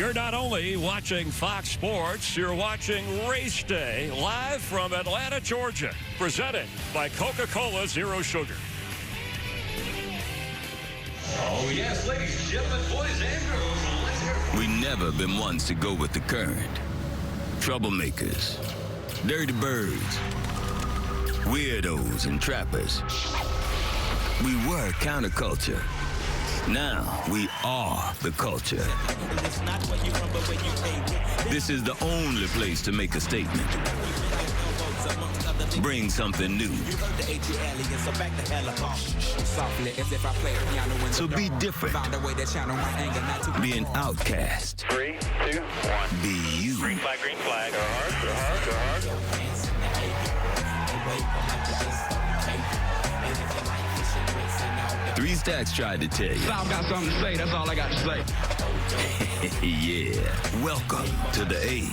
You're not only watching Fox Sports, you're watching Race Day live from Atlanta, Georgia, presented by Coca-Cola Zero Sugar. Oh, yes, ladies and gentlemen, boys and girls, let's hear it. We never been ones to go with the current. Troublemakers, dirty birds, weirdos and trappers. We were counterculture. Now we are the culture. This is the only place to make a statement. Bring something new. So be different. Be an outcast. 3, 2, 1. Be you. Green flag, green flag. Go hard, go hard, go hard. Three Stacks tried to tell you. I've got something to say. That's all I got to say. Yeah. Welcome to the A.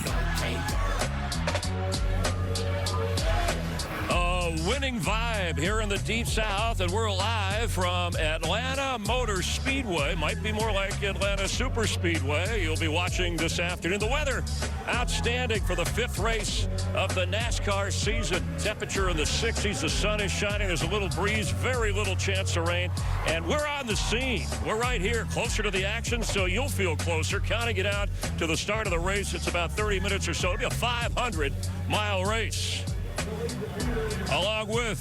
Winning vibe here in the Deep South, and we're live from Atlanta Motor Speedway. Might be more like Atlanta Super Speedway. You'll be watching this afternoon. The weather outstanding for the 5th race of the NASCAR season. Temperature in the 60s. The sun is shining. There's a little breeze, very little chance of rain, and we're on the scene. We're right here, closer to the action, so you'll feel closer. Counting it out to the start of the race, it's about 30 minutes or so. It'll be a 500-mile race. Along with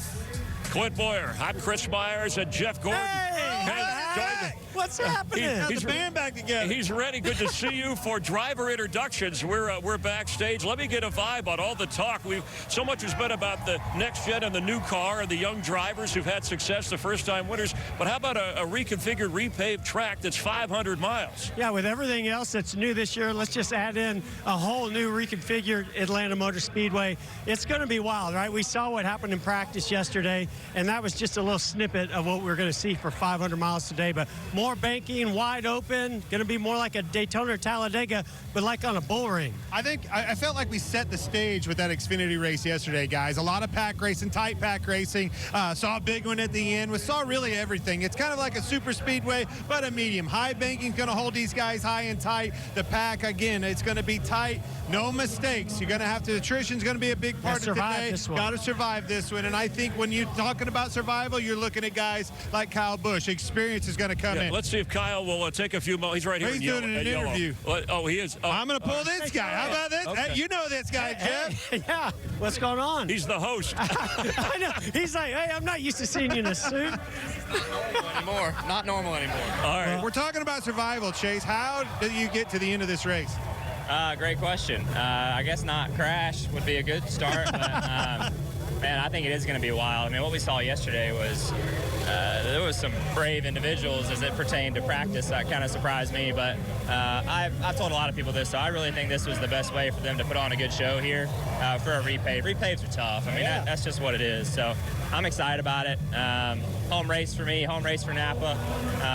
Clint Boyer, I'm Chris Myers and Jeff Gordon. Hey, what's happening? Got the band back together. He's ready. Good to see you for driver introductions. We're backstage. Let me get a vibe on all the talk. So much has been about the next gen and the new car and the young drivers who've had success, the first-time winners. But how about a reconfigured, repaved track that's 500 miles? Yeah, with everything else that's new this year, let's just add in a whole new reconfigured Atlanta Motor Speedway. It's going to be wild, right? We saw what happened in practice yesterday, and that was just a little snippet of what we're going to see for 500 miles today. But more banking, wide open, going to be more like a Daytona or Talladega, but like on a bull ring. I felt like we set the stage with that Xfinity race yesterday, guys. A lot of pack racing, tight pack racing. Saw a big one at the end. We saw really everything. It's kind of like a super speedway, but a medium. High banking going to hold these guys high and tight. The pack, again, it's going to be tight. No mistakes. You're going to have to, attrition's going to be a big part of today. Got to survive this one. And I think when you're talking about survival, you're looking at guys like Kyle Busch. Experience is going to come in. Let's see if Kyle will take a few moments. He's right here. He's doing an interview. Oh, he is. I'm going to pull this guy. How about this? Okay. You know this guy, Jeff. Yeah, what's going on? He's the host. I know. He's like, hey, I'm not used to seeing you in a suit. Not normal anymore. All right. We're talking about survival, Chase. How do you get to the end of this race? Great question. I guess not crash would be a good start, but man, I think it is going to be wild. I mean, what we saw yesterday was there was some brave individuals as it pertained to practice. That kind of surprised me, but I've told a lot of people this, so I really think this was the best way for them to put on a good show here for a repave. Repaves are tough. I mean, that's just what it is. So I'm excited about it. Home race for me, home race for Napa.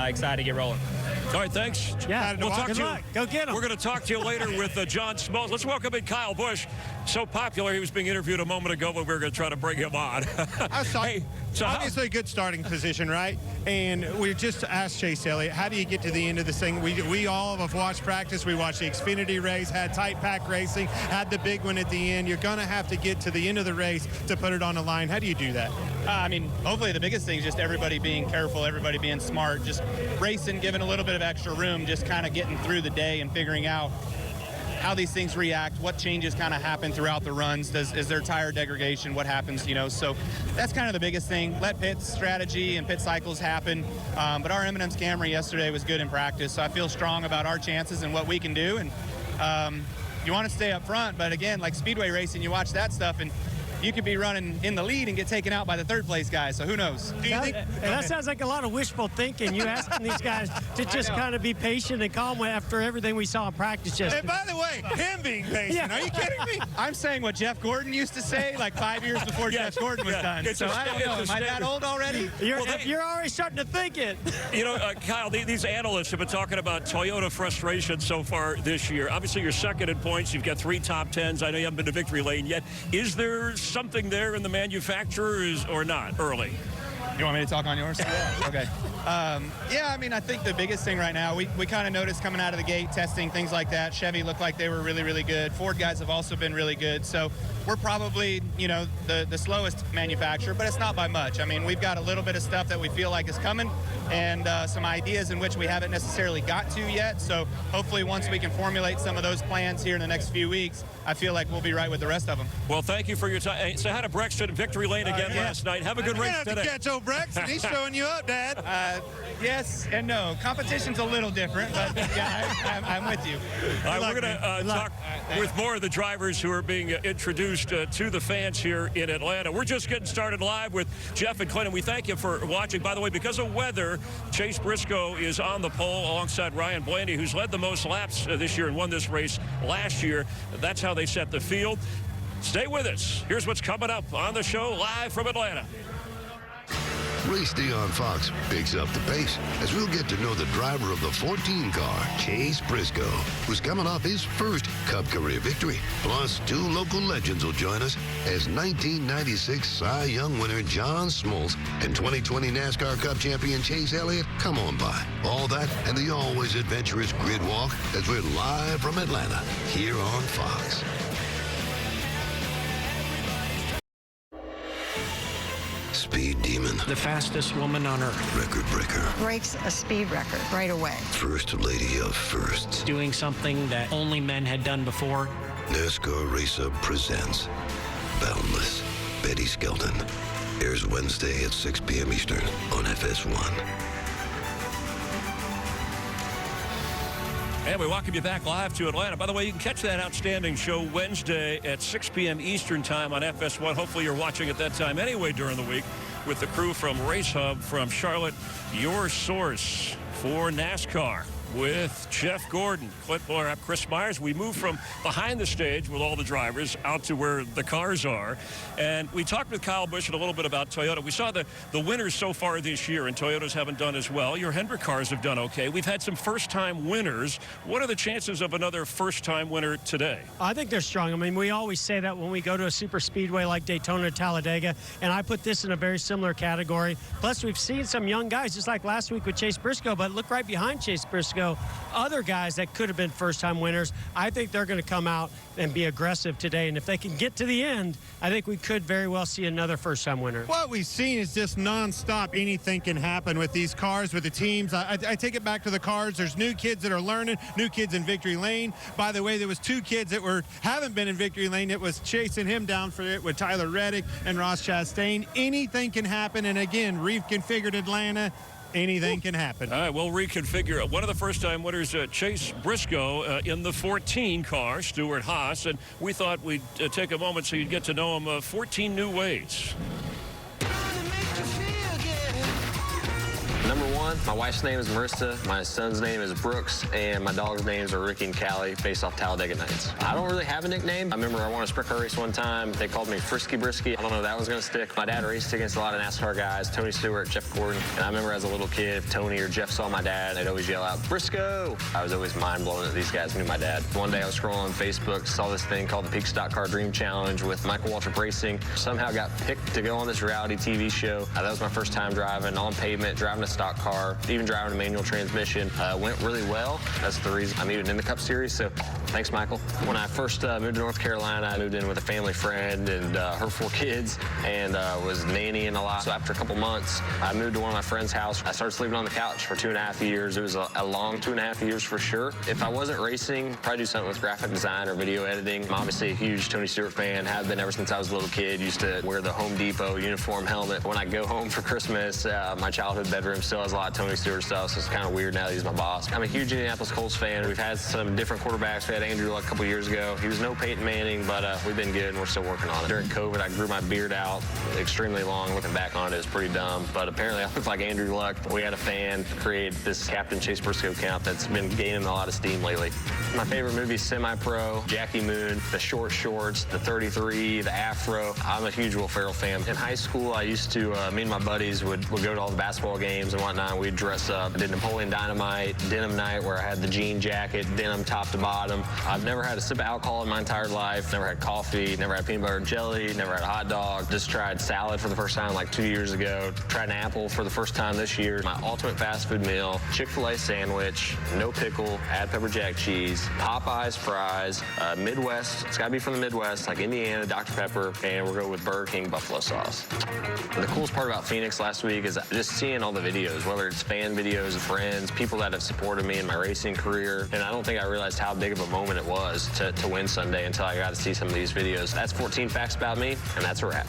Excited to get rolling. All right, thanks. Yeah, we'll talk good to luck. you. Go get him. We're going to talk to you later with John Smoltz. Let's welcome in Kyle Busch. So popular, he was being interviewed a moment ago, but we were going to try to bring him on. Hey, obviously a good starting position, right? And we just asked Chase Elliott, how do you get to the end of this thing? We all have watched practice. We watched the Xfinity race, had tight pack racing, had the big one at the end. You're going to have to get to the end of the race to put it on the line. How do you do that? I mean, hopefully the biggest thing is just everybody being careful, everybody being smart, just racing, giving a little bit of extra room, just kind of getting through the day and figuring out how these things react, what changes kind of happen throughout the runs. Is there tire degradation? What happens, So that's kind of the biggest thing. Let pit strategy and pit cycles happen. But our M&M's Camry yesterday was good in practice, so I feel strong about our chances and what we can do. And you want to stay up front, but again, like speedway racing, you watch that stuff and you could be running in the lead and get taken out by the third place guy, so who knows? Do you think? That sounds like a lot of wishful thinking. You asking these guys to just kind of be patient and calm after everything we saw in practice yesterday. And by the way, him being patient, Are you kidding me? I'm saying what Jeff Gordon used to say like 5 years before Jeff Gordon was done. So I don't know, am I that old already? You're already starting to think it. Kyle, these analysts have been talking about Toyota frustration so far this year. Obviously, you're second in points. You've got 3 top 10s. I know you haven't been to victory lane yet. Is there something there in the manufacturers or not early? You want me to talk on yours? Okay. Yeah, I mean, I think the biggest thing right now, we kind of noticed coming out of the gate, testing, things like that. Chevy looked like they were really, really good. Ford guys have also been really good. So we're probably, you know, the slowest manufacturer, but it's not by much. I mean, we've got a little bit of stuff that we feel like is coming and some ideas in which we haven't necessarily got to yet. So hopefully once we can formulate some of those plans here in the next few weeks, I feel like we'll be right with the rest of them. Well, thank you for your time. Hey, say hi to Brexton in Victory Lane again last night. Have a good race today. To catch old Brexton. He's showing you up, Dad. Yes and no. Competition's a little different, but yeah, I'm with you. All right, we're going to talk with more of the drivers who are being introduced to the fans here in Atlanta. We're just getting started live with Jeff and Clinton. We thank you for watching. By the way, because of weather, Chase Briscoe is on the pole alongside Ryan Blaney, who's led the most laps this year and won this race last year. That's how they set the field. Stay with us. Here's what's coming up on the show live from Atlanta. Race day on Fox picks up the pace as we'll get to know the driver of the 14 car, Chase Briscoe, who's coming off his first Cup career victory. Plus, 2 local legends will join us as 1996 Cy Young winner John Smoltz and 2020 NASCAR Cup champion Chase Elliott come on by. All that and the always adventurous grid walk as we're live from Atlanta here on Fox. Speed demon. The fastest woman on earth. Record breaker. Breaks a speed record right away. First lady of firsts. Doing something that only men had done before. NASCAR Race Up presents Boundless. Betty Skelton. Airs Wednesday at 6 p.m. Eastern on FS1. And we welcome you back live to Atlanta. By the way, you can catch that outstanding show Wednesday at 6 p.m. Eastern time on FS1. Hopefully you're watching at that time anyway during the week with the crew from Race Hub from Charlotte, your source for NASCAR. With Jeff Gordon, Clint Blair, I'm Chris Myers. We move from behind the stage with all the drivers out to where the cars are. And we talked with Kyle Busch a little bit about Toyota. We saw the winners so far this year, and Toyotas haven't done as well. Your Hendrick cars have done okay. We've had some first-time winners. What are the chances of another first-time winner today? I think they're strong. I mean, we always say that when we go to a super speedway like Daytona, Talladega, and I put this in a very similar category. Plus, we've seen some young guys, just like last week with Chase Briscoe, but look right behind Chase Briscoe. Other guys that could have been first-time winners, I think they're going to come out and be aggressive today. And if they can get to the end, I think we could very well see another first-time winner. What we've seen is just nonstop. Anything can happen with these cars, with the teams. I take it back to the cars. There's new kids that are learning, new kids in Victory Lane. By the way, there was 2 kids that haven't been in Victory Lane. It was chasing him down for it with Tyler Reddick and Ross Chastain. Anything can happen. And again, reconfigured Atlanta. Anything can happen. All right, we'll reconfigure. One of the first-time winners, Chase Briscoe, in the 14 car, Stuart Haas, and we thought we'd take a moment so you'd get to know him 14 new ways. Number 1, my wife's name is Marissa, my son's name is Brooks, and my dog's names are Ricky and Callie, based off Talladega Nights. I don't really have a nickname. I remember I won a sprint car race one time. They called me Frisky Brisky. I don't know if that was going to stick. My dad raced against a lot of NASCAR guys, Tony Stewart, Jeff Gordon, and I remember as a little kid, if Tony or Jeff saw my dad, they'd always yell out, Briscoe! I was always mind-blown that these guys knew my dad. One day I was scrolling on Facebook, saw this thing called the Peak Stock Car Dream Challenge with Michael Waltrip Racing. Somehow got picked to go on this reality TV show. That was my first time driving on pavement, driving a stock car. Even driving a manual transmission went really well. That's the reason I'm even in the Cup Series, so thanks, Michael. When I first moved to North Carolina, I moved in with a family friend and her 4 kids and was nannying a lot. So after a couple months, I moved to one of my friend's house. I started sleeping on the couch for 2.5 years. It was a long 2.5 years for sure. If I wasn't racing, probably do something with graphic design or video editing. I'm obviously a huge Tony Stewart fan, have been ever since I was a little kid. Used to wear the Home Depot uniform helmet. When I go home for Christmas, my childhood bedroom still has a lot of Tony Stewart stuff, so it's kind of weird now that he's my boss. I'm a huge Indianapolis Colts fan. We've had some different quarterbacks. We had Andrew Luck a couple years ago. He was no Peyton Manning, but we've been good, and we're still working on it. During COVID, I grew my beard out extremely long. Looking back on it, it was pretty dumb, but apparently I look like Andrew Luck. We had a fan create this Captain Chase Briscoe account that's been gaining a lot of steam lately. My favorite movie, Semi-Pro, Jackie Moon, the short shorts, the 33, the afro. I'm a huge Will Ferrell fan. In high school, I used to, me and my buddies would go to all the basketball games and whatnot. time, we'd dress up. I did Napoleon Dynamite, denim night, where I had the jean jacket, denim top to bottom. I've never had a sip of alcohol in my entire life, never had coffee, never had peanut butter and jelly, never had a hot dog. Just tried salad for the first time like 2 years ago. Tried an apple for the first time this year. My ultimate fast food meal, Chick-fil-A sandwich, no pickle, add pepper jack cheese, Popeyes fries, Midwest, it's gotta be from the Midwest, like Indiana, Dr. Pepper, and we'll go with Burger King buffalo sauce. The coolest part about Phoenix last week is just seeing all the videos, whether it's fan videos of friends, people that have supported me in my racing career, and I don't think I realized how big of a moment it was to win Sunday until I got to see some of these videos. That's 14 facts about me, and that's a wrap.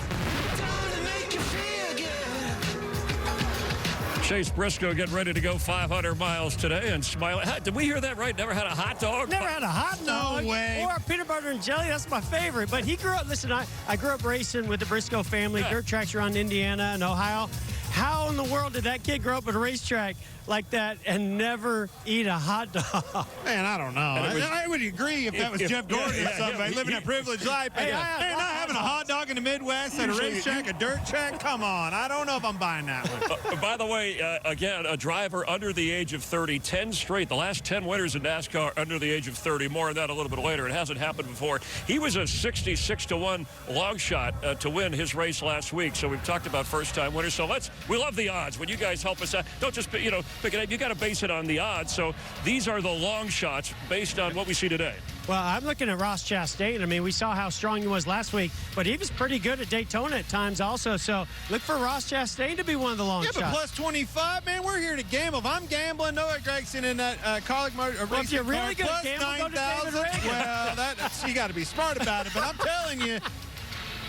Chase Briscoe getting ready to go 500 miles today and smiling. Did we hear that right? Never had a hot dog? Never had a hot dog. No way. Or peanut butter and jelly. That's my favorite. But he grew up, listen, I grew up racing with the Briscoe family, dirt tracks around Indiana and Ohio. How in the world did that kid grow up at a racetrack like that and never eat a hot dog? Man, I don't know. I would agree if that was Jeff Gordon or somebody living a privileged life. Hey, not having a hot dog in the Midwest at a racetrack, a dirt track. Come on. I don't know if I'm buying that one. By the way, again, a driver under the age of 30, 10 straight. The last 10 winners in NASCAR under the age of 30. More on that a little bit later. It hasn't happened before. He was a 66-1 long shot to win his race last week. So we've talked about first-time winners. So we love the odds. When you guys help us out, don't just, pick it up. You got to base it on the odds. So these are the long shots based on what we see today. Well, I'm looking at Ross Chastain. I mean, we saw how strong he was last week, but he was pretty good at Daytona at times also. So look for Ross Chastain to be one of the long shots. Yeah, but plus 25, man, we're here to gamble. If I'm gambling, Noah Gregson in that college racing if you're really good plus at gambling, go to David 9,000. Reagan. Well, you got to be smart about it. But I'm telling you,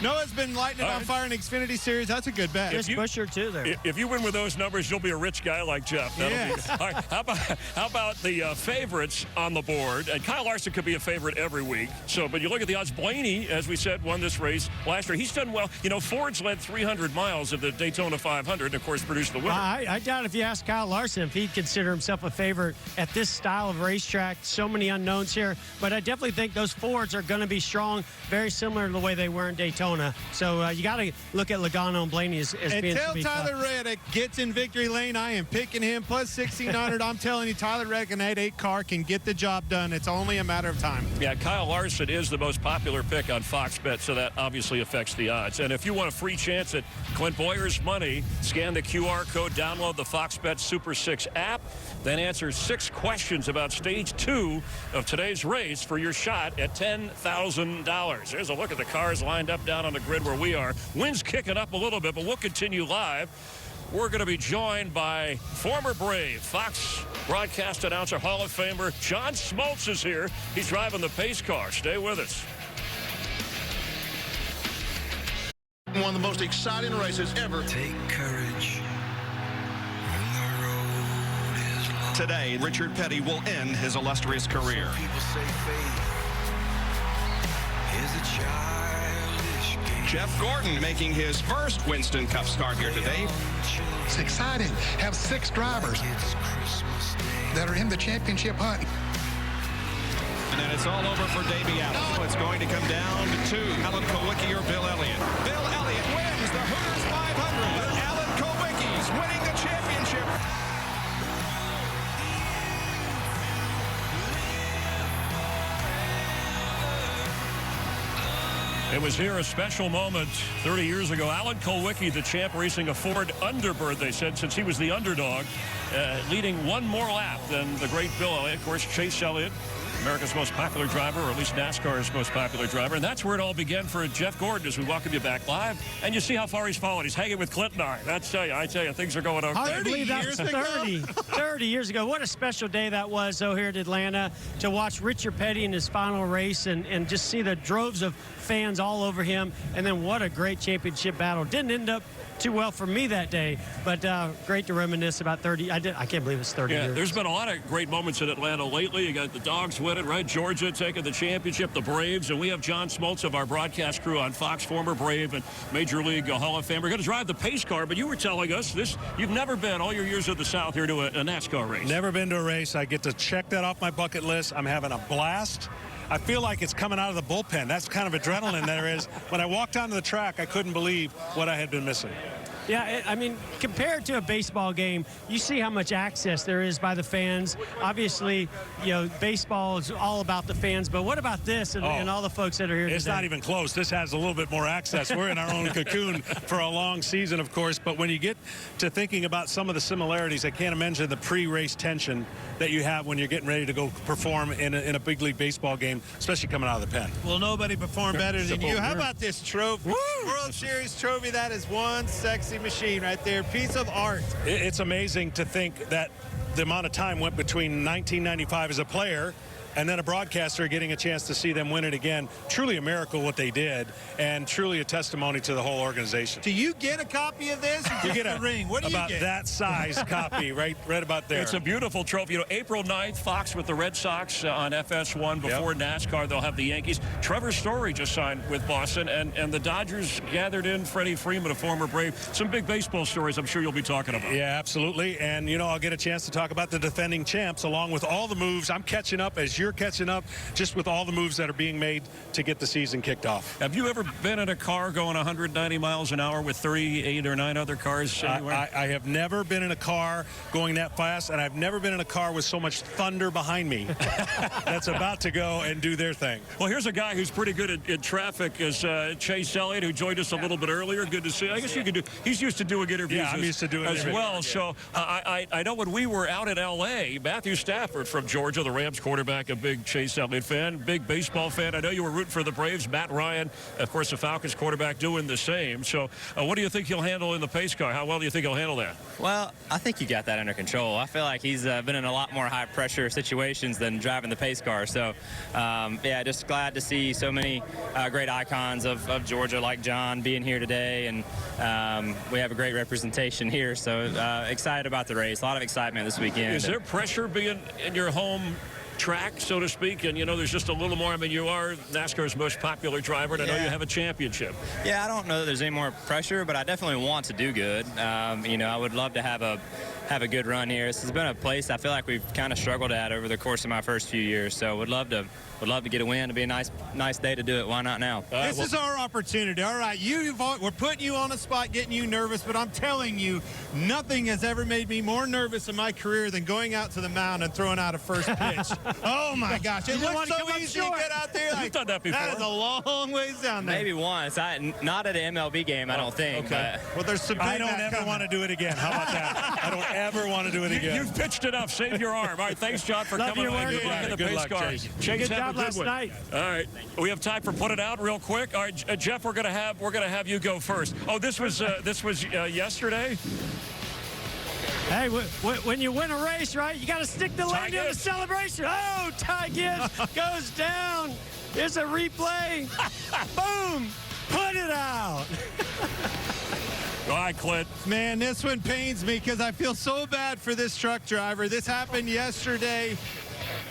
Noah's been lighting it on fire in the Xfinity Series. That's a good bet. Chris Buescher, too, there. If you win with those numbers, you'll be a rich guy like Jeff. Yes. All right, how about the favorites on the board? And Kyle Larson could be a favorite every week. But you look at the odds. Blaney, as we said, won this race last year. He's done well. You know, Ford's led 300 miles of the Daytona 500 and, of course, produced the winner. I doubt if you ask Kyle Larson if he'd consider himself a favorite at this style of racetrack. So many unknowns here. But I definitely think those Fords are going to be strong, very similar to the way they were in Daytona. So you got to look at Logano and Blaney as being Until Tyler Reddick gets in victory lane, I am picking him. Plus 1,600. I'm telling you, Tyler Reddick in that 8 car can get the job done. It's only a matter of time. Yeah, Kyle Larson is the most popular pick on Fox Bet, so that obviously affects the odds. And if you want a free chance at Clint Boyer's money, scan the QR code, download the Fox Bet Super 6 app, then answer 6 questions about Stage 2 of today's race for your shot at $10,000. There's a look at the cars lined up down on the grid where we are. Wind's kicking up a little bit, but we'll continue live. We're going to be joined by former Brave Fox broadcast announcer, Hall of Famer John Smoltz is here. He's driving the pace car. Stay with us. One of the most exciting races ever. Take courage when the road is long. Today, Richard Petty will end his illustrious career. Some people say faith is a childish game. Jeff Gordon making his first Winston Cup start here today. It's exciting. Have 6 drivers that are in the championship hunt. And then it's all over for Davey Allen. It's going to come down to 2. Alan Kulwicki or Bill Elliott. Bill Elliott wins the Hooters 500. Alan Kulwicki's winning the championship. It was here a special moment 30 years ago. Alan Kulwicki, the champ, racing a Ford Underbird, they said, since he was the underdog, leading one more lap than the great Bill Elliott. Of course, Chase Elliott, America's most popular driver, or at least NASCAR's most popular driver. And that's where it all began for Jeff Gordon as we welcome you back live. And you see how far he's fallen. He's hanging with Clint and I tell you, things are going okay. I believe that was 30 years ago. What a special day that was, though, here at Atlanta, to watch Richard Petty in his final race and just see the droves of fans all over him. And then what a great championship battle. Didn't end up too well for me that day, but great to reminisce about 30. I can't believe it's 30 years. There's been a lot of great moments in Atlanta lately. You got the Dogs winning, right? Georgia taking the championship, the Braves, and we have John Smoltz of our broadcast crew on Fox, former Brave and Major League Hall of Famer. We're going to drive the pace car, but you were telling us you've never been all your years of the South here to a NASCAR race. Never been to a race. I get to check that off my bucket list. I'm having a blast. I feel like it's coming out of the bullpen. That's kind of adrenaline there is. When I walked onto the track, I couldn't believe what I had been missing. Yeah, I mean, compared to a baseball game, you see how much access there is by the fans. Obviously, you know, baseball is all about the fans, but what about this and all the folks that are here It's today? not even close. This has a little bit more access. We're in our own cocoon for a long season, of course, but when you get to thinking about some of the similarities, I can't imagine the pre-race tension that you have when you're getting ready to go perform in a big league baseball game, especially coming out of the pen. Well, nobody performed better than you. How about this trophy? World Series trophy. That is one sexy machine right there. Piece of art. It's amazing to think that the amount of time went between 1995 as a player and then a broadcaster getting a chance to see them win it again. Truly a miracle what they did, and truly a testimony to the whole organization. Do you get a copy of this? You get a ring. What do you about get? that size copy right about there. It's a beautiful trophy. You know, April 9th, Fox with the Red Sox on FS1 before NASCAR. They'll have the Yankees. Trevor Story just signed with Boston, and the Dodgers gathered in Freddie Freeman, a former Brave. Some big baseball stories I'm sure you'll be talking about. Yeah, absolutely. And, you know, I'll get a chance to talk about the defending champs along with all the moves. I'm catching up as you're catching up just with all the moves that are being made to get the season kicked off. Have you ever been in a car going 190 miles an hour with 38 or 9 other cars anywhere? I have never been in a car going that fast, and I've never been in a car with so much thunder behind me that's about to go and do their thing. Well, here's a guy who's pretty good in traffic is Chase Elliott, who joined us a little bit earlier. Good to see. I guess you could do. He's used to doing interviews. Yeah, I'm used to doing as interviews. well. So I know when we were out in L.A., Matthew Stafford from Georgia, the Rams quarterback, a big Chase Elliott fan, big baseball fan. I know you were rooting for the Braves. Matt Ryan, of course, the Falcons quarterback, doing the same. So what do you think he'll handle in the pace car? How well do you think he'll handle that? Well, I think you got that under control. I feel like he's been in a lot more high-pressure situations than driving the pace car. So, yeah, just glad to see so many great icons of Georgia like John being here today. And we have a great representation here. So excited about the race. A lot of excitement this weekend. Is there pressure being in your home track, so to speak? And, you know, there's just a little more. I mean, you are NASCAR's most popular driver, and I know you have a championship. Yeah, I don't know that there's any more pressure, but I definitely want to do good. You know, I would love to have a good run here. This has been a place I feel like we've kind of struggled at over the course of my first few years. So would love to get a win. It'd be a nice day to do it. Why not now? This is our opportunity. All right, we're putting you on the spot, getting you nervous, but I'm telling you, nothing has ever made me more nervous in my career than going out to the mound and throwing out a first pitch. Oh my gosh, it looks so easy to get out there. You've done that before. That is a long ways down there. Maybe once. Not at an MLB game, I don't think. Okay. Well, there's some. I don't ever want to do it again. How about that? I don't ever want to do it again. You've pitched enough. Save your arm. All right, thanks, John, for coming on. Good luck in the pace car. Good job last night. All right, we have time for Put It Out real quick. All right, Jeff, we're gonna have you go first. Oh, this was yesterday. Hey, when you win a race, right, you got to stick the landing in the celebration. Oh, Ty Gibbs goes down. Here's a replay. Boom. Put it out. All right, Clint. Man, this one pains me because I feel so bad for this truck driver. This happened yesterday.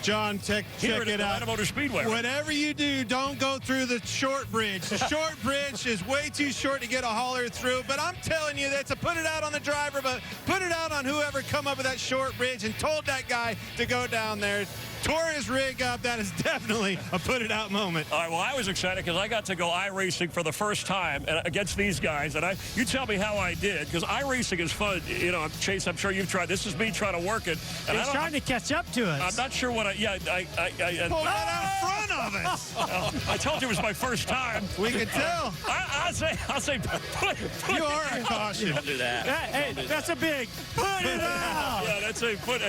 John, check it out. Motor Speedway. Whatever you do, don't go through the short bridge. The short bridge is way too short to get a hauler through. But I'm telling you, that's a put it out on the driver, but put it out on whoever come up with that short bridge and told that guy to go down there. Tore his rig up. That is definitely a put it out moment. All right, well, I was excited because I got to go iRacing for the first time against these guys. And you tell me how I did, because iRacing is fun. You know, Chase, I'm sure you've tried. This is me trying to work it. And he's trying to catch up to us. I'm not sure what pulled that out in front of us. Well, I told you it was my first time. We can tell. I'll say put you are a caution. Don't do that. Hey, that's a big put it out. Yeah, that's put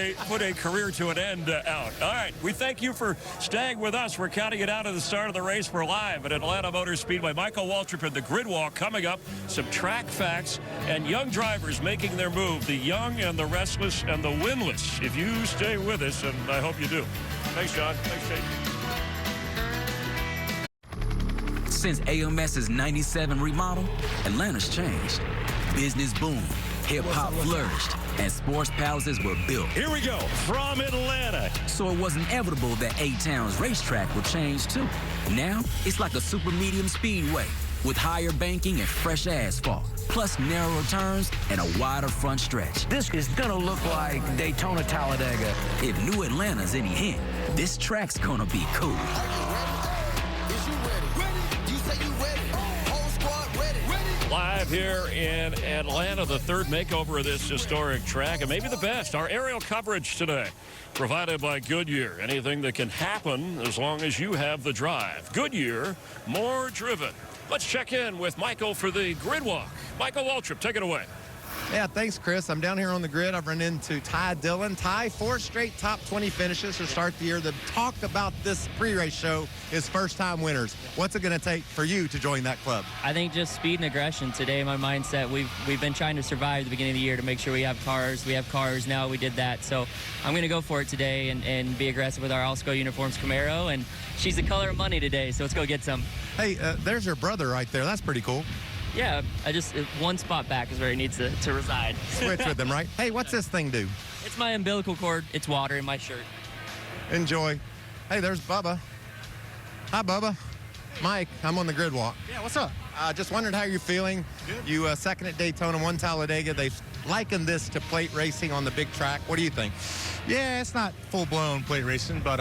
a career to an end out. All right, we thank you for staying with us. We're counting it out at the start of the race. We're live at Atlanta Motor Speedway. Michael Waltrip and the Grid Walk coming up. Some track facts and young drivers making their move. The young and the restless and the winless. If you stay with us, and I hope you do. Thanks, John. Thanks, Chase. Since AMS's 97 remodel, Atlanta's changed. Business boomed, hip-hop flourished, and sports palaces were built. Here we go, from Atlanta. So it was inevitable that A-Town's racetrack would change too. Now, it's like a super medium speedway with higher banking and fresh asphalt, plus narrower turns and a wider front stretch. This is gonna look like Daytona Talladega. If New Atlanta's any hint, this track's gonna be cool. Live live here in Atlanta, the third makeover of this historic track, and maybe the best. Our aerial coverage today provided by Goodyear. Anything that can happen as long as you have the drive. Goodyear, more driven. Let's check in with Michael for the grid walk. Michael Waltrip, take it away. Yeah, thanks, Chris. I'm down here on the grid. I've run into Ty Dillon. Ty, 4 straight top 20 finishes to start the year. The talk about this pre-race show is first-time winners. What's it going to take for you to join that club? I think just speed and aggression. Today, my mindset, we've been trying to survive at the beginning of the year to make sure we have cars. We have cars now. We did that. So I'm going to go for it today and be aggressive with our All-Sco Uniforms Camaro. And she's the color of money today, so let's go get some. Hey, there's your brother right there. That's pretty cool. Yeah, one spot back is where he needs to reside. Switch with him, right? Hey, what's this thing do? It's my umbilical cord. It's water in my shirt. Enjoy. Hey, there's Bubba. Hi, Bubba. Mike, I'm on the grid walk. Yeah, what's up? Just wondered how you're feeling. Good. You second at Daytona, 1 Talladega. They've likened this to plate racing on the big track. What do you think? Yeah, it's not full-blown plate racing, but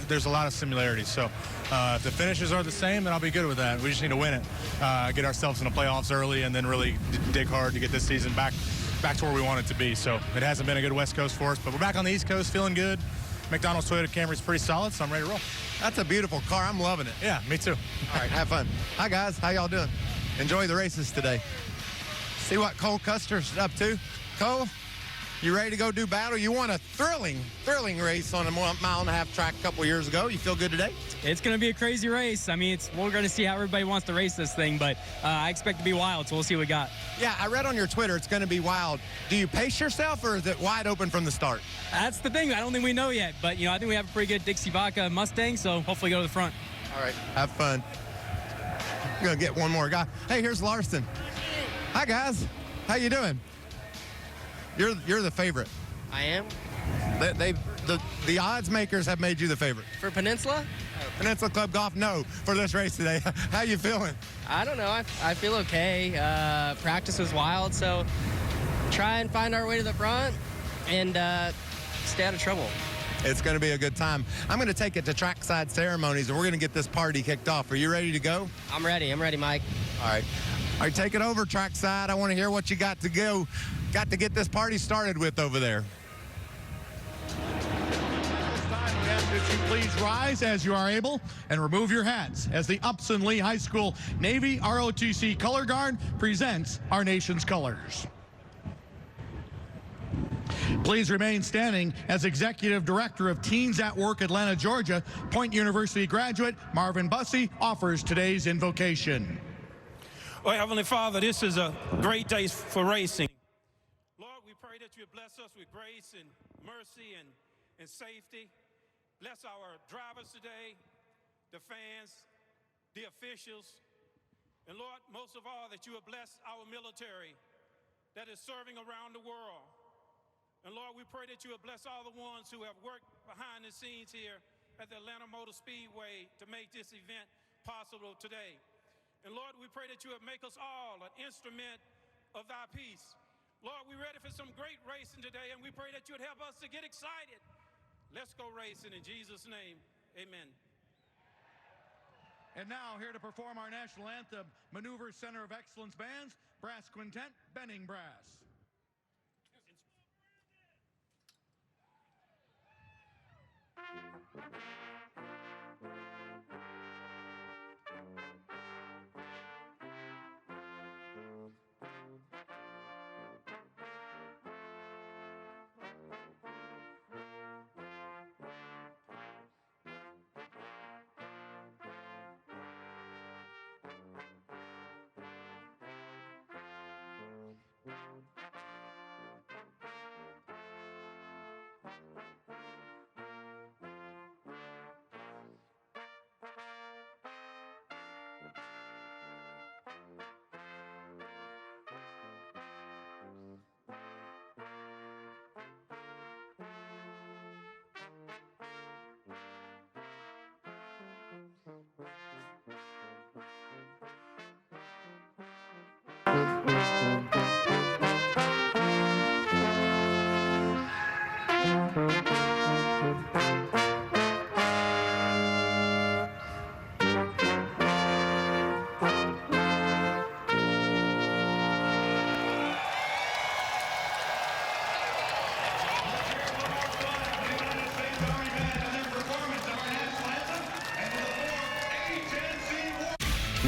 there's a lot of similarities. So if the finishes are the same, then I'll be good with that. We just need to win it, get ourselves in the playoffs early, and then really dig hard to get this season back to where we want it to be. So it hasn't been a good West Coast for us, but we're back on the East Coast, feeling good. McDonald's Toyota Camry's pretty solid, so I'm ready to roll. That's a beautiful car. I'm loving it. Yeah, me too. All right, have fun. Hi, guys. How y'all doing? Enjoy the races today. See what Cole Custer's up to. Cole, you ready to go do battle? You won a thrilling race on a 1.5-mile track a couple years ago. You feel good today? It's going to be a crazy race. I mean, we're going to see how everybody wants to race this thing, but I expect to be wild, so we'll see what we got. Yeah, I read on your Twitter it's going to be wild. Do you pace yourself, or is it wide open from the start? That's the thing. I don't think we know yet, but, I think we have a pretty good Dixie Vodka Mustang, so hopefully go to the front. All right, have fun. I'm going to get one more guy. Hey, here's Larson. Hi, guys. How you doing? You're the favorite. I am. The odds makers have made you the favorite. For Peninsula? Peninsula Club Golf, no, for this race today. How you feeling? I don't know. I feel okay. Practice was wild, so try and find our way to the front and stay out of trouble. It's going to be a good time. I'm going to take it to trackside ceremonies, and we're going to get this party kicked off. Are you ready to go? I'm ready, Mike. All right. All right, take it over, trackside. I want to hear what you got to get this party started with over there. If you please rise as you are able and remove your hats as the Upson Lee High School Navy ROTC Color Guard presents our nation's colors. Please remain standing as Executive Director of Teens at Work Atlanta, Georgia, Point University graduate Marvin Bussey offers today's invocation. Oh, Heavenly Father, this is a great day for racing. Lord, we pray that you bless us with grace and mercy and safety. Bless our drivers today, the fans, the officials, and Lord, most of all, that you will bless our military that is serving around the world. And Lord, we pray that you will bless all the ones who have worked behind the scenes here at the Atlanta Motor Speedway to make this event possible today. And Lord, we pray that you would make us all an instrument of thy peace. Lord, we're ready for some great racing today, and we pray that you would help us to get excited. Let's go racing in Jesus' name. Amen. And now, here to perform our national anthem, Maneuver Center of Excellence Bands, Brass Quintet, Benning Brass.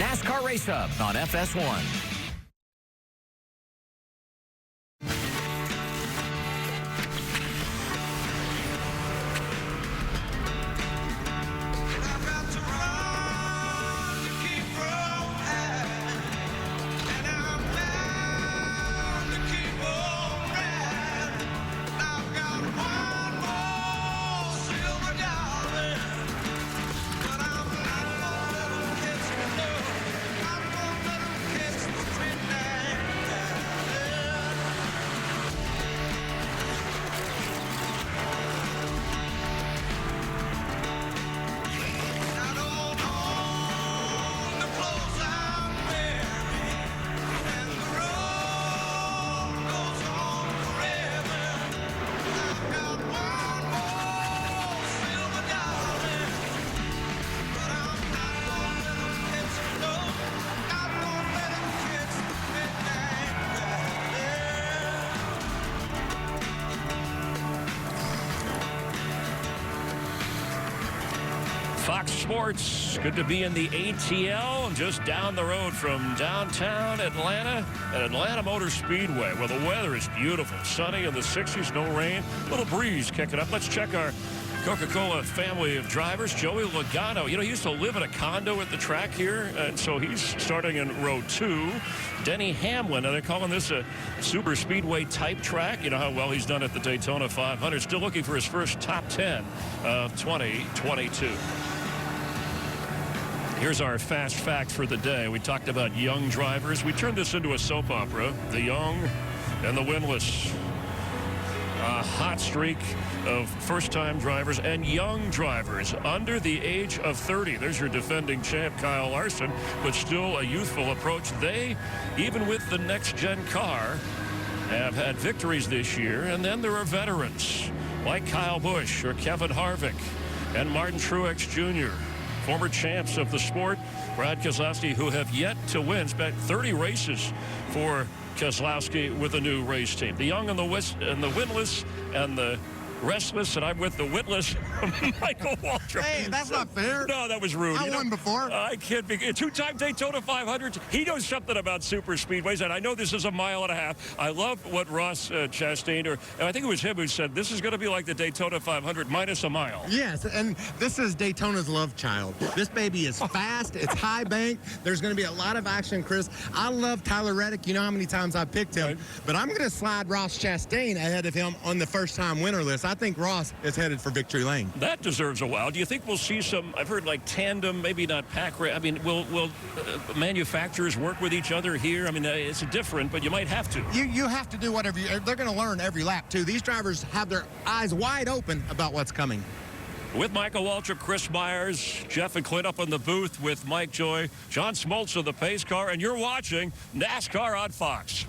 NASCAR Race Hub on FS1. Fox Sports, good to be in the ATL, just down the road from downtown Atlanta at Atlanta Motor Speedway, where the weather is beautiful, sunny in the 60s, no rain, little breeze kicking up. Let's check our Coca-Cola family of drivers. Joey Logano, you know, he used to live in a condo at the track here, and so he's starting in row 2. Denny Hamlin, and they're calling this a super speedway type track. You know how well he's done at the Daytona 500. Still looking for his first top 10 of 2022. Here's our fast fact for the day. We talked about young drivers. We turned this into a soap opera. The young and the winless. A hot streak of first-time drivers and young drivers under the age of 30. There's your defending champ, Kyle Larson, but still a youthful approach. They, even with the next-gen car, have had victories this year. And then there are veterans like Kyle Busch or Kevin Harvick and Martin Truex Jr., former champs of the sport. Brad Keselowski, who have yet to win. Spent 30 races for Keselowski with a new race team. The young and the winless and the restless, and I'm with the witless Michael Waltrip. Hey, that's not fair. No, that was rude. I won before. I can't be. Two-time Daytona 500. He knows something about super speedways, and I know this is a mile and a half. I love what Ross Chastain, and I think it was him who said, this is going to be like the Daytona 500 minus a mile. Yes, and this is Daytona's love child. This baby is fast. It's high bank. There's going to be a lot of action, Chris. I love Tyler Reddick. You know how many times I picked him. Right. But I'm going to slide Ross Chastain ahead of him on the first-time winner list. I think Ross is headed for victory lane. That deserves a wow. Do you think we'll see some, I've heard like tandem, maybe not pack race. I mean, will manufacturers work with each other here? I mean, it's different, but you might have to. You have to do whatever they're going to learn every lap, too. These drivers have their eyes wide open about what's coming. With Michael Waltrip, Chris Myers, Jeff and Clint up in the booth with Mike Joy, John Smoltz of the pace car, and you're watching NASCAR on Fox.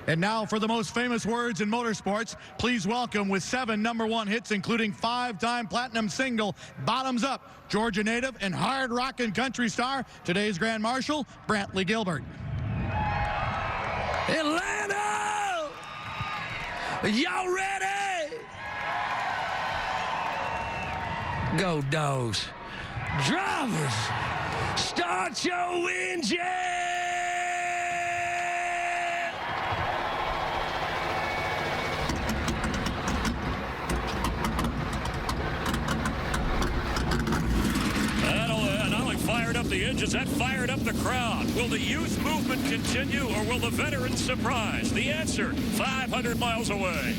And now for the most famous words in motorsports, please welcome with 7 #1 hits, including 5-time platinum single, Bottoms Up, Georgia native and hard rock and country star, today's Grand Marshal, Brantley Gilbert. Atlanta! Y'all ready? Go Dogs. Drivers, start your engine! Fired up the engines, that fired up the crowd. Will the youth movement continue, or will the veterans surprise? The answer, 500 miles away.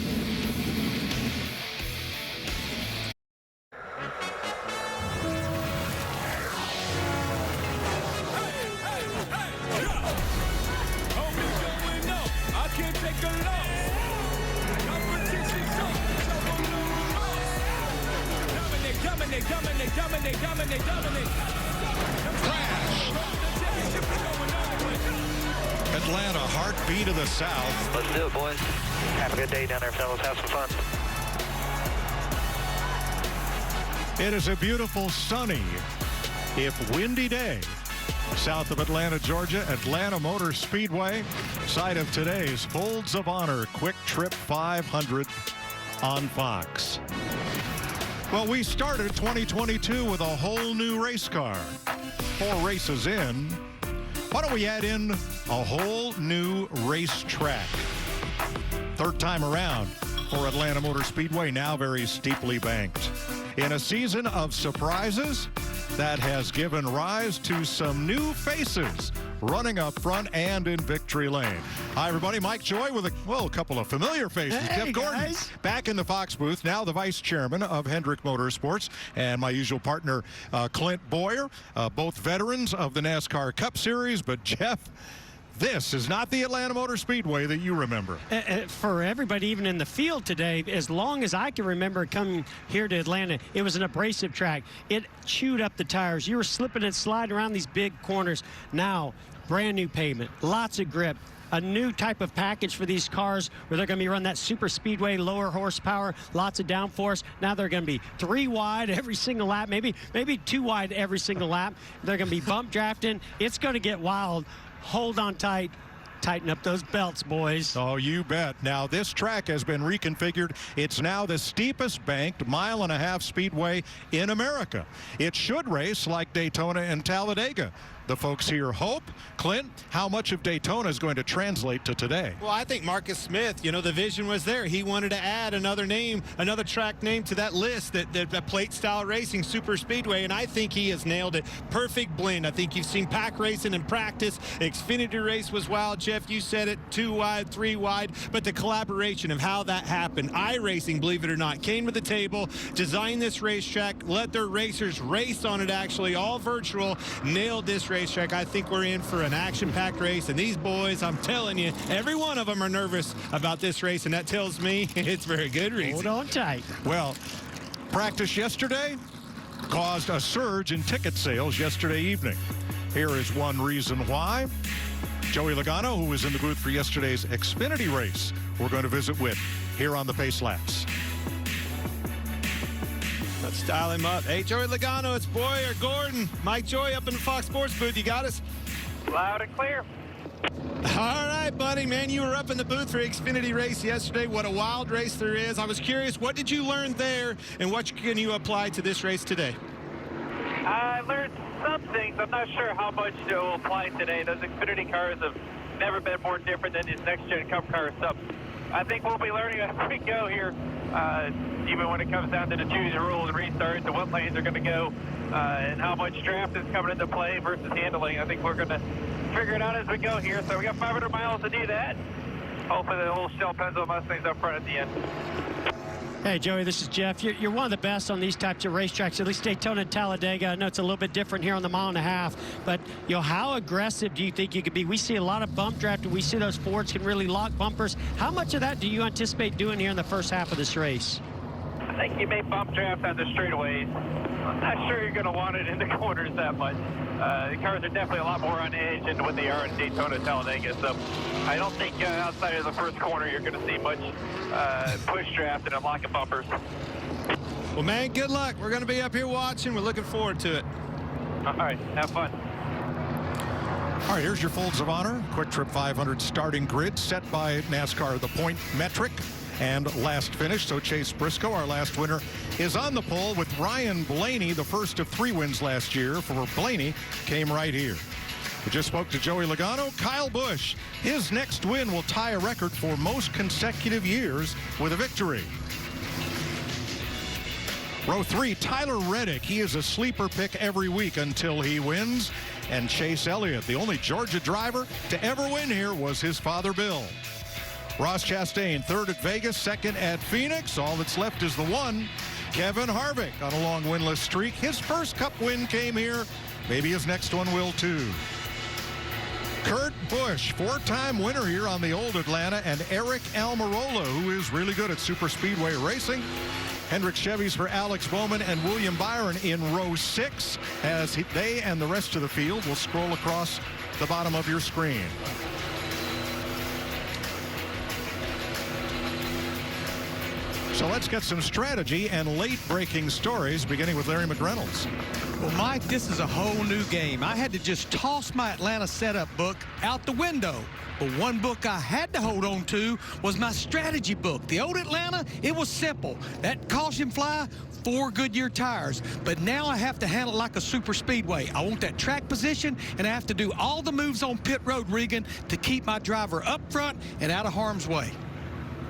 Dominate. Crash. Atlanta, heartbeat of the South. Let's do it, boys. Have a good day down there, fellas. Have some fun. It is a beautiful, sunny, if windy day, south of Atlanta, Georgia, Atlanta Motor Speedway, site of today's Folds of Honor QuikTrip 500 on Fox. Well, we started 2022 with a whole new race car. 4 races in. Why don't we add in a whole new racetrack? Third time around for Atlanta Motor Speedway, now very steeply banked. In a season of surprises that has given rise to some new faces running up front and in victory lane. Hi, everybody. Mike Joy with a couple of familiar faces. Hey, Jeff Gordon guys. back in the Fox booth, now the vice chairman of Hendrick Motorsports, and my usual partner, Clint Boyer, both veterans of the NASCAR Cup Series. But, Jeff, this is not the Atlanta Motor Speedway that you remember. For everybody, even in the field today, as long as I can remember coming here to Atlanta, it was an abrasive track. It chewed up the tires. You were slipping and sliding around these big corners. Now, brand new pavement, lots of grip, a new type of package for these cars where they're going to be running that super speedway, lower horsepower, lots of downforce. Now they're going to be 3 wide every single lap, maybe 2 wide every single lap. They're going to be bump drafting. It's going to get wild. Hold on tight. Tighten up those belts, boys. Oh, you bet. Now, this track has been reconfigured. It's now the steepest banked 1.5 mile speedway in America. It should race like Daytona and Talladega. The folks here hope. Clint, how much of Daytona is going to translate to today? Well, I think Marcus Smith, the vision was there. He wanted to add another name, another track name to that list, that plate style racing super speedway, and I think he has nailed it. Perfect blend. I think you've seen pack racing in practice. Xfinity race was wild. Jeff, you said it, 2 wide, 3 wide, but the collaboration of how that happened. iRacing, believe it or not, came to the table, designed this racetrack, let their racers race on it, actually, all virtual, nailed this racetrack. I think we're in for an action-packed race, and these boys, I'm telling you, every one of them are nervous about this race, and that tells me it's very good reason. Hold on tight. Well, practice yesterday caused a surge in ticket sales yesterday evening. Here is one reason why. Joey Logano, who was in the booth for yesterday's Xfinity race, we're going to visit with here on the Pace Laps. Let's dial him up. Hey, Joey Logano, it's Boyer, Gordon, Mike Joy up in the Fox Sports booth. You got us? Loud and clear. All right, buddy, man, you were up in the booth for Xfinity race yesterday. What a wild race there is. I was curious, what did you learn there, and what can you apply to this race today? I learned some things. I'm not sure how much it will apply today. Those Xfinity cars have never been more different than these next-gen Cup cars. So I think we'll be learning as we go here, even when it comes down to the choose your rules and restarts and what lanes are going to go and how much draft is coming into play versus handling. I think we're going to figure it out as we go here. So we got 500 miles to do that. Hopefully the whole Shell Pencil Mustangs up front at the end. Hey, Joey, this is Jeff. You're one of the best on these types of racetracks, at least Daytona and Talladega. I know it's a little bit different here on the 1.5 mile, but, how aggressive do you think you could be? We see a lot of bump drafting. We see those Fords can really lock bumpers. How much of that do you anticipate doing here in the first half of this race? I think you may bump draft on the straightaways. I'm not sure you're going to want it in the corners that much. The cars are definitely a lot more on edge than what they are in Daytona and Talladega, so I don't think outside of the first corner you're going to see much push draft and unlocking bumpers. Well, man, good luck. We're going to be up here watching. We're looking forward to it. All right, have fun. All right, here's your folds of honor. QuikTrip 500 starting grid set by NASCAR, the point metric. And last finish, so Chase Briscoe, our last winner, is on the pole with Ryan Blaney, the first of 3 wins last year. For Blaney, came right here. We just spoke to Joey Logano. Kyle Busch, his next win will tie a record for most consecutive years with a victory. Row 3, Tyler Reddick. He is a sleeper pick every week until he wins. And Chase Elliott, the only Georgia driver to ever win here, was his father, Bill. Ross Chastain, 3rd at Vegas, 2nd at Phoenix. All that's left is the 1. Kevin Harvick on a long winless streak. His first Cup win came here. Maybe his next one will too. Kurt Busch, 4-time winner here on the old Atlanta, and Eric Almirola, who is really good at super speedway racing. Hendrick Chevys for Alex Bowman and William Byron in row 6, as they and the rest of the field will scroll across the bottom of your screen. So let's get some strategy and late-breaking stories, beginning with Larry McReynolds. Well, Mike, this is a whole new game. I had to just toss my Atlanta setup book out the window. But one book I had to hold on to was my strategy book. The old Atlanta, it was simple. That caution fly, 4 Goodyear tires. But now I have to handle it like a super speedway. I want that track position, and I have to do all the moves on pit road, Regan, to keep my driver up front and out of harm's way.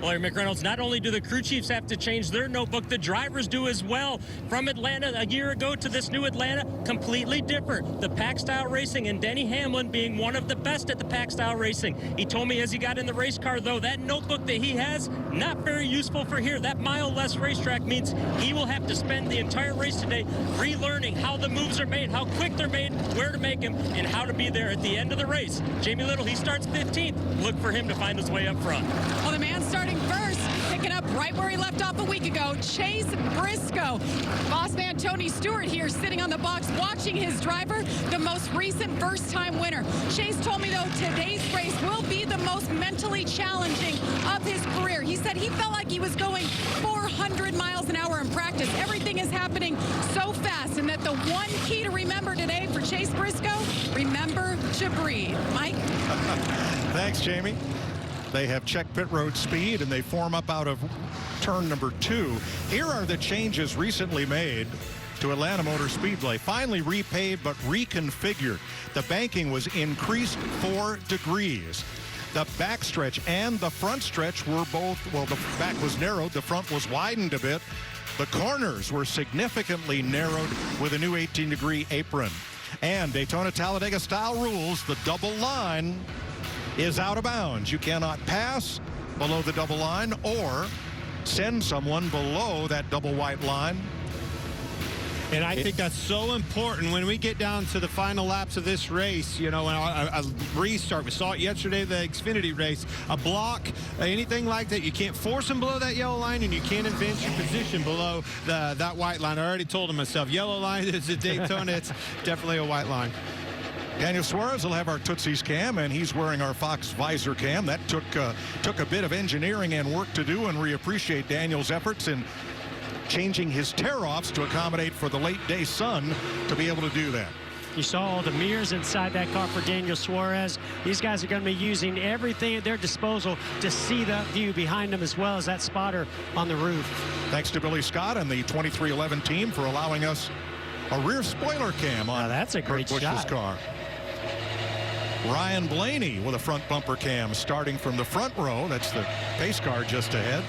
Larry McReynolds, not only do the crew chiefs have to change their notebook, the drivers do as well. From Atlanta a year ago to this new Atlanta, completely different. The pack style racing and Denny Hamlin being one of the best at the pack style racing. He told me as he got in the race car, though, that notebook that he has, not very useful for here. That mile less racetrack means he will have to spend the entire race today relearning how the moves are made, how quick they're made, where to make them, and how to be there at the end of the race. Jamie Little, he starts 15th. Look for him to find his way up front. Well, the man starting first, picking up right where he left off a week ago, Chase Briscoe. Boss man Tony Stewart here sitting on the box watching his driver, the most recent first-time winner. Chase told me, though, today's race will be the most mentally challenging of his career. He said he felt like he was going 400 miles an hour in practice. Everything is happening so fast, and that the one key to remember today for Chase Briscoe, remember to breathe. Mike? Thanks, Jamie. They have checked pit road speed, and they form up out of turn number 2. Here are the changes recently made to Atlanta Motor Speedway. Finally repaved but reconfigured. The banking was increased 4 degrees. The backstretch and the front stretch were both, well, the back was narrowed, the front was widened a bit. The corners were significantly narrowed with a new 18-degree apron. And Daytona Talladega style rules, the double line is out of bounds. You cannot pass below the double line or send someone below that double white line. And I think that's so important when we get down to the final laps of this race, you know, a restart. We saw it yesterday, the Xfinity race. A block, anything like that, you can't force them below that yellow line, and you can't advance your position below that white line. I already told him myself, yellow line is at Daytona. It's definitely a white line. Daniel Suarez will have our Tootsie's cam, and he's wearing our Fox visor cam. That took a bit of engineering and work to do, and we appreciate Daniel's efforts in changing his tear-offs to accommodate for the late-day sun to be able to do that. You saw all the mirrors inside that car for Daniel Suarez. These guys are going to be using everything at their disposal to see that view behind them, as well as that spotter on the roof. Thanks to Billy Scott and the 2311 team for allowing us a rear spoiler cam on that's a great Bush's shot. car. Ryan Blaney with a front bumper cam starting from the front row. That's the pace car just ahead.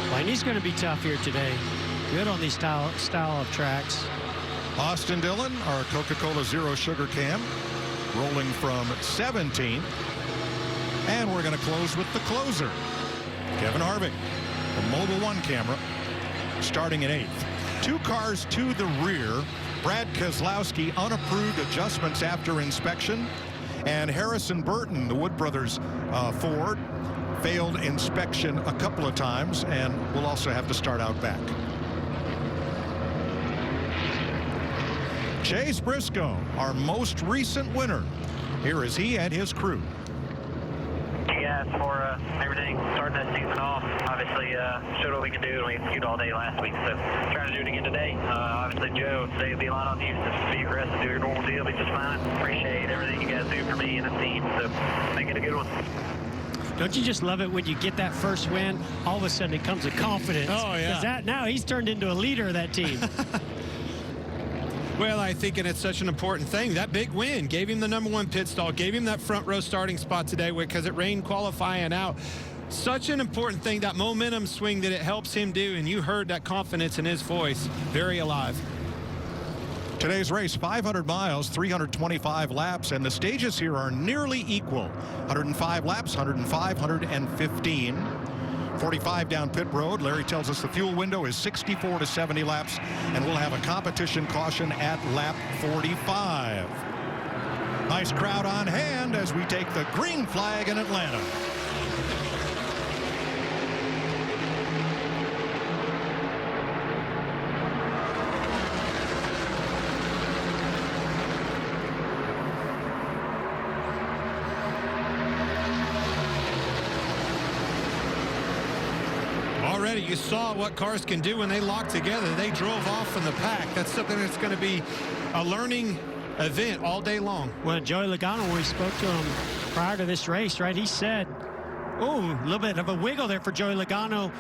Blaney's going to be tough here today. Good on these style of tracks. Austin Dillon, our Coca-Cola Zero Sugar cam, rolling from 17th. And we're going to close with the closer, Kevin Harvick, the Mobil 1 camera, starting in 8th. 2 cars to the rear. Brad Keselowski, unapproved adjustments after inspection. And Harrison Burton, the Wood Brothers Ford, failed inspection a couple of times and will also have to start out back. Chase Briscoe, our most recent winner. Here is he and his crew. Thank you guys for everything, starting that season off. Obviously, showed what we can do, and we executed all day last week. So, trying to do it again today. Obviously, Joe, today will be a lot on you. Just be aggressive, do your normal deal, be just fine. Appreciate everything you guys do for me and the team. So, make it a good one. Don't you just love it when you get that first win? All of a sudden, it comes with confidence. Oh, yeah. Because now he's turned into a leader of that team. Well, I think, and it's such an important thing. That big win gave him the #1 pit stall, gave him that front row starting spot today because it rained qualifying out. Such an important thing, that momentum swing that it helps him do, and you heard that confidence in his voice. Very alive. Today's race, 500 miles, 325 laps, and the stages here are nearly equal. 105 laps, 105, 115. 45 down pit road. Larry tells us the fuel window is 64 to 70 laps, and we'll have a competition caution at lap 45. Nice crowd on hand as we take the green flag in Atlanta. already you saw what cars can do when they lock together. They drove off from the pack. That's something that's going to be a learning event all day long. Well, Joey Logano, when we spoke to him prior to this race, right, he said, oh, a little bit of a wiggle there for Joey Logano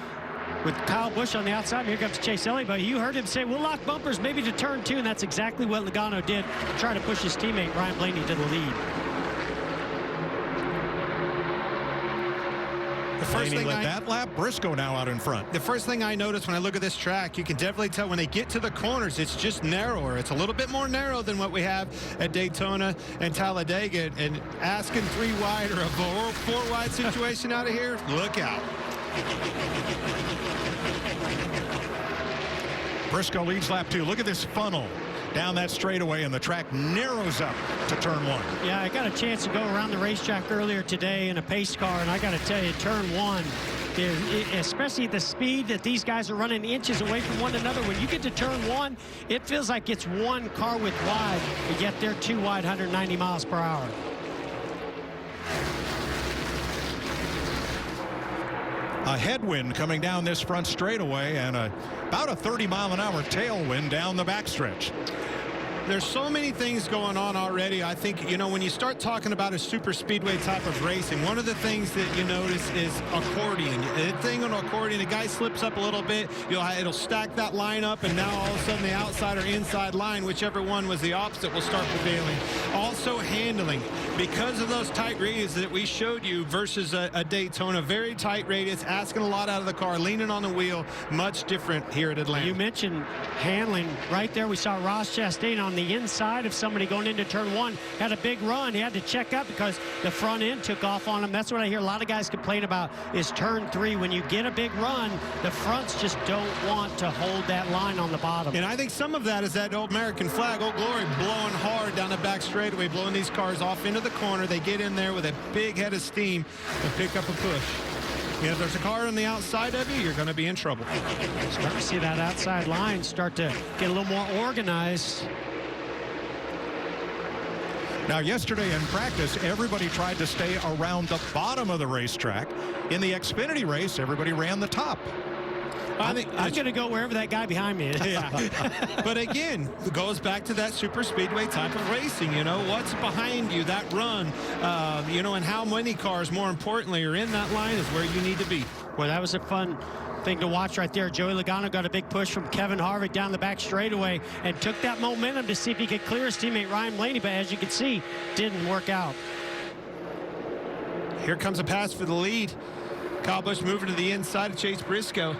with Kyle Busch on the outside. Here comes Chase Elliott, but you heard him say, we'll lock bumpers maybe to turn 2, and that's exactly what Logano did, trying to push his teammate Ryan Blaney to the lead. The first thing that lap, Briscoe now out in front. The first thing I notice when I look at this track, you can definitely tell when they get to the corners, it's just narrower. It's a little bit more narrow than what we have at Daytona and Talladega. And asking 3 wide or a 4 wide situation out of here, look out. Briscoe leads lap 2. Look at this funnel down that straightaway, and the track narrows up to turn 1. Yeah, I got a chance to go around the racetrack earlier today in a pace car, and I got to tell you, turn 1, especially at the speed that these guys are running inches away from one another, when you get to turn 1, it feels like it's 1 car width wide, but yet they're 2 wide, 190 miles per hour. A headwind coming down this front straightaway, and about a 30-mile-an-hour tailwind down the backstretch. There's so many things going on already. I think, you know, when you start talking about a super speedway type of racing, one of the things that you notice is accordion. The thing on accordion, the guy slips up a little bit, it'll stack that line up, and now all of a sudden the outside or inside line, whichever one was the opposite, will start prevailing. Also handling. Because of those tight radiuses that we showed you versus a Daytona, very tight radius, asking a lot out of the car, leaning on the wheel, much different here at Atlanta. You mentioned handling. Right there, we saw Ross Chastain on the inside of somebody going into turn 1, had a big run. He had to check up because the front end took off on him. That's what I hear a lot of guys complain about, is turn 3. When you get a big run, the fronts just don't want to hold that line on the bottom. And I think some of that is that old American flag, Old Glory, blowing hard down the back straightaway, blowing these cars off into the corner. They get in there with a big head of steam and pick up a push. You know, if there's a car on the outside of you, you're going to be in trouble. Start to see that outside line start to get a little more organized. Now, yesterday in practice, everybody tried to stay around the bottom of the racetrack. In the Xfinity race, everybody ran the top. I'm going to go wherever that guy behind me is. Yeah. But again, it goes back to that super speedway type of racing. You know, what's behind you, that run, you know, and how many cars, more importantly, are in that line is where you need to be. Well, that was a fun thing to watch right there. Joey Logano got a big push from Kevin Harvick down the back straightaway and took that momentum to see if he could clear his teammate Ryan Blaney, but as you can see, didn't work out. Here comes a pass for the lead. Kyle Busch moving to the inside of Chase Briscoe.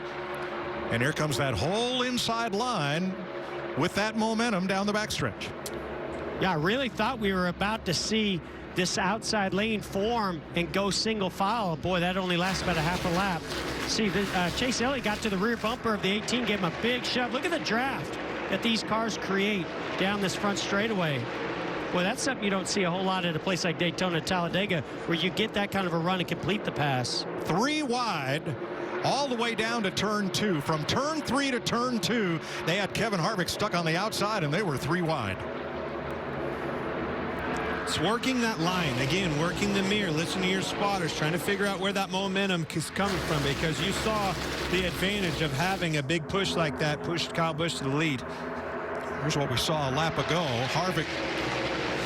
And here comes that whole inside line with that momentum down the backstretch. Yeah, I really thought we were about to see this outside lane form and go single file. Boy, that only lasts about a half a lap. See, Chase Elliott got to the rear bumper of the 18, gave him a big shove. Look at the draft that these cars create down this front straightaway. Well, that's something you don't see a whole lot at a place like Daytona, Talladega, where you get that kind of a run and complete the pass. 3 wide, all the way down to turn 2. From turn 3 to turn 2, they had Kevin Harvick stuck on the outside, and they were 3 wide. It's working that line. Again, working the mirror, listening to your spotters, trying to figure out where that momentum is coming from, because you saw the advantage of having a big push like that pushed Kyle Busch to the lead. Here's what we saw a lap ago. Harvick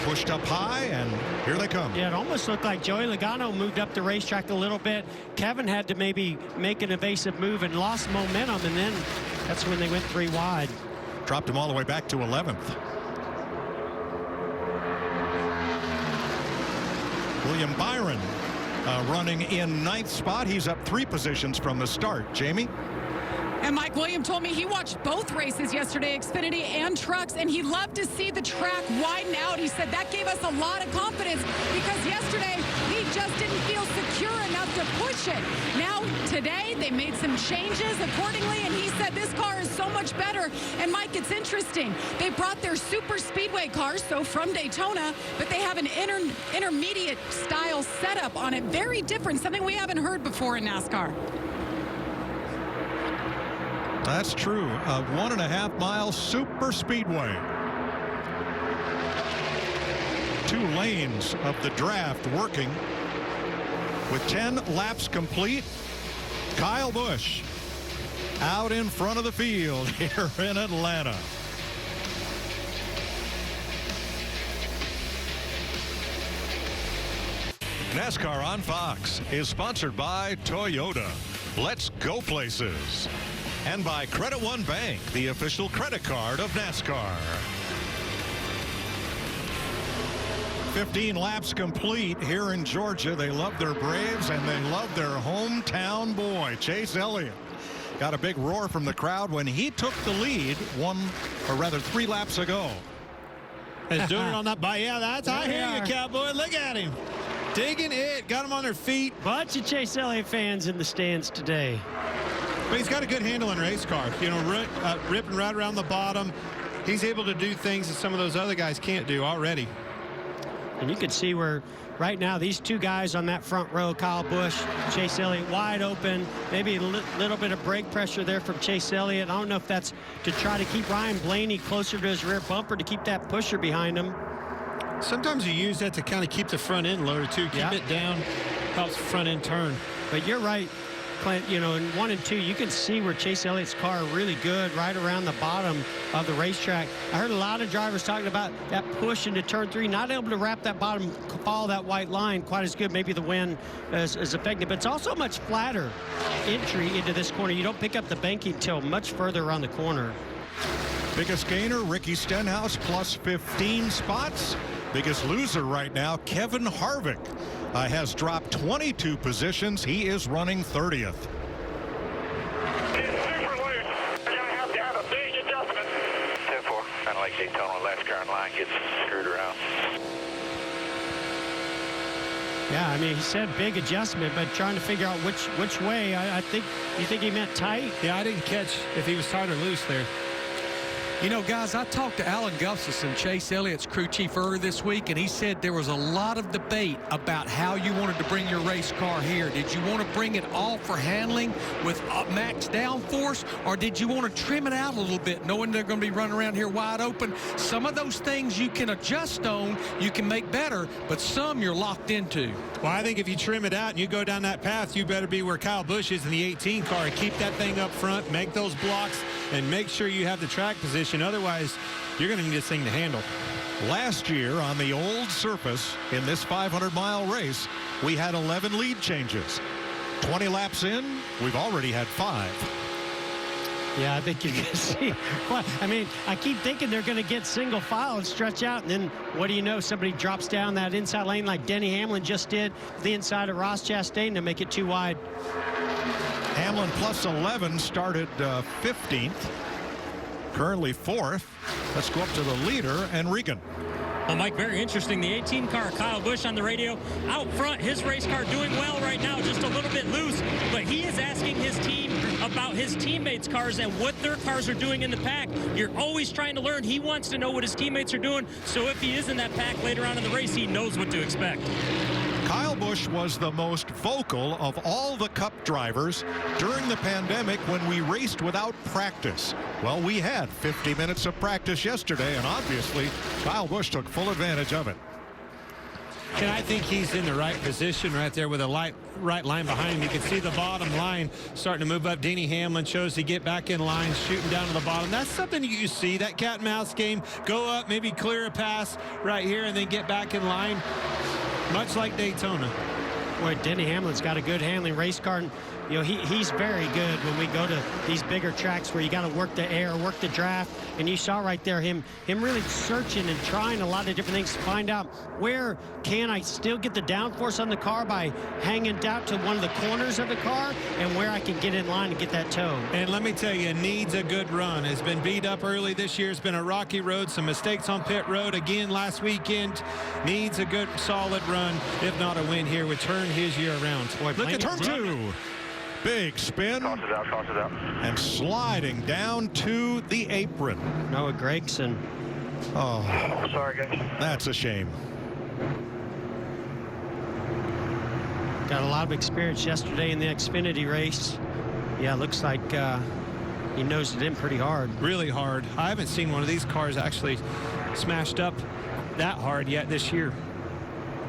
pushed up high, and here they come. Yeah, it almost looked like Joey Logano moved up the racetrack a little bit. Kevin had to maybe make an evasive move and lost momentum, and then that's when they went 3 wide. Dropped him all the way back to 11th. William Byron running in 9th spot. He's up 3 positions from the start. Jamie? And Mike William told me he watched both races yesterday, Xfinity and trucks, and he loved to see the track widen out. He said that gave us a lot of confidence because yesterday he just didn't feel secure enough to push it. Now, today, they made some changes accordingly, and he said this car is so much better. And Mike, it's interesting. They brought their super speedway cars, so from Daytona, but they have an intermediate style setup on it. Very different, something we haven't heard before in NASCAR. That's true. A 1.5-mile super speedway. 2 lanes of the draft working. With 10 laps complete, Kyle Busch out in front of the field here in Atlanta. NASCAR on Fox is sponsored by Toyota. Let's go places. And by Credit One Bank, the official credit card of NASCAR. 15 laps complete here in Georgia. They love their Braves and they love their hometown boy, Chase Elliott. Got a big roar from the crowd when he took the lead 3 laps ago. He's doing it on that bike. Yeah, that's I hear you, Cowboy. Look at him. Digging it. Got him on their feet. Bunch of Chase Elliott fans in the stands today. But he's got a good handle in race car. You know, ripping right around the bottom. He's able to do things that some of those other guys can't do already. And you can see where right now these two guys on that front row, Kyle Busch, Chase Elliott, wide open. Maybe a little bit of brake pressure there from Chase Elliott. I don't know if that's to try to keep Ryan Blaney closer to his rear bumper to keep that pusher behind him. Sometimes you use that to kind of keep the front end loaded too. Keep it down, helps the front end turn. But you're right, Clint, you know, in 1 and 2, you can see where Chase Elliott's car really good right around the bottom of the racetrack. I heard a lot of drivers talking about that push into turn 3, not able to wrap that bottom, follow that white line quite as good. Maybe the wind is effective, but it's also much flatter entry into this corner. You don't pick up the banking till much further around the corner. Biggest gainer, Ricky Stenhouse, plus 15 spots. Biggest loser right now, Kevin Harvick, has dropped 22 positions. He is running 30th. It's super loose. You're going to have a big adjustment. 10-4, kind of like Daytona, last car in line gets screwed around. Yeah, I mean, he said big adjustment, but trying to figure out which way. I think, you think he meant tight? Yeah, I didn't catch if he was tight or loose there. You know, guys, I talked to Alan Gustafson, Chase Elliott's crew chief, earlier this week, and he said there was a lot of debate about how you wanted to bring your race car here. Did you want to bring it all for handling with max downforce, or did you want to trim it out a little bit, knowing they're going to be running around here wide open? Some of those things you can adjust on, you can make better, but some you're locked into. Well, I think if you trim it out and you go down that path, you better be where Kyle Busch is in the 18 car and keep that thing up front, make those blocks, and make sure you have the track position. Otherwise, you're going to need this thing to handle. Last year on the old surface in this 500-mile race, we had 11 lead changes. 20 laps in, we've already had 5. Yeah, I think you can see. Well, I mean, I keep thinking they're going to get single file and stretch out, and then what do you know? Somebody drops down that inside lane like Denny Hamlin just did, the inside of Ross Chastain to make it too wide. Hamlin plus 11 started 15th, currently 4th. Let's go up to the leader, and Regan. Well, Mike, very interesting. The 18 car, Kyle Busch on the radio. Out front, his race car doing well right now, just a little bit loose. But he is asking his team about his teammates' cars and what their cars are doing in the pack. You're always trying to learn. He wants to know what his teammates are doing. So if he is in that pack later on in the race, he knows what to expect. Kyle Busch was the most vocal of all the Cup drivers during the pandemic when we raced without practice. Well, we had 50 minutes of practice yesterday, and obviously Kyle Busch took full advantage of it. And I think he's in the right position right there with a right line behind him. You can see the bottom line starting to move up. Denny Hamlin chose to get back in line, shooting down to the bottom. That's something you see, that cat and mouse game. Go up, maybe clear a pass right here, and then get back in line. Much like Daytona. Boy, Denny Hamlin's got a good handling race car. And, you know, he's very good when we go to these bigger tracks where you got to work the air, work the draft. And you saw right there him really searching and trying a lot of different things to find out where can I still get the downforce on the car by hanging down to one of the corners of the car, and where I can get in line and get that toe. And let me tell you, needs a good run. Has been beat up early this year. It's been a rocky road, some mistakes on pit road again last weekend. Needs a good solid run, if not a win here, would turn his year around. Boy, look at turn 2. Big spin. Tosses out. And sliding down to the apron. Noah Gregson. Oh, sorry, guys. That's a shame. Got a lot of experience yesterday in the Xfinity race. Yeah, looks like he nosed it in pretty hard. Really hard. I haven't seen one of these cars actually smashed up that hard yet this year.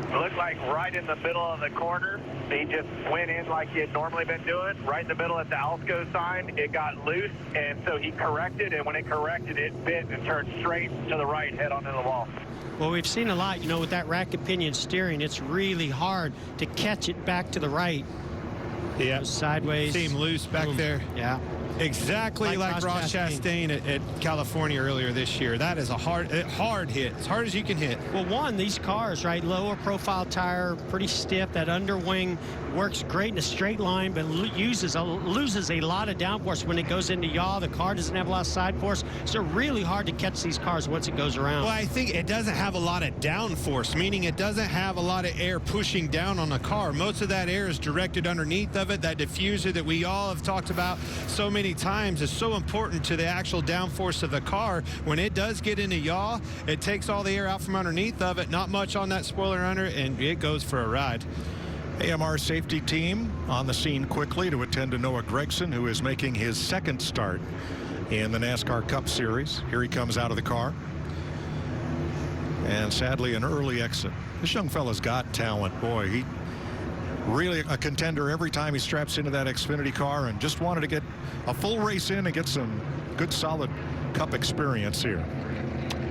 It looked like right in the middle of the corner. He just went in like he had normally been doing, right in the middle at the Alsco sign. It got loose, and so he corrected, and when it corrected, it bit and turned straight to the right, head on into the wall. Well, we've seen a lot, you know, with that racket pinion steering, it's really hard to catch it back to the right. Yeah. Sideways. Seemed loose back there. Yeah. Exactly like Ross Chastain at California earlier this year. That is a hard hit, as hard as you can hit. Well, one, these cars, right, lower profile tire, pretty stiff. That underwing works great in a straight line, but loses a lot of downforce when it goes into yaw. The car doesn't have a lot of side force, so really hard to catch these cars once it goes around. Well, I think it doesn't have a lot of downforce, meaning it doesn't have a lot of air pushing down on the car. Most of that air is directed underneath of it. That diffuser that we all have talked about so many times is so important to the actual downforce of the car. When it does get into yaw, it takes all the air out from underneath of it, not much on that spoiler under, and it goes for a ride. AMR safety team on the scene quickly to attend to Noah Gragson, who is making his second start in the NASCAR Cup Series. Here he comes out of the car. And sadly, an early exit. This young fella's got talent. Boy, he really a contender every time he straps into that Xfinity car, and just wanted to get a full race in and get some good solid Cup experience here.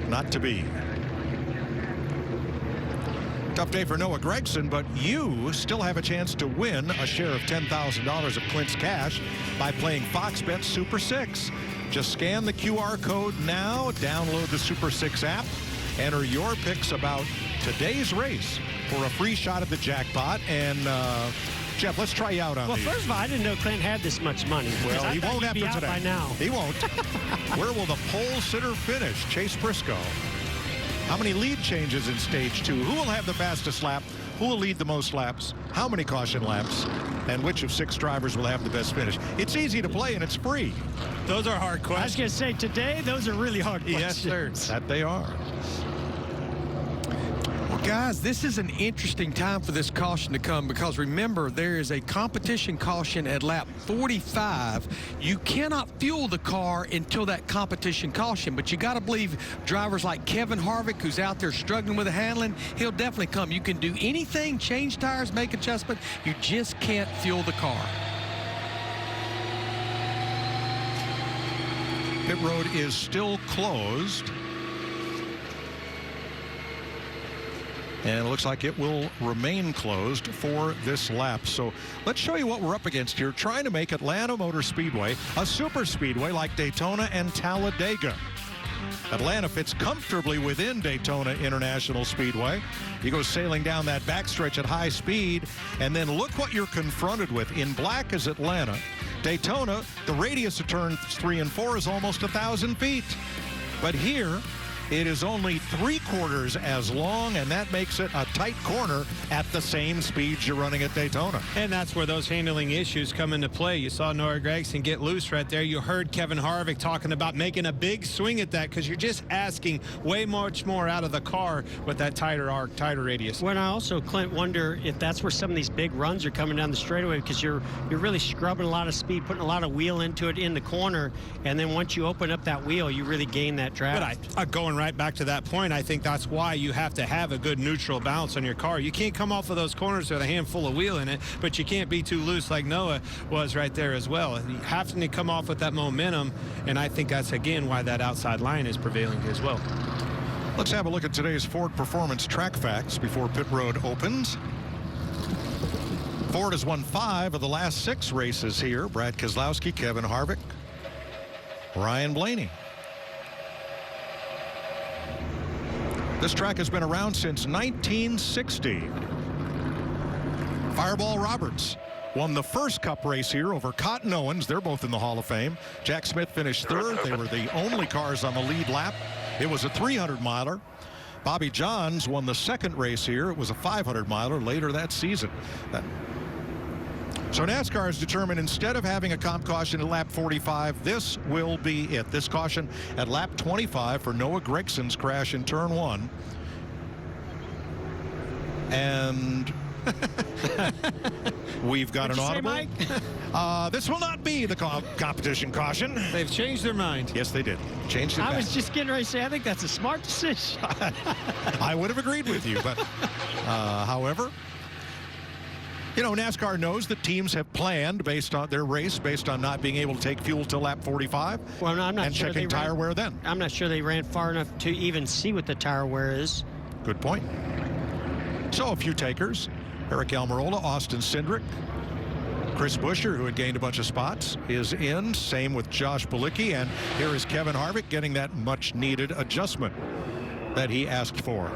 Not to be. Tough day for Noah Gragson, but you still have a chance to win a share of $10,000 of Clint's cash by playing Fox Bet Super 6. Just scan the QR code now, download the Super 6 app, enter your picks about today's race for a free shot at the jackpot. And Jeff, let's try you out on these. Well, first of all, I didn't know Clint had this much money. Well, he won't after today. By now. He won't. Where will the pole sitter finish? Chase Briscoe. How many lead changes in stage 2? Who will have the fastest lap? Who will lead the most laps? How many caution laps? And which of 6 drivers will have the best finish? It's easy to play and it's free. Those are hard questions. I was going to say, today, those are really hard questions. Yes, sir. That they are. Well, guys, this is an interesting time for this caution to come, because remember, there is a competition caution at lap 45. You cannot fuel the car until that competition caution, but you got to believe drivers like Kevin Harvick, who's out there struggling with the handling, he'll definitely come. You can do anything, change tires, make adjustment. You just can't fuel the car. Pit road is still closed. And it looks like it will remain closed for this lap. So let's show you what we're up against here, trying to make Atlanta Motor Speedway a super speedway like Daytona and Talladega. Atlanta fits comfortably within Daytona International Speedway. You go sailing down that backstretch at high speed, and then look what you're confronted with. In black is Atlanta. Daytona, the radius of turns 3 and 4 is almost 1,000 feet. But here, it is only 3/4 as long, and that makes it a tight corner at the same speeds you're running at Daytona. And that's where those handling issues come into play. You saw Noah Gragson get loose right there. You heard Kevin Harvick talking about making a big swing at that, because you're just asking way much more out of the car with that tighter arc, tighter radius. When I also, Clint, wonder if that's where some of these big runs are coming down the straightaway, because you're really scrubbing a lot of speed, putting a lot of wheel into it in the corner, and then once you open up that wheel, you really gain that draft. But going right back to that point, I think that's why you have to have a good neutral balance on your car. You can't come off of those corners with a handful of wheel in it, but you can't be too loose like Noah was right there as well. You have to come off with that momentum, and I think that's, again, why that outside line is prevailing as well. Let's have a look at today's Ford Performance track facts before pit road opens. Ford has won 5 of the last 6 races here. Brad Keselowski, Kevin Harvick, Ryan Blaney. This track has been around since 1960. Fireball Roberts won the first Cup race here over Cotton Owens. They're both in the Hall of Fame. Jack Smith finished 3rd. They were the only cars on the lead lap. It was a 300-miler. Bobby Johns won the second race here. It was a 500-miler later that season. So NASCAR has determined, instead of having a comp caution at lap 45, this will be it. This caution at lap 25 for Noah Gragson's crash in turn 1. And we've got an audible. This will not be the competition caution. They've changed their mind. Yes, they did. Changed it back. I was just getting ready to say, I think that's a smart decision. I would have agreed with you, but however, You know, NASCAR knows that teams have planned based on their race, based on not being able to take fuel till lap 45. Well, no, I'm not and sure checking tire wear then. I'm not sure they ran far enough to even see what the tire wear is. Good point. So a few takers. Eric Almirola, Austin Cindric, Chris Buescher, who had gained a bunch of spots, is in. Same with Josh Bilicki. And here is Kevin Harvick getting that much-needed adjustment that he asked for.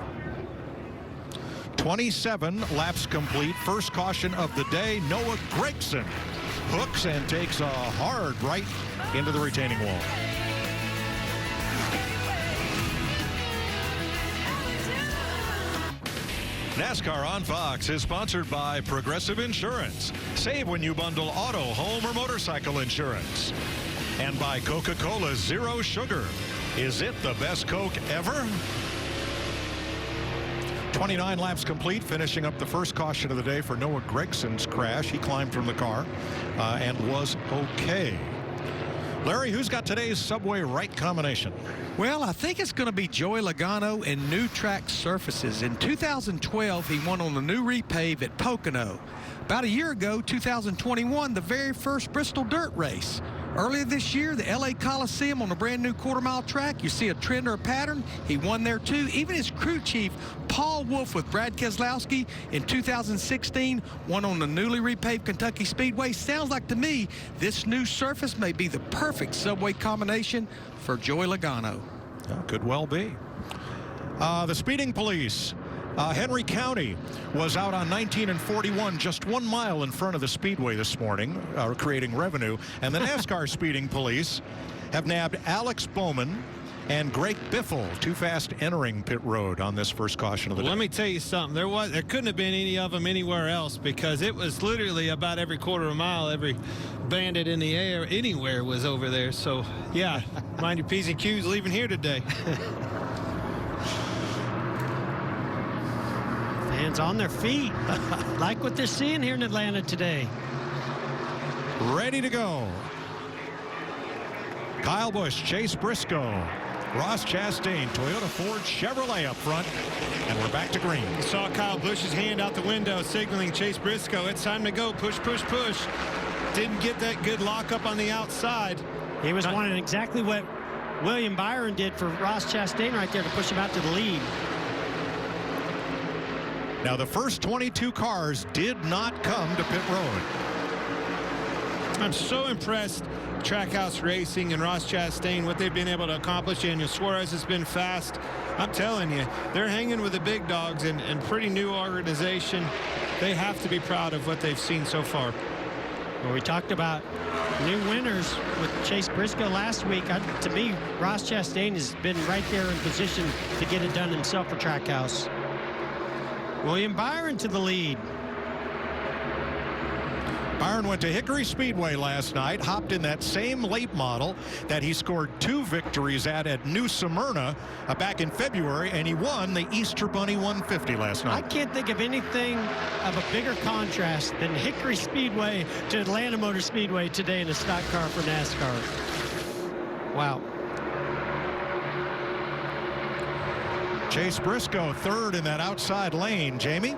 27 laps complete. First caution of the day. Noah Gragson hooks and takes a hard right into the retaining wall. NASCAR on Fox is sponsored by Progressive Insurance. Save when you bundle auto, home, or motorcycle insurance. And by Coca-Cola Zero Sugar. Is it the best Coke ever? 29 laps complete, finishing up the first caution of the day for Noah Gregson's crash. He climbed from the car and was okay. Larry, who's got today's Subway right combination? Well, I think it's going to be Joey Logano and new track surfaces. In 2012, he won on the new repave at Pocono. About a year ago, 2021, the very first Bristol dirt race. Earlier this year, the LA Coliseum on a brand new quarter-mile track. You see a trend or a pattern. He won there too. Even his crew chief, Paul Wolf, with Brad Keselowski in 2016, won on the newly repaved Kentucky Speedway. Sounds like to me this new surface may be the perfect Subway combination for Joey Logano. Yeah, could well be. The speeding police. Henry County was out on 19 and 41, just 1 mile in front of the Speedway this morning, creating revenue. And the NASCAR speeding police have nabbed Alex Bowman and Greg Biffle, too fast entering pit road on this first caution of the day. Let me tell you something. There couldn't have been any of them anywhere else, because it was literally about every quarter of a mile, every bandit in the air anywhere was over there. So, yeah, mind your P's and Q's leaving here today. Fans on their feet. Like what they're seeing here in Atlanta today. Ready to go. Kyle Busch, Chase Briscoe, Ross Chastain, Toyota, Ford, Chevrolet up front, and we're back to green. You saw Kyle Busch's hand out the window signaling Chase Briscoe. It's time to go. Push, push, push. Didn't get that good lockup on the outside. He was wanting exactly what William Byron did for Ross Chastain right there to push him out to the lead. Now, the first 22 cars did not come to pit road. I'm so impressed, Trackhouse Racing and Ross Chastain, what they've been able to accomplish. Daniel Suarez has been fast. I'm telling you, they're hanging with the big dogs and pretty new organization. They have to be proud of what they've seen so far. Well, we talked about new winners with Chase Briscoe last week. To me, Ross Chastain has been right there in position to get it done himself for Trackhouse. William Byron to the lead. Byron went to Hickory Speedway last night, hopped in that same late model that he scored 2 victories at New Smyrna back in February, and he won the Easter Bunny 150 last night. I can't think of anything of a bigger contrast than Hickory Speedway to Atlanta Motor Speedway today in a stock car for NASCAR. Wow. Chase Briscoe third in that outside lane. Jamie?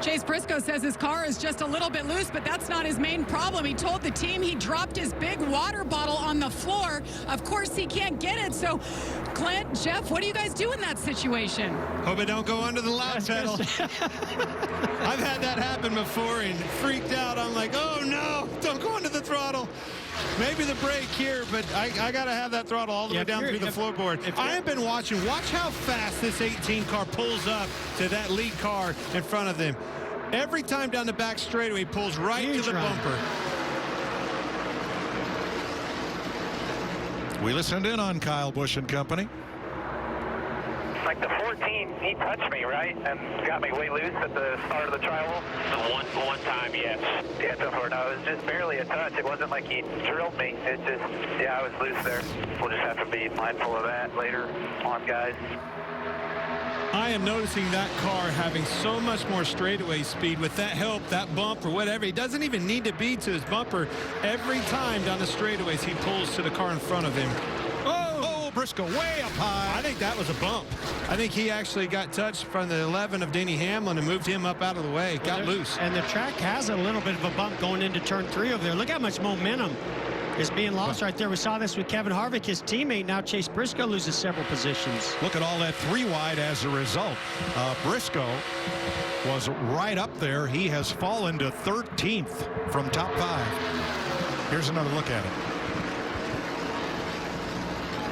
Chase Briscoe says his car is just a little bit loose, but that's not his main problem. He told the team he dropped his big water bottle on the floor. Of course, he can't get it. So, Clint, Jeff, what do you guys do in that situation? Hope it don't go under the loud pedal. I've had that happen before and freaked out. I'm like, oh, no, don't go under the throttle. Maybe the brake here, but I got to have that throttle all the way down through the floorboard. I have been watching. Watch how fast this 18 car pulls up to that lead car in front of them. Every time down the back straightaway, he pulls right to the bumper. We listened in on Kyle Busch and company. Like the 14, he touched me, right? And got me way loose at the start of the trial. The one time, yes. Yeah, before. No, it was just barely a touch. It wasn't like he drilled me. It's just, yeah, I was loose there. We'll just have to be mindful of that later on, guys. I am noticing that car having so much more straightaway speed with that help, that bump, or whatever. He doesn't even need to be to his bumper. Every time down the straightaways, he pulls to the car in front of him. Oh, Briscoe way up high. I think that was a bump. I think he actually got touched from the 11 of Denny Hamlin and moved him up out of the way. Got loose. And the track has a little bit of a bump going into turn 3 over there. Look how much momentum is being lost right there. We saw this with Kevin Harvick, his teammate. Now Chase Briscoe loses several positions. Look at all that 3 wide as a result. Briscoe was right up there. He has fallen to 13th from top 5. Here's another look at it.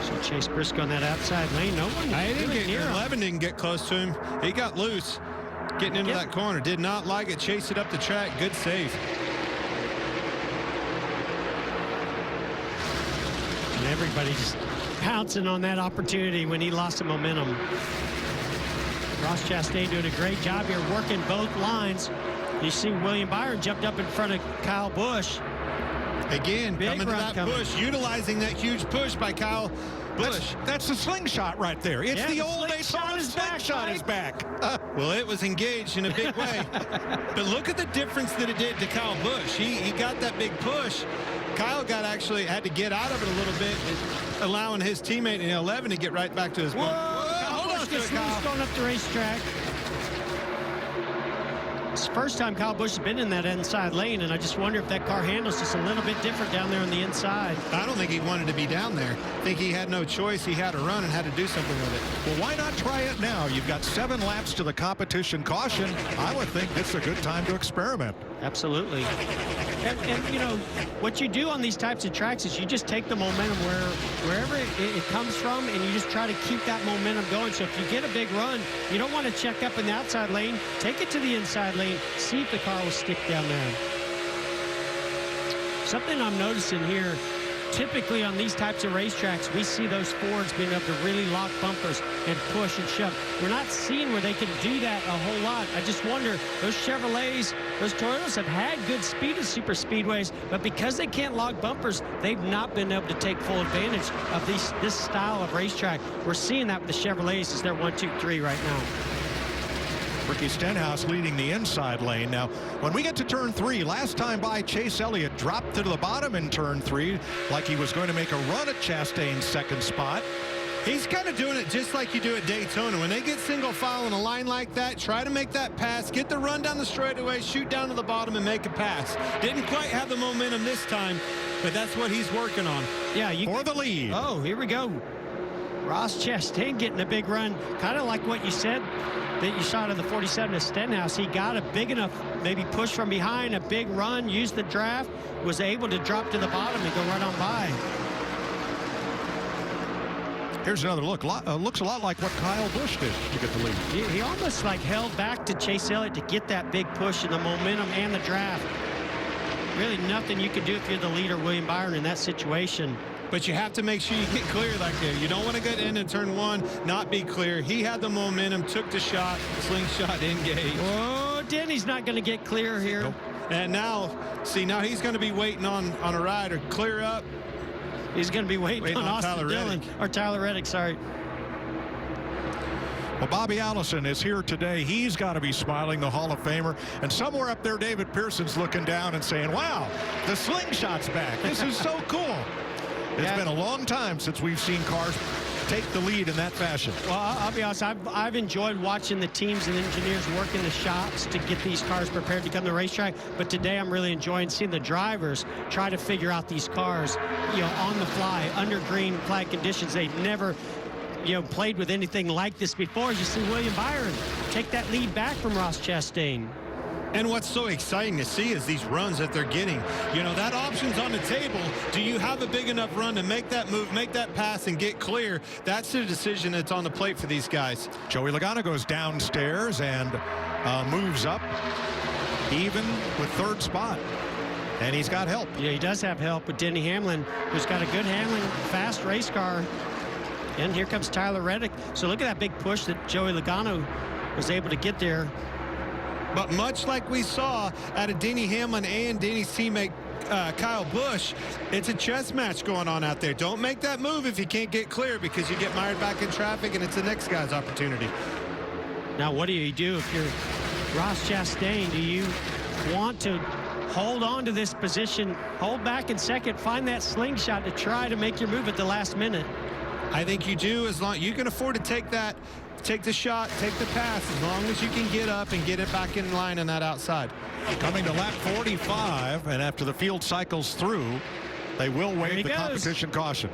So Chase Briscoe in that outside lane. No one really near him. 11 didn't get close to him. He got loose getting into that corner. Did not like it. Chased it up the track. Good save. And everybody just pouncing on that opportunity when he lost the momentum. Ross Chastain doing a great job here, working both lines. You see William Byron jumped up in front of Kyle Busch. Again, coming to that push, utilizing that huge push by Kyle Busch. That's the slingshot right there. It's the old Daytona slingshot is back. Well, it was engaged in a big way. But look at the difference that it did to Kyle Busch. He got that big push. Kyle had to get out of it a little bit, allowing his teammate in 11 to get right back to his bump. Hold on, gets loose going up the racetrack. It's the first time Kyle Busch has been in that inside lane, and I just wonder if that car handles just a little bit different down there on the inside. I don't think he wanted to be down there. I think he had no choice. He had to run and had to do something with it. Well, why not try it now? You've got 7 laps to the competition caution. I would think this is a good time to experiment. Absolutely. And you know, what you do on these types of tracks is you just take the momentum wherever it comes from, and you just try to keep that momentum going. So if you get a big run, you don't want to check up in the outside lane. Take it to the inside lane. See if the car will stick down there. Something I'm noticing here, typically on these types of racetracks, we see those Fords being able to really lock bumpers and push and shove. We're not seeing where they can do that a whole lot. I just wonder, those Chevrolets, those Toyotas have had good speed at super speedways, but because they can't lock bumpers, they've not been able to take full advantage of this style of racetrack. We're seeing that with the Chevrolets as they're 1, 2, 3 right now. Ricky Stenhouse leading the inside lane. Now, when we get to turn 3, last time by, Chase Elliott dropped to the bottom in turn 3 like he was going to make a run at Chastain's second spot. He's kind of doing it just like you do at Daytona. When they get single file in a line like that, try to make that pass, get the run down the straightaway, shoot down to the bottom and make a pass. Didn't quite have the momentum this time, but that's what he's working on. Yeah, for the lead. Oh, here we go. Ross Chastain getting a big run, kind of like what you said that you saw to the 47 of Stenhouse. He got a big enough maybe push from behind, a big run, used the draft, was able to drop to the bottom and go right on by. Here's another look. Looks a lot like what Kyle Busch did to get the lead. He almost like held back to Chase Elliott to get that big push and the momentum and the draft. Really nothing you can do if you're the leader, William Byron, in that situation. But you have to make sure you get clear like there. You don't want to get into turn 1, not be clear. He had the momentum, took the shot, slingshot engaged. Oh, Denny's not going to get clear here. Nope. And now, see, now he's going to be waiting on a rider. Clear up. He's going to be waiting on Austin Dillon, or Tyler Reddick, sorry. Well, Bobby Allison is here today. He's got to be smiling, the Hall of Famer. And somewhere up there, David Pearson's looking down and saying, wow, the slingshot's back. This is so cool. It's been a long time since we've seen cars take the lead in that fashion. Well, I'll be honest, I've enjoyed watching the teams and engineers work in the shops to get these cars prepared to come to the racetrack. But today I'm really enjoying seeing the drivers try to figure out these cars, you know, on the fly, under green flag conditions. They've never, you know, played with anything like this before. As you see William Byron take that lead back from Ross Chastain. And what's so exciting to see is these runs that they're getting. You know, that option's on the table. Do you have a big enough run to make that move, make that pass, and get clear? That's the decision that's on the plate for these guys. Joey Logano goes downstairs and moves up even with third spot. And he's got help. Yeah, he does have help with Denny Hamlin, who's got a good handling, fast race car. And here comes Tyler Reddick. So look at that big push that Joey Logano was able to get there. But much like we saw out of Denny Hamlin and Denny's teammate Kyle Busch, it's a chess match going on out there. Don't make that move if you can't get clear, because you get mired back in traffic and it's the next guy's opportunity. Now, what do you do if you're Ross Chastain? Do you want to hold on to this position, hold back in second, find that slingshot to try to make your move at the last minute? I think you do, as long you can afford to take the shot, take the pass, as long as you can get up and get it back in line on that outside. Coming to lap 45, and after the field cycles through, they will waive the competition caution.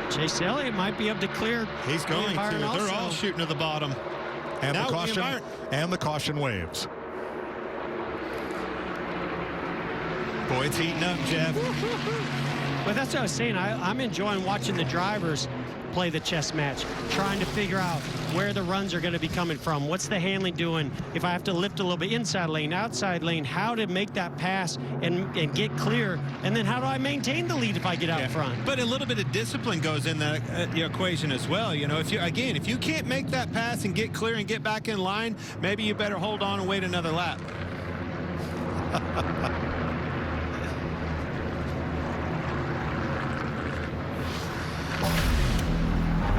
Chase Elliott might be able to clear. He's going to. They're all shooting to the bottom. And the caution waves. Boy, it's heating up, Jeff. But that's what I was saying. I'm enjoying watching the drivers play the chess match, trying to figure out where the runs are going to be coming from. What's the handling doing? If I have to lift a little bit inside lane, outside lane, how to make that pass and get clear, and then how do I maintain the lead if I get out front? But a little bit of discipline goes in that equation as well. You know, if you can't make that pass and get clear and get back in line, maybe you better hold on and wait another lap.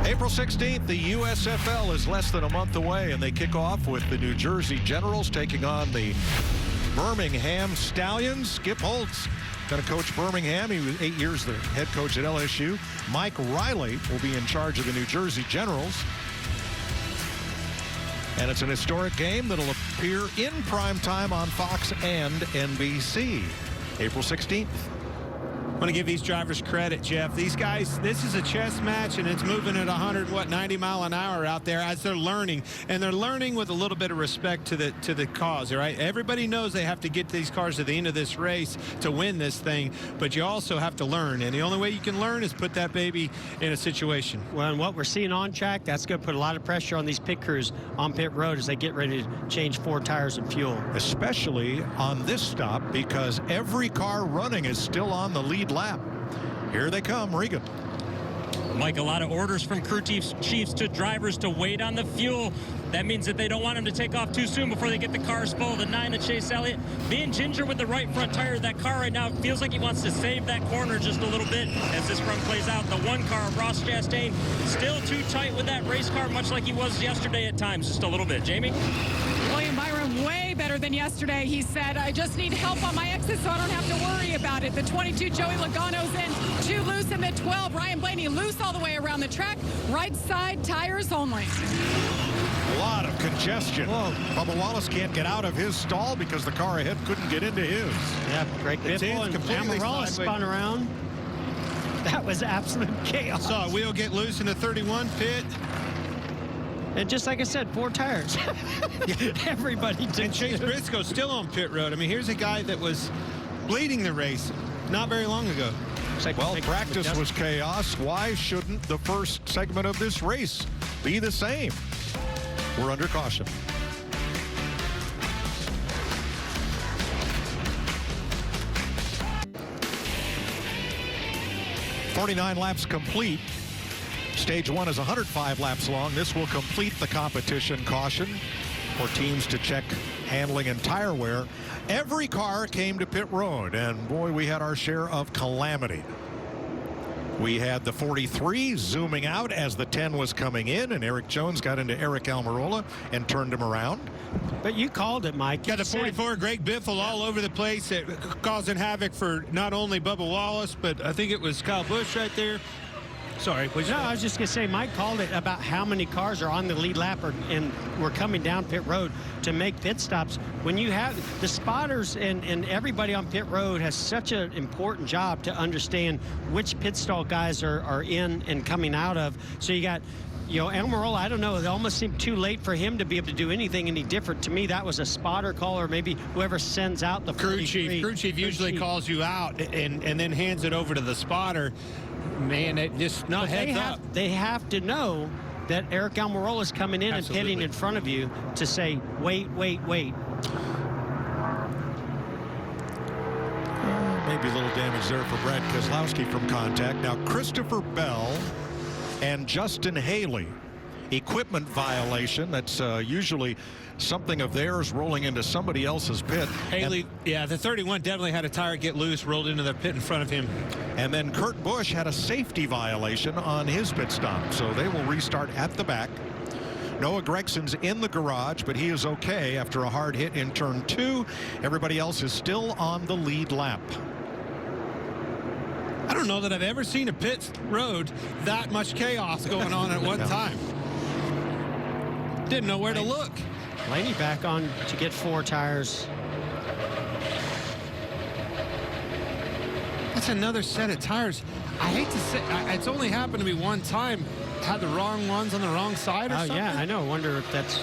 April 16th, the USFL is less than a month away, and they kick off with the New Jersey Generals taking on the Birmingham Stallions. Skip Holtz going to coach Birmingham. He was 8 years the head coach at LSU. Mike Riley will be in charge of the New Jersey Generals. And it's an historic game that'll appear in prime time on Fox and NBC. April 16th. I want to give these drivers credit, Jeff. These guys, this is a chess match, and it's moving at 90 mile an hour out there as they're learning, and they're learning with a little bit of respect to the cause. All right, everybody knows they have to get these cars to the end of this race to win this thing, but you also have to learn, and the only way you can learn is put that baby in a situation. Well, and what we're seeing on track, that's going to put a lot of pressure on these pit crews on pit road as they get ready to change 4 tires and fuel. Especially on this stop, because every car running is still on the lead lap. Here they come, Regan. Mike, a lot of orders from crew chiefs to drivers to wait on the fuel. That means that they don't want them to take off too soon before they get the cars full. The 9 of Chase Elliott being ginger with the right front tire. That car right now feels like he wants to save that corner just a little bit as this run plays out. The 1 car, Ross Chastain, still too tight with that race car, much like he was yesterday at times, just a little bit. Jamie? William Byron way better than yesterday. He said, I just need help on my exit so I don't have to worry about it. The 22, Joey Logano's in, 2 loose, and the 12, Ryan Blaney, loose all the way around the track. Right side tires only. A lot of congestion. Whoa. Bubba Wallace can't get out of his stall because the car ahead couldn't get into his. Yeah, Greg Biffle and Amarola spun around. That was absolute chaos. Saw a wheel get loose in the 31 pit. And just like I said, 4 tires. Everybody did. And Chase Briscoe's still on pit road. I mean, here's a guy that was leading the race not very long ago. Well, practice was chaos. Why shouldn't the first segment of this race be the same? We're under caution. "49 laps complete. Stage 1 is 105 laps long. This will complete the competition caution for teams to check handling and tire wear. Every car came to pit road, and boy, we had our share of calamity. We had the 43 zooming out as the 10 was coming in, and Eric Jones got into Eric Almirola and turned him around. But you called it, Mike. Got the 44, Greg Biffle, all over the place, causing havoc for not only Bubba Wallace, but I think it was Kyle Busch right there. Sorry. No, I was just going to say, Mike called it about how many cars are on the lead lap and we're coming down pit road to make pit stops. When you have the spotters and everybody on pit road has such an important job to understand which pit stall guys are in and coming out of. So you got, you know, Almirola, I don't know, it almost seemed too late for him to be able to do anything any different. To me, that was a spotter call, or maybe whoever sends out the crew chief. Crew chief usually calls you out and then hands it over to the spotter. Man, it just not heads up. They have to know that Eric Almirola is coming in and pitting in front of you to say, wait. Maybe a little damage there for Brad Keselowski from contact. Now, Christopher Bell and Justin Haley, equipment violation. That's usually something of theirs rolling into somebody else's pit. Haley, yeah, the 31 definitely had a tire get loose, rolled into the pit in front of him. And then Kurt Busch had a safety violation on his pit stop, so they will restart at the back. Noah Gregson's in the garage, but he is okay after a hard hit in turn 2. Everybody else is still on the lead lap. don't know that I've ever seen a pit road that much chaos going on at one time. Didn't know where to look. Blaney back on to get 4 tires. That's another set of tires. I hate to say, it's only happened to me one time. Had the wrong ones on the wrong side or something? Yeah, I know. I wonder if that's...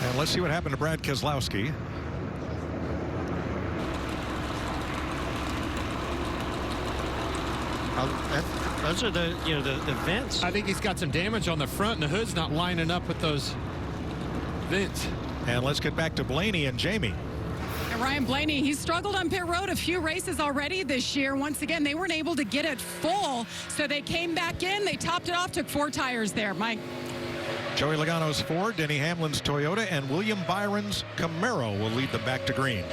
And let's see what happened to Brad Keselowski. Those are the, the vents. I think he's got some damage on the front, and the hood's not lining up with those vents. And let's get back to Blaney and Jamie. And Ryan Blaney, he struggled on pit road a few races already this year. Once again, they weren't able to get it full, so they came back in. They topped it off, took 4 tires there. Mike. Joey Logano's Ford, Denny Hamlin's Toyota, and William Byron's Camaro will lead them back to green.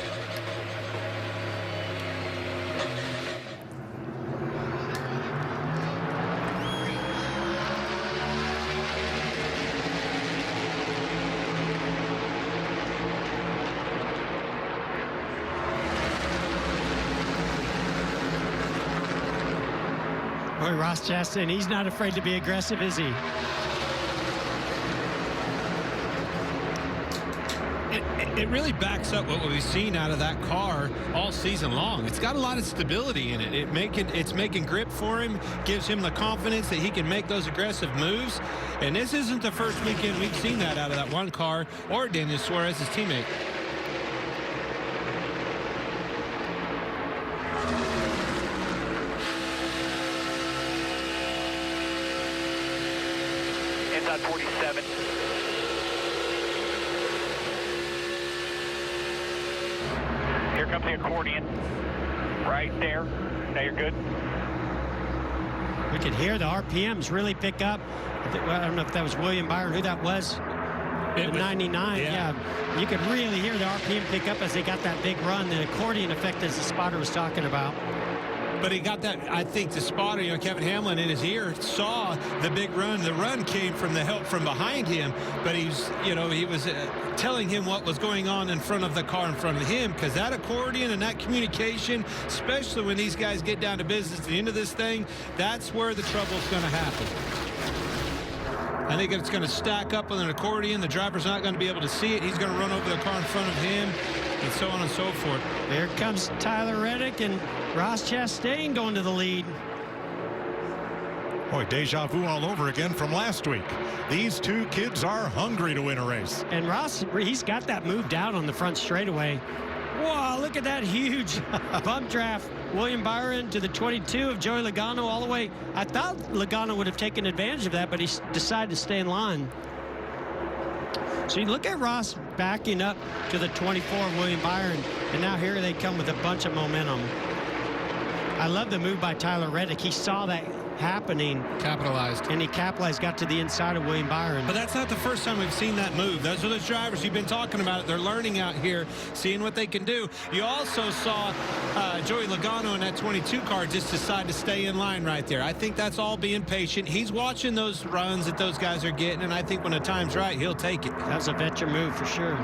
Boy, Ross Chastain, he's not afraid to be aggressive, is he? It really backs up what we've seen out of that car all season long. It's got a lot of stability in it. It's making grip for him, gives him the confidence that he can make those aggressive moves. And this isn't the first weekend we've seen that out of that one car or Daniel Suarez's teammate. Inside 47. Here comes the accordion. Right there. Now you're good. We could hear the RPMs really pick up. I don't know if that was William Byron, who that was. The 99, yeah. You could really hear the RPM pick up as they got that big run, the accordion effect as the spotter was talking about. But he got that, I think the spotter, Kevin Hamlin in his ear saw the big run. The run came from the help from behind him, but he was telling him what was going on in front of the car in front of him, because that accordion and that communication, especially when these guys get down to business at the end of this thing, that's where the trouble's going to happen. I think it's going to stack up with an accordion. The driver's not going to be able to see it. He's going to run over the car in front of him, and so on and so forth. There comes Tyler Reddick and Ross Chastain going to the lead. Boy, deja vu all over again from last week. These two kids are hungry to win a race. And Ross, he's got that moved out on the front straightaway. Wow, look at that huge bump draft. William Byron to the 22 of Joey Logano all the way. I thought Logano would have taken advantage of that, but he decided to stay in line. So you look at Ross backing up to the 24 of William Byron, and now here they come with a bunch of momentum. I love the move by Tyler Reddick. He saw that happening. Capitalized. And he capitalized, got to the inside of William Byron. But that's not the first time we've seen that move. Those are those drivers you've been talking about. They're learning out here, seeing what they can do. You also saw Joey Logano in that 22 car just decide to stay in line right there. I think that's all being patient. He's watching those runs that those guys are getting, and I think when the time's right, he'll take it. That was a veteran move for sure.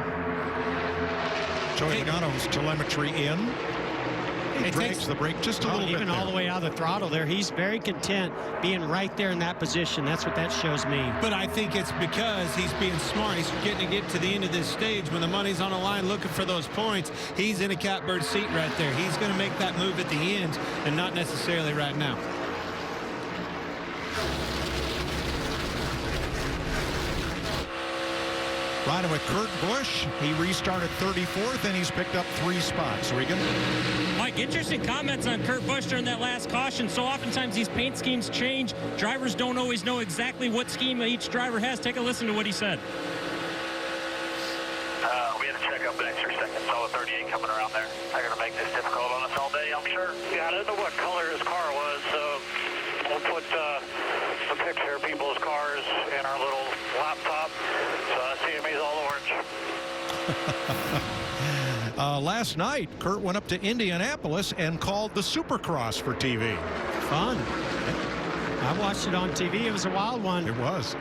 Joey Logano's telemetry in. He drags the brake just a little bit. Even all the way out of the throttle there. He's very content being right there in that position. That's what that shows me. But I think it's because he's being smart. He's getting to get to the end of this stage when the money's on the line looking for those points. He's in a catbird seat right there. He's going to make that move at the end and not necessarily right now. Riding with Kurt Busch, he restarted 34th, and he's picked up 3 spots. Regan? Mike, interesting comments on Kurt Busch during that last caution. So oftentimes these paint schemes change. Drivers don't always know exactly what scheme each driver has. Take a listen to what he said. We had to check up an extra second. Saw a 38 coming around there. They're going to make this difficult on us all day, I'm sure. Yeah, I don't know what color his car was, so we'll put a picture of people's cars in our little laptop. So I see him, he's all orange. Last night, Kurt went up to Indianapolis and called the Supercross for TV. Fun. I watched it on TV. It was a wild one. It was.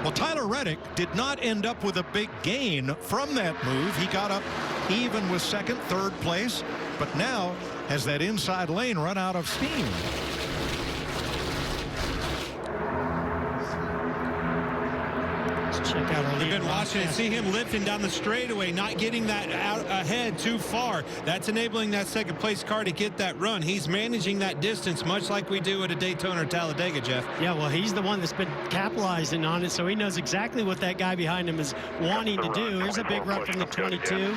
Well, Tyler Reddick did not end up with a big gain from that move. He got up. even with second, third place, but now has that inside lane run out of steam. Check out our We've been watching and see him lifting down the straightaway, not getting that out ahead too far. That's enabling that second place car to get that run. He's managing that distance much like we do at a Daytona or Talladega, Jeff. Yeah, well, he's the one that's been capitalizing on it, so he knows exactly what that guy behind him is wanting to do. Here's a big run from the 22.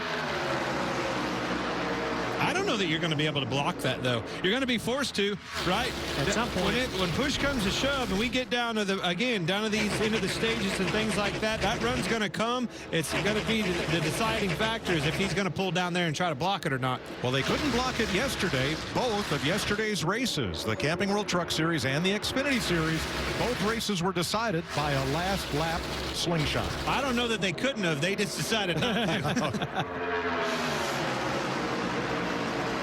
I don't know that you're going to be able to block that, though. You're going to be forced to, right? At some point. When push comes to shove and we get down to these into the stages and things like that, that run's going to come. It's going to be the deciding factors if he's going to pull down there and try to block it or not. Well, they couldn't block it yesterday. Both of yesterday's races, the Camping World Truck Series and the Xfinity Series, both races were decided by a last lap slingshot. I don't know that they couldn't have. They just decided not to.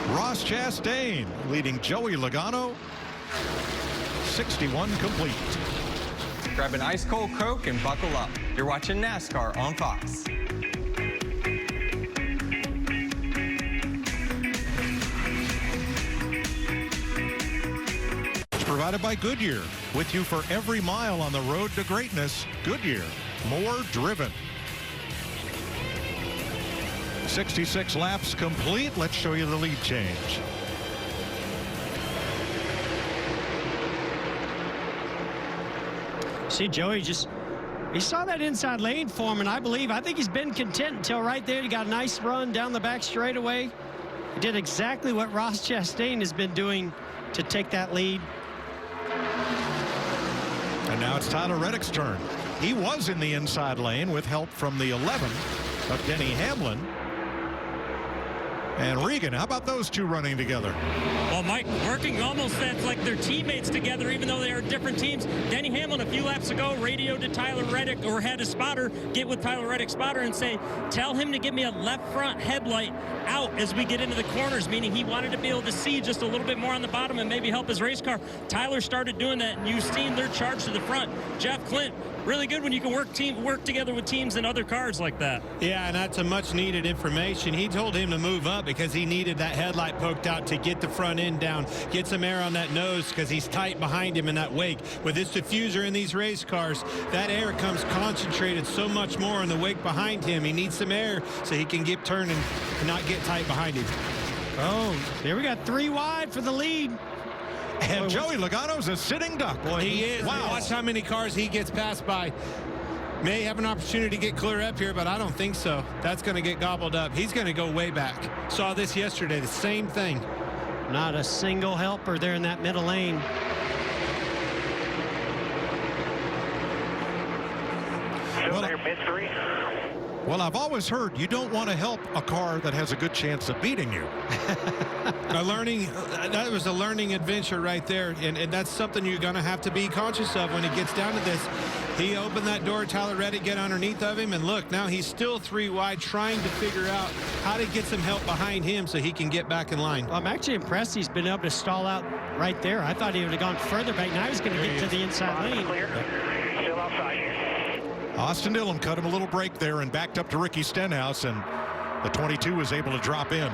Ross Chastain leading Joey Logano. 61 complete. Grab an ice cold Coke and buckle up. You're watching NASCAR on Fox. It's provided by Goodyear. With you for every mile on the road to greatness. Goodyear, more driven. 66 laps complete. Let's show you the lead change. See, Joey he saw that inside lane for him, and I think he's been content until right there. He got a nice run down the back straightaway. He did exactly what Ross Chastain has been doing to take that lead. And now it's Tyler Reddick's turn. He was in the inside lane with help from the 11 of Denny Hamlin. And Regan, how about those two running together? Well, Mike, working almost that's like they're teammates together, even though they are different teams. Denny Hamlin a few laps ago radioed to Tyler Reddick, or had a spotter get with Tyler Reddick's spotter and say, tell him to give me a left front headlight out as we get into the corners, meaning he wanted to be able to see just a little bit more on the bottom and maybe help his race car. Tyler started doing that, and you've seen their charge to the front. Jeff Clint, really good when you can work together with teams in other cars like that. Yeah, and that's a much needed information. He told him to move up because he needed that headlight poked out to get the front end down, get some air on that nose because he's tight behind him in that wake. With this diffuser in these race cars, that air comes concentrated so much more in the wake behind him. He needs some air so he can get turning and not get tight behind him. Oh, there we got 3 wide for the lead. And Joey Logano's a sitting duck. Boy, he is. Wow. Watch how many cars he gets passed by. May have an opportunity to get clear up here, but I don't think so. That's going to get gobbled up. He's going to go way back. Saw this yesterday, the same thing. Not a single helper there in that middle lane. Well, I've always heard you don't want to help a car that has a good chance of beating you. That was a learning adventure right there, and that's something you're going to have to be conscious of when it gets down to this. He opened that door, Tyler Reddick get underneath of him, and look, now he's still 3 wide, trying to figure out how to get some help behind him so he can get back in line. Well, I'm actually impressed he's been able to stall out right there. I thought he would have gone further back. Now he's going to get to the inside lane. Still outside here. Austin Dillon cut him a little break there and backed up to Ricky Stenhouse, and the 22 was able to drop in.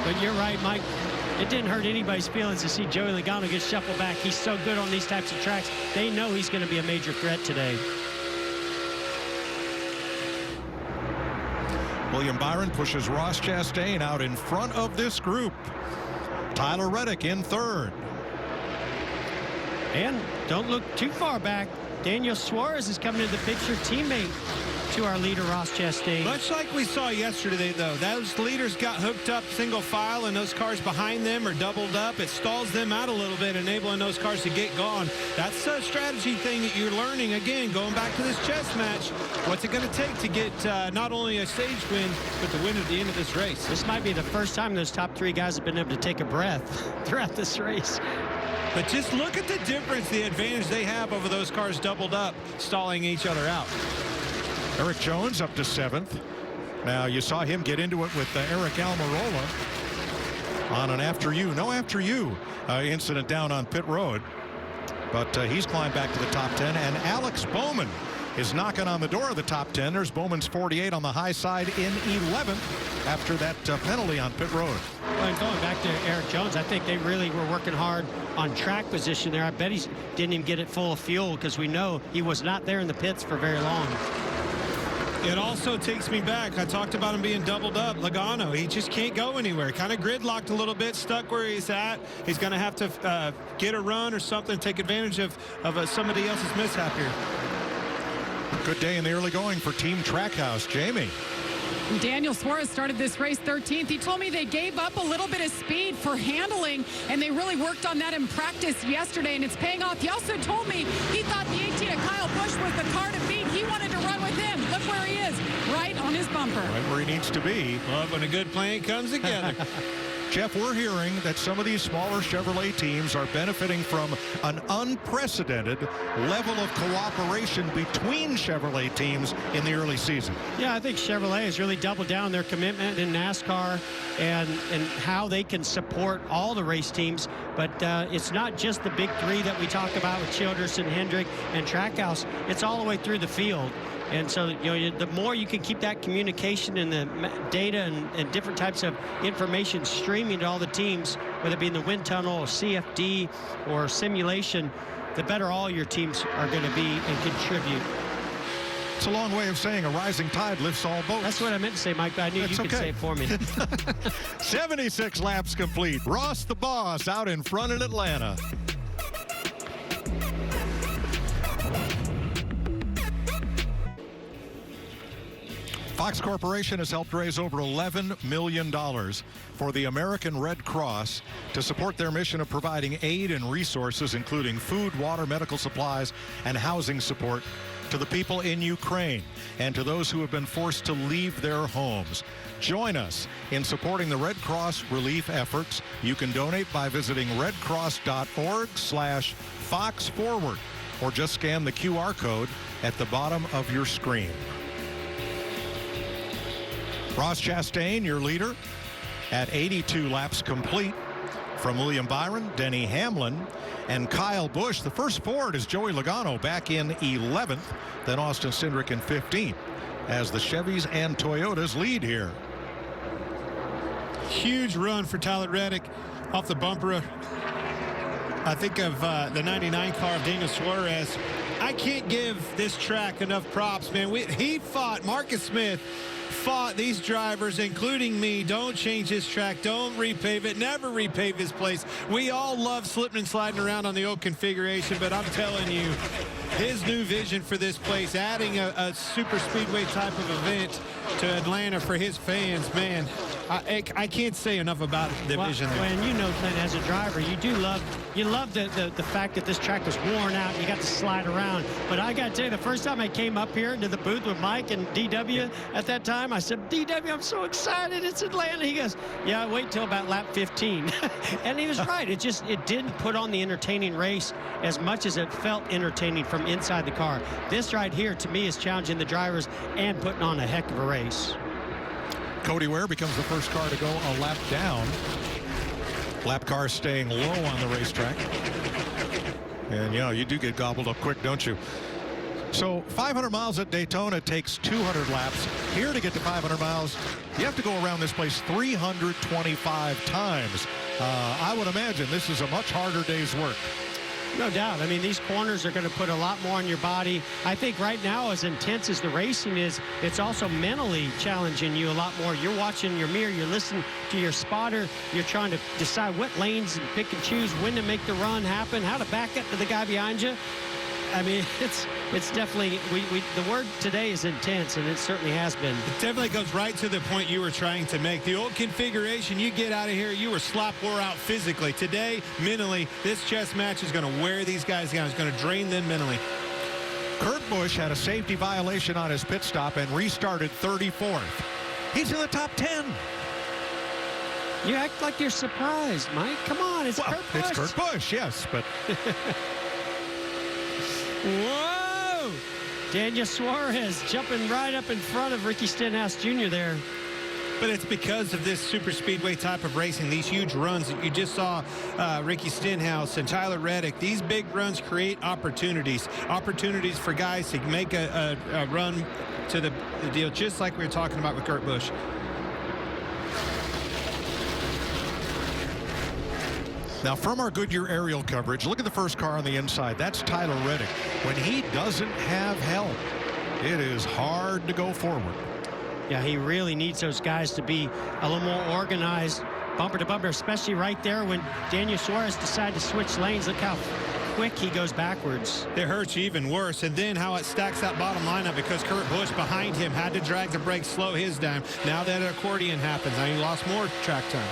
But you're right, Mike. It didn't hurt anybody's feelings to see Joey Logano get shuffled back. He's so good on these types of tracks. They know he's going to be a major threat today. William Byron pushes Ross Chastain out in front of this group. Tyler Reddick in third. And don't look too far back. Daniel Suarez is coming into the picture, teammate to our leader, Ross Chastain. Much like we saw yesterday, though, those leaders got hooked up single file, and those cars behind them are doubled up. It stalls them out a little bit, enabling those cars to get gone. That's a strategy thing that you're learning. Again, going back to this chess match, what's it going to take to get not only a stage win, but the win at the end of this race? This might be the first time those top 3 guys have been able to take a breath throughout this race. But just look at the difference, the advantage they have over those cars doubled up, stalling each other out. Eric Jones up to 7th. Now, you saw him get into it with Eric Almirola on an after you incident down on pit road. But he's climbed back to the top 10. And Alex Bowman is knocking on the door of the top 10. There's Bowman's 48 on the high side in 11th after that penalty on pit road. Well, and going back to Eric Jones, I think they really were working hard on track position there. I bet he didn't even get it full of fuel because we know he was not there in the pits for very long. It also takes me back. I talked about him being doubled up. Logano, he just can't go anywhere. Kind of gridlocked a little bit, stuck where he's at. He's going to have to get a run or something, take advantage of somebody else's mishap here. Good day in the early going for Team Trackhouse. Jamie. Daniel Suarez started this race 13th. He told me they gave up a little bit of speed for handling, and they really worked on that in practice yesterday, and it's paying off. He also told me he thought the 18 of Kyle Busch was the car to beat. He wanted to run with him. Look where he is, right on his bumper. Right where he needs to be. Love when a good plan comes together. Jeff, we're hearing that some of these smaller Chevrolet teams are benefiting from an unprecedented level of cooperation between Chevrolet teams in the early season. Yeah, I think Chevrolet has really doubled down their commitment in NASCAR and how they can support all the race teams. But it's not just the big three that we talk about with Childress and Hendrick and Trackhouse. It's all the way through the field. And so, the more you can keep that communication and the data and different types of information streaming to all the teams, whether it be in the wind tunnel or CFD or simulation, the better all your teams are going to be and contribute. It's a long way of saying a rising tide lifts all boats. That's what I meant to say, Mike, but I knew you could say it for me. 76 laps complete. Ross the Boss out in front in Atlanta. Fox Corporation has helped raise over $11 million for the American Red Cross to support their mission of providing aid and resources, including food, water, medical supplies, and housing support to the people in Ukraine and to those who have been forced to leave their homes. Join us in supporting the Red Cross relief efforts. You can donate by visiting redcross.org/FoxForward or just scan the QR code at the bottom of your screen. Ross Chastain, your leader, at 82 laps complete. From William Byron, Denny Hamlin, and Kyle Busch. The first Ford is Joey Logano back in 11th, then Austin Cindric in 15th, as the Chevys and Toyotas lead here. Huge run for Tyler Reddick off the bumper. I think of the 99 car of Daniel Suarez. I can't give this track enough props, man. Marcus Smith fought these drivers, including me. Don't change this track. Don't repave it. Never repave this place. We all love slipping and sliding around on the old configuration, but I'm telling you, his new vision for this place, adding a super speedway type of event to Atlanta for his fans, man, I can't say enough about the vision there. And you know, Clint, as a driver, you love the fact that this track was worn out and you got to slide around. But I got to tell you, the first time I came up here into the booth with Mike and DW at that time, I said, DW, I'm so excited. It's Atlanta. He goes, yeah, wait till about lap 15. And he was right. It didn't put on the entertaining race as much as it felt entertaining from inside the car. This right here, to me, is challenging the drivers and putting on a heck of a race. Cody Ware becomes the first car to go a lap down. Lap car staying low on the racetrack. And, you do get gobbled up quick, don't you? So 500 miles at Daytona takes 200 laps. Here to get to 500 miles, you have to go around this place 325 times. I would imagine this is a much harder day's work. No doubt. I mean, these corners are going to put a lot more on your body. I think right now, as intense as the racing is, it's also mentally challenging you a lot more. You're watching your mirror, you're listening to your spotter, you're trying to decide what lanes and pick and choose, when to make the run happen, how to back up to the guy behind you. I mean, it's definitely, the word today is intense, and it certainly has been. It definitely goes right to the point you were trying to make. The old configuration, you get out of here, you were wore out physically. Today, mentally, this chess match is going to wear these guys down. It's going to drain them mentally. Kurt Busch had a safety violation on his pit stop and restarted 34th. He's in the top 10. You act like you're surprised, Mike. Come on, it's Kurt Busch. It's Kurt Busch, yes, but... Whoa! Daniel Suarez jumping right up in front of Ricky Stenhouse Jr. there. But it's because of this super speedway type of racing, these huge runs that you just saw Ricky Stenhouse and Tyler Reddick. These big runs create opportunities for guys to make a run to the deal, just like we were talking about with Kurt Busch. Now, from our Goodyear aerial coverage, look at the first car on the inside. That's Tyler Reddick. When he doesn't have help, it is hard to go forward. Yeah, he really needs those guys to be a little more organized, bumper to bumper, especially right there when Daniel Suarez decided to switch lanes. Look how quick he goes backwards. It hurts you even worse. And then how it stacks that bottom lineup, because Kurt Busch behind him had to drag the brakes, slow his down. Now that accordion happens, now he lost more track time.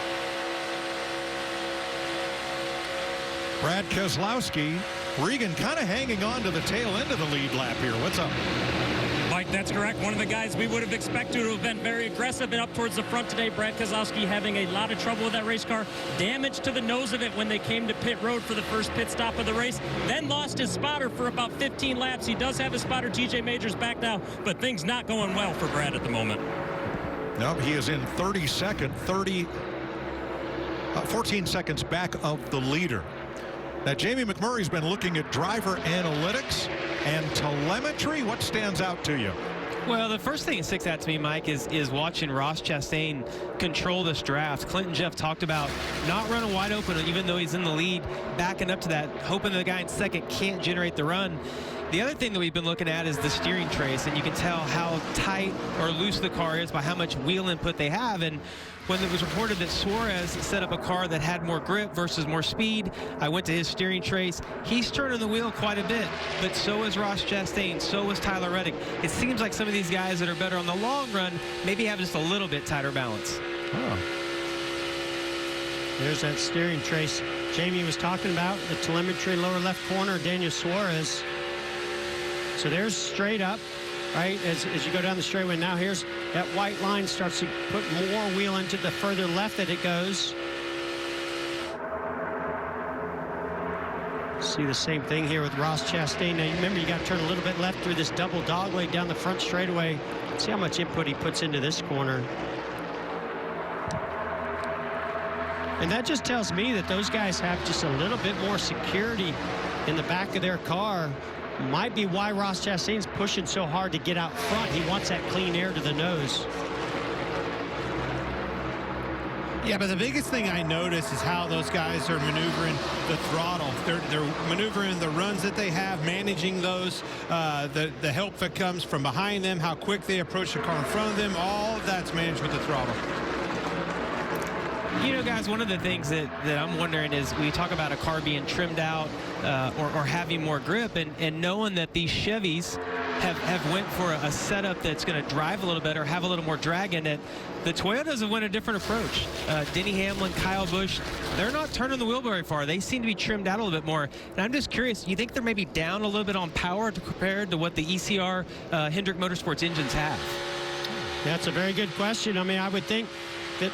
Brad Keselowski, Regan kind of hanging on to the tail end of the lead lap here. What's up? Mike, that's correct. One of the guys we would have expected to have been very aggressive and up towards the front today. Brad Keselowski having a lot of trouble with that race car. Damage to the nose of it when they came to pit road for the first pit stop of the race. Then lost his spotter for about 15 laps. He does have his spotter, TJ Majors, back now, but things not going well for Brad at the moment. No, he is in 14 seconds back of the leader. Now, Jamie McMurray's been looking at driver analytics and telemetry. What stands out to you? Well, the first thing that sticks out to me, Mike, is watching Ross Chastain control this draft. Clinton Jeff talked about not running wide open, even though he's in the lead, backing up to that, hoping the guy in second can't generate the run. The other thing that we've been looking at is the steering trace, and you can tell how tight or loose the car is by how much wheel input they have. And when it was reported that Suarez set up a car that had more grip versus more speed, I went to his steering trace. He's turning the wheel quite a bit, but so is Ross Chastain, so is Tyler Reddick. It seems like some of these guys that are better on the long run maybe have just a little bit tighter balance. Oh. There's that steering trace Jamie was talking about, the telemetry lower left corner, Daniel Suarez. So there's straight up, right, as you go down the straightaway. Now here's that white line starts to put more wheel into the further left that it goes. See the same thing here with Ross Chastain. Now, remember, you got to turn a little bit left through this double dogleg down the front straightaway. See how much input he puts into this corner. And that just tells me that those guys have just a little bit more security in the back of their car. Might be why Ross Chastain's pushing so hard to get out front. He wants that clean air to the nose. Yeah, but the biggest thing I notice is how those guys are maneuvering the throttle. They're maneuvering the runs that they have, managing those, the help that comes from behind them, how quick they approach the car in front of them. All of that's managed with the throttle. You know, guys, one of the things that I'm wondering is we talk about a car being trimmed out or having more grip, and knowing that these Chevys have went for a setup that's going to drive a little better, have a little more drag in it. The Toyotas have went a different approach. Denny Hamlin, Kyle Busch, they're not turning the wheel very far. They seem to be trimmed out a little bit more. And I'm just curious, you think they're maybe down a little bit on power compared to what the ECR Hendrick Motorsports engines have? That's a very good question. I mean, I would think that,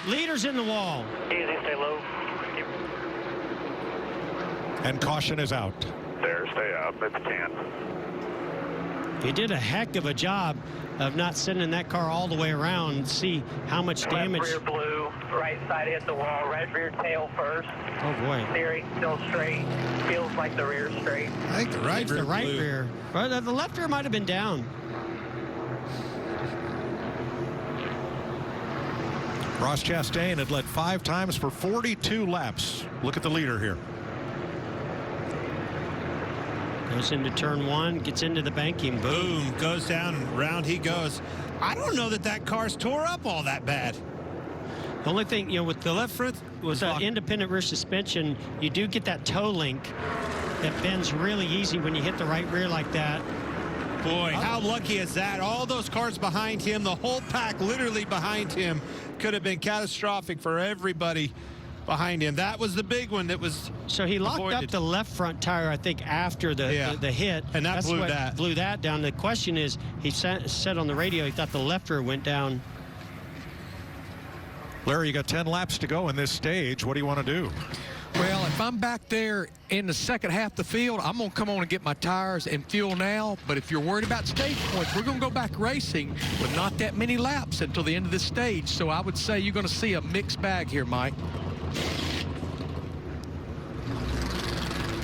leader's in the wall. Easy, stay low. And caution is out. There, stay up. It's 10. He did a heck of a job of not sending that car all the way around and see how much damage. Left rear blue, right side hit the wall, right rear tail first. Oh, boy. Steering still straight. Feels like the rear straight. I think the right rear rear. Well, the left rear might have been down. Ross Chastain had led 5 times for 42 laps. Look at the leader here. Goes into turn 1, gets into the banking. Boom, goes down, and round he goes. I don't know that car's tore up all that bad. The only thing, with the left front, with the independent rear suspension, you do get that toe link that bends really easy when you hit the right rear like that. Boy, how lucky is that? All those cars behind him, the whole pack literally behind him, could have been catastrophic for everybody behind him. That was the big one that was So he locked avoided. up the left front tire, I think, after the hit. And that blew that down. The question is, he said on the radio he thought the left rear went down. Larry, you got 10 laps to go in this stage. What do you want to do? Well, if I'm back there in the second half of the field, I'm going to come on and get my tires and fuel now. But if you're worried about stage points, we're going to go back racing with not that many laps until the end of this stage. So I would say you're going to see a mixed bag here, Mike.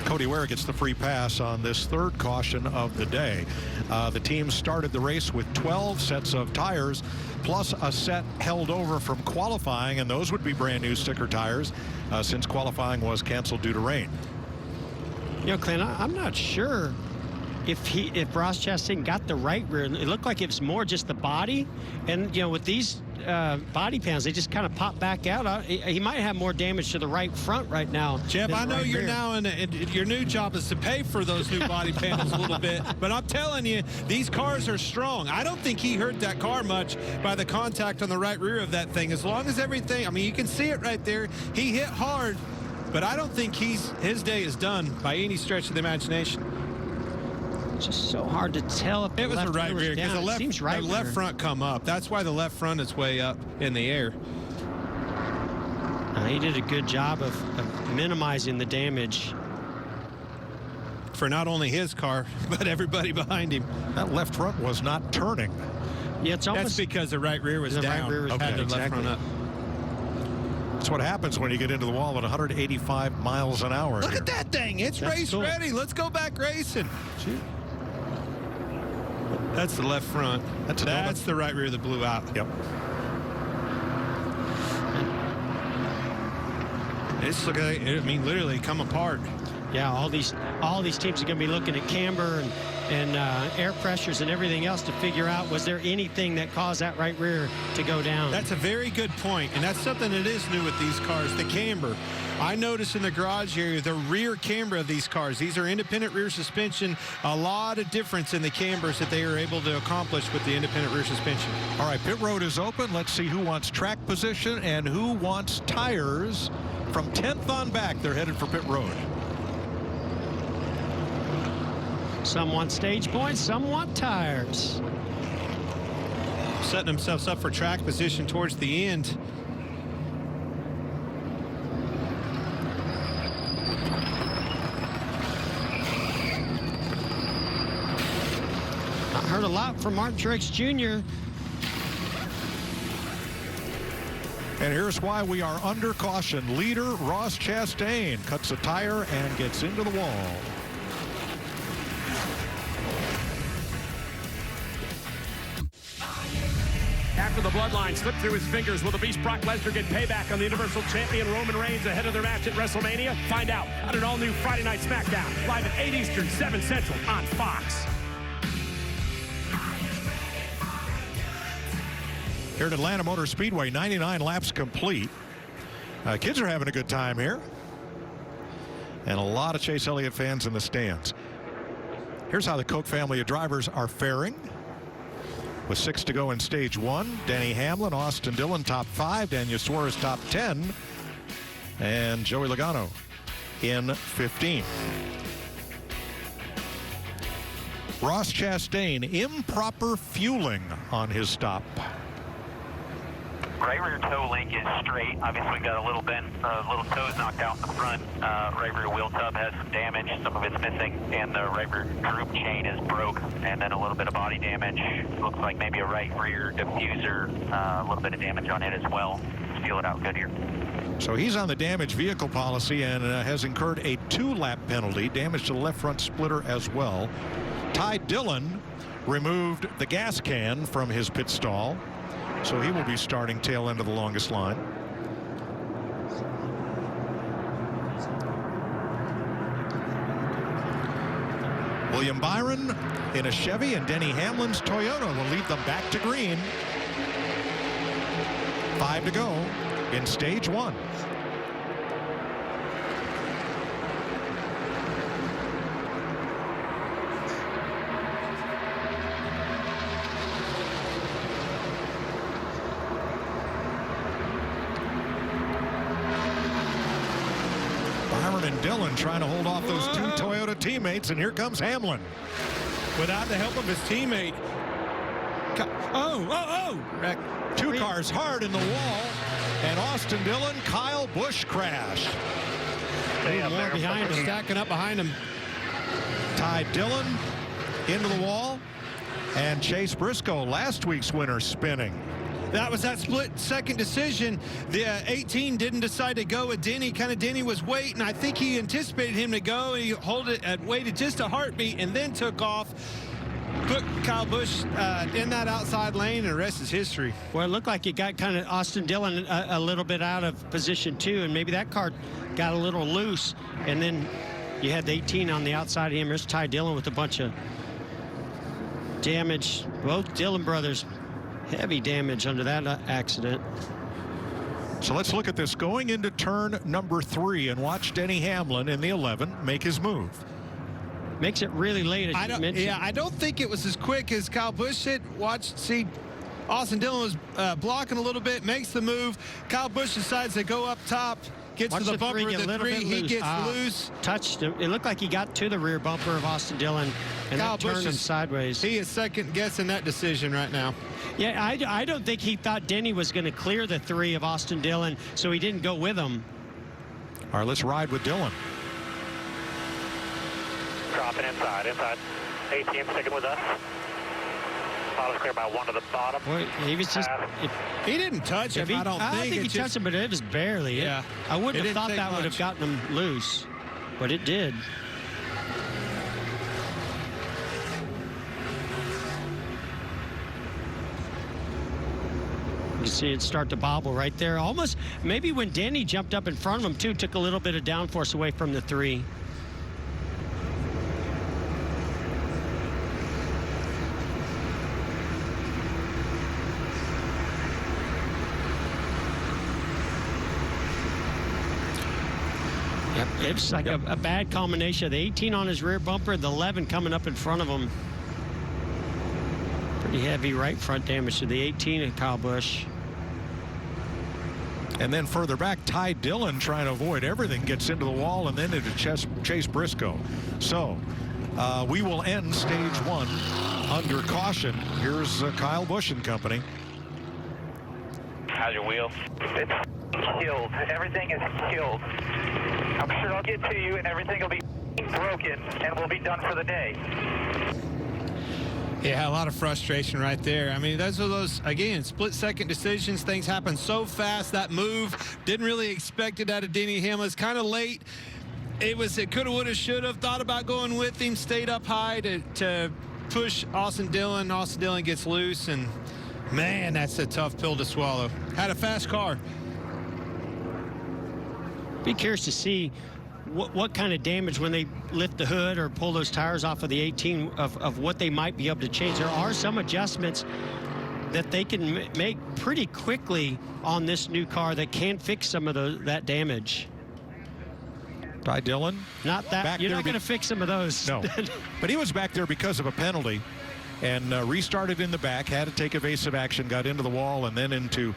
Cody Ware gets the free pass on this third caution of the day. The team started the race with 12 sets of tires, plus a set held over from qualifying, and those would be brand new sticker tires since qualifying was canceled due to rain. You know, Clint, I'm not sure if Ross Chastain got the right rear. It looked like it was more just the body, and you know, with these body panels, they just kind of pop back out. He might have more damage to the right front right now. Jeff, I know right you're rear. now in your new job is to pay for those new body panels a little bit, but I'm telling you, these cars are strong. I don't think he hurt that car much by the contact on the right rear of that thing. As long as everything, I mean, you can see it right there. He hit hard, but I don't think his day is done by any stretch of the imagination. It's just so hard to tell if it was the right rear because the left front come up. That's why the left front is way up in the air. He did a good job of minimizing the damage for not only his car but everybody behind him. That left front was not turning. Yeah, it's almost that's because the right rear was down. Right rear was had the exactly. left front up. That's what happens when you get into the wall at 185 miles an hour. Look at that thing. It's race ready. Let's go back racing. Gee. That's the left front. That's the right rear that blew out. Yep. It's looking, I mean, literally come apart. Yeah, all these teams are going to be looking at camber and air pressures and everything else to figure out, was there anything that caused that right rear to go down? That's a very good point, and that's something that is new with these cars, the camber. I noticed in the garage area, the rear camber of these cars. These are independent rear suspension. A lot of difference in the cambers that they are able to accomplish with the independent rear suspension. All right, pit road is open. Let's see who wants track position and who wants tires. From 10th on back, they're headed for pit road. Some want stage points, some want tires. Setting themselves up for track position towards the end. I heard a lot from Martin Truex Jr. And here's why we are under caution. Leader Ross Chastain cuts a tire and gets into the wall. After the bloodline slipped through his fingers, will the Beast Brock Lesnar get payback on the Universal Champion Roman Reigns ahead of their match at WrestleMania? Find out on an all-new Friday Night SmackDown, live at 8 Eastern, 7 Central on Fox. Here at Atlanta Motor Speedway, 99 laps complete. Kids are having a good time here. And a lot of Chase Elliott fans in the stands. Here's how the Koch family of drivers are faring. With 6 to go in stage 1, Denny Hamlin, Austin Dillon top 5, Daniel Suarez top 10, and Joey Logano in 15. Ross Chastain, improper fueling on his stop. Right rear toe link is straight. Obviously, got a little bent, little toes knocked out in the front. Right rear wheel tub has some damage. Some of it's missing, and the right rear group chain is broke. And then a little bit of body damage. Looks like maybe a right rear diffuser. A little bit of damage on it as well. Let's feel it out good here. So he's on the damaged vehicle policy and has incurred a 2-lap penalty. Damage to the left front splitter as well. Ty Dillon removed the gas can from his pit stall. So he will be starting tail end of the longest line. William Byron in a Chevy and Denny Hamlin's Toyota will lead them back to green. 5 to go in stage 1. And Dillon trying to hold off those 2 Toyota teammates, and here comes Hamlin. Without the help of his teammate. Wreck. 2 cars hard in the wall, and Austin Dillon, Kyle Busch crashed. More behind him. Stacking up behind him. Ty Dillon into the wall. And Chase Briscoe, last week's winner, spinning. That was that split second decision. The 18 didn't decide to go with Denny. Denny was waiting. I think he anticipated him to go. He waited just a heartbeat and then took off. Put Kyle Busch in that outside lane, and the rest is history. Well, it looked like it got kind of Austin Dillon a little bit out of position too, and maybe that car got a little loose. And then you had the 18 on the outside of him. There's Ty Dillon with a bunch of damage. Both Dillon brothers, heavy damage under that accident. So let's look at this going into turn number 3 and watch Denny Hamlin in the 11 make his move. Makes it really late, as you mentioned. Yeah, I don't think it was as quick as Kyle Busch did. See, Austin Dillon was blocking a little bit, makes the move. Kyle Busch decides to go up top, gets Watch to the bumper of the 3. He gets loose. Touched him. It looked like he got to the rear bumper of Austin Dillon, and Kyle that turned Busch him sideways. He is second guessing that decision right now. Yeah, I don't think he thought Denny was going to clear the 3 of Austin Dillon, so he didn't go with him. All right, let's ride with Dillon. Dropping inside. 18 sticking with us. Bottom's clear by 1 to the bottom. Boy, he was just... He didn't touch him, I don't think. I think he touched him, but it was barely. Yeah. I wouldn't have thought that would have gotten him loose, but it did. You see it start to bobble right there. Almost, maybe when Denny jumped up in front of him, too, took a little bit of downforce away from the 3. Yep, it's like a bad combination. The 18 on his rear bumper, the 11 coming up in front of him. Pretty heavy right front damage to the 18 at Kyle Busch. And then further back, Ty Dillon, trying to avoid everything, gets into the wall and then into Chase Briscoe. So we will end stage 1 under caution. Here's Kyle Busch and company. How's your wheel? It's killed. Everything is killed. I'm sure I'll get to you and everything will be broken and we'll be done for the day. Yeah, a lot of frustration right there. I mean, those are those, again, split-second decisions. Things happen so fast. That move, didn't really expect it out of Denny Hamlin. It's kind of late. It coulda, woulda, shoulda. Thought about going with him, stayed up high to push Austin Dillon. Austin Dillon gets loose, and, man, that's a tough pill to swallow. Had a fast car. Be curious to see what kind of damage when they lift the hood or pull those tires off of the 18 of what they might be able to change. There are some adjustments that they can make pretty quickly on this new car that can fix some of that damage. Ty Dillon? Not that. You're not going to fix some of those. No. But he was back there because of a penalty and restarted in the back, had to take evasive action, got into the wall, and then into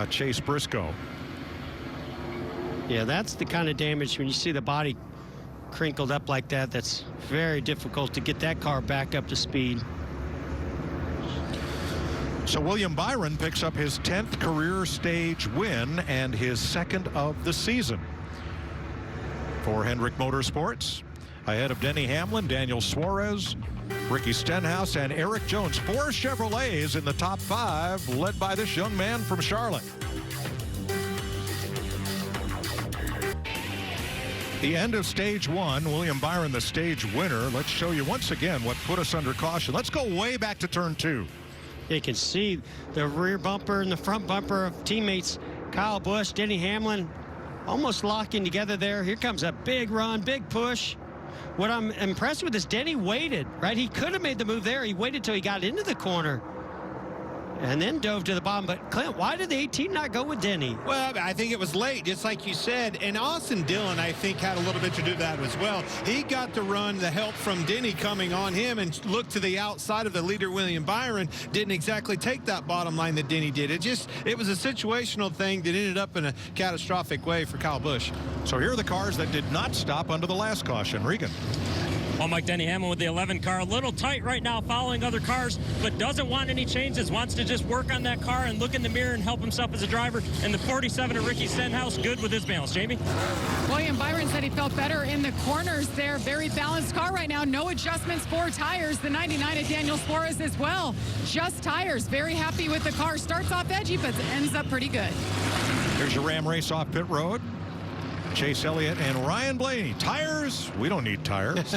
Chase Briscoe. Yeah, that's the kind of damage when you see the body crinkled up like that. That's very difficult to get that car back up to speed. So William Byron picks up his 10th career stage win and his 2nd of the season. For Hendrick Motorsports, ahead of Denny Hamlin, Daniel Suarez, Ricky Stenhouse, and Eric Jones. 4 Chevrolets in the top 5, led by this young man from Charlotte. The end of stage 1, William Byron, the stage winner. Let's show you once again what put us under caution. Let's go way back to turn 2. You can see the rear bumper and the front bumper of teammates Kyle Busch, Denny Hamlin, almost locking together there. Here comes a big run, big push. What I'm impressed with is Denny waited, right? He could have made the move there. He waited till he got into the corner and then dove to the bottom. But, Clint, why did the 18 not go with Denny? Well, I think it was late, just like you said. And Austin Dillon, I think, had a little bit to do with that as well. He got to run the help from Denny coming on him and looked to the outside of the leader, William Byron. Didn't exactly take that bottom line that Denny did. It was a situational thing that ended up in a catastrophic way for Kyle Busch. So here are the cars that did not stop under the last caution. Regan. Well, Mike, Denny Hamlin with the 11 car, a little tight right now following other cars, but doesn't want any changes, wants to just work on that car and look in the mirror and help himself as a driver. And the 47 of Ricky Stenhouse, good with his balance. Jamie? Well, William Byron said he felt better in the corners there. Very balanced car right now. No adjustments for tires. The 99 at Daniel Suarez as well. Just tires. Very happy with the car. Starts off edgy, but ends up pretty good. Here's your Ram race off pit road. Chase Elliott and Ryan Blaney. Tires? We don't need tires.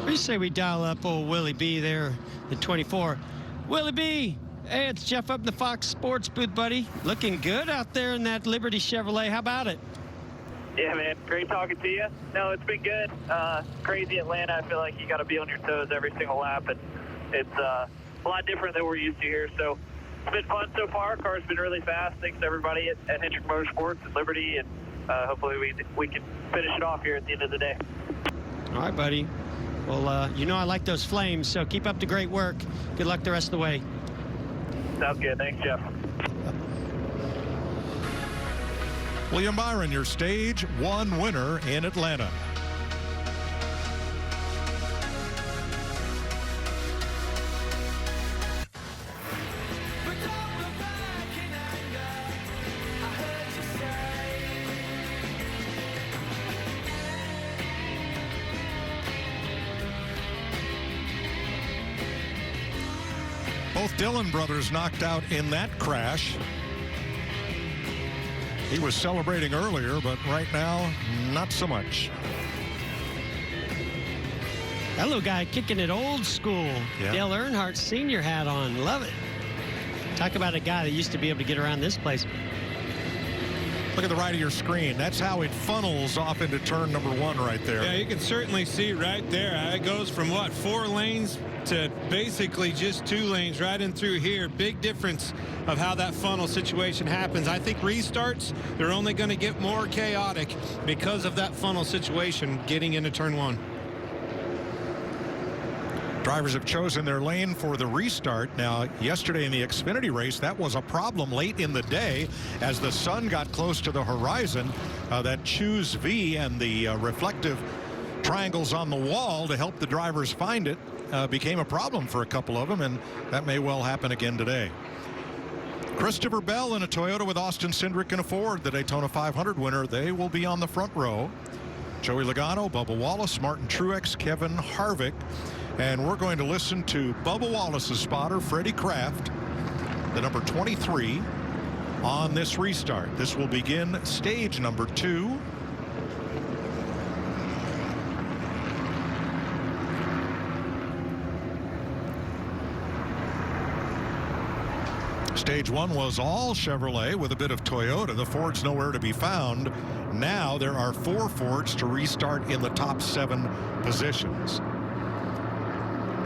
We say we dial up old Willie B there at 24. Willie B, hey, it's Jeff up in the Fox Sports booth, buddy. Looking good out there in that Liberty Chevrolet. How about it? Yeah, man. Great talking to you. No, it's been good. Crazy Atlanta. I feel like you got to be on your toes every single lap, and it's a lot different than we're used to here. So it's been fun so far. Car's been really fast. Thanks to everybody at Hendrick Motorsports and Liberty, and hopefully we can finish it off here at the end of the day. All right, buddy. Well, you know I like those flames, so keep up the great work. Good luck the rest of the way. Sounds good. Thanks, Jeff. William Byron, your Stage 1 winner in Atlanta. Both Dillon brothers knocked out in that crash. He was celebrating earlier, but right now, not so much. That little guy kicking it old school. Yeah. Dale Earnhardt Sr. hat on. Love it. Talk about a guy that used to be able to get around this place. Look at the right of your screen. That's how it funnels off into turn number 1 right there. Yeah, you can certainly see right there. It goes from, what, 4 lanes to basically just 2 lanes right in through here. Big difference of how that funnel situation happens. I think restarts, they're only going to get more chaotic because of that funnel situation getting into turn 1. Drivers have chosen their lane for the restart. Now, yesterday in the Xfinity race, that was a problem late in the day as the sun got close to the horizon. That choose V and the reflective triangles on the wall to help the drivers find it became a problem for a couple of them, and that may well happen again today. Christopher Bell in a Toyota with Austin Cindric in a Ford, the Daytona 500 winner. They will be on the front row. Joey Logano, Bubba Wallace, Martin Truex, Kevin Harvick. And we're going to listen to Bubba Wallace's spotter, Freddie Kraft, the number 23, on this restart. This will begin stage number 2. Stage 1 was all Chevrolet with a bit of Toyota. The Ford's nowhere to be found. Now there are 4 Fords to restart in the top 7 positions.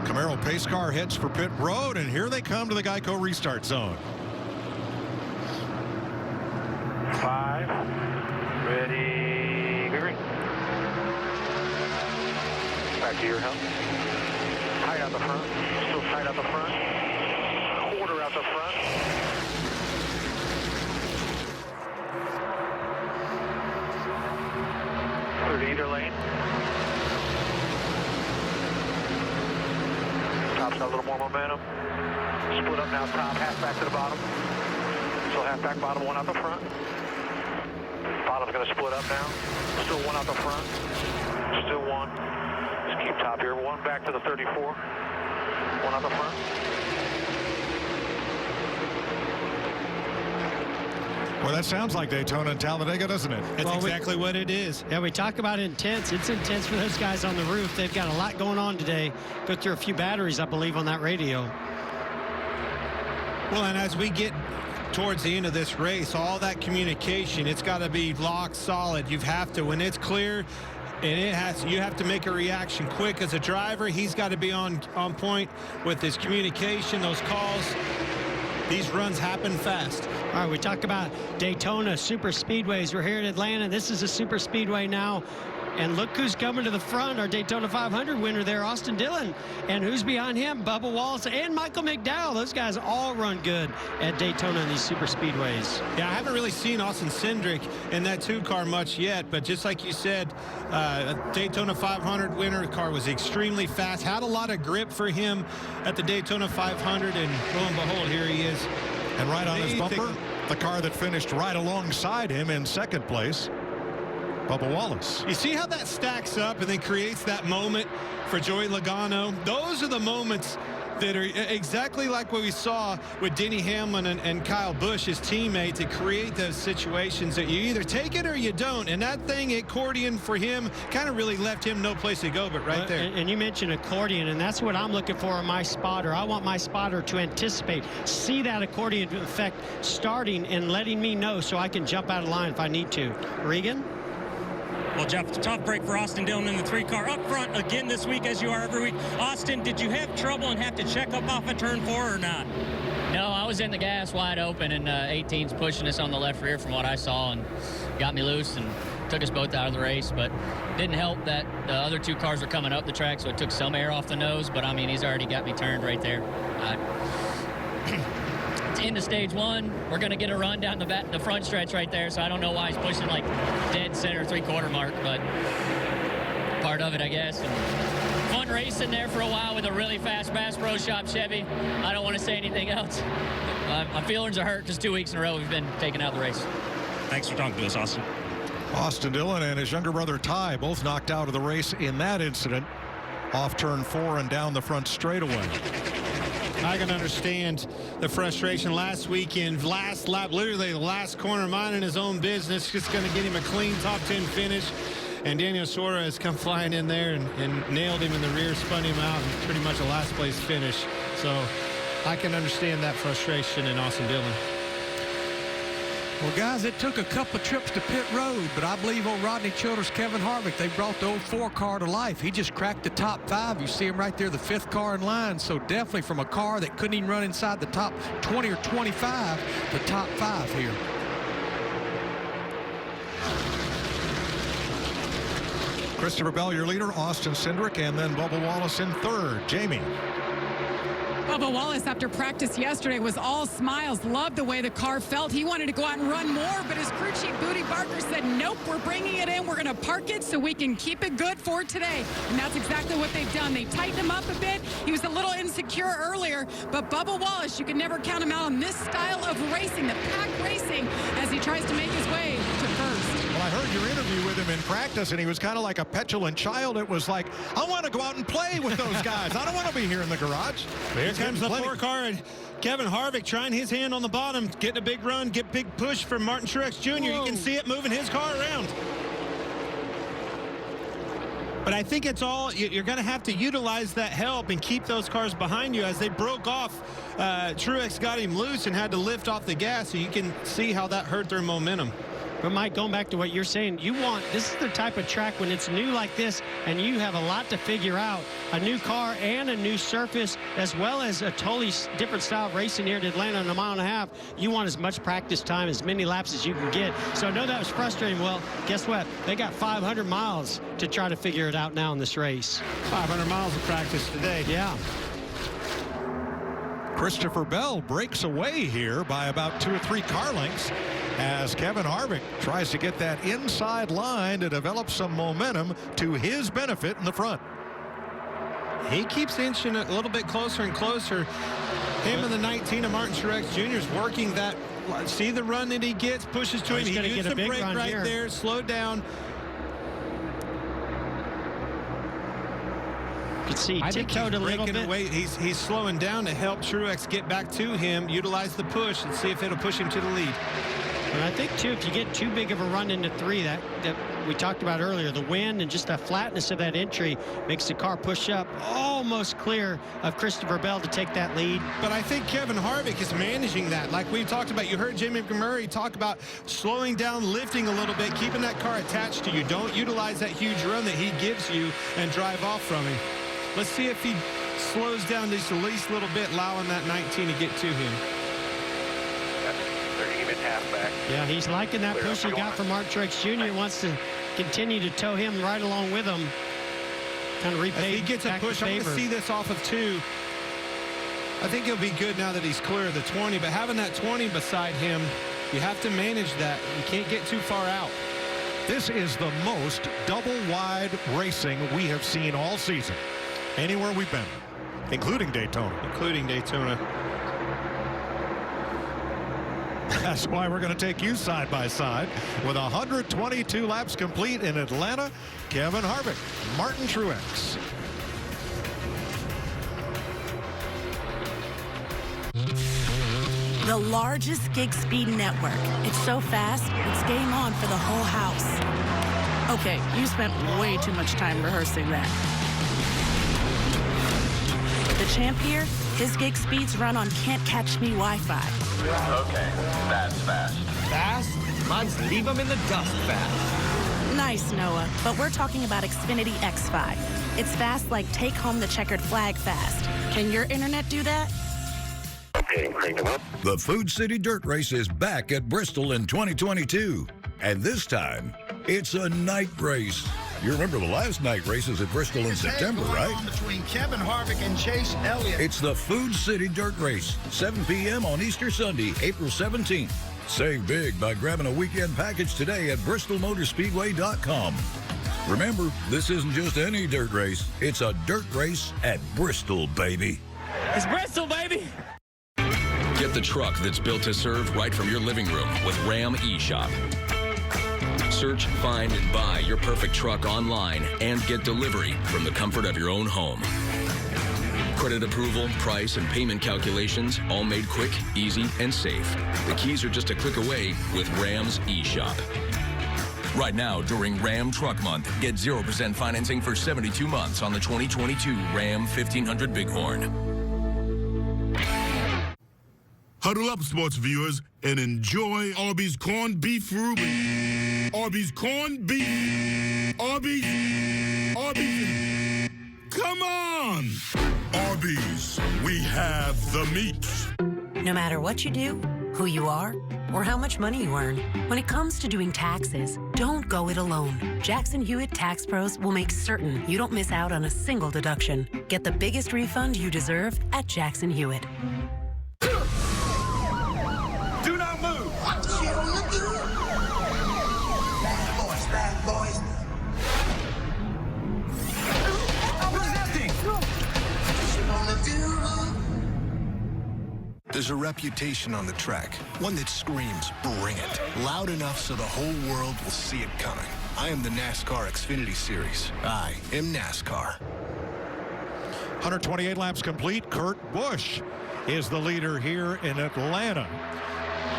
Camaro pace car heads for pit road, and here they come to the Geico restart zone. 5, ready, green. Back to your help. Tight out the front, still tight out the front. Quarter out the front. Clear to either lane. Top's got a little more momentum. Split up now, top, half back to the bottom. So half back, bottom, 1 out the front. Bottom's going to split up now. Still 1 out the front. Still 1. Just keep top here. 1 back to the 34. 1 out the front. Well, that sounds like Daytona and Talladega, doesn't it? That's exactly what it is. Yeah, we talk about intense. It's intense for those guys on the roof. They've got a lot going on today. Go through a few batteries, I believe, on that radio. Well, and as we get towards the end of this race, all that communication, it's got to be locked solid. You have to, when it's clear, and you have to make a reaction quick as a driver. He's got to be on point with his communication, those calls. These runs happen fast. All right, we talk about Daytona super speedways. We're here in Atlanta. This is a super speedway now. And look who's coming to the front, our Daytona 500 winner there, Austin Dillon. And who's behind him? Bubba Wallace and Michael McDowell. Those guys all run good at Daytona in these super speedways. Yeah, I haven't really seen Austin Cindric in that 2 car much yet, but just like you said, a Daytona 500 winner car was extremely fast, had a lot of grip for him at the Daytona 500, and lo and behold, here he is. And right on his bumper, the car that finished right alongside him in second place, Bubba Wallace. You see how that stacks up and then creates that moment for Joey Logano? Those are the moments that are exactly like what we saw with Denny Hamlin and Kyle Busch, his teammate, to create those situations that you either take it or you don't. And that thing, accordion for him, kind of really left him no place to go but right there. And you mentioned accordion, and that's what I'm looking for in my spotter. I want my spotter to anticipate, see that accordion effect starting and letting me know so I can jump out of line if I need to. Regan? Well, Jeff, tough break for Austin Dillon in the 3-car up front again this week, as you are every week. Austin, did you have trouble and have to check up off of turn 4 or not? No, I was in the gas wide open, and 18's pushing us on the left rear from what I saw and got me loose and took us both out of the race. But didn't help that the other 2 cars were coming up the track, so it took some air off the nose. But, I mean, he's already got me turned right there. It's into stage 1. We're going to get a run down the front stretch right there, so I don't know why he's pushing like dead center 3/4 mark, but part of it, I guess. And fun racing there for a while with a really fast Bass Pro Shop Chevy. I don't want to say anything else. My feelings are hurt because 2 weeks in a row we've been taken out of the race. Thanks for talking to us, Austin. Austin Dillon and his younger brother Ty both knocked out of the race in that incident, off turn 4 and down the front straightaway. I can understand the frustration last weekend, last lap, literally the last corner, minding his own business, just going to get him a clean top 10 finish. And Daniel Suarez come flying in there and nailed him in the rear, spun him out, and pretty much a last place finish. So I can understand that frustration in Austin Dillon. Well, guys, it took a couple of trips to pit road, but I believe old Rodney Childers, Kevin Harvick, they brought the old 4-car to life. He just cracked the top 5. You see him right there, the 5th car in line. So definitely from a car that couldn't even run inside the top 20 or 25, the top 5 here. Christopher Bell, your leader, Austin Cindric, and then Bubba Wallace in 3rd. Jamie. Bubba Wallace, after practice yesterday, was all smiles, loved the way the car felt. He wanted to go out and run more, but his crew chief, Booty Barker, said, nope, we're bringing it in. We're going to park it so we can keep it good for today. And that's exactly what they've done. They tightened him up a bit. He was a little insecure earlier, but Bubba Wallace, you can never count him out on this style of racing, the pack racing, as he tries to make his way to first. Well, I heard your interview with him in practice, and he was kind of like a petulant child. It was like, I want to go out and play with those guys. I don't want to be here in the garage. Here comes the 4-car, and Kevin Harvick trying his hand on the bottom, getting a big run, get big push from Martin Truex Jr. Whoa. You can see it moving his car around. But I think it's all, you're going to have to utilize that help and keep those cars behind you. As they broke off, Truex got him loose and had to lift off the gas, so you can see how that hurt their momentum. But Mike, going back to what you're saying, this is the type of track when it's new like this and you have a lot to figure out. A new car and a new surface, as well as a totally different style of racing here at Atlanta in a 1.5 miles. You want as much practice time, as many laps as you can get. So I know that was frustrating. Well, guess what? They got 500 miles to try to figure it out now in this race. 500 miles of practice today. Yeah. Christopher Bell breaks away here by about 2 or 3 car lengths as Kevin Harvick tries to get that inside line to develop some momentum to his benefit in the front. He keeps inching a little bit closer and closer. Him and the 19 of Martin Truex Jr. is working that. See the run that he gets, pushes to him. He used the brake right there, slowed down. You can see he tiptoed a little bit. Away. He's slowing down to help Truex get back to him, utilize the push, and see if it'll push him to the lead. And I think, too, if you get too big of a run into 3, that we talked about earlier, the wind and just the flatness of that entry makes the car push up almost clear of Christopher Bell to take that lead. But I think Kevin Harvick is managing that. Like we talked about, you heard Jamie McMurray talk about slowing down, lifting a little bit, keeping that car attached to you. Don't utilize that huge run that he gives you and drive off from him. Let's see if he slows down just the least little bit, allowing that 19 to get to him. Yeah, he's liking that push he got from Martin Truex Jr. Wants to continue to tow him right along with him. Kind of repay. If he gets a push, I'm going to see this off of 2. I think he'll be good now that he's clear of the 20, but having that 20 beside him, you have to manage that. You can't get too far out. This is the most double-wide racing we have seen all season, anywhere we've been, including Daytona. That's why we're going to take you side by side with 122 laps complete in Atlanta. Kevin Harvick, Martin Truex. The largest gig speed network. It's so fast, it's game on for the whole house. Okay, you spent way too much time rehearsing that. The champ here, his gig speeds run on Can't Catch Me Wi-Fi. Okay, that's fast. Fast? Mine's leave them in the dust fast. Nice, Noah, but we're talking about Xfinity X5. It's fast like take home the checkered flag fast. Can your internet do that? The Food City Dirt Race is back at Bristol in 2022. And this time, it's a night race. You remember the last night races at Bristol in September, right? Between Kevin Harvick and Chase Elliott. It's the Food City Dirt Race, 7 p.m. on Easter Sunday, April 17th. Save big by grabbing a weekend package today at BristolMotorspeedway.com. Remember, this isn't just any dirt race. It's a dirt race at Bristol, baby. It's Bristol, baby. Get the truck that's built to serve right from your living room with Ram eShop. Search, find, and buy your perfect truck online and get delivery from the comfort of your own home. Credit approval, price, and payment calculations all made quick, easy, and safe. The keys are just a click away with Ram's eShop. Right now, during Ram Truck Month, get 0% financing for 72 months on the 2022 Ram 1500 Bighorn. Huddle up, sports viewers, and enjoy Arby's corned beef Reuben. Arby's corned beef. Arby's. Come on! Arby's, we have the meats. No matter what you do, who you are, or how much money you earn, when it comes to doing taxes, don't go it alone. Jackson Hewitt Tax Pros will make certain you don't miss out on a single deduction. Get the biggest refund you deserve at Jackson Hewitt. Do not move. Bad boys. There's a reputation on the track, one that screams, bring it, loud enough so the whole world will see it coming. I am the NASCAR Xfinity Series. I am NASCAR. 128 laps complete. Kurt Busch is the leader here in Atlanta.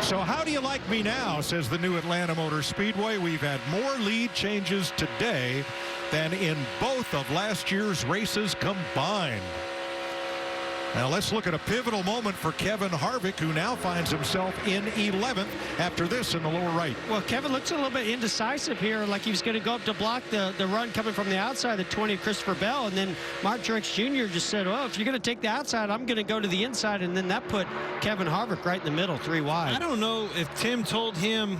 So how do you like me now, says the new Atlanta Motor Speedway. We've had more lead changes today than in both of last year's races combined. Now let's look at a pivotal moment for Kevin Harvick, who now finds himself in 11th after this in the lower right. Well, Kevin looks a little bit indecisive here, like he was going to go up to block the run coming from the outside, the 20 of Christopher Bell, and then Mark Truex Jr. just said, well, if you're going to take the outside, I'm going to go to the inside, and then that put Kevin Harvick right in the middle, 3 wide. I don't know if Tim told him,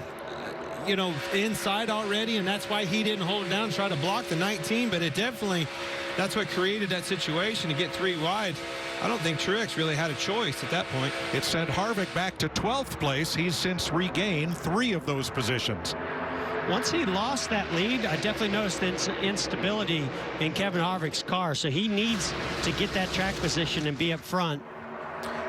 you know, inside already, and that's why he didn't hold it down and try to block the 19, but it definitely, that's what created that situation to get 3 wide. I don't think Truex really had a choice at that point. It sent Harvick back to 12th place. He's since regained 3 of those positions. Once he lost that lead, I definitely noticed the instability in Kevin Harvick's car, so he needs to get that track position and be up front.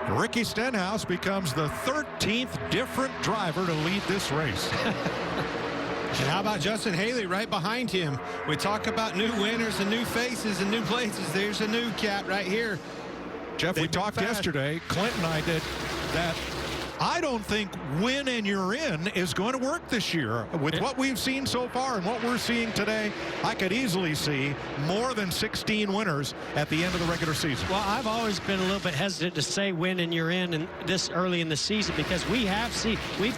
Ricky Stenhouse becomes the 13th different driver to lead this race. And how about Justin Haley right behind him? We talk about new winners and new faces and new places. There's a new cat right here. Jeff, we talked yesterday, Clint and I did, that I don't think win and you're in is going to work this year. With what we've seen so far and what we're seeing today, I could easily see more than 16 winners at the end of the regular season. Well, I've always been a little bit hesitant to say win and you're in and this early in the season, because we've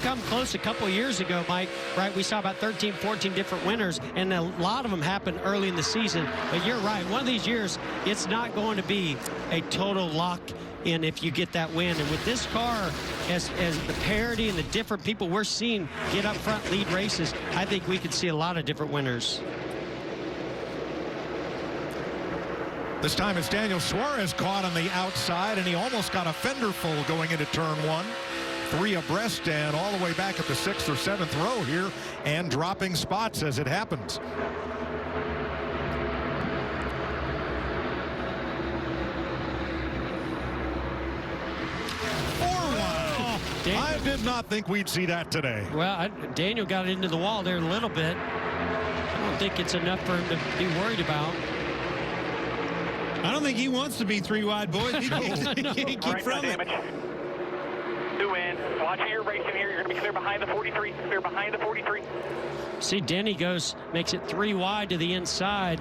come close a couple years ago, Mike, right? We saw about 13, 14 different winners, and a lot of them happened early in the season. But you're right, one of these years, it's not going to be a total lock in if you get that win. And with this car, as the parity and the different people we're seeing get up front, lead races, I think we could see a lot of different winners. This time it's Daniel Suarez caught on the outside, and he almost got a fender full going into turn 1. 3 abreast and all the way back at the 6th or 7th row here, and dropping spots as it happens. I did not think we'd see that today. Well, Daniel got into the wall there a little bit. I don't think it's enough for him to be worried about. I don't think he wants to be 3 wide, boys. He can't keep from it. Damage. 2 in. Watching your racing here. You're going to be clear behind the 43. Clear behind the 43. See, Denny makes it 3 wide to the inside.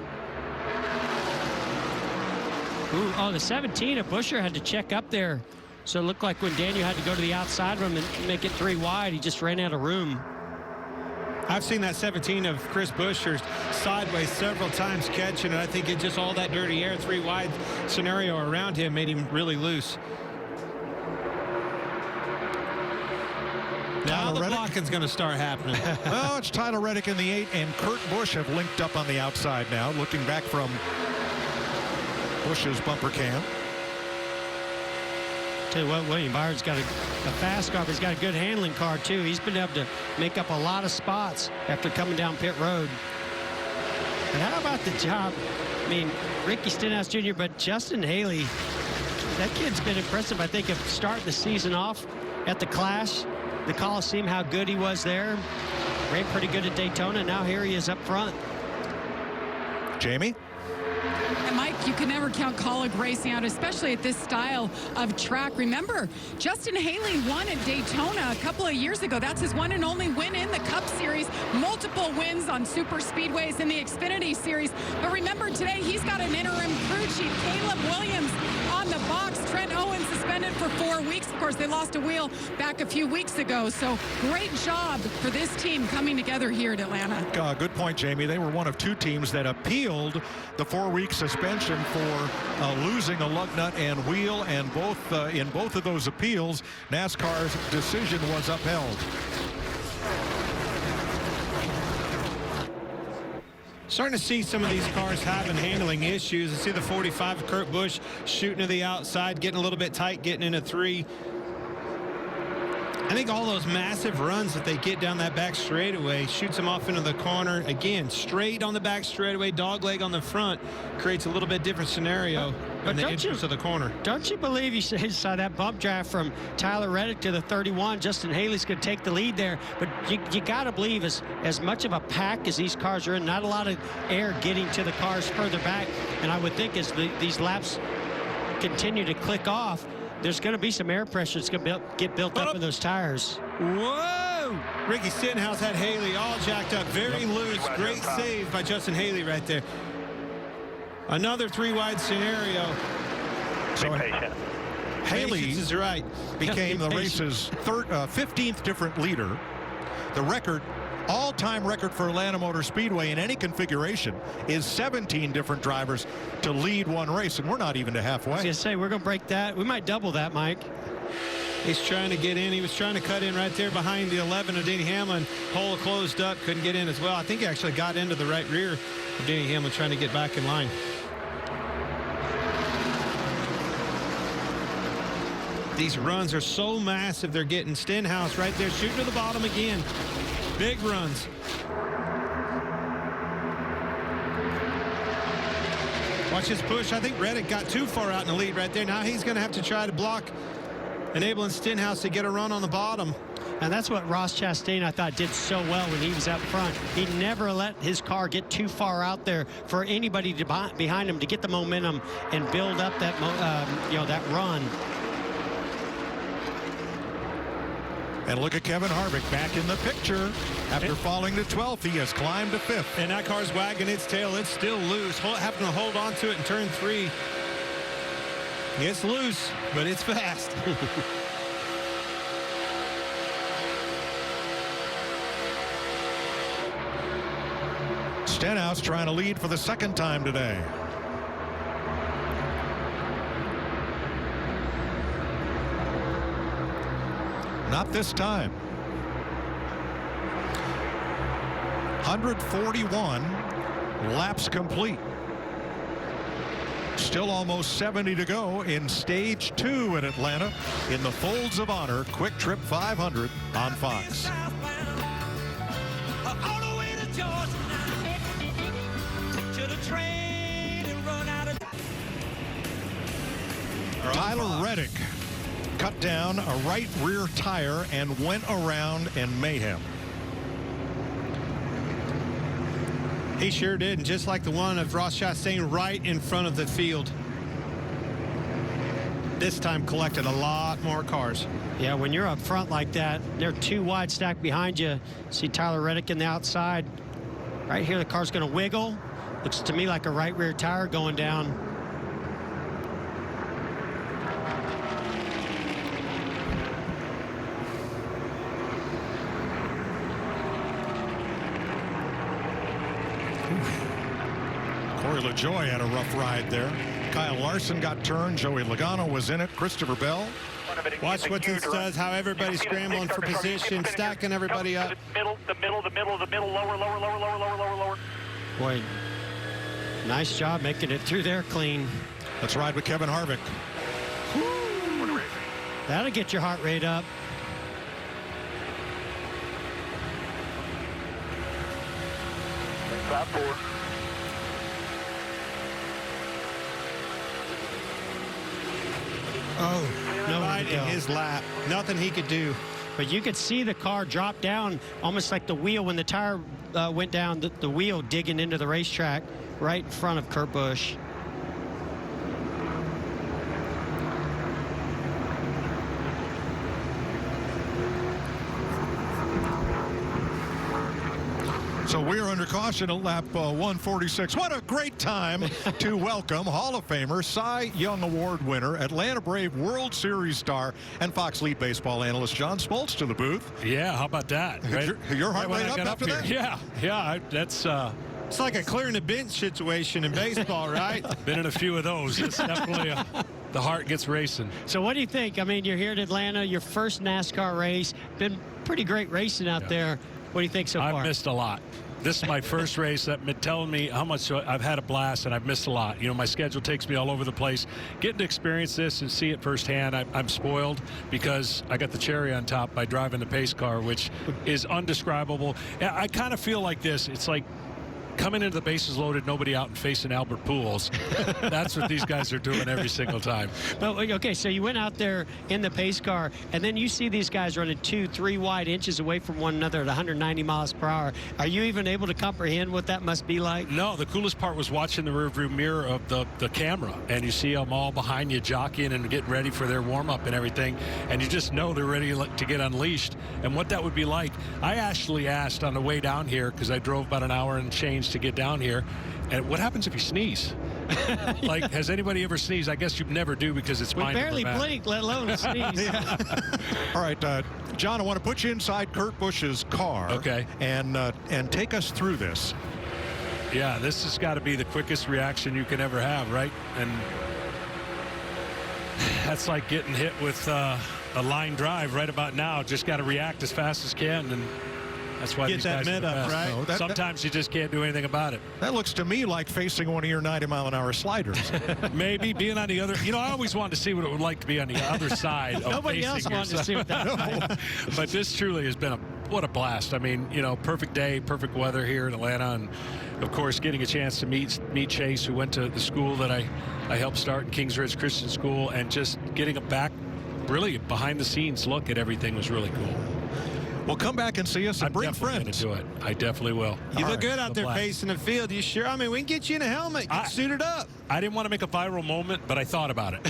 Ooh, oh, the 17 of Buscher had to check up there. So it looked like when Daniel had to go to the outside rim and make it 3 wide, he just ran out of room. I've seen that 17 of Chris Buscher sideways several times catching it. I think it just all that dirty air, 3 wide scenario around him made him really loose. Now the blocking's going to start happening. Well, it's Tyler Reddick in the 8 and Kurt Busch have linked up on the outside now, looking back from Busch's bumper cam. Tell you what, William Byron's got a fast car, but he's got a good handling car, too. He's been able to make up a lot of spots after coming down pit road. But how about the job? I mean, Ricky Stenhouse Jr., but Justin Haley, that kid's been impressive, I think, of starting the season off at the Clash, the Coliseum, how good he was there. Ran pretty good at Daytona. Now here he is up front. Jamie? And Mike, you can never count Kaulig racing out, especially at this style of track. Remember, Justin Haley won at Daytona a couple of years ago. That's his one and only win in the Cup Series. Multiple wins on super speedways in the Xfinity Series. But remember, today he's got an interim crew chief, Caleb Williams, on the box. Trent Owen suspended for 4 weeks. Of course, they lost a wheel back a few weeks ago. So great job for this team coming together here at Atlanta. Good point, Jamie. They were one of 2 teams that appealed the 4-week suspension for losing a lug nut and wheel, and in both of those appeals, NASCAR's decision was upheld. Starting to see some of these cars having handling issues. I see the 45 of Kurt Busch shooting to the outside, getting a little bit tight, getting into 3. I think all those massive runs that they get down that back straightaway shoots them off into the corner. Again, straight on the back straightaway, dog leg on the front, creates a little bit different scenario in the entrance of the corner. Don't you believe you saw that bump draft from Tyler Reddick to the 31? Justin Haley's going to take the lead there. But you got to believe as much of a pack as these cars are in, not a lot of air getting to the cars further back. And I would think as these laps continue to click off, there's going to be some air pressure that's going to get built up in those tires. Whoa! Ricky Stenhouse had Haley all jacked up, very loose. Great save by Justin Haley right there. Another 3-wide scenario. So Haley is right. became the race's 15th different leader. The record, all-time record for Atlanta Motor Speedway in any configuration is 17 different drivers to lead one race, and we're not even to halfway. I was going to say, we're going to break that. We might double that, Mike. He's trying to get in. He was trying to cut in right there behind the 11 of Denny Hamlin. Hole closed up, couldn't get in as well. I think he actually got into the right rear of Denny Hamlin, trying to get back in line. These runs are so massive. They're getting Stenhouse right there, shooting to the bottom again. Big runs. Watch his push. I think Reddick got too far out in the lead right there. Now he's going to have to try to block, enabling Stenhouse to get a run on the bottom. And that's what Ross Chastain, I thought, did so well when he was up front. He never let his car get too far out there for anybody behind him to get the momentum and build up that, that run. And look at Kevin Harvick back in the picture. After falling to 12th, he has climbed to 5th. And that car's wagging its tail. It's still loose. Having to hold on to it in turn 3. It's loose, but it's fast. Stenhouse trying to lead for the 2nd time today. Not this time. 141 laps complete. Still almost 70 to go in stage 2 in Atlanta in the Folds of Honor QuikTrip 500 on Fox. Tyler Reddick cut down a right rear tire and went around in mayhem. He sure did, and just like the one of Ross Chastain right in front of the field. This time collected a lot more cars. Yeah, when you're up front like that, they're too wide stacked behind you. See Tyler Reddick in the outside. Right here, the car's going to wiggle. Looks to me like a right rear tire going down. Corey LaJoie had a rough ride there. Kyle Larson got turned. Joey Logano was in it. Christopher Bell. Watch what this does, how everybody's scrambling for position, stacking everybody up. The middle, lower. Boy, nice job making it through there clean. Let's ride with Kevin Harvick. That'll get your heart rate up. Top 4. Oh, no, right in his lap. Nothing he could do. But you could see the car drop down almost like the wheel when the tire went down, the wheel digging into the racetrack right in front of Kurt Busch. So we're under caution at lap 146. What a great time to welcome Hall of Famer, Cy Young Award winner, Atlanta Brave World Series star, and Fox lead baseball analyst John Smoltz to the booth. Yeah, how about that? Right? Your heart rate up after that? Yeah, that's... It's like a clearing the bench situation in baseball, right? Been in a few of those. It's definitely the heart gets racing. So what do you think? I mean, you're here at Atlanta, your first NASCAR race. Been pretty great racing out there. What do you think so far? I've missed a lot. This is my first race. That's been telling me how much I've had a blast, and I've missed a lot. You know, my schedule takes me all over the place. Getting to experience this and see it firsthand, I'm spoiled because I got the cherry on top by driving the pace car, which is undescribable. I kind of feel like this. It's like coming into the bases loaded, nobody out, and facing Albert Pujols. That's what these guys are doing every single time. But okay, so you went out there in the pace car, and then you see these guys running 2-3 wide inches away from one another at 190 miles per hour. Are you even able to comprehend what that must be like? No, the coolest part was watching the rearview mirror of the camera, and you see them all behind you jockeying and getting ready for their warm-up and everything, and you just know they're ready to get unleashed. And what that would be like, I actually asked on the way down here, because I drove about an hour and change to get down here, and what happens if you sneeze? Like, has anybody ever sneezed? I guess you never do because it's mind over barely matter. blink, let alone sneeze. All right, John, I want to put you inside Kurt Busch's car. Okay. And take us through this. Yeah, this has got to be the quickest reaction you can ever have, right? And that's like getting hit with a line drive right about now. Just got to react as fast as can, and that's why Get these that guys are the mid up, best. right? Sometimes you just can't do anything about it. That looks to me like facing one of your 90-mile-an-hour sliders. Maybe being on the other. You know, I always wanted to see what it would like to be on the other side. Nobody of else wanted to see what that was like. But this truly has been what a blast. I mean, you know, perfect day, perfect weather here in Atlanta, and of course, getting a chance to meet Chase, who went to the school that I helped start in Kings Ridge Christian School, and just getting a really behind the scenes look at everything was really cool. Well, come back and see us and bring friends. Do it. I definitely will. You look good out there pacing the field. You sure? I mean, we can get you in a helmet. Get suited up. I didn't want to make a viral moment, but I thought about it.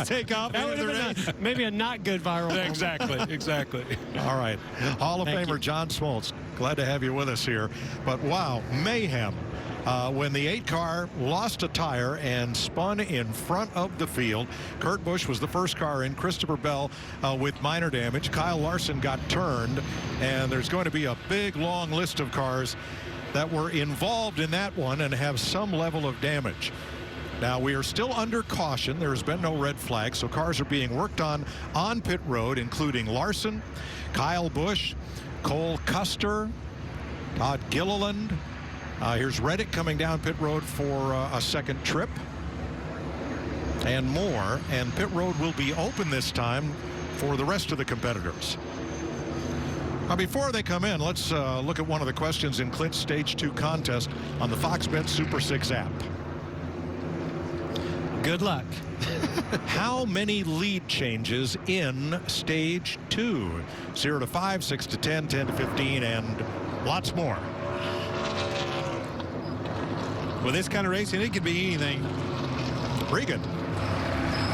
Take off. That would have been maybe a not good viral moment. Exactly. All right. Hall of Famer John Smoltz, glad to have you with us here. But wow, mayhem. When the 8 car lost a tire and spun in front of the field. Kurt Busch was the first car in. Christopher Bell with minor damage. Kyle Larson got turned, and there's going to be a big, long list of cars that were involved in that one and have some level of damage. Now, we are still under caution. There has been no red flag, so cars are being worked on pit road, including Larson, Kyle Busch, Cole Custer, Todd Gilliland. Here's Reddick coming down pit road for a second trip, and more. And pit road will be open this time for the rest of the competitors. Now, before they come in, let's look at one of the questions in Clint's Stage 2 contest on the Fox Bet Super 6 app. Good luck. How many lead changes in stage 2? 0 to 5, 6 to 10, 10 to 15, and lots more. With this kind of racing, it could be anything. Regan.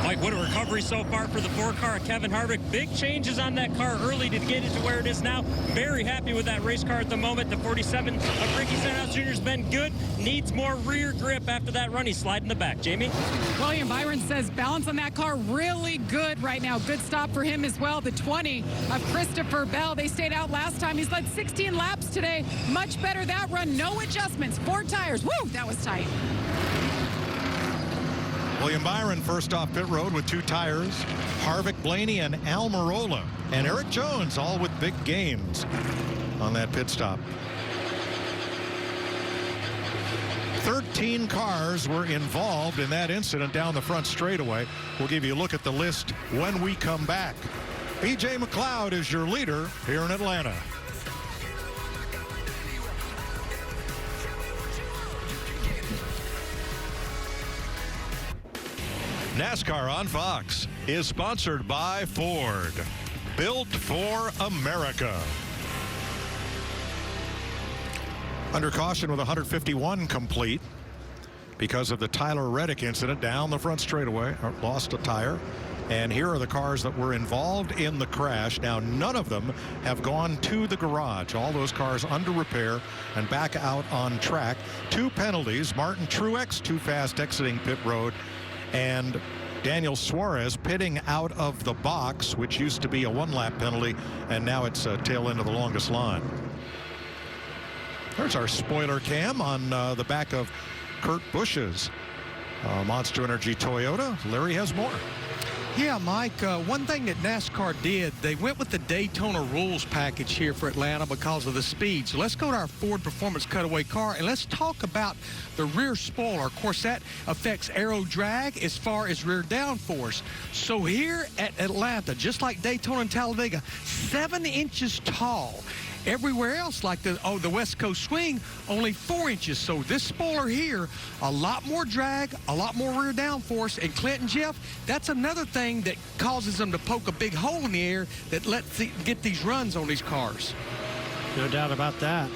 Mike, what a recovery so far for the 4-car of Kevin Harvick. Big changes on that car early to get it to where it is now. Very happy with that race car at the moment. The 47 of Ricky Stenhouse Jr. has been good. Needs more rear grip after that run. He's sliding the back. Jamie? William Byron says balance on that car really good right now. Good stop for him as well. The 20 of Christopher Bell. They stayed out last time. He's led 16 laps today. Much better that run. No adjustments. 4 tires. Woo, that was tight. William Byron first off pit road with 2 tires. Harvick, Blaney, and Almirola. And Eric Jones all with big gains on that pit stop. 13 cars were involved in that incident down the front straightaway. We'll give you a look at the list when we come back. B.J. McLeod is your leader here in Atlanta. NASCAR on Fox is sponsored by Ford. Built for America. Under caution with 151 complete because of the Tyler Reddick incident down the front straightaway. Lost a tire. And here are the cars that were involved in the crash. Now, none of them have gone to the garage. All those cars under repair and back out on track. 2 penalties. Martin Truex too fast exiting pit road. And Daniel Suarez pitting out of the box, which used to be a 1-lap penalty, and now it's a tail end of the longest line. There's our spoiler cam on the back of Kurt Busch's Monster Energy Toyota. Larry has more. Yeah, Mike, one thing that NASCAR did, they went with the Daytona rules package here for Atlanta because of the speed. So let's go to our Ford Performance Cutaway car, and let's talk about the rear spoiler. Of course, that affects aero drag as far as rear downforce. So here at Atlanta, just like Daytona and Talladega, 7 inches tall. Everywhere else, like the West Coast swing, only 4 inches. So this spoiler here, a lot more drag, a lot more rear downforce. And Clint and Jeff, that's another thing that causes them to poke a big hole in the air that lets it get these runs on these cars. No doubt about that.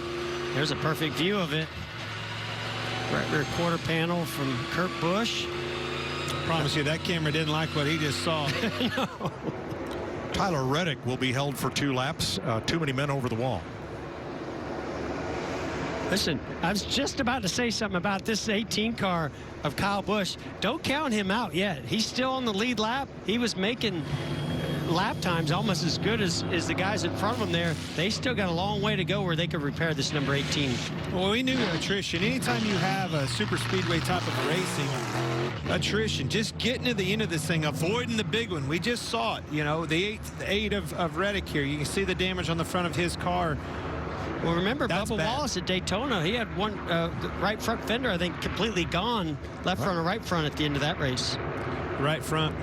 There's a perfect view of it. Right rear quarter panel from Kurt Busch. I promise you, that camera didn't like what he just saw. No. Tyler Reddick will be held for 2 laps. Too many men over the wall. Listen, I was just about to say something about this 18 car of Kyle Busch. Don't count him out yet. He's still on the lead lap. He was making lap times almost as good as the guys in front of him there. They still got a long way to go where they could repair this number 18. Well, we knew attrition. Anytime you have a super speedway type of racing, attrition, just getting to the end of this thing, avoiding the big one. We just saw it, you know, the eight of Reddick here. You can see the damage on the front of his car. Well, remember, That's Bubba bad. Wallace at Daytona, he had one the right front fender, I think, completely gone. Left front and right front at the end of that race. Right front.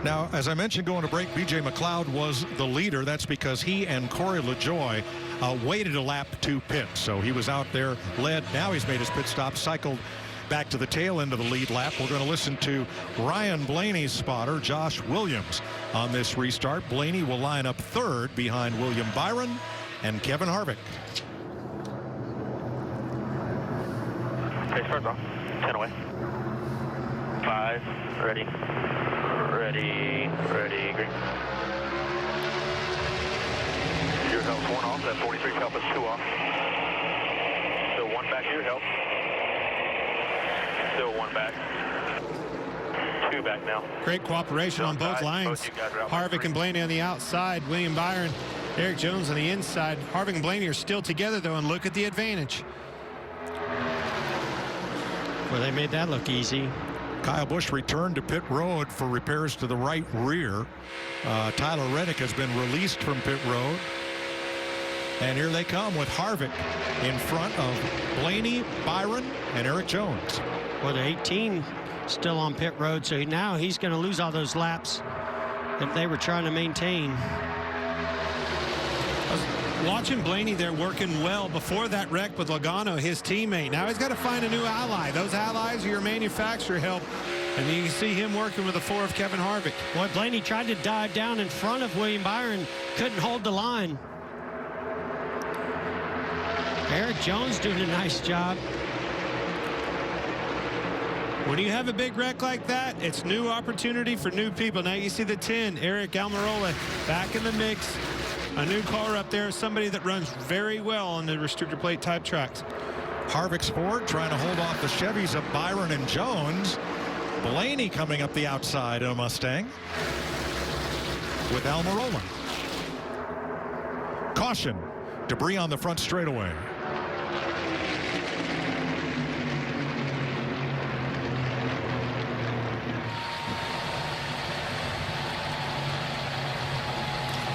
Now, as I mentioned going to break, B.J. McLeod was the leader. That's because he and Corey LaJoie waited a lap to pit. So he was out there, led. Now he's made his pit stop, cycled back to the tail end of the lead lap. We're going to listen to Ryan Blaney's spotter, Josh Williams, on this restart. Blaney will line up 3rd behind William Byron and Kevin Harvick. Okay, starts off. 10 away. 5, ready. Ready, green. Your help's 1 off. That 43 help is 2 off. Still 1 back to your help. Still 1 back. 2 back now. Great cooperation on both lines. Harvick and Blaney on the outside. William Byron, Eric Jones on the inside. Harvick and Blaney are still together, though, and look at the advantage. Well, they made that look easy. Kyle Busch returned to pit road for repairs to the right rear. Tyler Reddick has been released from pit road. And here they come with Harvick in front of Blaney, Byron, and Eric Jones. Well, the 18 still on pit road, so now he's going to lose all those laps that they were trying to maintain. Watching Blaney there working well before that wreck with Logano, his teammate. Now he's got to find a new ally. Those allies are your manufacturer help. And you can see him working with the 4 of Kevin Harvick. Boy, Blaney tried to dive down in front of William Byron, couldn't hold the line. Eric Jones doing a nice job. When you have a big wreck like that, it's new opportunity for new people. Now you see the 10, Eric Almirola, back in the mix. A new car up there, somebody that runs very well on the restrictor plate type tracks. Harvick's Ford trying to hold off the Chevys of Byron and Jones. Blaney coming up the outside in a Mustang with Almirola. Caution, debris on the front straightaway.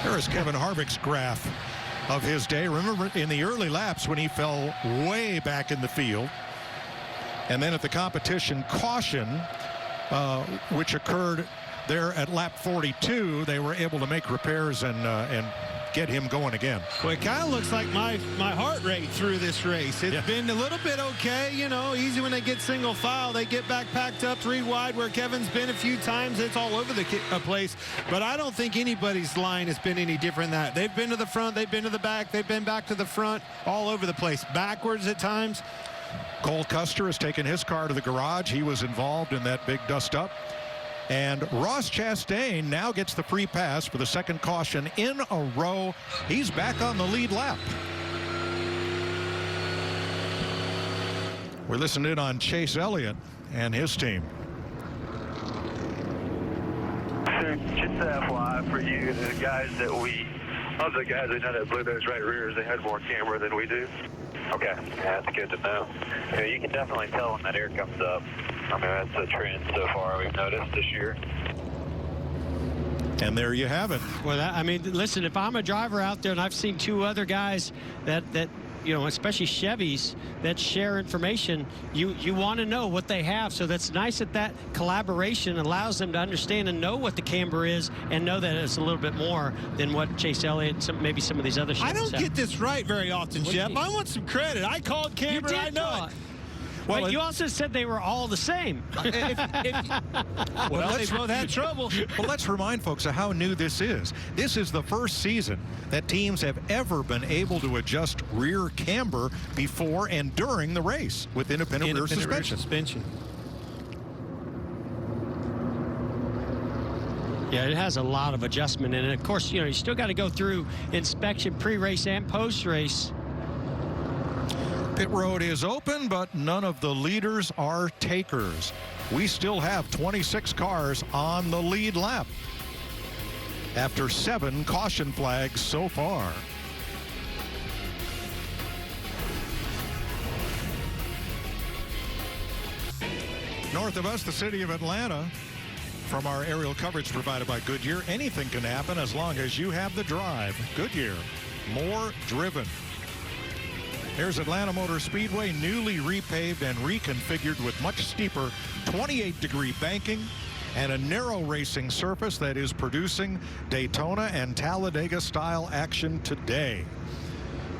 There is Kevin Harvick's graph of his day. Remember in the early laps when he fell way back in the field. And then at the competition caution, which occurred there at lap 42, they were able to make repairs and get him going again. Well, it kind of looks like my heart rate through this race. It's been a little bit okay, you know, easy when they get single file. They get back packed up 3 wide where Kevin's been a few times. It's all over the place. But I don't think anybody's line has been any different than that. They've been to the front, they've been to the back, they've been back to the front, all over the place. Backwards at times. Cole Custer has taken his car to the garage. He was involved in that big dust-up. And Ross Chastain now gets the free pass for the second caution in a row. He's back on the lead lap. We're listening in on Chase Elliott and his team. So just FYI for you, the guys that of the guys we know that blew those right rears, they had more camera than we do. Okay, yeah, that's good to know. Yeah, you can definitely tell when that air comes up. I mean, that's a trend so far we've noticed this year. And there you have it. Well, I mean, listen, if I'm a driver out there and I've seen 2 other guys that you know, especially Chevys that share information, you want to know what they have. So that's nice that collaboration allows them to understand and know what the camber is and know that it's a little bit more than what Chase Elliott, maybe some of these other Chevys I don't have. get this right very often, Jeff. I want some credit. I called camber. I know it. Well, you also said they were all the same. Well, they both had trouble. Well, let's remind folks of how new this is. This is the first season that teams have ever been able to adjust rear camber before and during the race with independent rear suspension. Yeah, it has a lot of adjustment in it. Of course, you know, you still got to go through inspection pre-race and post-race. Pit road is open, but none of the leaders are takers. We still have 26 cars on the lead lap after 7 caution flags so far. North of us, the city of Atlanta. From our aerial coverage provided by Goodyear, anything can happen as long as you have the drive. Goodyear, more driven. Here's Atlanta Motor Speedway, newly repaved and reconfigured with much steeper 28-degree banking and a narrow racing surface that is producing Daytona and Talladega-style action today.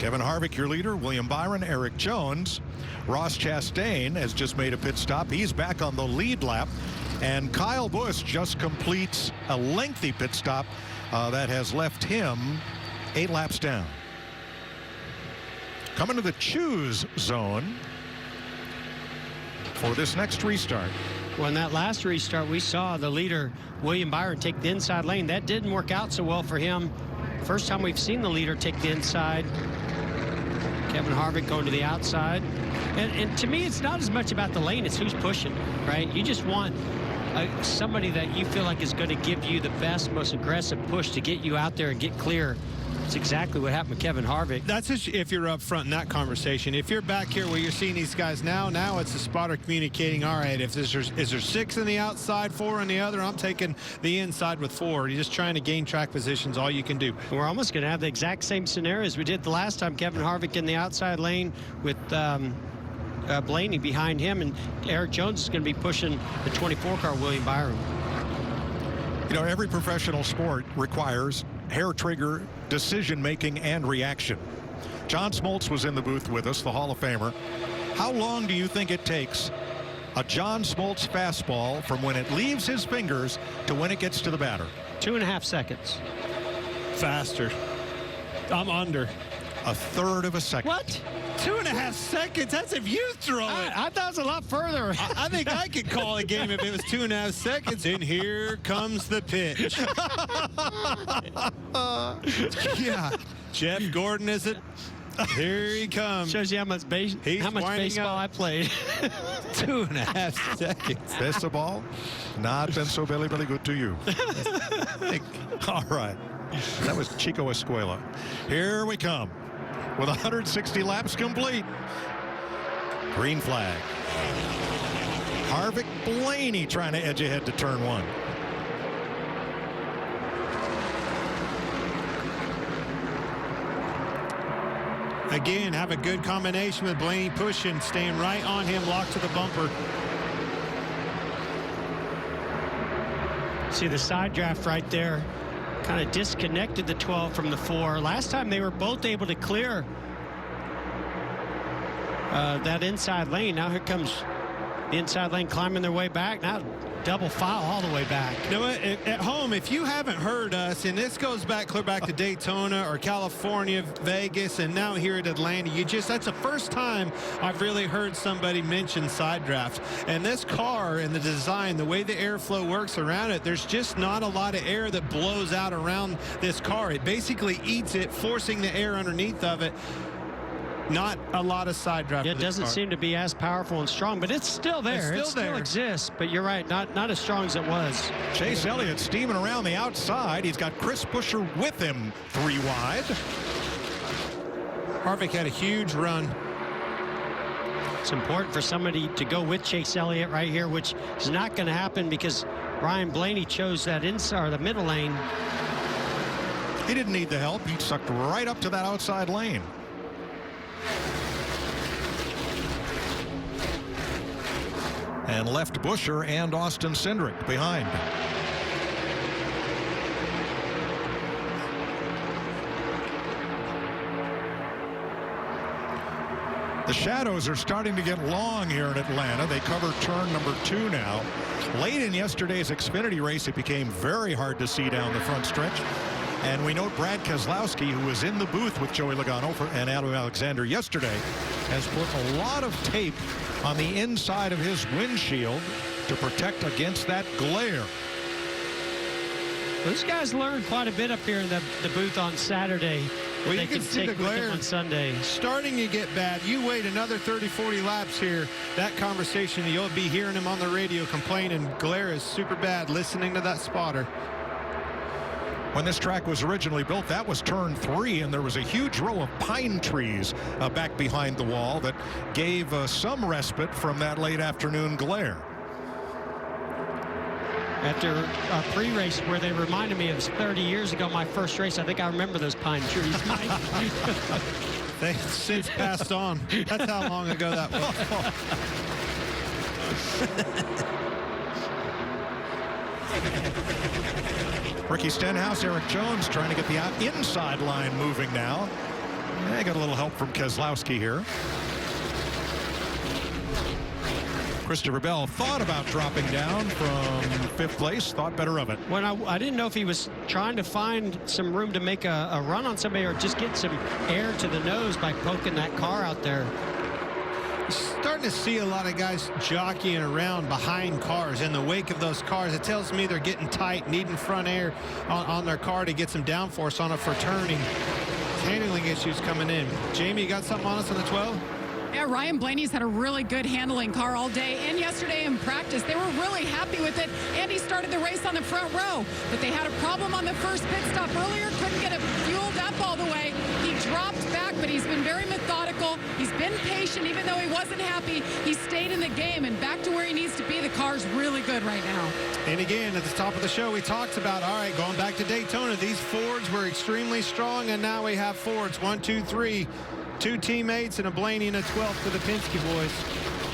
Kevin Harvick, your leader, William Byron, Eric Jones. Ross Chastain has just made a pit stop. He's back on the lead lap. And Kyle Busch just completes a lengthy pit stop that has left him 8 laps down. Coming to the choose zone for this next restart. Well, in that last restart, we saw the leader, William Byron, take the inside lane. That didn't work out so well for him. First time we've seen the leader take the inside. Kevin Harvick going to the outside. And to me, it's not as much about the lane, it's who's pushing, right? You just want somebody that you feel like is going to give you the best, most aggressive push to get you out there and get clear. It's exactly what happened with Kevin Harvick. That's if you're up front in that conversation. If you're back here where you're seeing these guys now it's the spotter communicating, all right, if is there 6 on the outside, 4 on the other, I'm taking the inside with 4. You're just trying to gain track positions, all you can do. We're almost going to have the exact same scenario as we did the last time. Kevin Harvick in the outside lane with Blaney behind him, and Eric Jones is going to be pushing the 24 car, William Byron. You know, every professional sport requires hair trigger decision-making and reaction. John Smoltz was in the booth with us, the Hall of Famer. How long do you think it takes A John Smoltz fastball from when it leaves his fingers to when it gets to the batter. 2.5 seconds. Faster. I'm under. A third of a second. What? 2.5 seconds. That's if you throw it. I thought it was a lot further. I think I could call a game if it was 2.5 seconds. And here comes the pitch. Yeah. Jeff Gordon, is it? Here he comes. Shows you how much baseball I played. 2.5 seconds. That's the ball. Not been so very good to you. All right. That was Chico Escuela. Here we come with 160 laps complete. Green flag. Harvick Blaney trying to edge ahead to turn 1. Again, have a good combination with Blaney pushing, staying right on him, locked to the bumper. See the side draft right there. Kind of disconnected the 12 from the 4. Last time they were both able to clear that inside lane. Now here comes the inside lane climbing their way back. Now double file all the way back. You know what? At home, if you haven't heard us, and this goes back clear back to Daytona or California, Vegas, and now here at Atlanta, that's the first time I've really heard somebody mention side draft. And this car and the design, the way the airflow works around it, there's just not a lot of air that blows out around this car. It basically eats it, forcing the air underneath of it. Not a lot of side draft. It doesn't seem to be as powerful and strong, but it's still there. It still exists, but you're right, not as strong as it was. Chase Elliott steaming around the outside. He's got Chris Buescher with him 3 wide. Harvick had a huge run. It's important for somebody to go with Chase Elliott right here, which is not going to happen because Ryan Blaney chose that inside or the middle lane. He didn't need the help. He sucked right up to that outside lane. And left Buescher and Austin Cindric behind. The shadows are starting to get long here in Atlanta. They cover turn number 2 now. Late in yesterday's Xfinity race, it became very hard to see down the front stretch. And we note Brad Keselowski, who was in the booth with Joey Logano and Adam Alexander yesterday, has put a lot of tape on the inside of his windshield to protect against that glare. Those guys learned quite a bit up here in the booth on Saturday. Well, you can see the glare on Sunday. Starting to get bad. You wait another 30, 40 laps here. That conversation, you'll be hearing him on the radio complaining glare is super bad, listening to that spotter. When this track was originally built, that was turn 3, and there was a huge row of pine trees back behind the wall that gave some respite from that late afternoon glare. After a pre-race where they reminded me of 30 years ago, my first race, I think I remember those pine trees. They've since passed on. That's how long ago that was. Ricky Stenhouse, Eric Jones trying to get the inside line moving now. They got a little help from Keselowski here. Christopher Bell thought about dropping down from 5th place, thought better of it. When I didn't know if he was trying to find some room to make a run on somebody or just get some air to the nose by poking that car out there. Starting to see a lot of guys jockeying around behind cars in the wake of those cars. It tells me they're getting tight, needing front air on their car to get some downforce on it for turning. Handling issues coming in. Jamie, you got something on us on the 12? Yeah, Ryan Blaney's had a really good handling car all day and yesterday in practice. They were really happy with it, and he started the race on the front row. But they had a problem on the first pit stop earlier, couldn't get it fueled up all the way. He dropped back, but he's been very methodical. He's been patient, even though he wasn't happy. He stayed in the game and back to where he needs to be. The car's really good right now. And again, at the top of the show, we talked about, all right, going back to Daytona, these Fords were extremely strong, and now we have Fords, 1, 2, 3. 2 teammates and a Blaney and a 12th for the Penske boys.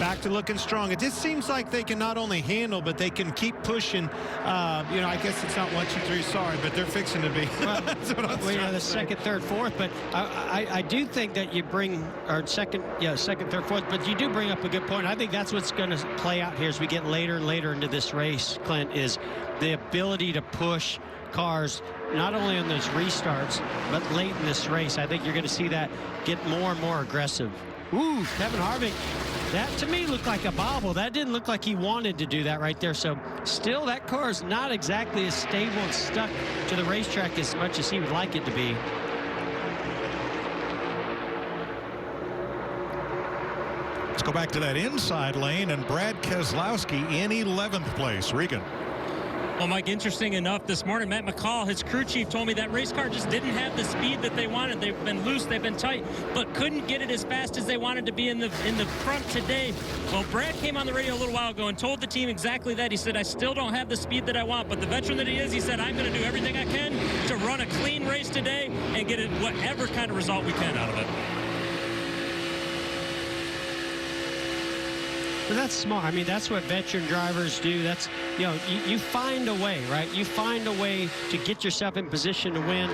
back to looking strong. It just seems like they can not only handle, but they can keep pushing. You know, I guess it's not 1, 2, 3, sorry, but they're fixing to be. Well, That's what I'm well, trying the to say. second, third, fourth, but I do think that you bring, or second, third, fourth, but you do bring up a good point. I think that's what's going to play out here as we get later and later into this race, Clint, is the ability to push cars not only on those restarts, but late in this race. I think you're going to see that get more and more aggressive. Ooh, Kevin Harvick, that to me looked like a bobble. That didn't look like he wanted to do that right there. So still, that car is not exactly as stable and stuck to the racetrack as much as he would like it to be. Let's go back to that inside lane, and Brad Keselowski in 11th place. Regan. Well, Mike, interesting enough, this morning, Matt McCall, his crew chief, told me that race car just didn't have the speed that they wanted. They've been loose, they've been tight, but couldn't get it as fast as they wanted to be in the front today. Well, Brad came on the radio a little while ago and told the team exactly that. He said, I still don't have the speed that I want, but the veteran that he is, he said, I'm going to do everything I can to run a clean race today and get it whatever kind of result we can out of it. But that's smart. I mean, that's what veteran drivers do. That's, you know, you find a way, right? You find a way to get yourself in position to win.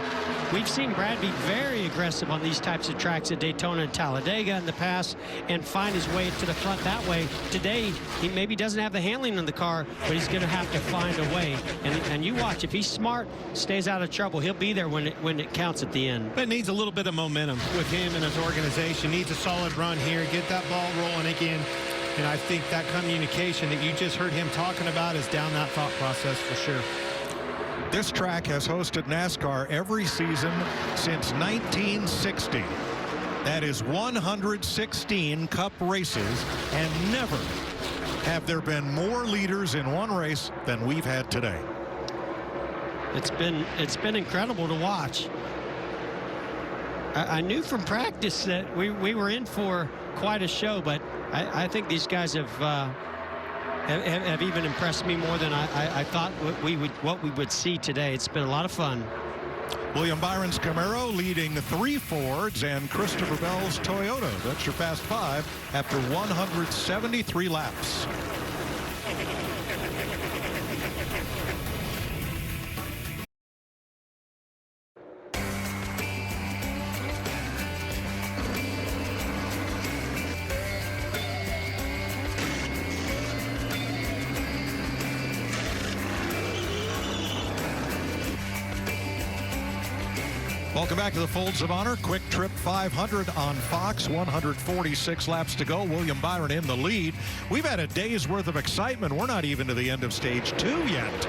We've seen Brad be very aggressive on these types of tracks at Daytona and Talladega in the past and find his way to the front that way. Today, he maybe doesn't have the handling in the car, but he's going to have to find a way. And you watch, if he's smart, stays out of trouble, he'll be there when it counts at the end. But it needs a little bit of momentum with him and his organization. Needs a solid run here, get that ball rolling again. And I think that communication that you just heard him talking about is down that thought process for sure. This track has hosted NASCAR every season since 1960. That is 116 Cup races, and never have there been more leaders in one race than we've had today. It's been incredible to watch. I knew from practice that we were in for quite a show, but I think these guys have even impressed me more than I thought what we would see today. It's been a lot of fun. William Byron's Camaro leading 3 Fords and Christopher Bell's Toyota. That's your Fast Five after 173 laps. Welcome back to the Folds of Honor. Quick Trip 500 on Fox. 146 laps to go. William Byron in the lead. We've had a day's worth of excitement. We're not even to the end of stage 2 yet.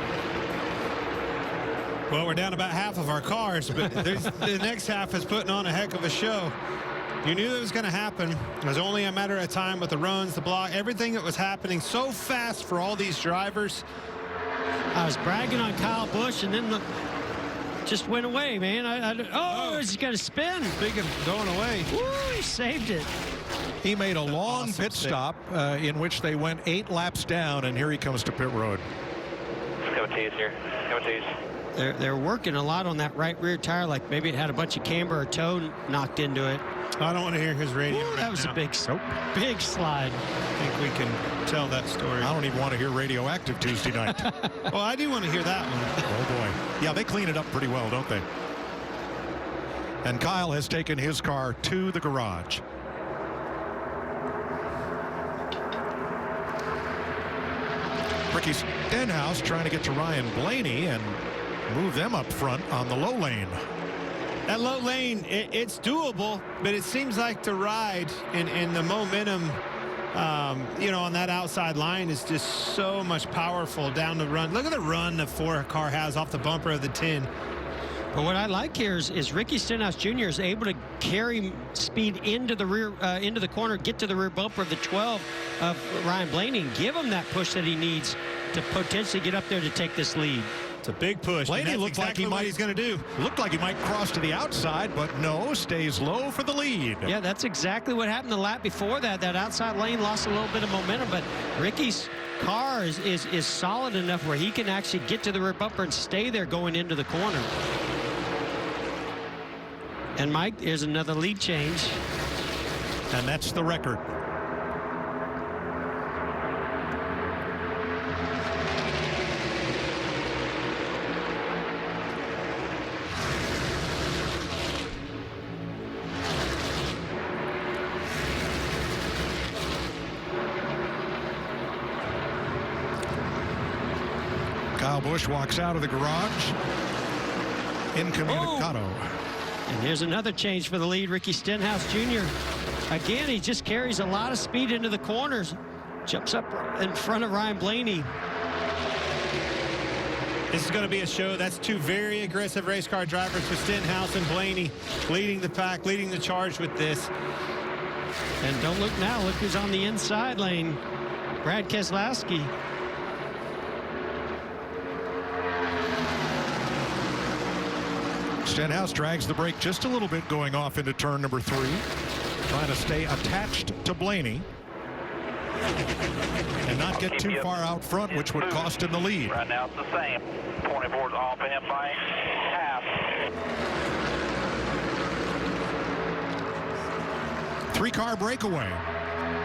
Well, we're down about half of our cars, but the next half is putting on a heck of a show. You knew it was going to happen. It was only a matter of time with the runs, the block, everything that was happening so fast for all these drivers. I was bragging on Kyle Busch, and then just went away, man. He's got to spin. Speaking of going away. Woo, he saved it. He made a long pit stop in which they went 8 laps down, and here he comes to pit road. Coming to you here. Coming to you. They're working a lot on that right rear tire, like maybe it had a bunch of camber or toe knocked into it. I don't want to hear his radio. Ooh, that was a big slide. I think we can tell that story. I don't even want to hear Radioactive Tuesday night. Well, I do want to hear that one. Oh, boy. Yeah, they clean it up pretty well, don't they? And Kyle has taken his car to the garage. Ricky Stenhouse trying to get to Ryan Blaney and move them up front on the low lane. That low lane, it's doable, but it seems like the ride and the momentum, on that outside line is just so much powerful down the run. Look at the run the 4-car has off the bumper of the 10. But what I like here is Ricky Stenhouse Jr. is able to carry speed into the rear, into the corner, get to the rear bumper of the 12 of Ryan Blaney, and give him that push that he needs to potentially get up there to take this lead. It's a big push. Blaney looked like he's going to do. Looked like he might cross to the outside, but no, stays low for the lead. Yeah, that's exactly what happened the lap before that. That outside lane lost a little bit of momentum, but Ricky's car is solid enough where he can actually get to the rear bumper and stay there going into the corner. And Mike, there's another lead change. And that's the record. Kyle Busch walks out of the garage. Incommunicado. And here's another change for the lead, Ricky Stenhouse Jr. Again, he just carries a lot of speed into the corners. Jumps up in front of Ryan Blaney. This is going to be a show. That's two very aggressive race car drivers with Stenhouse and Blaney leading the pack, leading the charge with this. And don't look now. Look who's on the inside lane. Brad Keselowski. Stenhouse drags the brake just a little bit going off into turn number 3. Trying to stay attached to Blaney. And not get too far out front, which would cost him the lead. Right now it's the same. 24's off of him by half. 3-car breakaway.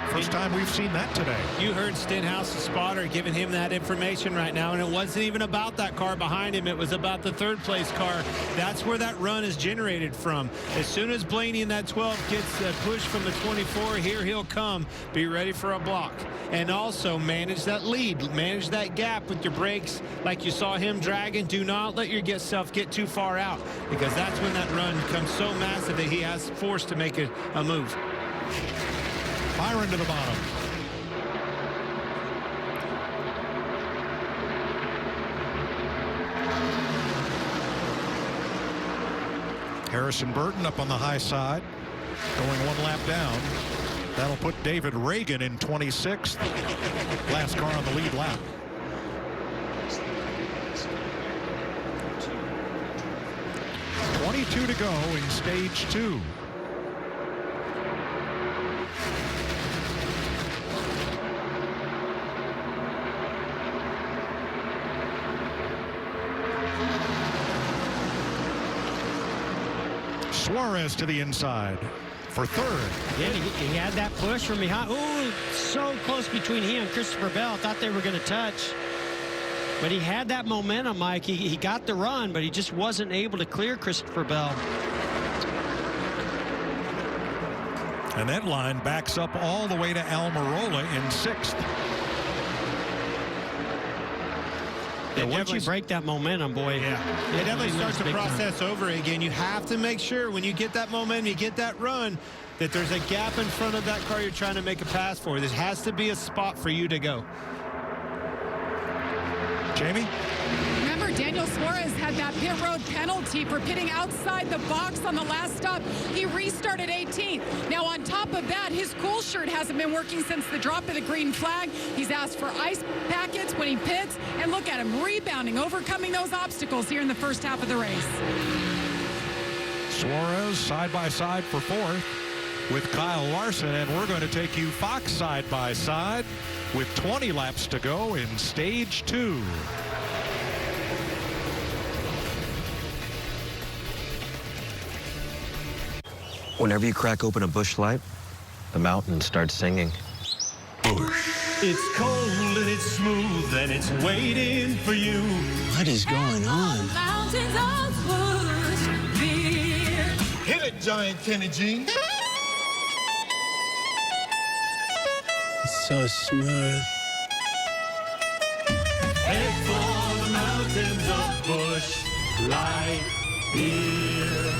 First time we've seen that today. You heard Stenhouse's spotter giving him that information right now, and it wasn't even about that car behind him. It was about the third place car. That's where that run is generated from. As soon as Blaney in that 12 gets a push from the 24, here he'll come. Be ready for a block. And also manage that lead. Manage that gap with your brakes like you saw him dragging. Do not let yourself get too far out, because that's when that run becomes so massive that he has force to make a move. Byron to the bottom. Harrison Burton up on the high side, going 1 lap down. That'll put David Reagan in 26th. Last car on the lead lap. .22 to go in stage 2. Suarez to the inside for third. Yeah, he had that push from behind. Ooh, so close between he and Christopher Bell. Thought they were going to touch. But he had that momentum, Mike. He got the run, but he just wasn't able to clear Christopher Bell. And that line backs up all the way to Almirola in 6th. Yeah, once you break that momentum, boy. Yeah. It definitely starts the process over again. You have to make sure when you get that momentum, you get that run, that there's a gap in front of that car you're trying to make a pass for. There has to be a spot for you to go. Jamie? Remember, Daniel Suarez had that pit road penalty for pitting outside the box on the last stop. He restarted 18th. Now, on top of that, his cool shirt hasn't been working since the drop of the green flag. He's asked for ice packets when he pits. And look at him rebounding, overcoming those obstacles here in the first half of the race. Suarez side by side for 4th with Kyle Larson. And we're going to take you Fox side by side with 20 laps to go in stage 2. Whenever you crack open a Busch Light, the mountain starts singing. Busch. It's cold and it's smooth and it's waiting for you. What is going on? Mountains of Busch beer. Hit it, Giant Kenny G. It's so smooth. Head for the mountains of Busch Light beer.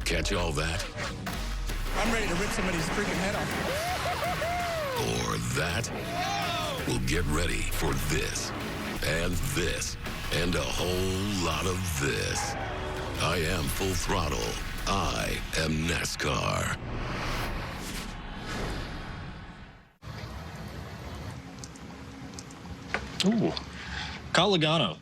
Catch all that? I'm ready to rip somebody's freaking head off. Or that? Well, get ready for this, and a whole lot of this. I am Full Throttle. I am NASCAR. Ooh, call Logano.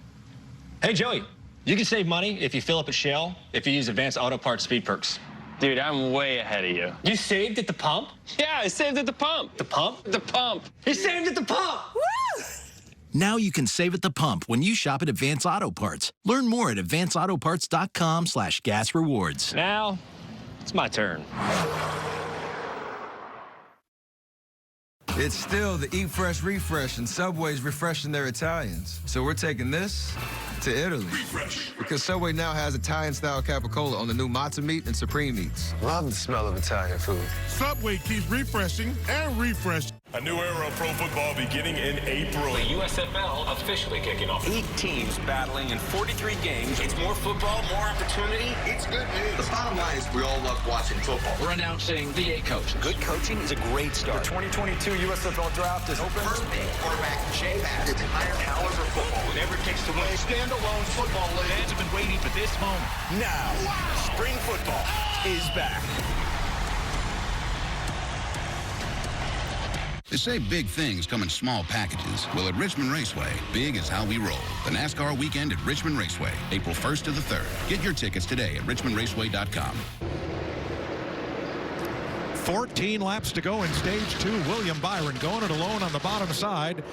Hey, Joey, you can save money if you fill up at Shell if you use Advanced Auto Parts Speed Perks. Dude, I'm way ahead of you. You saved at the pump? Yeah, I saved at the pump. The pump? The pump. He saved at the pump! Woo! Now you can save at the pump when you shop at Advance Auto Parts. Learn more at advanceautoparts.com/gas rewards. Now, it's my turn. It's still the Eat Fresh Refresh, and Subway's refreshing their Italians. So we're taking this to Italy. Refresh. Because Subway now has Italian-style capicola on the new matzo meat and supreme meats. Love the smell of Italian food. Subway keeps refreshing and refreshing. A new era of pro football beginning in April. The USFL officially kicking off. 8 teams battling in 43 games. It's more football, more opportunity. It's good news. The bottom line is we all love watching football. We're announcing the 8 coaches. Good coaching is a great start. The 2022 USFL draft is open. First pick, quarterback Jay Bass. It's higher caliber football. Whatever it takes to win. Standalone football league. Fans have been waiting for this moment. Now, spring football is back. They say big things come in small packages. Well, at Richmond Raceway, big is how we roll. The NASCAR weekend at Richmond Raceway, April 1st to the 3rd. Get your tickets today at richmondraceway.com. 14 laps to go in stage 2. William Byron going it alone on the bottom side.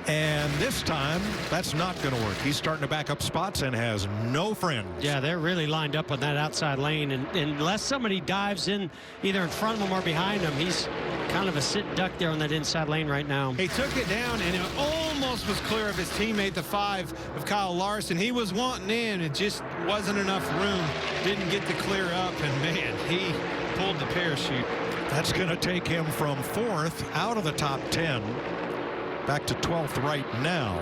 And this time, that's not going to work. He's starting to back up spots and has no friends. Yeah, they're really lined up on that outside lane. And unless somebody dives in either in front of him or behind him, he's kind of a sit duck there on that inside lane right now. He took it down, and it almost was clear of his teammate, the 5 of Kyle Larson. He was wanting in. It just wasn't enough room. Didn't get to clear up, and, man, he pulled the parachute. That's going to take him from 4th out of the top 10. Back to 12th right now.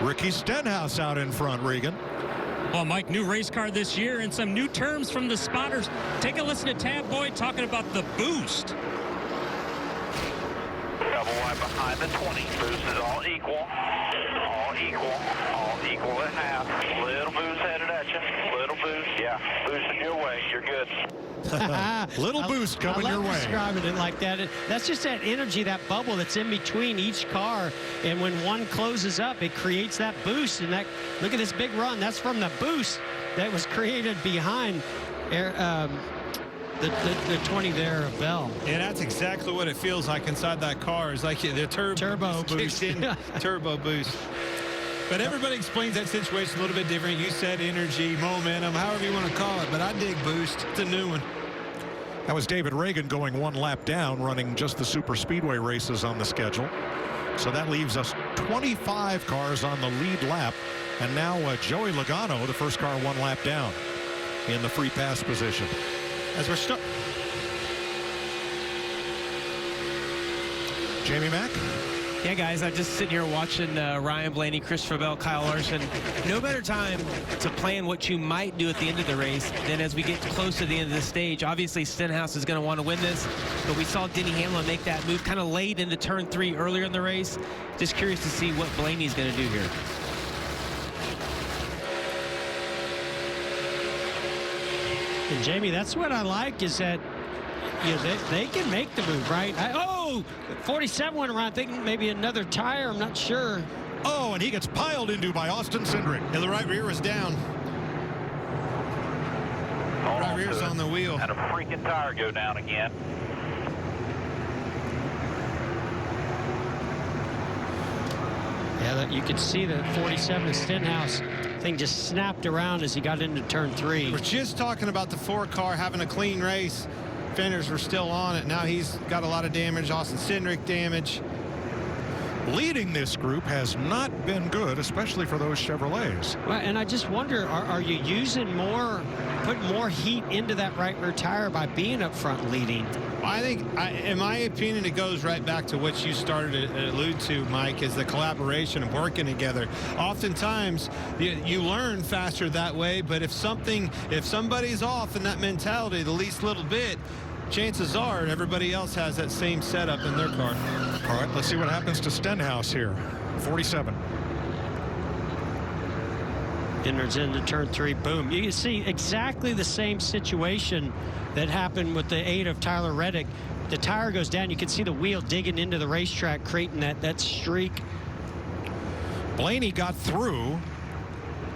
Ricky Stenhouse out in front, Regan. Well, Mike, new race car this year and some new terms from the spotters. Take a listen to Tab Boyd talking about the boost. Double wide behind the 20. Boost is all equal. All equal. All equal at half. Little boost headed at you. Little boost. Yeah. Boosting your way. You're good. Little boost coming your way. Describing it like that. That's just that energy, that bubble that's in between each car. And when one closes up, it creates that boost. And that, look at this big run. That's from the boost that was created behind the 20 there of Bell. Yeah, that's exactly what it feels like inside that car. It's like the turbo boost. Turbo boost. But everybody explains that situation a little bit different. You said energy, momentum, however you want to call it. But I dig boost. It's a new one. That was David Reagan going 1 lap down, running just the super speedway races on the schedule. So that leaves us 25 cars on the lead lap. And now Joey Logano, the first car 1 lap down in the free pass position. As we're stuck. Jamie Mack? Yeah, guys, I'm just sitting here watching Ryan Blaney, Christopher Bell, Kyle Larson. No better time to plan what you might do at the end of the race than as we get close to the end of the stage. Obviously, Stenhouse is going to want to win this, but we saw Denny Hamlin make that move kind of late into turn 3 earlier in the race. Just curious to see what Blaney's going to do here. And Jamie, that's what I like is that they can make the move, right? 47 went around thinking maybe another tire. I'm not sure. Oh, and he gets piled into by Austin Cindric. And the right rear was down. Right rear's on the wheel. And a freaking tire go down again. Yeah, you could see the 47 Stenhouse thing just snapped around as he got into turn 3. We're just talking about the 4 car having a clean race. Fenders were still on it. Now he's got a lot of damage. Austin Cindric damage. Leading this group has not been good, especially for those Chevrolets. Well, and I just wonder, are you using putting more heat into that right rear tire by being up front leading? I think, in my opinion, it goes right back to what you started to allude to, Mike, is the collaboration of working together. Oftentimes, you learn faster that way, but if somebody's off in that mentality the least little bit, chances are everybody else has that same setup in their car. All right, let's see what happens to Stenhouse here. 47. Enters into turn 3, boom. You can see exactly the same situation that happened with the 8 of Tyler Reddick. The tire goes down. You can see the wheel digging into the racetrack, creating that streak. Blaney got through.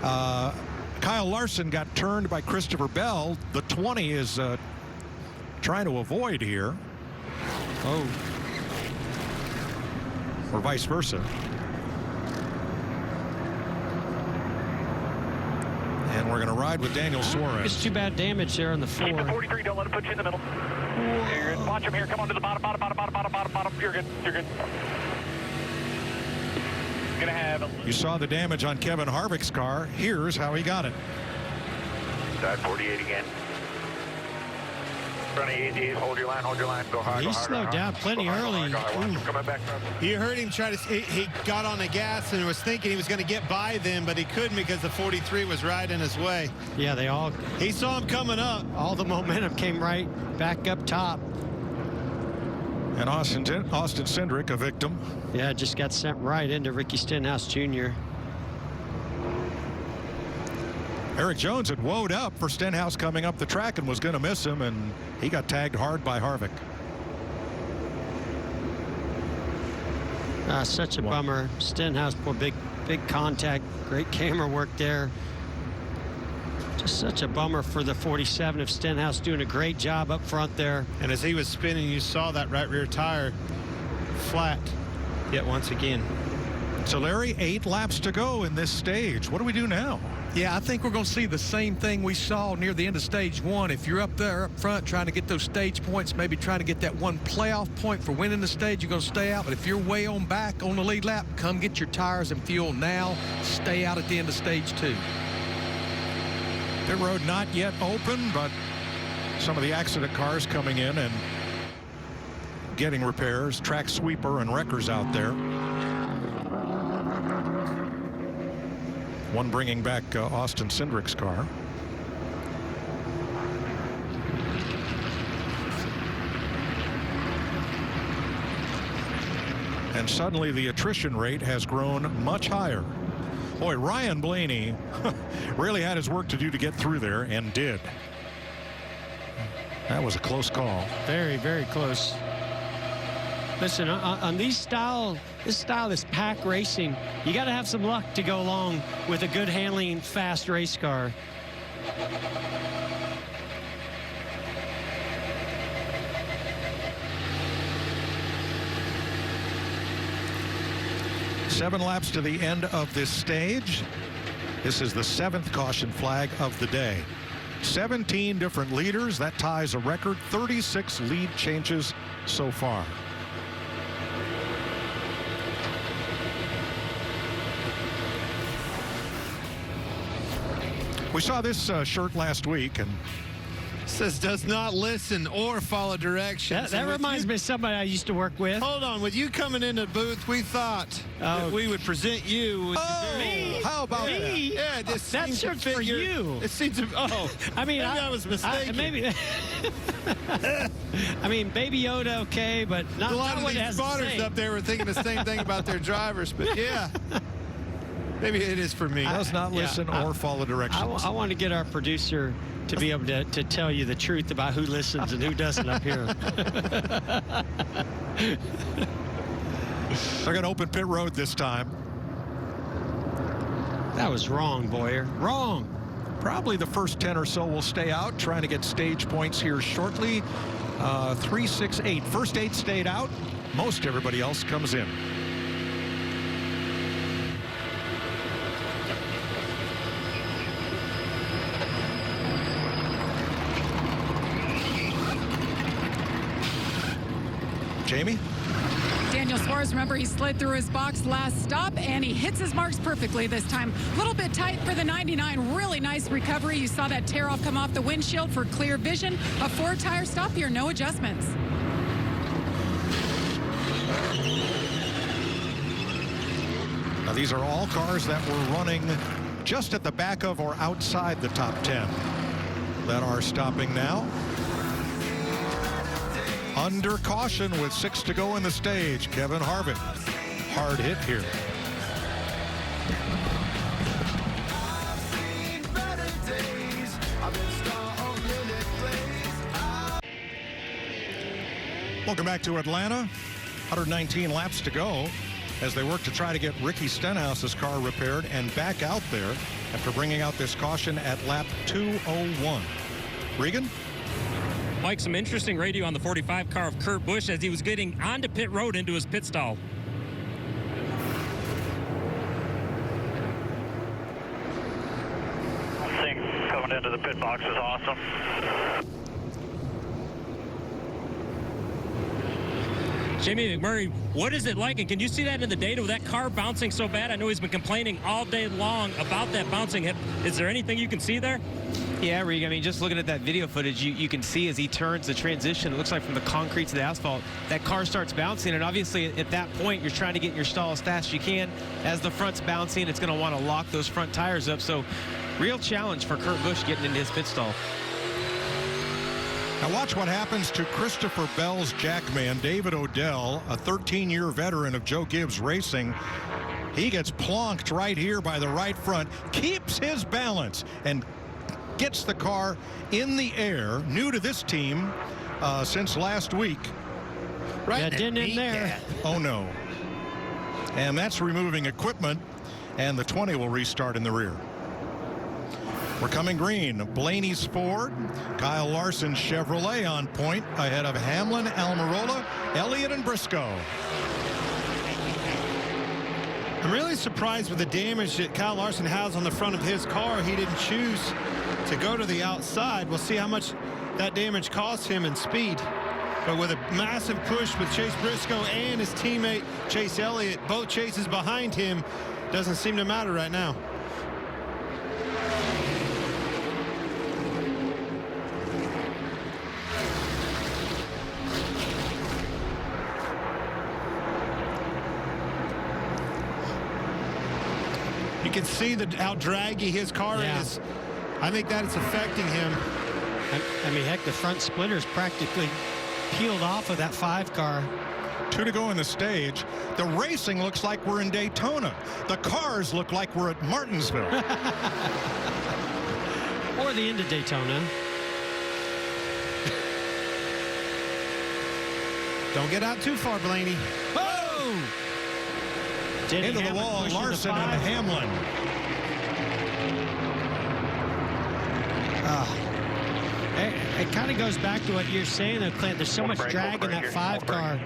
Kyle Larson got turned by Christopher Bell. The 20 is trying to avoid here. Oh. Or vice versa. And we're going to ride with Daniel Suarez. It's too bad damage there on the 4. 43, don't let him put you in the middle. You're good. Watch him here. Come on to the bottom. You're good. Gonna have. You saw the damage on Kevin Harvick's car. Here's how he got it. Side 48 again. Front of easy. Hold your line. Go hard. He slowed down plenty early. Coming back. You heard him try to. He got on the gas and was thinking he was going to get by them, but he couldn't because the 43 was right in his way. Yeah, He saw him coming up. all the momentum came right back up top. And Austin Cindric, a victim. Yeah, just got sent right into Ricky Stenhouse Jr. Eric Jones had woed up for Stenhouse coming up the track and was going to miss him, and he got tagged hard by Harvick. Such a bummer. Stenhouse, poor big contact. Great camera work there. Just such a bummer for the 47 of Stenhouse, doing a great job up front there. And as he was spinning, you saw that right rear tire flat yet once again. So, Larry, 8 laps to go in this stage. What do we do now? Yeah, I think we're going to see the same thing we saw near the end of stage 1. If you're up there up front trying to get those stage points, maybe trying to get that one playoff point for winning the stage, you're going to stay out. But if you're way on back on the lead lap, come get your tires and fuel now. Stay out at the end of stage 2. Pit road not yet open, but some of the accident cars coming in and getting repairs. Track sweeper and wreckers out there. One bringing back Austin Cindric's car. And suddenly the attrition rate has grown much higher. Boy, Ryan Blaney really had his work to do to get through there, and did. That was a close call. Very, very close. Listen, on this style is pack racing. You got to have some luck to go along with a good handling, fast race car. Seven laps to the end of this stage. This is the 7th caution flag of the day. 17 different leaders. That ties a record. 36 lead changes so far. We saw this shirt last week, and says does not listen or follow directions. That reminds me of somebody I used to work with. Hold on, with you coming in the booth, we thought that we would present you with me? How about me? that? Yeah, this that shirt's for you. It seems to. Oh, I mean, maybe I was mistaken. Maybe. I mean, Baby Yoda, okay, but not a lot not of these spotters up there were thinking the same thing about their drivers, but yeah. Maybe it is for me. Does not listen or follow directions. I want to get our producer to be able to tell you the truth about who listens and who doesn't up here. They're going to open pit road this time. That was wrong, Boyer. Wrong. Probably the first 10 or so will stay out, trying to get stage points here shortly. 3, 6, 8. First 8 stayed out. Most everybody else comes in. Jamie? Daniel Suarez, remember, he slid through his box last stop, and he hits his marks perfectly this time. A little bit tight for the 99. Really nice recovery. You saw that tear off come off the windshield for clear vision. A 4-tire stop here, no adjustments. Now, these are all cars that were running just at the back of or outside the top 10 that are stopping now. Under caution with 6 to go in the stage. Kevin Harvick, hard hit here. Welcome back to Atlanta. 119 laps to go as they work to try to get Ricky Stenhouse's car repaired and back out there after bringing out this caution at lap 201. Regan? Mike, some interesting radio on the 45 car of Kurt Busch as he was getting onto pit road into his pit stall. I think coming into the pit box is awesome. Jamie McMurray, what is it like? And can you see that in the data with that car bouncing so bad? I know he's been complaining all day long about that bouncing. Is there anything you can see there? Yeah, Reed, I mean, just looking at that video footage, you can see as he turns the transition, it looks like from the concrete to the asphalt, that car starts bouncing. And obviously, at that point, you're trying to get in your stall as fast as you can. As the front's bouncing, it's going to want to lock those front tires up. So, real challenge for Kurt Busch getting into his pit stall. Now watch what happens to Christopher Bell's jackman, David Odell, a 13-year veteran of Joe Gibbs Racing. He gets plonked right here by the right front, keeps his balance, and gets the car in the air. New to this team since last week. Right, yeah, didn't in there. Oh, no. And that's removing equipment, and the 20 will restart in the rear. We're coming green. Blaney's Ford, Kyle Larson's Chevrolet on point ahead of Hamlin, Almirola, Elliott, and Briscoe. I'm really surprised with the damage that Kyle Larson has on the front of his car. He didn't choose to go to the outside. We'll see how much that damage costs him in speed. But with a massive push with Chase Briscoe and his teammate Chase Elliott, both chases behind him, doesn't seem to matter right now. You can see how draggy his car is. I think that is affecting him. I mean, heck, the front splitter's practically peeled off of that 5 car. 2 to go in the stage. The racing looks like we're in Daytona. The cars look like we're at Martinsville. Or the end of Daytona. Don't get out too far, Blaney. Oh! Into the wall, Larson and Hamlin. It kind of goes back to what you're saying, though, Clint. There's so much drag in that 5 car,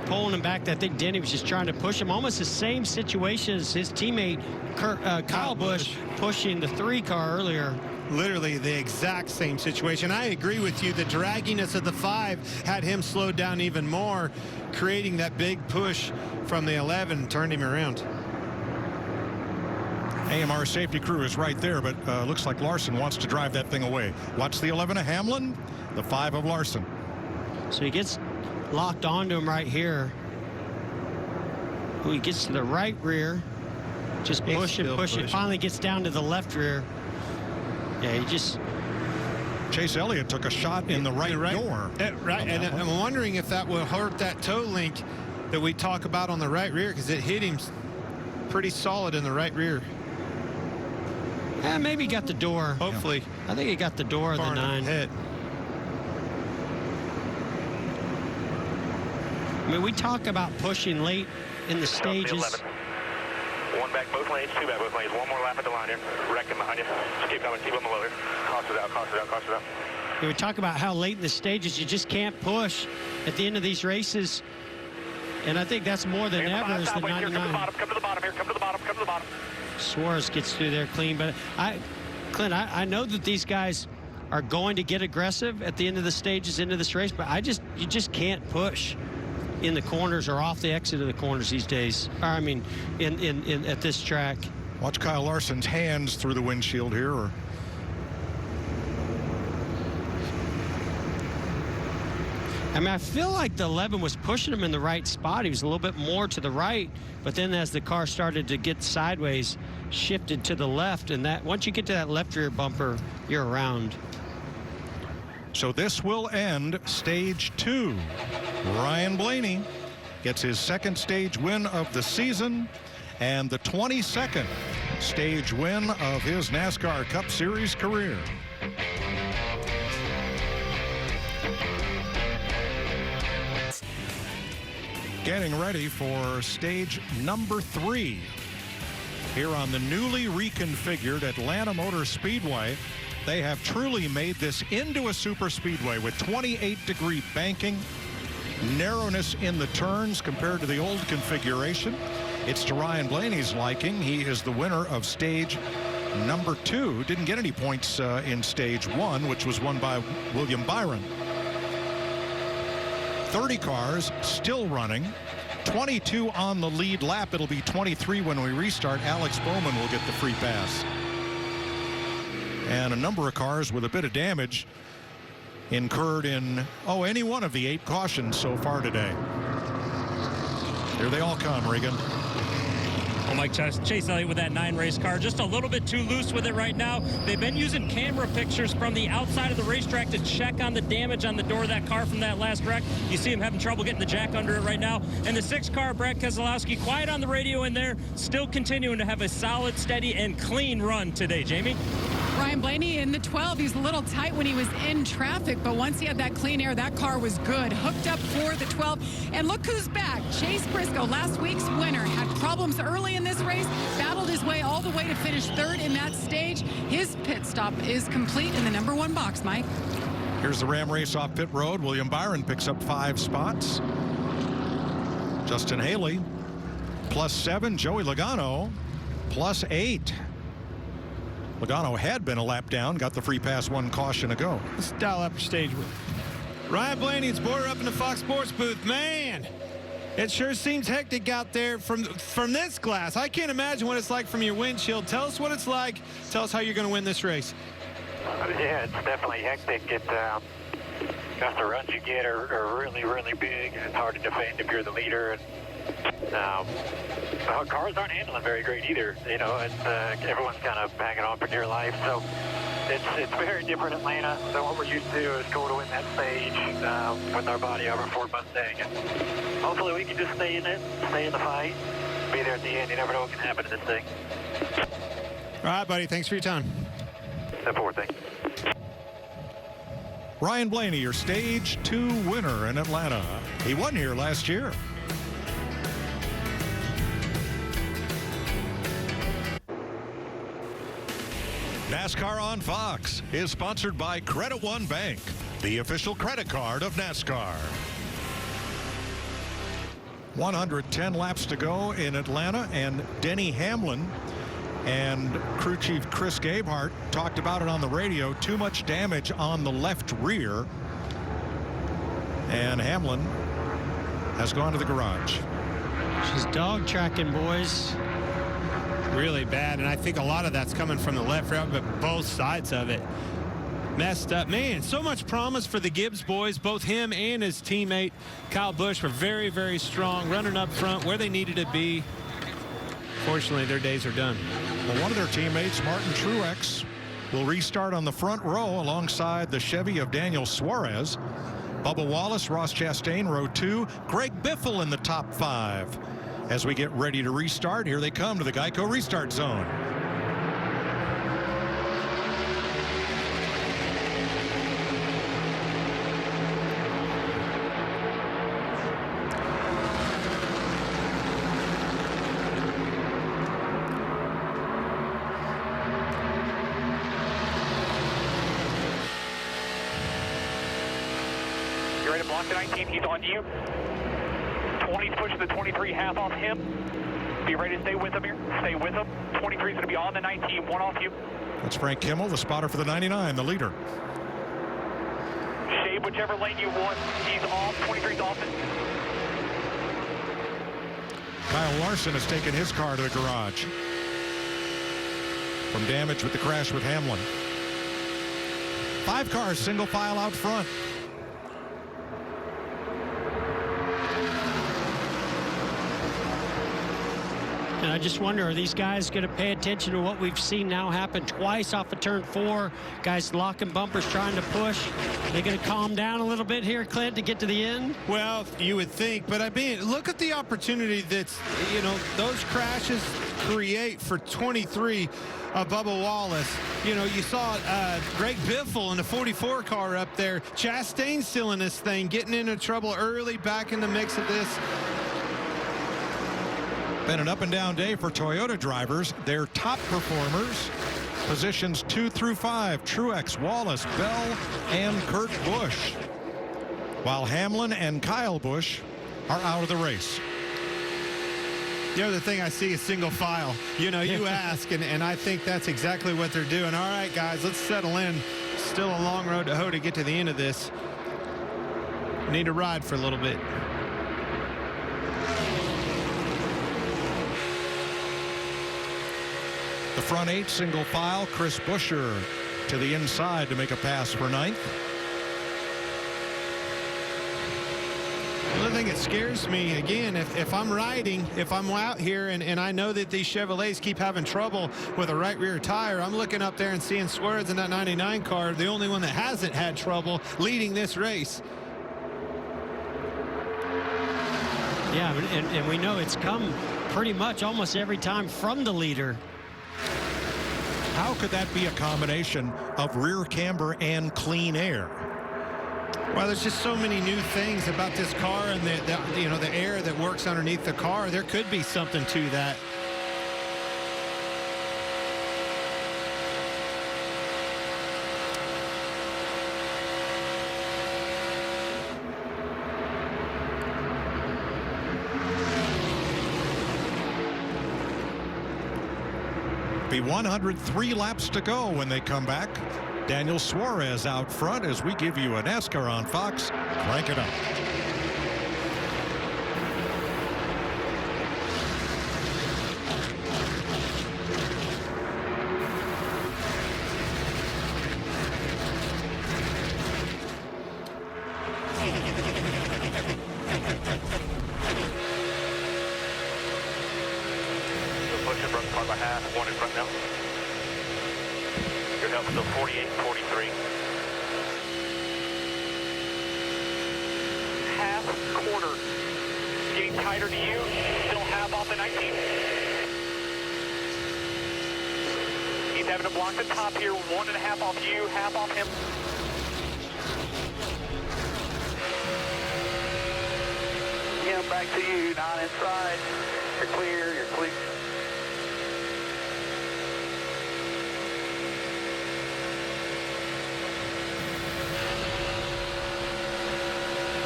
pulling him back. I think Denny was just trying to push him. Almost the same situation as his teammate Kyle Busch pushing the 3 car earlier. Literally the exact same situation. I agree with you. The dragginess of the 5 had him slowed down even more, creating that big push from the 11, turned him around. AMR safety crew is right there, but looks like Larson wants to drive that thing away. Watch the 11 of Hamlin, the 5 of Larson. So he gets locked onto him right here. He gets to the right rear, just push and push it. Finally gets down to the left rear. Yeah, he just... Chase Elliott took a shot in the right door. Right, and I'm wondering if that will hurt that toe link that we talk about on the right rear, because it hit him pretty solid in the right rear. Maybe he got the door. Hopefully. Yeah. I think he got the door of the 9. Hit. I mean, we talk about pushing late in the stages. 1 back both lanes, 2 back both lanes. 1 more lap at the line here. Wrecking behind you. Just keep coming, keep on the loader. Cost it out, cost it out, cost it out. We talk about how late in the stages you just can't push at the end of these races. And I think that's more than ever is the 99. Come to the bottom here, come to the bottom, come to the bottom. Suarez gets through there clean, but Clint, I know that these guys are going to get aggressive at the end of the stages into this race, but you just can't push in the corners or off the exit of the corners these days. Or, I mean, at this track. Watch Kyle Larson's hands through the windshield here. I mean, I feel like the 11 was pushing him in the right spot. He was a little bit more to the right, but then as the car started to get sideways, shifted to the left, and that once you get to that left rear bumper, you're around. So this will end stage 2. Ryan Blaney gets his 2nd stage win of the season and the 22nd stage win of his NASCAR Cup Series career. Getting ready for stage number 3 here on the newly reconfigured Atlanta Motor Speedway. They have truly made this into a super speedway with 28-degree banking, narrowness in the turns compared to the old configuration. It's to Ryan Blaney's liking. He is the winner of stage number 2. Didn't get any points in stage 1, which was won by William Byron. 30 cars still running. 22 on the lead lap. It'll be 23 when we restart. Alex Bowman will get the free pass. And a number of cars with a bit of damage incurred in, any one of the 8 cautions so far today. Here they all come, Regan. Well, Mike, Chase Elliott with that 9 race car, just a little bit too loose with it right now. They've been using camera pictures from the outside of the racetrack to check on the damage on the door of that car from that last wreck. You see him having trouble getting the jack under it right now. And the 6 car, Brad Keselowski, quiet on the radio in there, still continuing to have a solid, steady, and clean run today. Jamie? Ryan Blaney in the 12. He's a little tight when he was in traffic, but once he had that clean air, that car was good. Hooked up for the 12. And look who's back. Chase Briscoe, last week's winner, had problems early in this race, battled his way all the way to finish 3rd in that stage. His pit stop is complete in the number 1 box, Mike. Here's the Ram race off pit road. William Byron picks up 5 spots. Justin Haley, +7. Joey Logano, +8. Logano had been a lap down, got the free pass 1 caution ago. Let's dial up your stage with Ryan Blaney. It's Boyer up in the Fox Sports booth. Man, it sure seems hectic out there from this glass. I can't imagine what it's like from your windshield. Tell us what it's like. Tell us how you're going to win this race. Yeah, it's definitely hectic. Because the runs you get are really, really big. It's hard to defend if you're the leader. And cars aren't handling very great either. You know, everyone's kind of hanging on for dear life. So it's very different Atlanta than what we're used to. Is going to win that stage with our body over Ford Mustang. And hopefully we can just stay in it, stay in the fight, be there at the end. You never know what can happen in this thing. All right, buddy. Thanks for your time. Step forward, thanks. Ryan Blaney, your stage 2 winner in Atlanta. He won here last year. NASCAR on Fox is sponsored by Credit One Bank, the official credit card of NASCAR. 110 laps to go in Atlanta, and Denny Hamlin and crew chief Chris Gabehart talked about it on the radio. Too much damage on the left rear, and Hamlin has gone to the garage. She's dog tracking, boys. Really bad, and I think a lot of that's coming from the left rear, but both sides of it messed up. Man, so much promise for the Gibbs boys. Both him and his teammate Kyle Busch were very, very strong, running up front where they needed to be. Fortunately, their days are done. Well, one of their teammates, Martin Truex, will restart on the front row alongside the Chevy of Daniel Suarez. Bubba Wallace, Ross Chastain, row 2. Greg Biffle in the top 5. As we get ready to restart, here they come to the Geico restart zone. You ready to block the 19? He's on you. 20's pushing the 23, half off him. Be ready to stay with him here. Stay with him. 23 is going to be on the 19, 1 off you. That's Frank Kimmel, the spotter for the 99, the leader. Shave whichever lane you want. He's off. 23's off. Kyle Larson has taken his car to the garage from damage with the crash with Hamlin. 5 cars single file out front. And I just wonder, are these guys going to pay attention to what we've seen now happen twice off of turn 4? Guys locking bumpers, trying to push. They're going to calm down a little bit here, Clint, to get to the end? Well, you would think, but I mean, look at the opportunity that's, those crashes create for 23 Bubba Wallace. You saw Greg Biffle in the 44 car up there. Chastain still in this thing, getting into trouble early, back in the mix of this. Been an up and down day for Toyota drivers. Their top performers, positions 2 through 5, Truex, Wallace, Bell, and Kurt Busch. While Hamlin and Kyle Busch are out of the race. The other thing I see is single file. You ask, and I think that's exactly what they're doing. All right, guys, let's settle in. Still a long road to hoe to get to the end of this. Need to ride for a little bit. The front 8 single file. Chris Buescher to the inside to make a pass for 9th. The thing that scares me, again, if I'm riding, if I'm out here and I know that these Chevrolets keep having trouble with a right rear tire, I'm looking up there and seeing Suarez in that 99 car, the only one that hasn't had trouble leading this race. Yeah, and we know it's come pretty much almost every time from the leader. How could that be a combination of rear camber and clean air? Well, there's just so many new things about this car and the air that works underneath the car. There could be something to that. Be 103 laps to go when they come back. Daniel Suarez out front as we give you a NASCAR on Fox. Crank it up. Push it front car by half, one in front now. You're down to 48, 43. Half quarter. Getting tighter to you. Still half off the 19. He's having to block the top here. 1.5 off you, half off him. Again, back to you. 9 inside. You're clear. You're clear.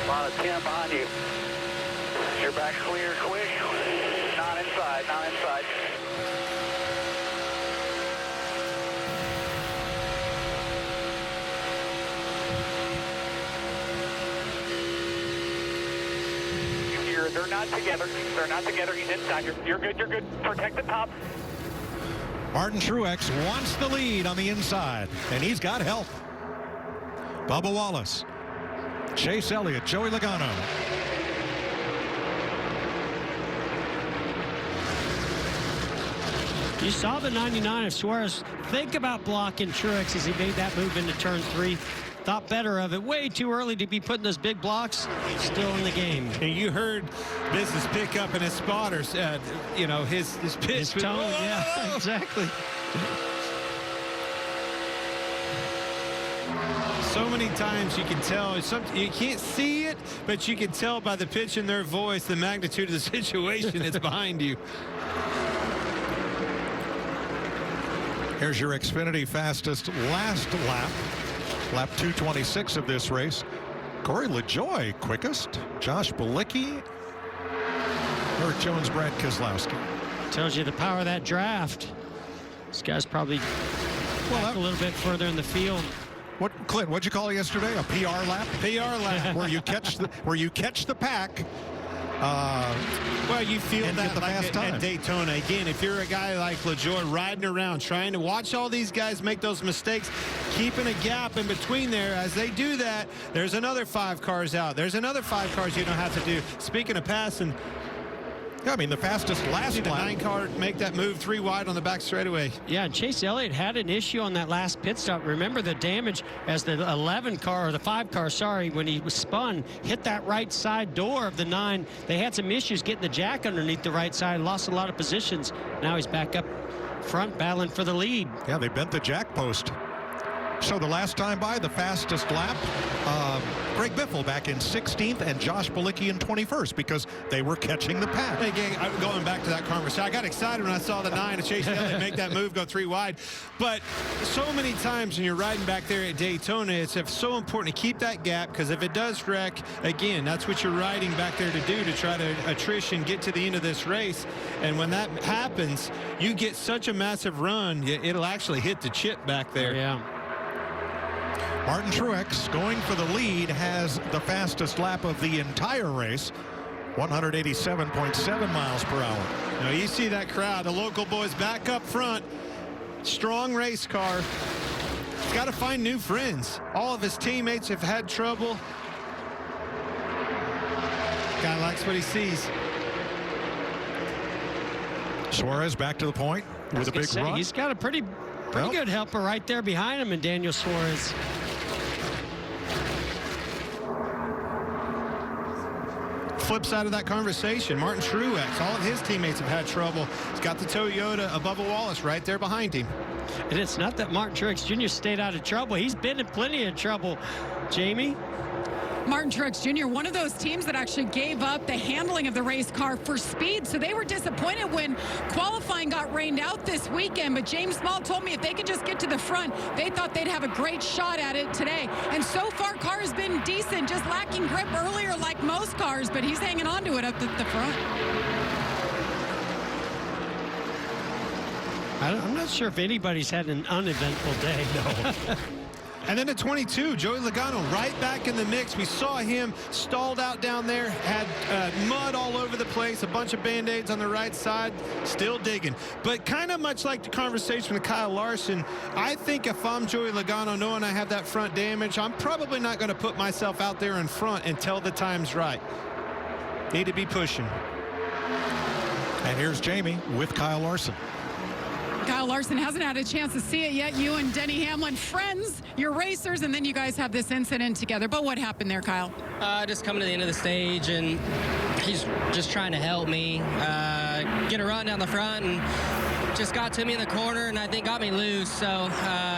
A lot of 10 behind you. Your back clear, quick. Not inside, not inside. They're not together. They're not together. He's inside. You're good. You're good. Protect the top. Martin Truex wants the lead on the inside, and he's got help. Bubba Wallace, Chase Elliott, Joey Logano. You saw the 99 of Suarez think about blocking Truex as he made that move into turn 3. Thought better of it. Way too early to be putting those big blocks. Still in the game. And you heard Business pick up in his spotters, his pitch. His tone, yeah, exactly. So many times you can tell, you can't see it, but you can tell by the pitch in their voice the magnitude of the situation that's behind you. Here's your Xfinity fastest last lap. Lap 226 of this race. Corey LaJoie quickest. Josh Bilicki. Eric Jones, Brad Keselowski. Tells you the power of that draft. This guy's probably back a little bit further in the field. Clint, what'd you call it yesterday? A PR lap? PR lap. where you catch the pack. Well, you feel that like at Daytona. Again, if you're a guy like LaJoie riding around trying to watch all these guys make those mistakes, keeping a gap in between there, as they do that, there's another 5 cars out. There's another 5 cars you don't have to do. Speaking of passing, yeah, I mean, the fastest last lap. The 9 car make that move 3 wide on the back straightaway. Yeah, and Chase Elliott had an issue on that last pit stop. Remember the damage as the 11 car, or the 5 car, sorry, when he was spun, hit that right side door of the 9. They had some issues getting the jack underneath the right side, lost a lot of positions. Now he's back up front battling for the lead. Yeah, they bent the jack post. So the last time by, the fastest lap, Greg Biffle back in 16th and Josh Bilicki in 21st because they were catching the pack. Hey, gang, going back to that conversation, I got excited when I saw the 9 of Chase Elliott make that move, go 3 wide. But so many times when you're riding back there at Daytona, it's so important to keep that gap, because if it does wreck, again, that's what you're riding back there to do, to try to attrition, get to the end of this race. And when that happens, you get such a massive run, it'll actually hit the chip back there. Yeah. Martin Truex, going for the lead, has the fastest lap of the entire race, 187.7 miles per hour. Now you see that crowd, the local boys back up front. Strong race car. He's got to find new friends. All of his teammates have had trouble. Guy likes what he sees. Suarez back to the point with a big run. He's got a pretty good helper right there behind him in Daniel Suarez. Flip side of that conversation, Martin Truex, all of his teammates have had trouble. He's got the Toyota above Wallace right there behind him. And it's not that Martin Truex Jr. stayed out of trouble. He's been in plenty of trouble, Jamie. Martin Truex Jr., one of those teams that actually gave up the handling of the race car for speed. So they were disappointed when qualifying got rained out this weekend. But James Small told me if they could just get to the front, they thought they'd have a great shot at it today. And so far, car has been decent, just lacking grip earlier like most cars, but he's hanging on to it up at the front. I'm not sure if anybody's had an uneventful day. No. And then at 22, Joey Logano right back in the mix. We saw him stalled out down there, had mud all over the place, a bunch of Band-Aids on the right side, still digging. But kind of much like the conversation with Kyle Larson, I think if I'm Joey Logano, knowing I have that front damage, I'm probably not going to put myself out there in front until the time's right. Need to be pushing. And here's Jamie with Kyle Larson. Kyle Larson hasn't had a chance to see it yet. You and Denny Hamlin, friends, you're racers, and then you guys have this incident together. But what happened there, Kyle? Just coming to the end of the stage, and he's just trying to help me get a run down the front, and just got to me in the corner, and I think got me loose. So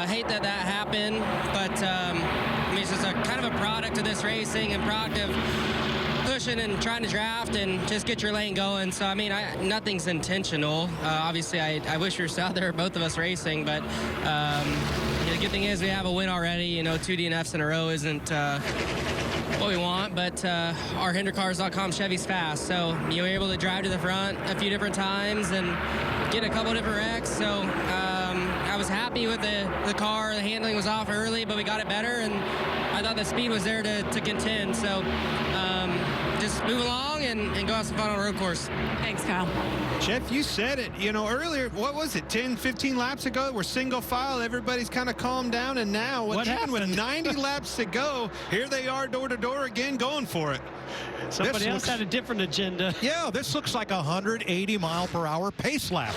hate that happened, but I mean, it's just a kind of a product of this racing and product of pushing and trying to draft and just get your lane going. So, I mean, nothing's intentional. Obviously, I wish we were still out there, both of us racing, but the good thing is we have a win already. You know, 2 DNFs in a row isn't what we want, but our HinderCars.com Chevy's fast. So, you were able to drive to the front a few different times and get a couple different wrecks. So, I was happy with the car. The handling was off early, but we got it better, and I thought the speed was there to contend. So, just move along and go have some fun on a road course. Thanks, Kyle. Jeff, you said it. You know, earlier, what was it, 10, 15 laps ago? We're single file. Everybody's kind of calmed down. And now, what happened? With 90 laps to go, here they are door to door again going for it. Somebody else had a different agenda. Yeah, this looks like a 180 mile per hour pace lap.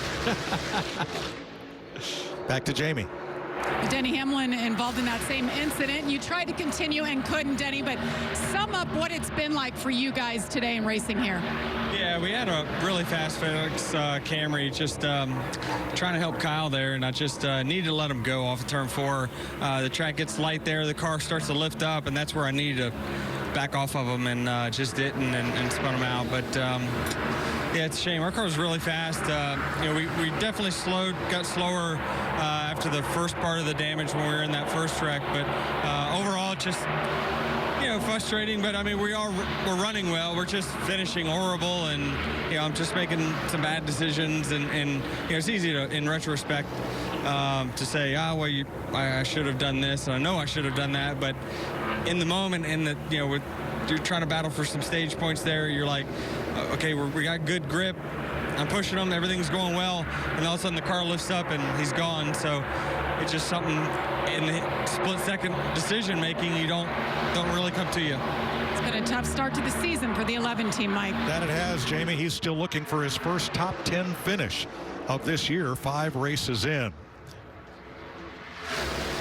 Back to Jamie. Denny Hamlin involved in that same incident. You tried to continue and couldn't, Denny, but sum up what it's been like for you guys today in racing here. Yeah, we had a really fast Felix Camry, just trying to help Kyle there, and I just needed to let him go off of turn 4. The track gets light there, the car starts to lift up, and that's where I needed to back off of him, and just didn't and spun him out. But yeah, it's a shame. Our car was really fast. You know, we definitely got slower after the first part of the damage when we were in that first wreck. But overall, just, you know, frustrating. But I mean, we're running well. We're just finishing horrible, and you know, I'm just making some bad decisions. And you know, it's easy to, in retrospect, to say, well, I should have done this, and I know I should have done that. But in the moment, you know, you're trying to battle for some stage points there, you're like, okay, we got good grip. I'm pushing him, everything's going well, and all of a sudden the car lifts up and he's gone. So it's just something in the split-second decision-making you don't really come to you. It's been a tough start to the season for the 11 team, Mike. That it has, Jamie. He's still looking for his first top 10 finish of this year, 5 races in.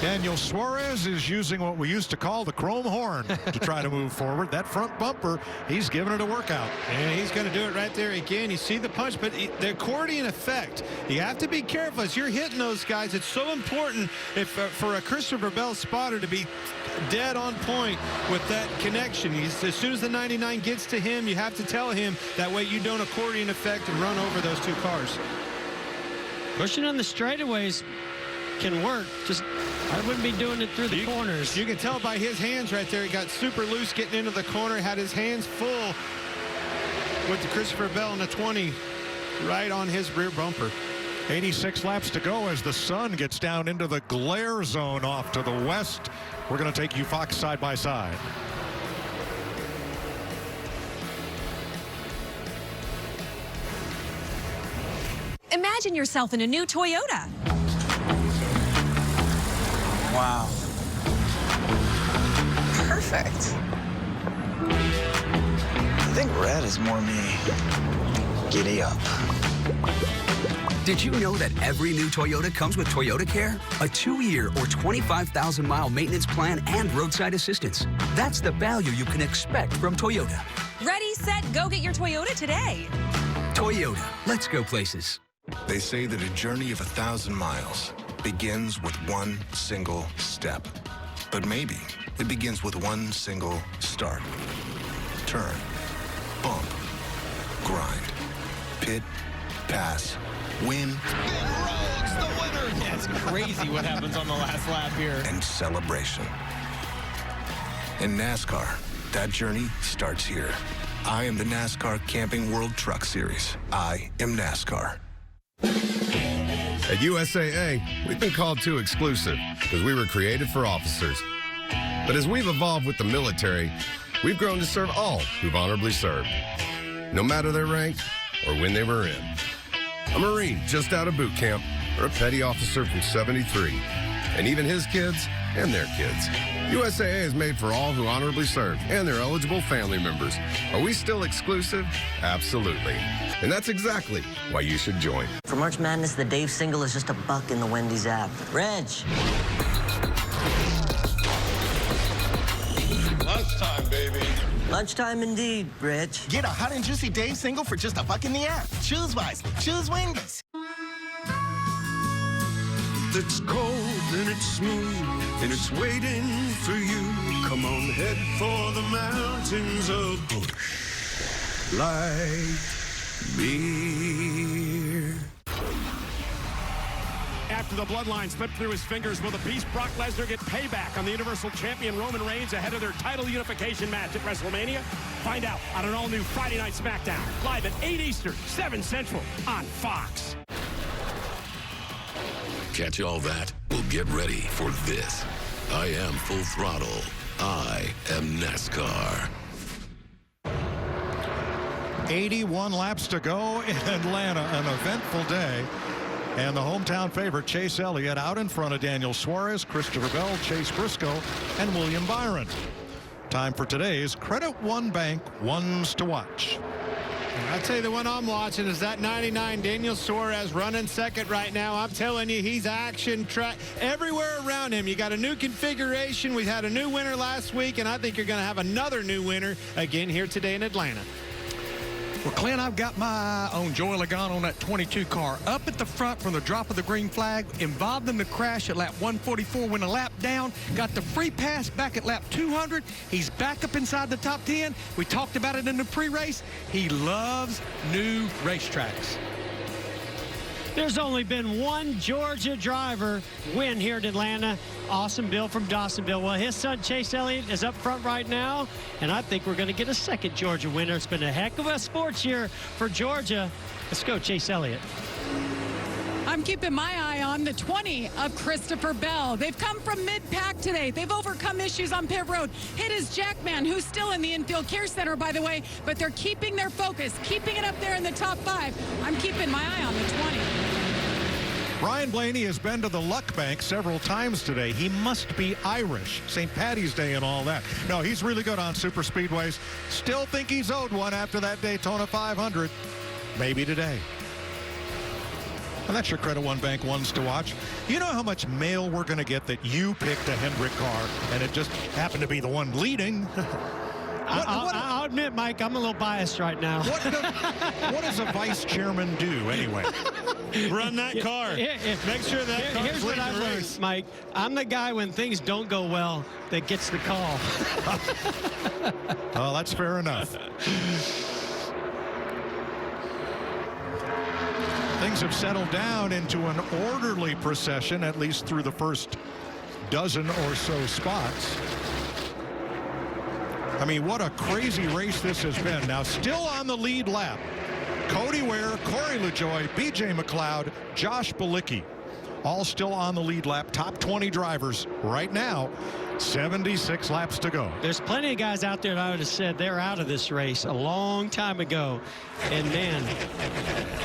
Daniel Suarez is using what we used to call the chrome horn to try to move forward. That front bumper, he's giving it a workout. And he's going to do it right there again. You see the punch, but the accordion effect. You have to be careful as you're hitting those guys. It's so important for a Christopher Bell spotter to be dead on point with that connection. As soon as the 99 gets to him, you have to tell him that way you don't accordion effect and run over those 2 cars. Pushing on the straightaways can work. Just I wouldn't be doing it through the corners. You can tell by his hands right there. He got super loose getting into the corner, had his hands full with the Christopher Bell in the 20 right on his rear bumper. 86 laps to go as the sun gets down into the glare zone off to the west. We're going to take you Fox side by side. Imagine yourself in a new Toyota. Wow. Perfect. I think red is more me. Giddy up. Did you know that every new Toyota comes with Toyota Care? A 2-year or 25,000-mile maintenance plan and roadside assistance. That's the value you can expect from Toyota. Ready, set, go get your Toyota today. Toyota, let's go places. They say that a journey of 1,000 miles begins with one single step. But maybe it begins with one single start. Turn, bump, grind, pit, pass, win. Rhodes, the winner. Yeah, it's crazy what happens on the last lap here. And celebration. In NASCAR, that journey starts here. I am the NASCAR Camping World Truck Series. I am NASCAR. At USAA, we've been called too exclusive because we were created for officers. But as we've evolved with the military, we've grown to serve all who've honorably served, no matter their rank or when they were in. A Marine just out of boot camp, or a petty officer from 73, and even his kids and their kids. USAA is made for all who honorably served and their eligible family members. Are we still exclusive? Absolutely. And that's exactly why you should join. For March Madness, the Dave single is just $1 in the Wendy's app. Reg. Lunchtime, baby. Lunchtime indeed, Rich. Get a hot and juicy Dave single for just $1 in the app. Choose wise. Choose Wendy's. It's cold and it's smooth and it's waiting for you. Come on, head for the mountains of light beer. After the bloodline slipped through his fingers, will the Beast Brock Lesnar get payback on the Universal Champion Roman Reigns ahead of their title unification match at WrestleMania? Find out on an all-new Friday Night SmackDown, live at 8 Eastern, 7 Central on Fox. Catch all that? Well, get ready for this. I am Full Throttle. I am NASCAR. 81 laps to go in Atlanta, an eventful day. And the hometown favorite, Chase Elliott, out in front of Daniel Suarez, Christopher Bell, Chase Briscoe, and William Byron. Time for today's Credit One Bank Ones to Watch. I'd say the one I'm watching is that 99 Daniel Suarez running second right now. I'm telling you, he's action track everywhere around him. You got a new configuration. We had a new winner last week, and I think you're going to have another new winner again here today in Atlanta. Well, Clint, I've got my eye on Joey Logano on that 22 car. Up at the front from the drop of the green flag, involved in the crash at lap 144, went a lap down, got the free pass back at lap 200. He's back up inside the top 10. We talked about it in the pre-race. He loves new racetracks. There's only been one Georgia driver win here at Atlanta. Awesome Bill from Dawsonville. Well, his son Chase Elliott is up front right now, and I think we're going to get a second Georgia winner. It's been a heck of a sports year for Georgia. Let's go, Chase Elliott. I'm keeping my eye on the 20 of Christopher Bell. They've come from mid-pack today. They've overcome issues on pit road. Hit his Jackman, who's still in the infield care center, by the way, but they're keeping their focus, keeping it up there in the top 5. I'm keeping my eye on the 20. Brian Blaney has been to the Luck Bank several times today. He must be Irish. St. Patty's Day and all that. No, he's really good on super speedways. Still think he's owed one after that Daytona 500. Maybe today. And that's your Credit One Bank Ones to Watch. You know how much mail we're going to get that you picked a Hendrick car and it just happened to be the one leading? I'll admit, Mike, I'm a little biased right now. What does a vice chairman do anyway? Run that car. Make sure that car's here's what I learned, Mike. I'm the guy when things don't go well that gets the call. Oh, that's fair enough. Things have settled down into an orderly procession, at least through the first dozen or so spots. I mean, what a crazy race this has been. Now, still on the lead lap Cody Ware, Corey LaJoie, BJ McLeod, Josh Bilicki, all still on the lead lap. Top 20 drivers right now. 76 laps to go. There's plenty of guys out there that I would have said they're out of this race a long time ago. And man,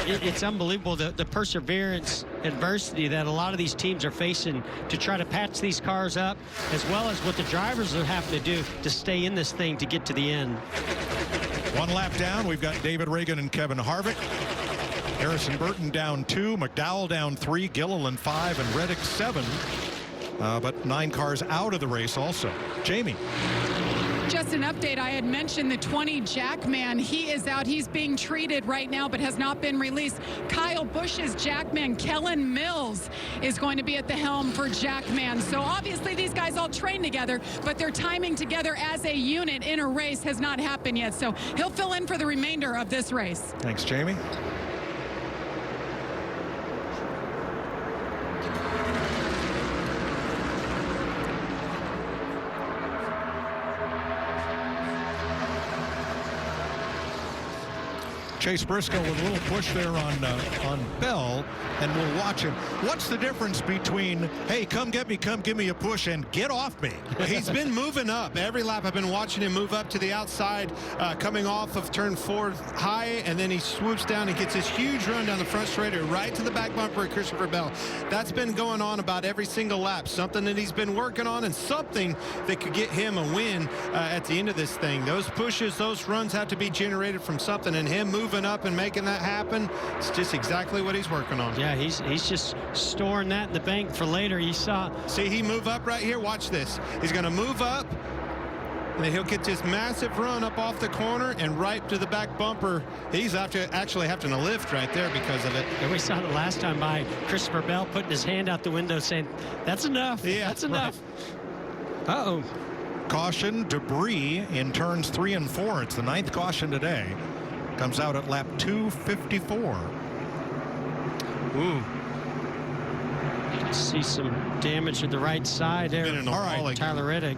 it's unbelievable the perseverance, adversity that a lot of these teams are facing to try to patch these cars up, as well as what the drivers are having to do to stay in this thing to get to the end. One lap down, we've got David Reagan and Kevin Harvick. Harrison Burton down 2, McDowell down 3, Gilliland 5, and Reddick 7. But 9 cars out of the race also. Jamie. Just an update. I had mentioned the 20 Jackman. He is out. He's being treated right now, but has not been released. Kyle Busch's Jackman, Kellen Mills, is going to be at the helm for Jackman. So obviously these guys all train together, but their timing together as a unit in a race has not happened yet. So he'll fill in for the remainder of this race. Thanks, Jamie. Chase Briscoe with a little push there on Bell, and we'll watch him. What's the difference between, hey, come get me, come give me a push, and get off me? He's been moving up. Every lap I've been watching him move up to the outside, coming off of turn 4 high, and then he swoops down and gets this huge run down the front straighter right to the back bumper of Christopher Bell. That's been going on about every single lap. Something that he's been working on, and something that could get him a win at the end of this thing. Those pushes, those runs have to be generated from something, and him moving up and making that happen, it's just exactly what he's working on. Yeah, he's just storing that in the bank for later. You saw. See, he move up right here. Watch this. He's going to move up, and then he'll get this massive run up off the corner and right to the back bumper. He's actually having to lift right there because of it. And we saw the last time by Christopher Bell putting his hand out the window saying, that's enough. Yeah, that's enough. Right. Uh-oh. Caution, debris in turns 3 and 4. It's the 9th caution today. Comes out at lap 254. Ooh. See some damage to the right side there. All right, Tyler Reddick.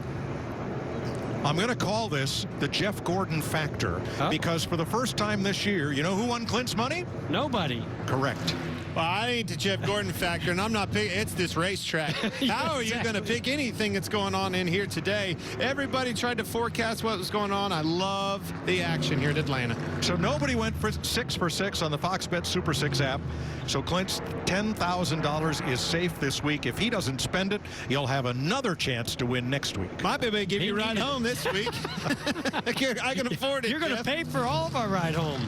I'm going to call this the Jeff Gordon factor because for the first time this year, you know who won Clint's money? Nobody. Correct. Well, I ain't the Jeff Gordon factor, and I'm not picking. It's this racetrack. How are you going to pick anything that's going on in here today? Everybody tried to forecast what was going on. I love the action here at Atlanta. So nobody went for 6 for 6 on the Fox Bet Super 6 app. So Clint's $10,000 is safe this week. If he doesn't spend it, he'll have another chance to win next week. Might be able to give you a ride home this week. I can afford it. You're going to pay for all of our ride home.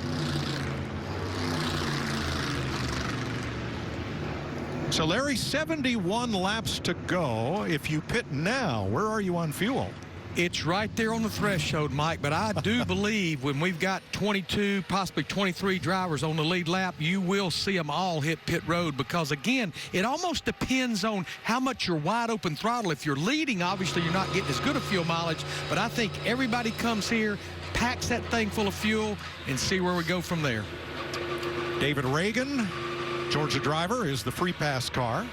So, Larry, 71 laps to go. If you pit now, where are you on fuel? It's right there on the threshold, Mike, but I do believe when we've got 22, possibly 23 drivers on the lead lap, you will see them all hit pit road because, again, it almost depends on how much you're wide open throttle. If you're leading, obviously you're not getting as good a fuel mileage, but I think everybody comes here, packs that thing full of fuel, and see where we go from there. David Reagan, Georgia driver, is the free pass car,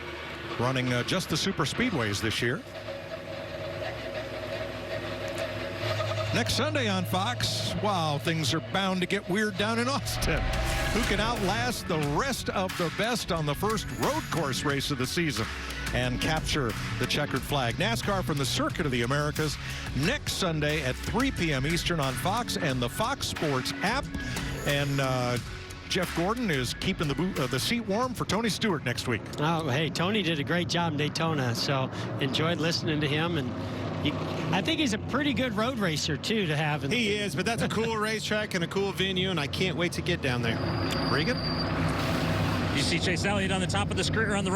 running just the super speedways this year. Next Sunday on Fox, wow, things are bound to get weird down in Austin. Who can outlast the rest of the best on the first road course race of the season and capture the checkered flag? NASCAR from the Circuit of the Americas next Sunday at 3 p.m. Eastern on Fox and the Fox Sports app. And Jeff Gordon is keeping the seat warm for Tony Stewart next week. Oh, hey, Tony did a great job in Daytona, so enjoyed listening to him. And I think he's a pretty good road racer, too, to have. He is, but that's a cool racetrack and a cool venue, and I can't wait to get down there. Regan? You see Chase Elliott on the top of the screen, or on the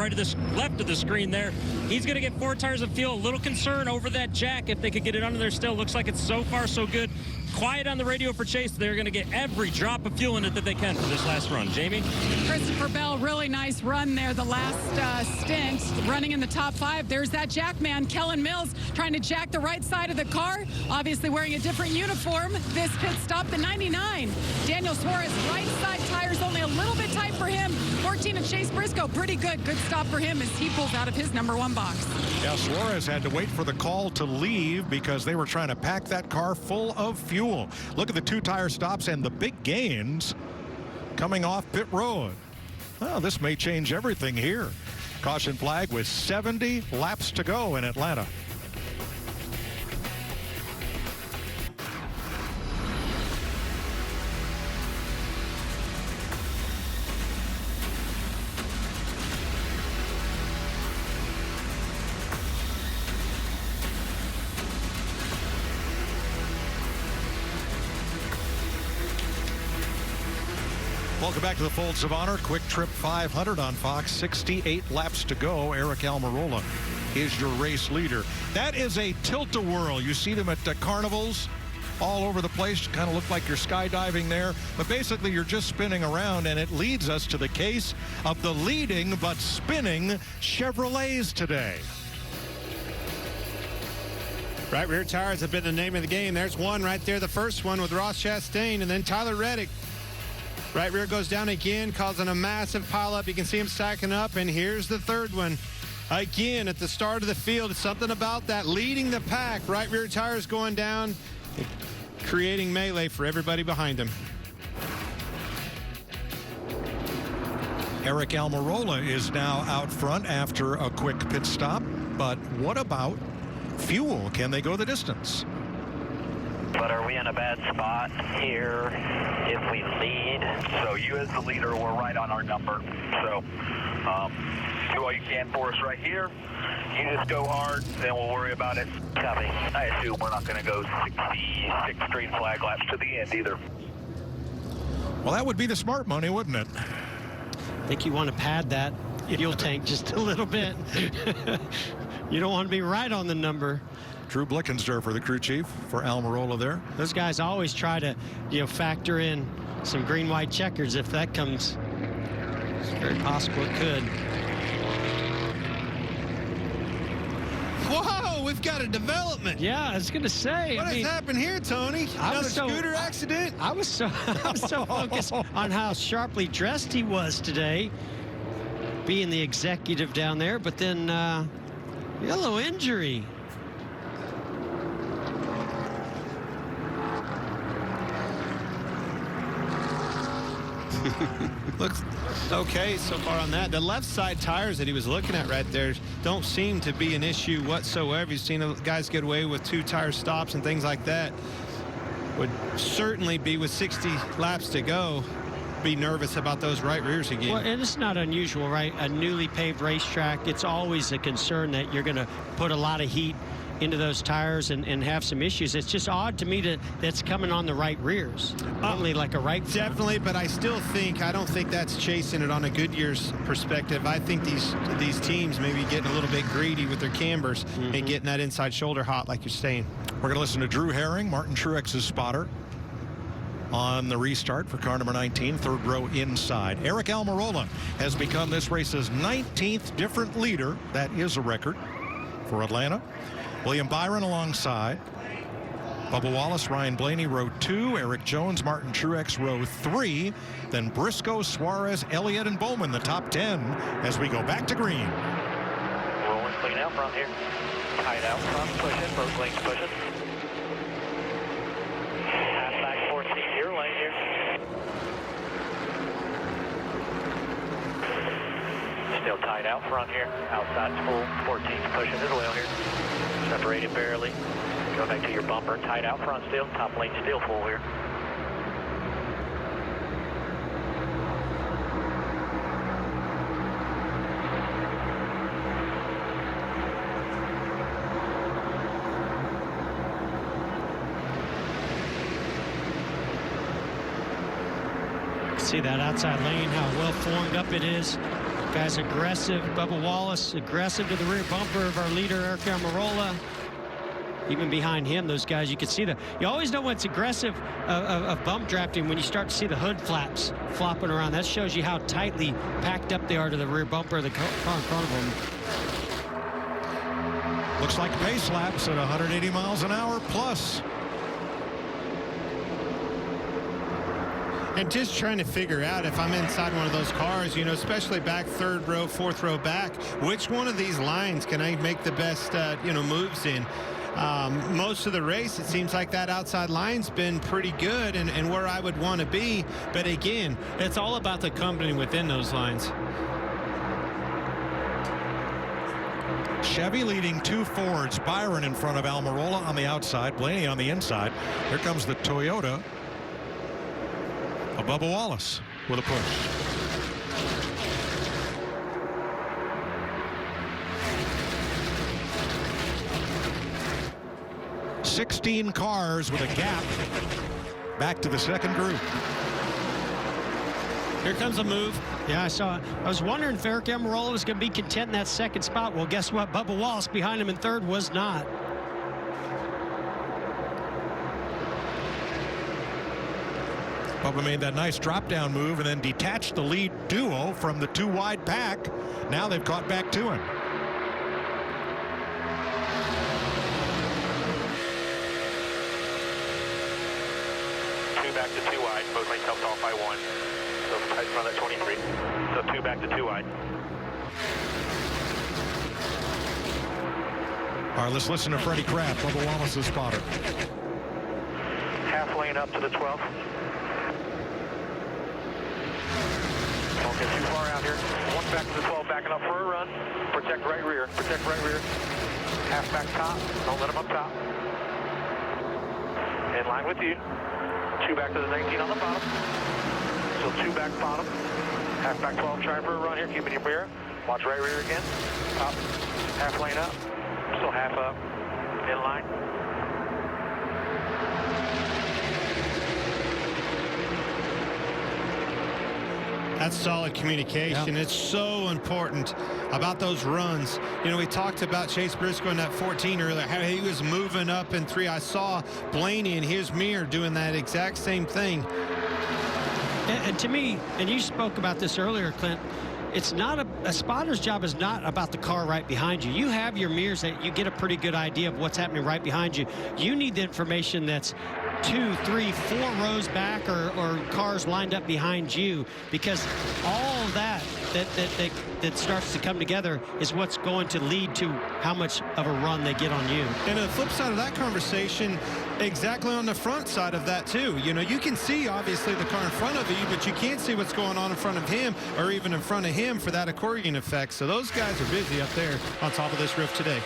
left of the screen there. He's going to get 4 tires of fuel. A little concern over that jack if they could get it under there still. Looks like it's so far so good. Quiet on the radio for Chase. They're going to get every drop of fuel in it that they can for this last run. Jamie? Christopher Bell, really nice run there the last stint, running in the top 5. There's that jackman, Kellen Mills, trying to jack the right side of the car, obviously wearing a different uniform. This pit stop, the 99. Daniel Suarez, right side tires only a little bit tight for him. 14 of Chase Briscoe, pretty good. Good stop for him as he pulls out of his number 1 box. Yeah, Suarez had to wait for the call to leave because they were trying to pack that car full of fuel. Look at the 2 tire stops and the big gains coming off pit road. Well, this may change everything here. Caution flag with 70 laps to go in Atlanta. Welcome back to the Folds of Honor. QuikTrip 500 on Fox. 68 laps to go. Eric Almirola is your race leader. That is a tilt-a-whirl. You see them at carnivals all over the place. Kind of look like you're skydiving there. But basically, you're just spinning around, and it leads us to the case of the leading but spinning Chevrolets today. Right rear tires have been the name of the game. There's one right there, the first one with Ross Chastain, and then Tyler Reddick. Right rear goes down again, causing a massive pileup. You can see him stacking up, and here's the third one. Again, at the start of the field, it's something about that leading the pack. Right rear tires going down, creating melee for everybody behind him. Eric Almirola is now out front after a quick pit stop. But what about fuel? Can they go the distance? But are we in a bad spot here if we lead? So you as the leader, we're right on our number. So do all you can for us right here. You just go hard, then we'll worry about it. Copy. I assume we're not going to go 66 green flag laps to the end either. Well, that would be the smart money, wouldn't it? I think you want to pad that fuel tank just a little bit. You don't want to be right on the number. Drew Blickensderfer, the crew chief for Almirola there. Those guys always try to, factor in some green-white checkers if that comes. It's very possible it could. Whoa, we've got a development. Yeah, I was going to say. What has happened here, Tony? Another scooter accident? I was so focused on how sharply dressed he was today, being the executive down there, but then yellow injury. Looks okay so far on that. The left side tires that he was looking at right there don't seem to be an issue whatsoever. You've seen guys get away with 2 tire stops and things like that. Would certainly be, with 60 laps to go, be nervous about those right rears again. Well, and it's not unusual, right? A newly paved racetrack, it's always a concern that you're going to put a lot of heat into those tires and have some issues. It's just odd to me that's coming on the right rears. Only like a right front. Definitely, but I don't think that's chasing it on a Goodyear's perspective. I think these teams may be getting a little bit greedy with their cambers and getting that inside shoulder hot, like you're saying. We're going to listen to Drew Herring, Martin Truex's spotter, on the restart for car number 19, third row inside. Eric Almirola has become this race's 19th different leader. That is a record for Atlanta. William Byron alongside. Bubba Wallace, Ryan Blaney, row 2. Eric Jones, Martin Truex, row 3. Then Briscoe, Suarez, Elliott, and Bowman, the top 10, as we go back to green. Rolling clean out front here. Tight out front, pushing, both lanes pushing. Half back 14, your lane here. Still tight out front here. Outside's full, 14's pushing as well here. Separated barely. Go back to your bumper. Tight out front still. Top lane still full here. See that outside lane, how well formed up it is. Guys aggressive. Bubba Wallace aggressive to the rear bumper of our leader, Eric Almirola. Even behind him, those guys, you can see you always know when it's aggressive of bump drafting when you start to see the hood flaps flopping around. That shows you how tightly packed up they are to the rear bumper of the car in front of them. Looks like pace laps at 180 miles an hour plus. And just trying to figure out, if I'm inside one of those cars, especially back third row, fourth row back, which one of these lines can I make the best, moves in? most of the race, it seems like that outside line's been pretty good and where I would want to be. But again, it's all about the company within those lines. Chevy leading 2 Fords. Byron in front of Almirola on the outside. Blaney on the inside. Here comes the Toyota of Bubba Wallace with a push. "16 cars with a gap back to the second group." Here comes a move. Yeah, I saw it. I was wondering if Eric Almirola was going to be content in that second spot. Well, guess what? Bubba Wallace behind him in third was not. Bubba made that nice drop-down move and then detached the lead duo from the 2 wide pack. Now they've caught back to him. Back to 2 wide. Both lanes helped off by 1. So tight front at 23. So 2 back to 2 wide. All right, let's listen to Freddie Kraft, Bubba Wallace's spotter. Half lane up to the 12. Don't get too far out here. 1 back to the 12, backing up for a run. Protect right rear. Protect right rear. Half back top. Don't let him up top. In line with you. 2 back to the 19 on the bottom. So 2 back bottom. Half back 12 trying for a run here. Keeping your mirror. Watch right rear again. Top. Half lane up. Still half up. In line. That's solid communication. It's so important about those runs. You know, we talked about Chase Briscoe in that 14 earlier, how he was moving up in 3. I saw Blaney in his mirror doing that exact same thing. And to me, and you spoke about this earlier, Clint, it's not a spotter's job is not about the car right behind you. You have your mirrors that you get a pretty good idea of what's happening right behind you. You need the information that's 2, 3, 4 rows back or cars lined up behind you, because all that starts to come together is what's going to lead to how much of a run they get on you. And the flip side of that conversation, exactly on the front side of that too. You know, you can see obviously the car in front of you, but you can't see what's going on in front of him or even in front of him for that accordion effect. So those guys are busy up there on top of this roof today.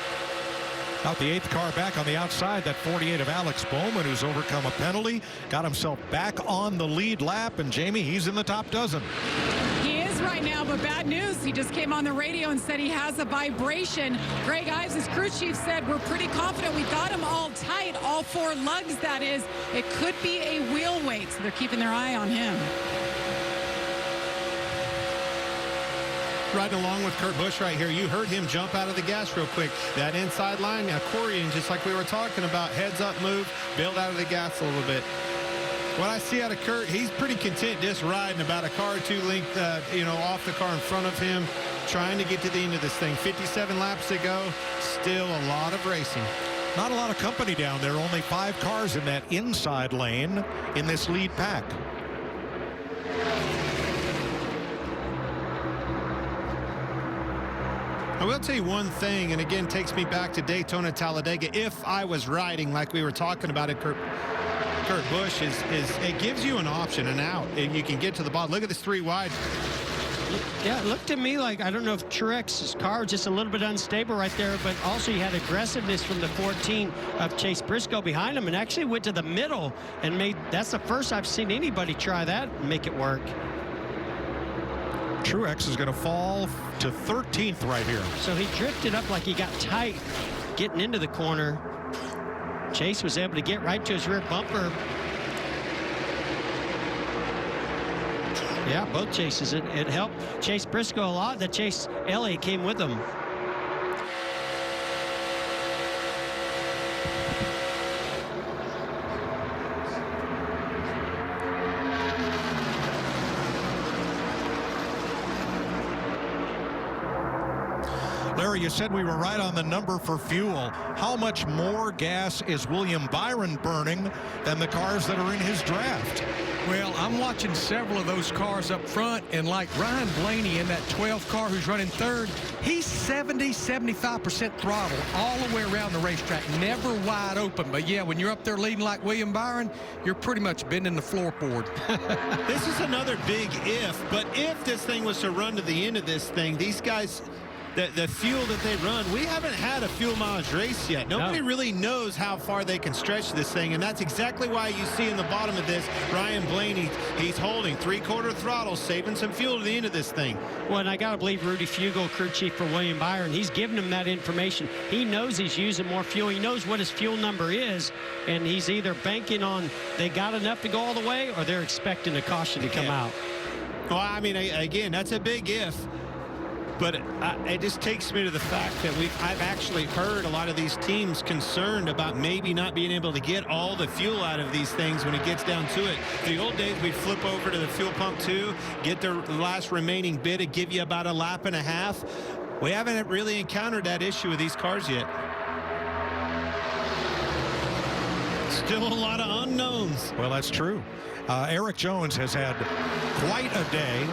Out the 8th car back on the outside, that 48 of Alex Bowman, who's overcome a penalty, got himself back on the lead lap, and Jamie, he's in the top dozen. He is right now, but bad news. He just came on the radio and said he has a vibration. Greg Ives, his crew chief, said we're pretty confident we got him all tight, all 4 lugs, that is. It could be a wheel weight, so they're keeping their eye on him. Riding along with Kurt Busch right here. You heard him jump out of the gas real quick. That inside line, accordion, just like we were talking about, heads up move, build out of the gas a little bit. What I see out of Kurt, he's pretty content just riding about a car or 2 length, off the car in front of him, trying to get to the end of this thing. 57 laps to go, still a lot of racing. Not a lot of company down there. Only 5 cars in that inside lane in this lead pack. I will tell you one thing, and again, takes me back to Daytona, Talladega. If I was riding like we were talking about it, Kurt Busch, is it gives you an option, an out, and you can get to the bottom. Look at this 3 wide. Yeah, it looked to me like, I don't know if Truex's car was just a little bit unstable right there, but also you had aggressiveness from the 14 of Chase Briscoe behind him and actually went to the middle and that's the first I've seen anybody try that and make it work. Truex is going to fall to 13th right here. So he drifted up like he got tight getting into the corner. Chase was able to get right to his rear bumper. Yeah, both chases. It helped Chase Briscoe a lot that Chase Elliott came with him. Larry you said we were right on the number for fuel. How much more gas is William Byron burning than the cars that are in his draft? Well, I'm watching several of those cars up front, and like Ryan Blaney in that 12 car who's running third, he's 70-75% throttle all the way around the racetrack, never wide open. But yeah, when you're up there leading like William Byron, you're pretty much bending the floorboard. This is another big if, but if this thing was to run to the end of this thing, these guys, the fuel that they run, we haven't had a fuel mileage race yet. Nobody really knows how far they can stretch this thing, and that's exactly why you see in the bottom of this, Ryan Blaney, he's holding 3/4 throttle, saving some fuel to the end of this thing. Well, and I got to believe Rudy Fugel, crew chief for William Byron, he's giving him that information. He knows he's using more fuel. He knows what his fuel number is, and he's either banking on they got enough to go all the way, or they're expecting a caution to come out. Well, I mean, again, that's a big if. But it just takes me to the fact that I've actually heard a lot of these teams concerned about maybe not being able to get all the fuel out of these things when it gets down to it. The old days, we'd flip over to the fuel pump too, get the last remaining bit to give you about a lap and a half. We haven't really encountered that issue with these cars yet. Still a lot of unknowns. Well, that's true. Eric Jones has had quite a day.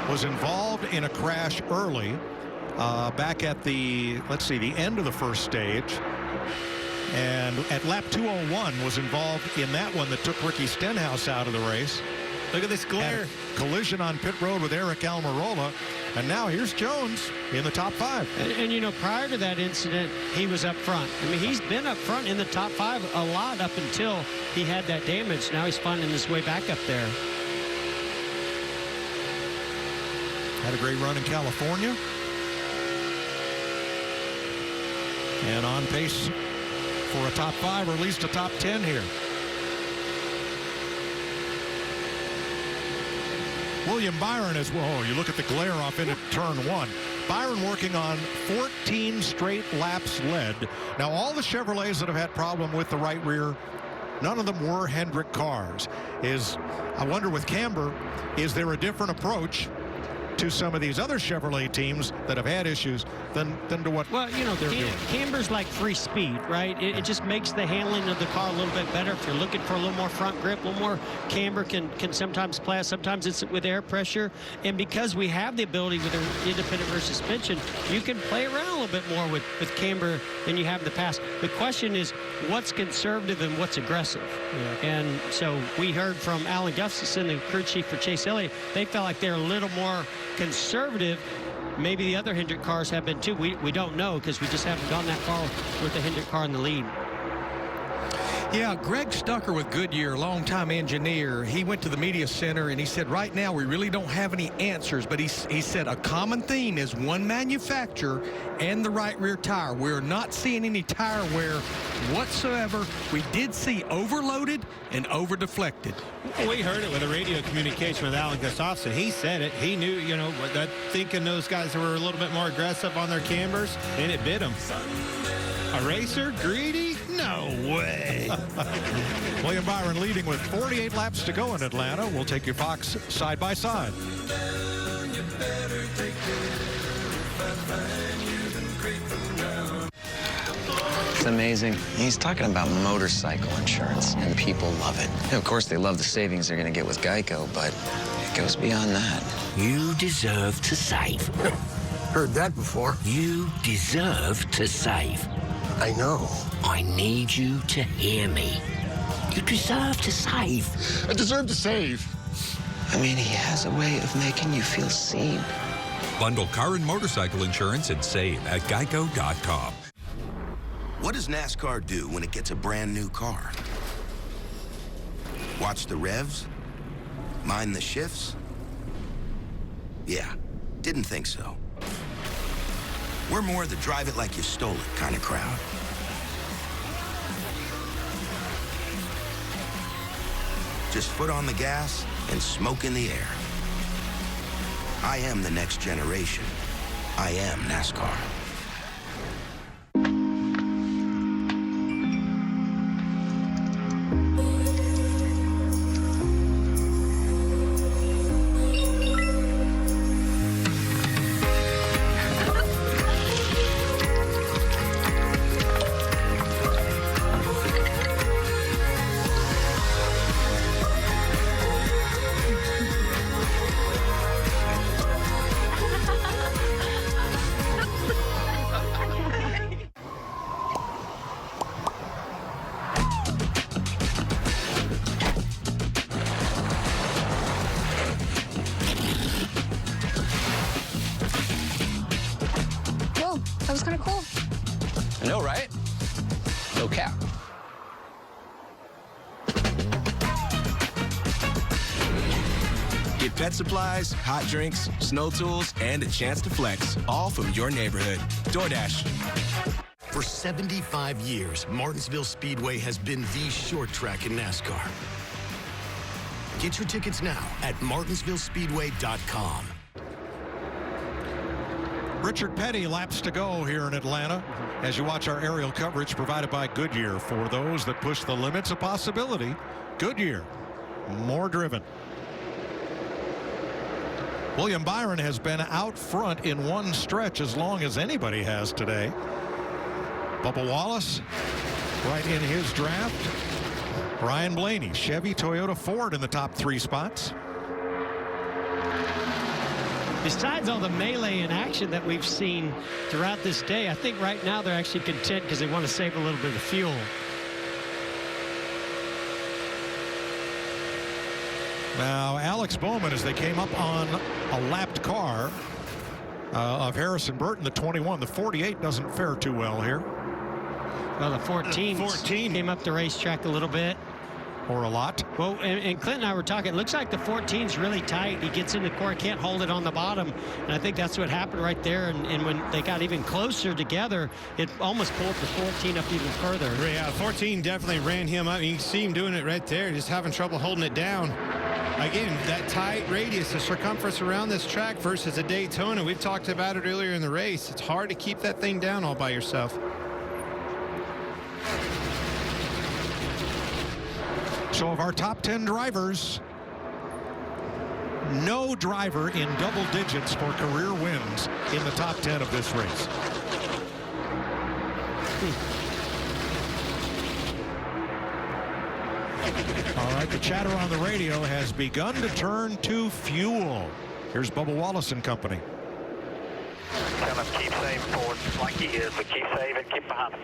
Was involved in a crash early back at the, the end of the first stage. And at lap 201 was involved in that one that took Ricky Stenhouse out of the race. Look at this glare. Collision on pit road with Eric Almirola. And now here's Jones in the top 5. And you know, prior to that incident, he was up front. I mean, he's been up front in the top 5 a lot up until he had that damage. Now he's finding his way back up there. Had a great run in California. And on pace for a top 5 or at least a top 10 here. William Byron as well. You look at the glare off into turn 1. Byron working on 14 straight laps led. Now all the Chevrolets that have had problem with the right rear, none of them were Hendrick cars. I wonder with Camber, is there a different approach to some of these other Chevrolet teams that have had issues than to what they're doing? Camber's like free speed, right? It just makes the handling of the car a little bit better. If you're looking for a little more front grip, a little more camber can sometimes play. Sometimes it's with air pressure. And because we have the ability with the independent rear suspension, you can play around a little bit more with camber than you have in the past. The question is, what's conservative and what's aggressive? Yeah. And so we heard from Alan Gustafson, the crew chief for Chase Elliott, they felt like they're a little more conservative. Maybe the other Hendrick cars have been too. We don't know because we just haven't gone that far with the Hendrick car in the lead. Yeah, Greg Stucker with Goodyear, longtime engineer, he went to the media center and he said, right now we really don't have any answers, but he said a common theme is one manufacturer and the right rear tire. We're not seeing any tire wear whatsoever. We did see overloaded and over deflected. We heard it with a radio communication with Alan Gustafson. He said it. He knew, that thinking those guys were a little bit more aggressive on their cambers, and it bit them. A racer? Greedy? No way. William Byron leading with 48 laps to go in Atlanta. We'll take you Fox side by side. It's amazing. He's talking about motorcycle insurance, and people love it. And of course, they love the savings they're going to get with Geico, but it goes beyond that. You deserve to save. Heard that before. You deserve to save. I know. I need you to hear me. You deserve to save. I deserve to save. I mean, he has a way of making you feel seen. Bundle car and motorcycle insurance and save at geico.com. What does NASCAR do when it gets a brand new car? Watch the revs? Mind the shifts? Yeah, didn't think so. We're more the drive it like you stole it kind of crowd. Just foot on the gas and smoke in the air. I am the next generation. I am NASCAR. Pet supplies, hot drinks, snow tools, and a chance to flex. All from your neighborhood. DoorDash. For 75 years, Martinsville Speedway has been the short track in NASCAR. Get your tickets now at martinsvillespeedway.com. Richard Petty laps to go here in Atlanta as you watch our aerial coverage provided by Goodyear. For those that push the limits of possibility, Goodyear, more driven. William Byron has been out front in one stretch as long as anybody has today. Bubba Wallace right in his draft. Brian Blaney, Chevy, Toyota, Ford in the top 3 spots. Besides all the melee in action that we've seen throughout this day, I think right now they're actually content because they want to save a little bit of fuel. Now, Alex Bowman, as they came up on a lapped car of Harrison Burton, the 21. The 48 doesn't fare too well here. Well, the 14 came up the racetrack a little bit. Or a lot. Well, and Clint and I were talking. It looks like the 14's really tight. He gets in the core, can't hold it on the bottom. And I think that's what happened right there. And when they got even closer together, it almost pulled the 14 up even further. Yeah, 14 definitely ran him up. You can see him doing it right there, just having trouble holding it down. Again, that tight radius, the circumference around this track versus a Daytona. We've talked about it earlier in the race. It's hard to keep that thing down all by yourself. So of our top 10 drivers, no driver in double digits for career wins in the top 10 of this race. All right, the chatter on the radio has begun to turn to fuel. Here's Bubba Wallace and company. Tell him keep saving forward like he is, but keep saving, keep behind him.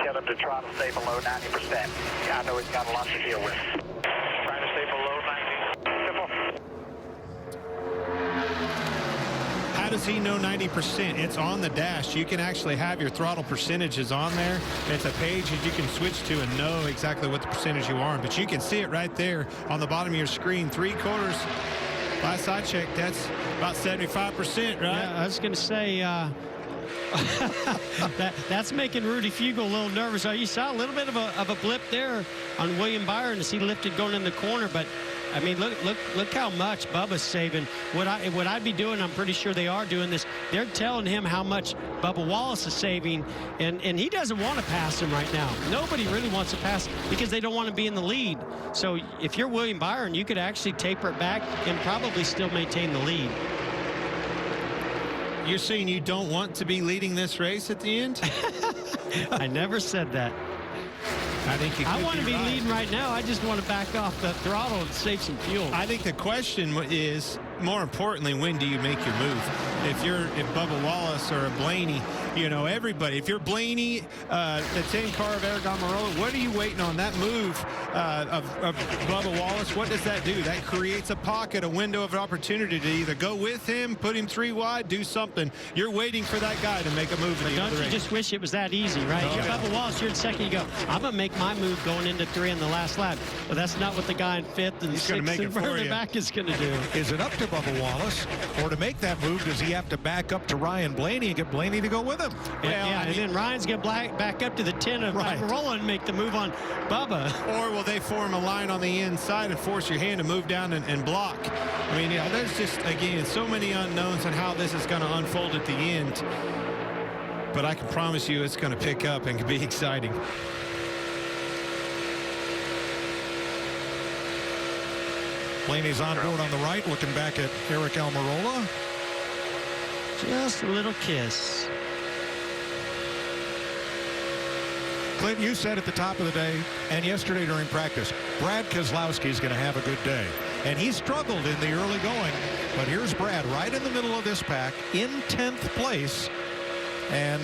Tell him to try to stay below 90%. I know he's got a lot to deal with. Trying to stay below 90. How does he know 90%? It's on the dash. You can actually have your throttle percentages on there. It's a page that you can switch to and know exactly what the percentage you are. But you can see it right there on the bottom of your screen. 3/4. Last I checked, that's about 75%, right? Yeah, I was going to say that's making Rudy Fugle a little nervous. You saw a little bit of a blip there on William Byron as he lifted going in the corner, but I mean, look how much Bubba's saving. What I'd be doing, I'm pretty sure they are doing this. They're telling him how much Bubba Wallace is saving, and he doesn't want to pass him right now. Nobody really wants to pass because they don't want to be in the lead. So if you're William Byron, you could actually taper it back and probably still maintain the lead. You're saying you don't want to be leading this race at the end? I never said that. I think you could. I want to be right. leading right now. I just want to back off the throttle and save some fuel. I think the question is, more importantly, when do you make your move? If Bubba Wallace or a Blaney, you know, everybody. If you're Blaney, the 10 car of Aragon Marola, what are you waiting on? That move of Bubba Wallace, what does that do? That creates a pocket, a window of opportunity to either go with him, put him 3 wide, do something. You're waiting for that guy to make a move. But don't you just wish it was that easy, right? Oh, You're yeah. Bubba Wallace, you're in second, you go, I'm going to make my move going into 3 on the last lap. But that's not what the guy in 5th and 6th and further back is going to do. Is it up to Bubba Wallace, or to make that move, does he have to back up to Ryan Blaney and get Blaney to go with him? And then Ryan's going to back up to the 10 of Marola and make the move on Bubba. Or will they form a line on the inside and force your hand to move down and block? I mean, yeah, there's just, again, so many unknowns on how this is going to unfold at the end. But I can promise you it's going to pick up and can be exciting. Blaney's on board on the right, looking back at Eric Almirola. Just a little kiss. Clint, you said at the top of the day and yesterday during practice, Brad Keselowski is going to have a good day. And he struggled in the early going, but here's Brad right in the middle of this pack in 10th place, and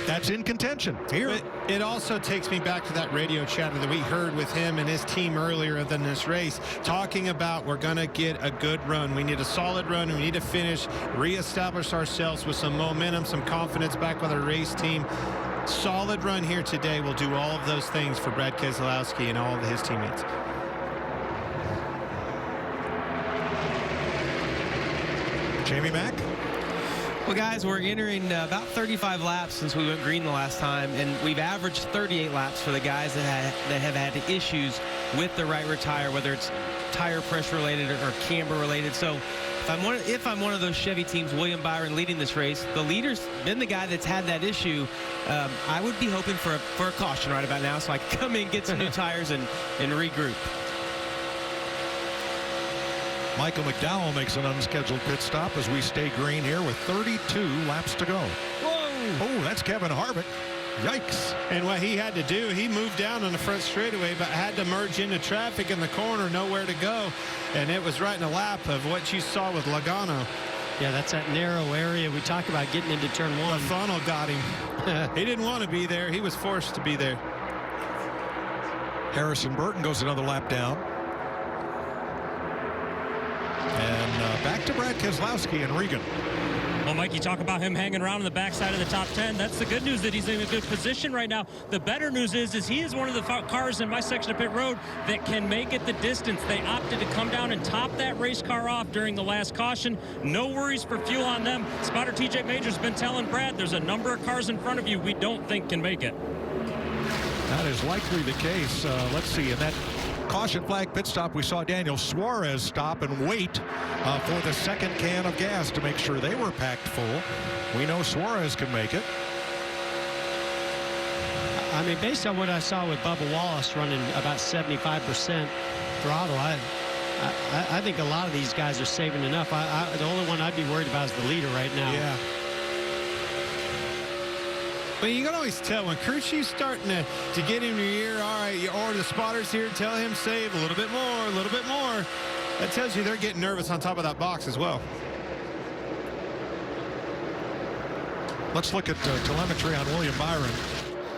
that's in contention here. It also takes me back to that radio chatter that we heard with him and his team earlier in this race, talking about we're going to get a good run. We need a solid run. We need to finish, reestablish ourselves with some momentum, some confidence back with our race team. Solid run here today will do all of those things for Brad Keselowski and all of his teammates. Jamie Mack? Well, guys, we're entering about 35 laps since we went green the last time, and we've averaged 38 laps for the guys that have had issues with the right rear tire, whether it's tire pressure related or camber related. So if I'm one of those Chevy teams, William Byron leading this race, the leader's been the guy that's had that issue. I would be hoping for a caution right about now so I can come in, get some new tires, and regroup. Michael McDowell makes an unscheduled pit stop as we stay green here with 32 laps to go. Whoa! Oh, that's Kevin Harvick. Yikes. And what he had to do, he moved down on the front straightaway, but had to merge into traffic in the corner, nowhere to go. And it was right in the lap of what you saw with Logano. Yeah, that's that narrow area we talk about getting into turn one. The funnel got him. He didn't want to be there. He was forced to be there. Harrison Burton goes another lap down. And back to Brad Keselowski and Regan. Well, Mike, you talk about him hanging around on the backside of the top 10. That's the good news, that he's in a good position right now. The better news is he is one of the cars in my section of pit road that can make it the distance. They opted to come down and top that race car off during the last caution. No worries for fuel on them. Spotter TJ Major's been telling Brad there's a number of cars in front of you we don't think can make it. That is likely the case. Let's see. In that caution flag pit stop, we saw Daniel Suarez stop and wait for the second can of gas to make sure they were packed full. We know Suarez can make it. I mean, based on what I saw with Bubba Wallace running about 75% throttle, I think a lot of these guys are saving enough. The only one I'd be worried about is the leader right now. Yeah. But you can always tell when crew chief's starting to get in your ear, all right, or the spotter's here, tell him save a little bit more, a little bit more. That tells you they're getting nervous on top of that box as well. Let's look at telemetry on William Byron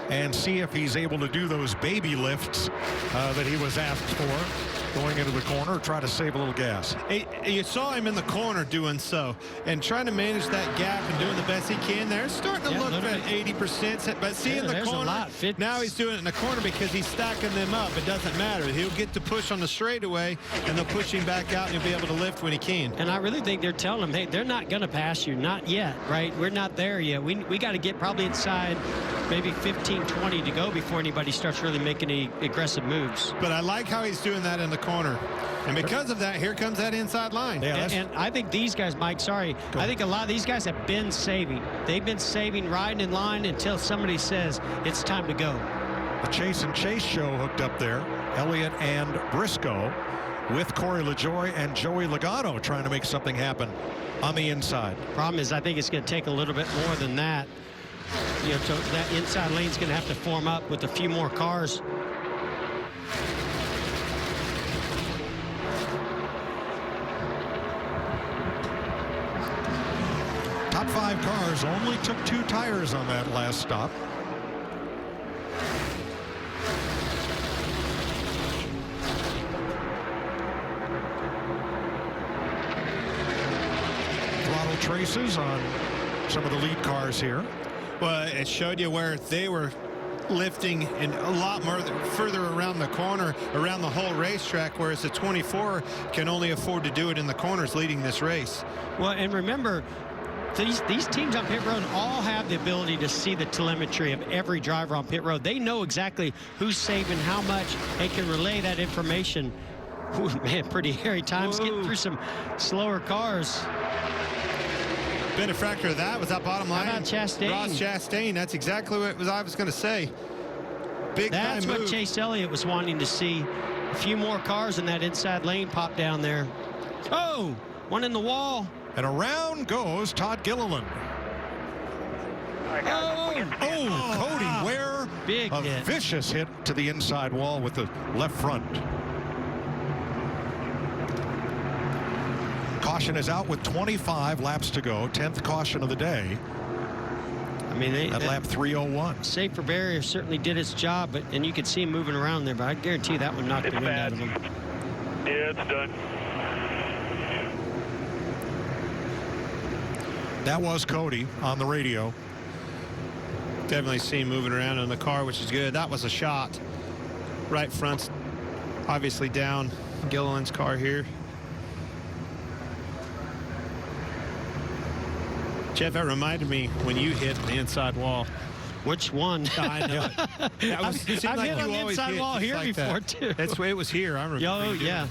and see if he's able to do those baby lifts that he was asked for. Going into the corner, try to save a little gas. You saw him in the corner doing so and trying to manage that gap and doing the best he can there. It's starting to look at 80%, but see in the corner, now he's doing it in the corner because he's stacking them up. It doesn't matter. He'll get to push on the straightaway, and they'll push him back out, and he'll be able to lift when he can. And I really think they're telling him, hey, they're not going to pass you. Not yet, right? We're not there yet. We got to get probably inside maybe 15, 20 to go before anybody starts really making any aggressive moves. But I like how he's doing that in the corner. And because of that, here comes that inside line. Yeah, and I think these guys, Mike, sorry, I think a lot of these guys have been saving. They've been saving, riding in line until somebody says it's time to go. The Chase and Chase show hooked up there. Elliott and Briscoe with Corey LaJoie and Joey Logano trying to make something happen on the inside. Problem is, I think it's going to take a little bit more than that. You know, so that inside lane's going to have to form up with a few more cars. Top 5 cars only took 2 tires on that last stop. Throttle traces on some of the lead cars here. Well, it showed you where they were lifting and a lot more further around the corner, around the whole racetrack, whereas the 24 can only afford to do it in the corners leading this race. Well, and remember, these teams on pit road all have the ability to see the telemetry of every driver on pit road. They know exactly who's saving how much and can relay that information. Ooh, man, pretty hairy times getting through some slower cars. Benefactor of that was that bottom line. How about Chastain? Ross Chastain. That's exactly what I was going to say. That's what Chase Elliott was wanting to see. A few more cars in that inside lane pop down there. Oh, one in the wall. And around goes Todd Gilliland. Cody Ware. Big hit. Vicious hit to the inside wall with the left front. Caution is out with 25 laps to go. 10th caution of the day. I mean, at lap 301. Safer barrier certainly did its job, and you could see him moving around there, but I guarantee that one knocked the wind out of him. Yeah, it's done. That was Cody on the radio. Definitely see him moving around in the car, which is good. That was a shot. Right front, obviously down Gilliland's car here. Jeff, that reminded me when you hit the inside wall. Which one? I know. I've hit on the inside wall here like before, that. too. It was here. I remember. Oh, yeah.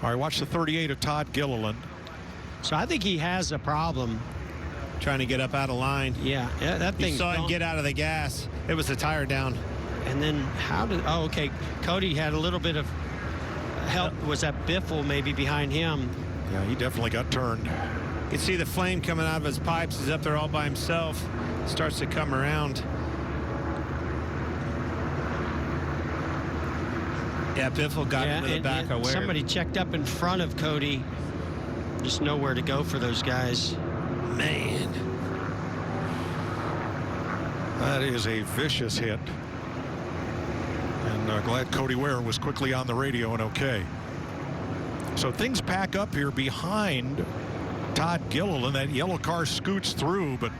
All right, watch the 38 of Todd Gilliland. So I think he has a problem. Trying to get up out of line. Yeah, that thing. You saw him get out of the gas. It was the tire down. And then oh, okay. Cody had a little bit of help. Was that Biffle maybe behind him? Yeah, he definitely got turned. You can see the flame coming out of his pipes. He's up there all by himself. Starts to come around. Yeah, Biffle got into the back of where. Somebody checked up in front of Cody. Just nowhere to go for those guys. Man. That is a vicious hit. And glad Cody Ware was quickly on the radio and okay. So things pack up here behind Todd Gilliland. That yellow car scoots through, but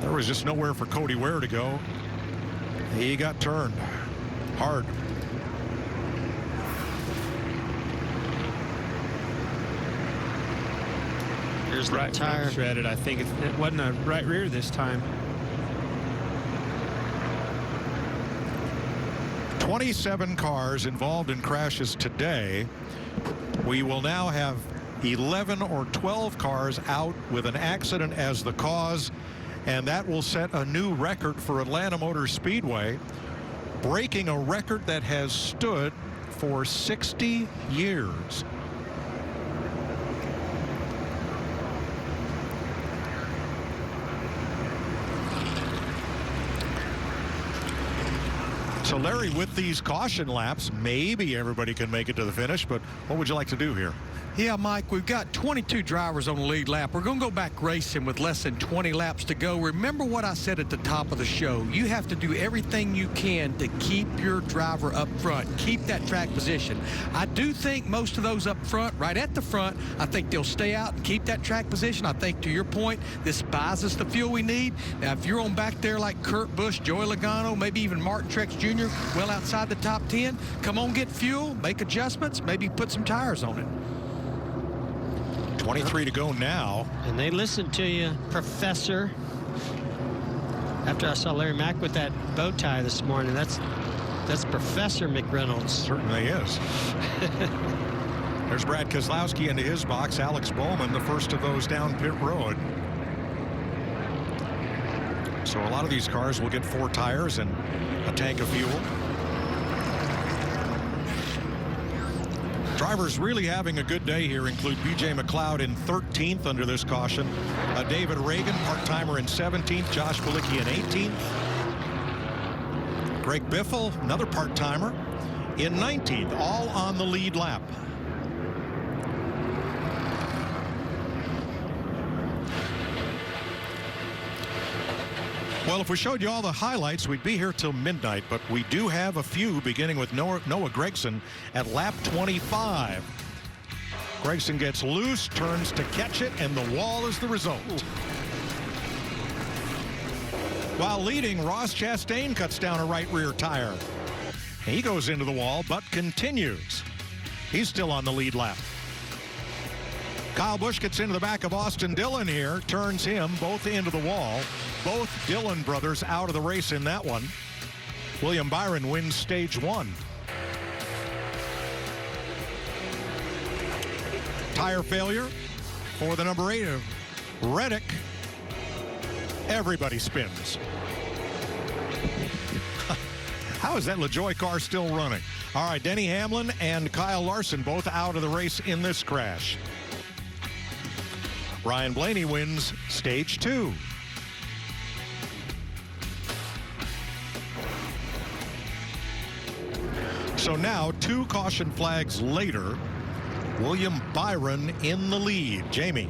there was just nowhere for Cody Ware to go. He got turned hard. Here's the right tire shredded. I think it wasn't a right rear this time. 27 cars involved in crashes today. We will now have 11 or 12 cars out with an accident as the cause, and that will set a new record for Atlanta Motor Speedway, breaking a record that has stood for 60 years. So, Larry, with these caution laps, maybe everybody can make it to the finish, but what would you like to do here? Yeah, Mike, we've got 22 drivers on the lead lap. We're going to go back racing with less than 20 laps to go. Remember what I said at the top of the show. You have to do everything you can to keep your driver up front, keep that track position. I do think most of those up front, right at the front, I think they'll stay out and keep that track position. I think, to your point, this buys us the fuel we need. Now, if you're on back there like Kurt Busch, Joey Logano, maybe even Martin Truex Jr., well outside the top 10, come on, get fuel, make adjustments, maybe put some tires on it. 23 to go now. And they listened to you, Professor. After I saw Larry Mack with that bow tie this morning, that's Professor McReynolds. Certainly is. There's Brad Keselowski into his box. Alex Bowman, the first of those down pit road. So a lot of these cars will get 4 tires and a tank of fuel. Drivers really having a good day here include B.J. McLeod in 13th under this caution. David Reagan, part-timer, in 17th. Josh Bilicki in 18th. Greg Biffle, another part-timer, in 19th, all on the lead lap. Well, if we showed you all the highlights, we'd be here till midnight, but we do have a few, beginning with Noah Gragson at lap 25. Gragson gets loose, turns to catch it, and the wall is the result. While leading, Ross Chastain cuts down a right rear tire. He goes into the wall, but continues. He's still on the lead lap. Kyle Busch gets into the back of Austin Dillon here, turns him both into the wall. Both Dillon brothers out of the race in that one. William Byron wins stage 1. Tire failure for the number 8 of Reddick. Everybody spins. How is that LaJoie car still running? All right, Denny Hamlin and Kyle Larson both out of the race in this crash. Ryan Blaney wins stage 2. So now, 2 caution flags later, William Byron in the lead. Jamie.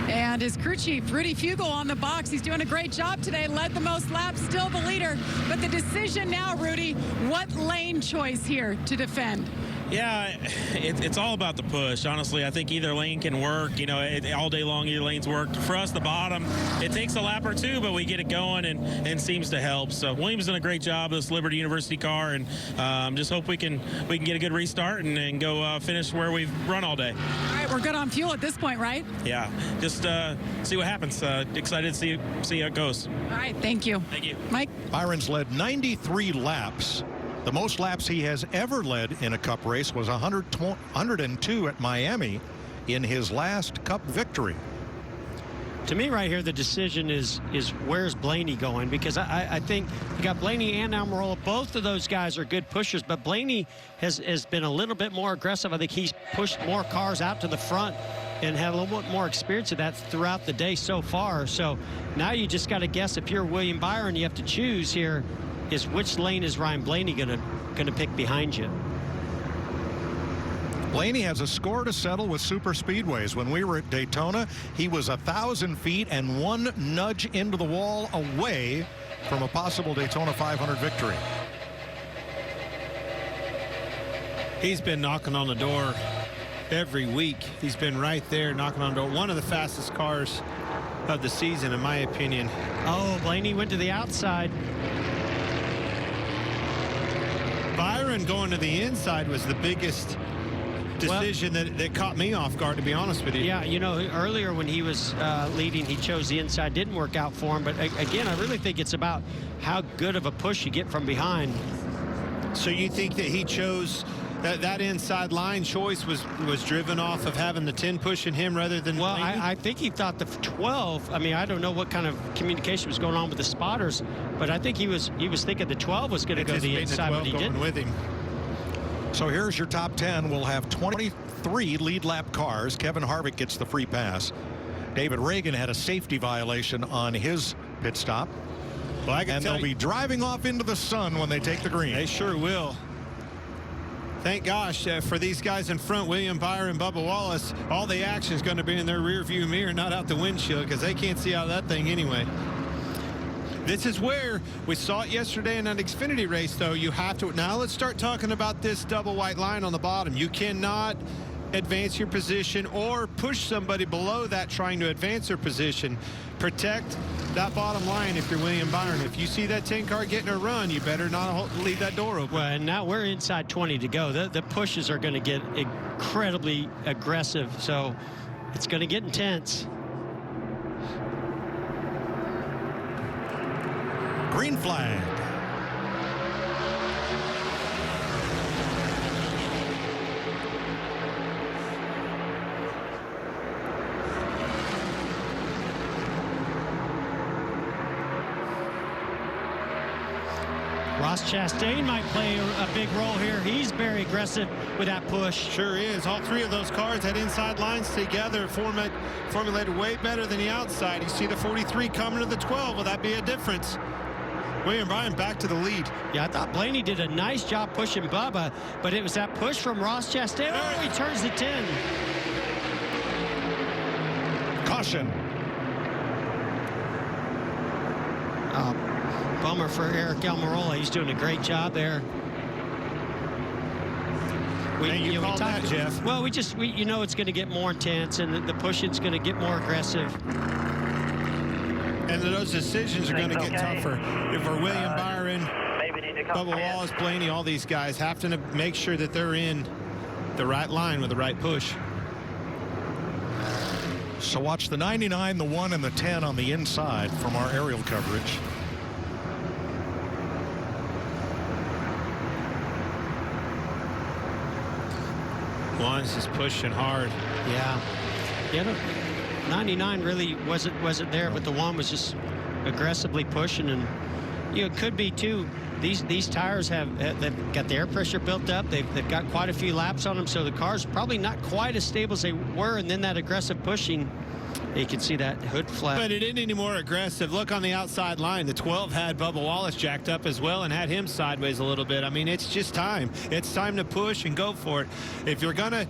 And his crew chief, Rudy Fugle, on the box. He's doing a great job today. Led the most laps, still the leader. But the decision now, Rudy, what lane choice here to defend? Yeah, it's all about the push. Honestly, I think either lane can work. You know, all day long, either lane's worked. For us, the bottom, it takes a lap or two, but we get it going and seems to help. So Williams done a great job with this Liberty University car, and just hope we can get a good restart and go finish where we've run all day. All right, we're good on fuel at this point, right? Yeah, just see what happens. Excited to see how it goes. All right, thank you. Thank you. Mike? Byron's led 93 laps. The most laps he has ever led in a Cup race was 102 at Miami in his last Cup victory. To me right here, the decision is where's Blaney going? Because I think you got Blaney and Almirola. Both of those guys are good pushers, but Blaney has been a little bit more aggressive. I think he's pushed more cars out to the front and had a little bit more experience of that throughout the day so far. So now you just got to guess, if you're William Byron, you have to choose here is which lane is Ryan Blaney gonna pick behind you. Blaney has a score to settle with super speedways. When we were at Daytona, he was 1,000 feet and one nudge into the wall away from a possible Daytona 500 victory. He's been knocking on the door every week. He's been right there knocking on the door. One of the fastest cars of the season, in my opinion. Oh, Blaney went to the outside. Byron going to the inside was the biggest decision that caught me off guard, to be honest with you. Yeah, you know, earlier when he was leading, he chose the inside. Didn't work out for him. But again, I really think it's about how good of a push you get from behind. So you think that he chose that inside line choice was driven off of having the 10 pushing him rather than well, Blaney? I think he thought the 12. I mean, I don't know what kind of communication was going on with the spotters, but I think he was thinking the 12 was going to go the inside, but he didn't. With him. So here's your top 10. We'll have 23 lead lap cars. Kevin Harvick gets the free pass. David Reagan had a safety violation on his pit stop. Well, and they'll be driving off into the sun when they take the green. They sure will. Thank gosh for these guys in front, William Byron, Bubba Wallace, all the action is going to be in their rear view mirror, not out the windshield, because they can't see out of that thing anyway. This is where we saw it yesterday in that Xfinity race, though. You have to. Now let's start talking about this double white line on the bottom. You cannot advance your position or push somebody below that trying to advance their position. Protect that bottom line if you're William Byron. If you see that 10 car getting a run, you better not leave that door open. Well, and now we're inside 20 to go. The pushes are going to get incredibly aggressive, so it's going to get intense. Green flag. Ross Chastain might play a big role here. He's very aggressive with that push. Sure is. All three of those cars had inside lines together, formulated way better than the outside. You see the 43 coming to the 12. Will that be a difference? William Byron back to the lead. Yeah, I thought Blaney did a nice job pushing Bubba, but it was that push from Ross Chastain. Oh, he turns the 10. Caution. Bummer for Eric Almirola. He's doing a great job there. You called that, Jeff. Well, you know it's going to get more intense, and the pushing's going to get more aggressive. And those decisions are going to get tougher. If we're William Byron, Bubba Wallace, Blaney, all these guys have to make sure that they're in the right line with the right push. So watch the 99, the 1, and the 10 on the inside from our aerial coverage. One's just pushing hard. Yeah. 99 really wasn't there, but the 1 was just aggressively pushing, and it could be too. These tires they've got the air pressure built up. They've got quite a few laps on them, so the car's probably not quite as stable as they were, and then that aggressive pushing. You can see that hood flap. But it isn't any more aggressive. Look on the outside line. The 12 had Bubba Wallace jacked up as well and had him sideways a little bit. I mean, it's just time. It's time to push and go for it. If you're gonna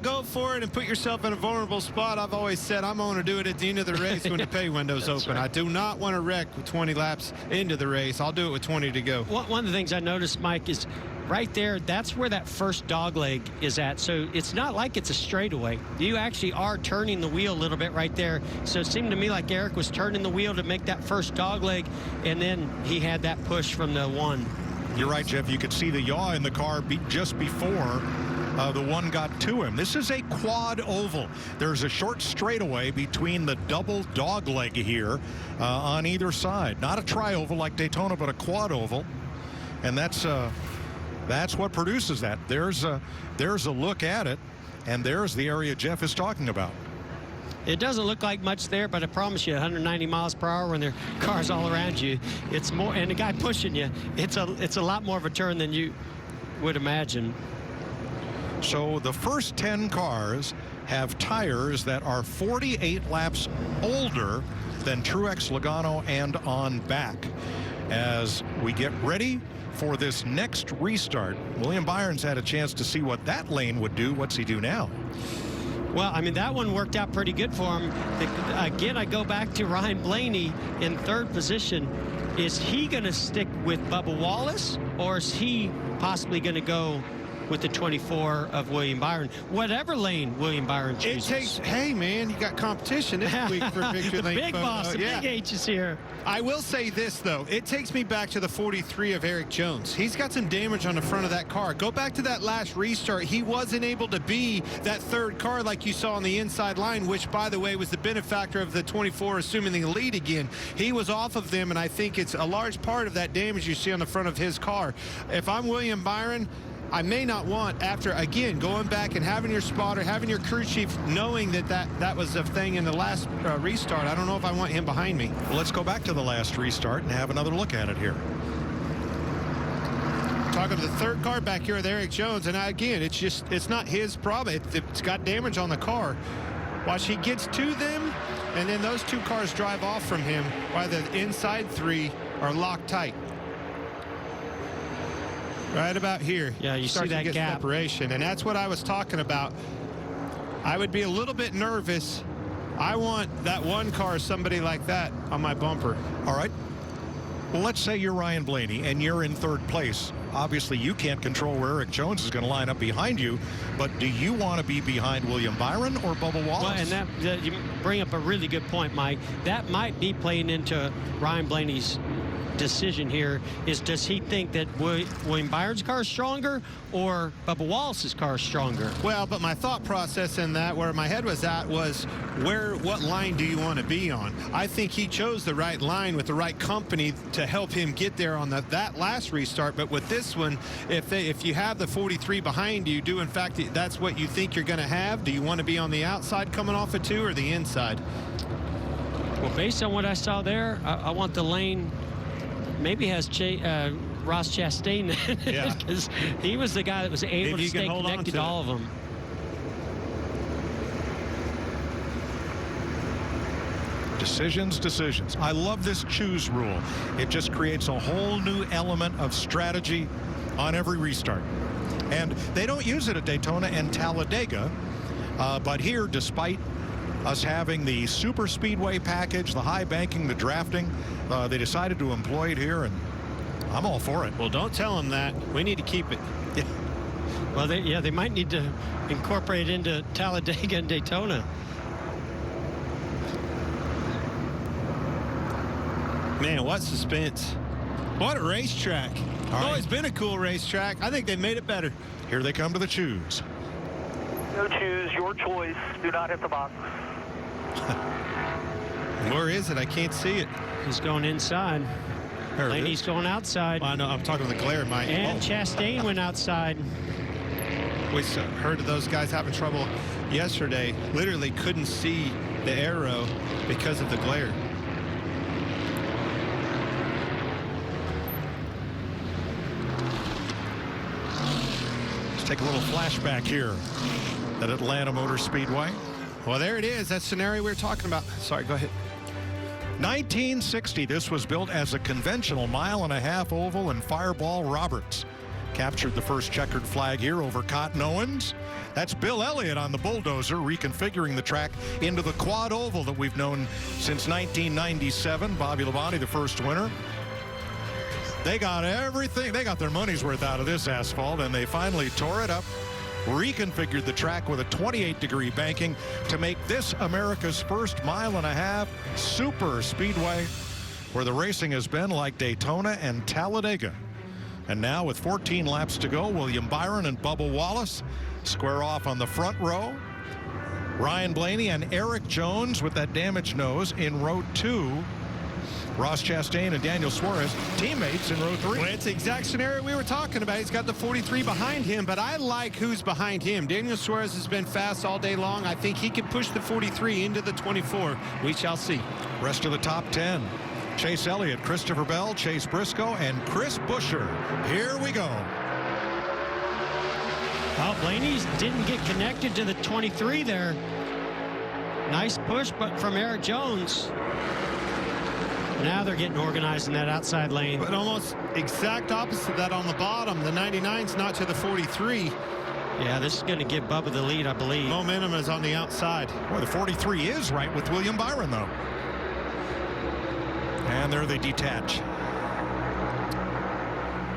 go for it and put yourself in a vulnerable spot, I've always said I'm going to do it at the end of the race when the pay window's open. Right. I do not want to wreck with 20 laps into the race. I'll do it with 20 to go. One of the things I noticed, Mike, is right there, that's where that first dogleg is at. So it's not like it's a straightaway. You actually are turning the wheel a little bit right there. So it seemed to me like Eric was turning the wheel to make that first dogleg, and then he had that push from the one. You're right, Jeff. You could see the yaw in the car just before the one got to him. This is a quad oval. There's a short straightaway between the double dogleg here on either side. Not a tri-oval like Daytona, but a quad oval. And that's what produces that. There's a look at it, and there's the area Jeff is talking about. It doesn't look like much there, but I promise you, 190 miles per hour when there are cars all around you, it's more, and the guy pushing you, it's a lot more of a turn than you would imagine. So the first 10 cars have tires that are 48 laps older than Truex, Logano, and on back. As we get ready for this next restart, William Byron's had a chance to see what that lane would do. What's he do now? Well, I mean, that one worked out pretty good for him. Again, I go back to Ryan Blaney in third position. Is he going to stick with Bubba Wallace, or is he possibly going to go with the 24 of William Byron? Whatever lane William Byron chooses. Hey, man, you got competition this week for Victory Lane. The big boss, the big H is here. I will say this, though. It takes me back to the 43 of Eric Jones. He's got some damage on the front of that car. Go back to that last restart. He wasn't able to be that third car like you saw on the inside line, which, by the way, was the benefactor of the 24 assuming the lead again. He was off of them, and I think it's a large part of that damage you see on the front of his car. If I'm William Byron, I may not want, after, again, going back and having your spotter, having your crew chief, knowing that was a thing in the last restart. I don't know if I want him behind me. Well, let's go back to the last restart and have another look at it here. Talking to the third car back here with Eric Jones, and again, it's not his problem. It's got damage on the car. Watch, he gets to them, and then those two cars drive off from him while the inside three are locked tight. Right about here. Yeah, you see that gap. Separation, and that's what I was talking about. I would be a little bit nervous. I want that one car, somebody like that, on my bumper. All right. Well, let's say you're Ryan Blaney and you're in third place. Obviously, you can't control where Eric Jones is going to line up behind you, but do you want to be behind William Byron or Bubba Wallace? Well, and that you bring up a really good point, Mike. That might be playing into Ryan Blaney's decision here. Does he think that William Byron's car is stronger or Bubba Wallace's car is stronger? Well, but my thought process in that, where my head was at, was what line do you want to be on? I think he chose the right line with the right company to help him get there on that last restart. But with this one, if you have the 43 behind you, do in fact that's what you think you're going to have? Do you want to be on the outside coming off of 2 or the inside? Well, based on what I saw there, I want the lane maybe has Ross Chastain, because he was the guy that was able to stay connected to all of them. Decisions. I love this choose rule. It just creates a whole new element of strategy on every restart. And they don't use it at Daytona and Talladega, but here, despite us having the super speedway package, the high banking, the drafting, they decided to employ it here, and I'm all for it. Well, don't tell them that. We need to keep it. Yeah. Well, they might need to incorporate it into Talladega and Daytona. Man, what suspense. What a racetrack. It's always been a cool racetrack. I think they made it better. Here they come to the choose. No choose, your choice. Do not hit the box. Where is it? I can't see it. He's going inside. Blaney's going outside. Well, I know. I'm talking the glare, Mike. And Chastain went outside. We heard of those guys having trouble yesterday. Literally couldn't see the arrow because of the glare. Let's take a little flashback here at Atlanta Motor Speedway. Well, there it is. That scenario we were talking about. Sorry, go ahead. 1960, this was built as a conventional 1.5 mile oval, and Fireball Roberts captured the first checkered flag here over Cotton Owens. That's Bill Elliott on the bulldozer, reconfiguring the track into the quad oval that we've known since 1997. Bobby Labonte, the first winner. They got everything. They got their money's worth out of this asphalt, and they finally tore it up, reconfigured the track with a 28-degree banking to make this America's first mile-and-a-half super speedway, where the racing has been like Daytona and Talladega. And now with 14 laps to go, William Byron and Bubba Wallace square off on the front row. Ryan Blaney and Eric Jones with that damaged nose in row 2. Ross Chastain and Daniel Suarez, teammates in row 3. Well, it's the exact scenario we were talking about. He's got the 43 behind him, but I like who's behind him. Daniel Suarez has been fast all day long. I think he can push the 43 into the 24. We shall see. Rest of the top 10. Chase Elliott, Christopher Bell, Chase Briscoe, and Chris Buescher. Here we go. Well, Blaney didn't get connected to the 23 there. Nice push, but from Eric Jones. Now they're getting organized in that outside lane. But almost exact opposite of that on the bottom. The 99's not to the 43. Yeah, this is going to give Bubba the lead, I believe. Momentum is on the outside. Well, the 43 is right with William Byron, though. And there they detach.